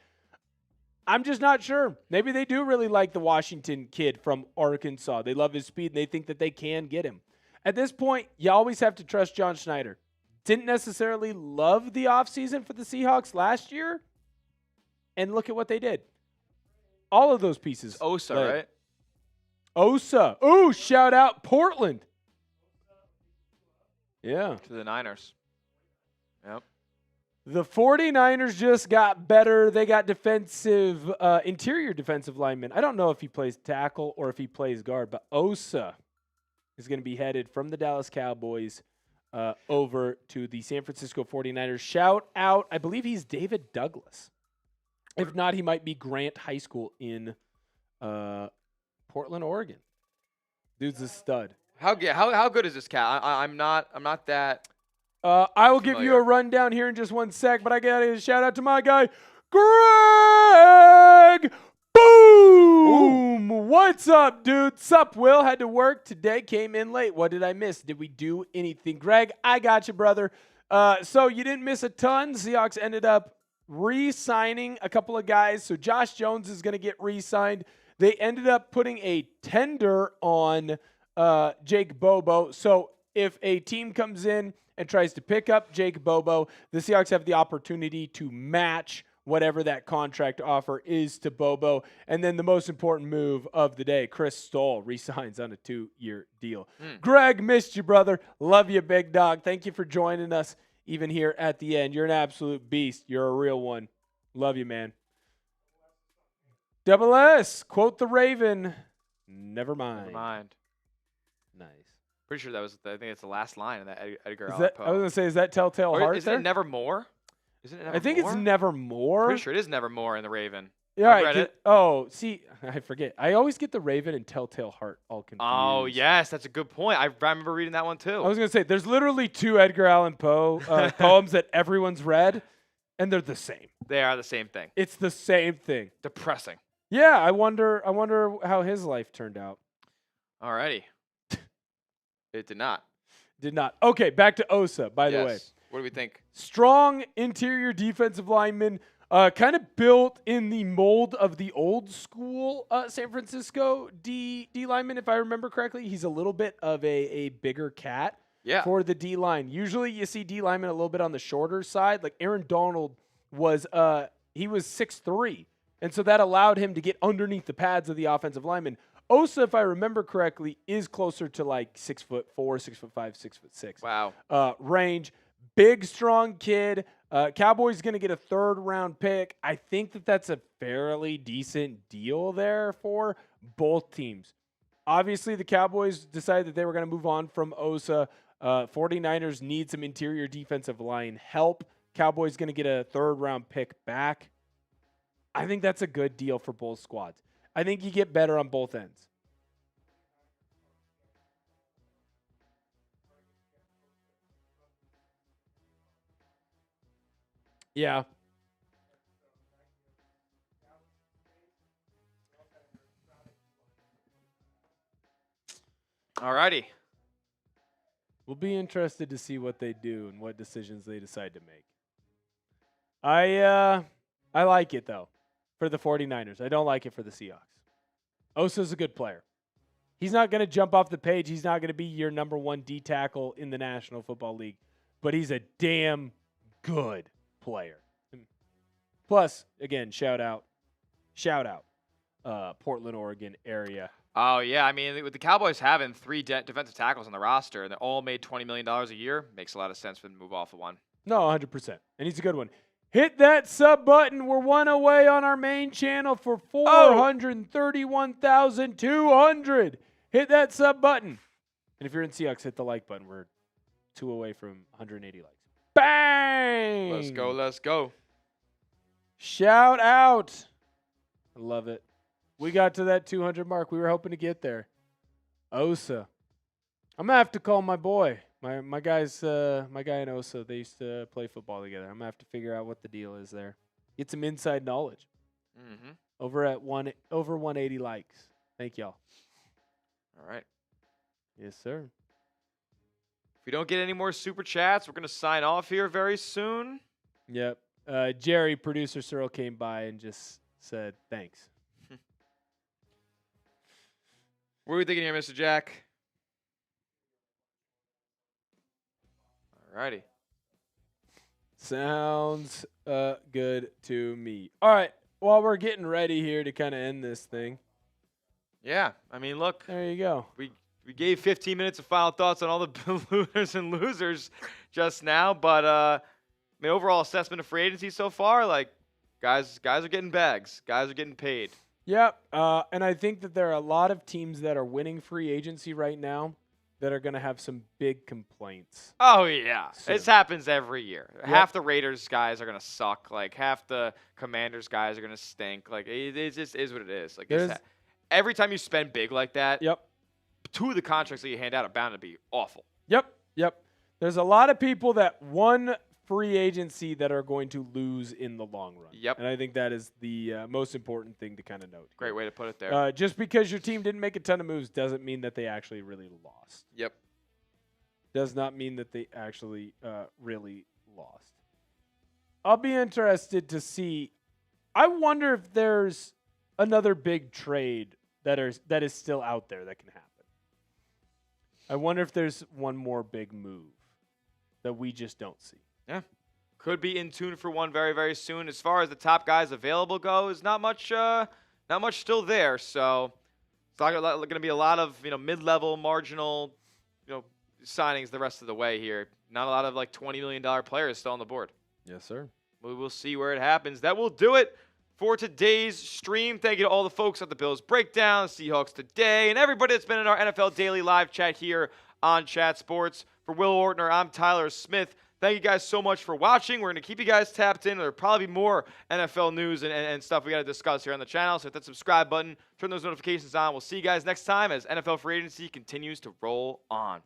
I'm just not sure. Maybe they do really like the Washington kid from Arkansas. They love his speed, and they think that they can get him. At this point, you always have to trust John Schneider. Didn't necessarily love the offseason for the Seahawks last year, And look at what they did. All of those pieces. It's Osa, right? Osa. Ooh, shout out Portland. Yeah. To the Niners. Yep. The 49ers just got better. They got interior defensive linemen. I don't know if he plays tackle or if he plays guard, but Osa is going to be headed from the Dallas Cowboys over to the San Francisco 49ers. Shout out, I believe he's David Douglas. If not, he might be Grant High School in Portland, Oregon. Dude's a stud. How good is this cat? I'm not that. I will give you a rundown here in just one sec, but I got to shout out to my guy, Greg. Boom! Ooh. What's up, dude? Sup, Will? Had to work today. Came in late. What did I miss? Did we do anything? Greg, I got you, brother. So you didn't miss a ton. Seahawks ended up re-signing a couple of guys. So Josh Jones is going to get re-signed. They ended up putting a tender on Jake Bobo. So if a team comes in and tries to pick up Jake Bobo, the Seahawks have the opportunity to match whatever that contract offer is to Bobo. And then the most important move of the day, Chris Stoll re-signs on a 2-year deal. Greg, missed you, brother. Love you, big dog. Thank you for joining us even here at the end. You're an absolute beast. You're a real one. Love you, man. Double S, quote the Raven. Never mind. Never mind. Nice. Pretty sure that was, I think it's the last line in that Edgar Is Allan that, Poe. I was going to say, is that Telltale Heart Isn't there? it Nevermore? Isn't it Nevermore? I think it's Nevermore. Pretty sure it is Nevermore in the Raven. Yeah, I've read it. Oh, see, I forget. I always get the Raven and Telltale Heart all confused. Oh, yes, that's a good point. I remember reading that one too. I was going to say, there's literally 2 Edgar Allan Poe poems that everyone's read, and they're the same. They are the same thing. It's the same thing. Depressing. Yeah, I wonder how his life turned out. Alrighty. It did not. Did not. Okay, back to Osa, by the way. What do we think? Strong interior defensive lineman, kind of built in the mold of the old school San Francisco D lineman, if I remember correctly. He's a little bit of a bigger cat for the D line. Usually you see D linemen a little bit on the shorter side. Like Aaron Donald was 6'3", and so that allowed him to get underneath the pads of the offensive lineman. Osa, if I remember correctly, is closer to like 6'4", 6'5", 6'6". Wow. Range. Big, strong kid. Cowboys going to get a 3rd-round pick. I think that's a fairly decent deal there for both teams. Obviously, the Cowboys decided that they were going to move on from Osa. 49ers need some interior defensive line help. Cowboys going to get a 3rd-round pick back. I think that's a good deal for both squads. I think you get better on both ends. Yeah. Alrighty. We'll be interested to see what they do and what decisions they decide to make. I like it, though, for the 49ers. I don't like it for the Seahawks. Osa's a good player. He's not going to jump off the page. He's not going to be your number 1 D tackle in the National Football League. But he's a damn good player. Plus, again, shout out, Portland, Oregon area. Oh, yeah. I mean, with the Cowboys having 3 defensive tackles on the roster and they all made $20 million a year, makes a lot of sense for them to move off of one. No, 100%. And he's a good one. Hit that sub button. We're 1 away on our main channel for 431,200. Hit that sub button. And if you're in Seahawks, hit the like button. We're 2 away from 180 likes. Bang! Let's go, let's go. Shout out. I love it. We got to that 200 mark. We were hoping to get there. Osa. I'm going to have to call my boy. My guy in Osa, they used to play football together. I'm going to have to figure out what the deal is there. Get some inside knowledge. Mm-hmm. Over 180 likes. Thank y'all. All right. Yes, sir. If we don't get any more super chats, we're going to sign off here very soon. Yep. Jerry, producer Cyril, came by and just said thanks. What are we thinking here, Mr. Jack? Alrighty. Sounds good to me. All right. while we're getting ready here to kind of end this thing. Yeah, I mean, look. There you go. We gave 15 minutes of final thoughts on all the winners and losers just now, but I mean, overall assessment of free agency so far, like guys are getting bags, guys are getting paid. Yep, and I think that there are a lot of teams that are winning free agency right now that are going to have some big complaints. Oh, yeah. This happens every year. Yep. Half the Raiders guys are going to suck. Like, half the Commanders guys are going to stink. Like, it just is what it is. Like, every time you spend big like that, two of the contracts that you hand out are bound to be awful. Yep. There's a lot of people that won free agency that are going to lose in the long run. Yep. And I think that is the most important thing to kind of note. Great way to put it there. Just because your team didn't make a ton of moves doesn't mean that they actually really lost. Yep. Does not mean that they actually really lost. I'll be interested to see. I wonder if there's another big trade that is still out there that can happen. I wonder if there's one more big move that we just don't see. Yeah. Could be in tune for one very, very soon. As far as the top guys available goes, not much still there. So it's not going to be a lot of, mid-level, marginal, signings the rest of the way here. Not a lot of like $20 million players still on the board. Yes, sir. We will see where it happens. That will do it for today's stream. Thank you to all the folks at the Bills Breakdown, Seahawks Today, and everybody that's been in our NFL Daily Live chat here on Chat Sports. For Will Ortner, I'm Tyler Smith. Thank you guys so much for watching. We're going to keep you guys tapped in. There'll probably be more NFL news and stuff we got to discuss here on the channel. So hit that subscribe button, turn those notifications on. We'll see you guys next time as NFL free agency continues to roll on.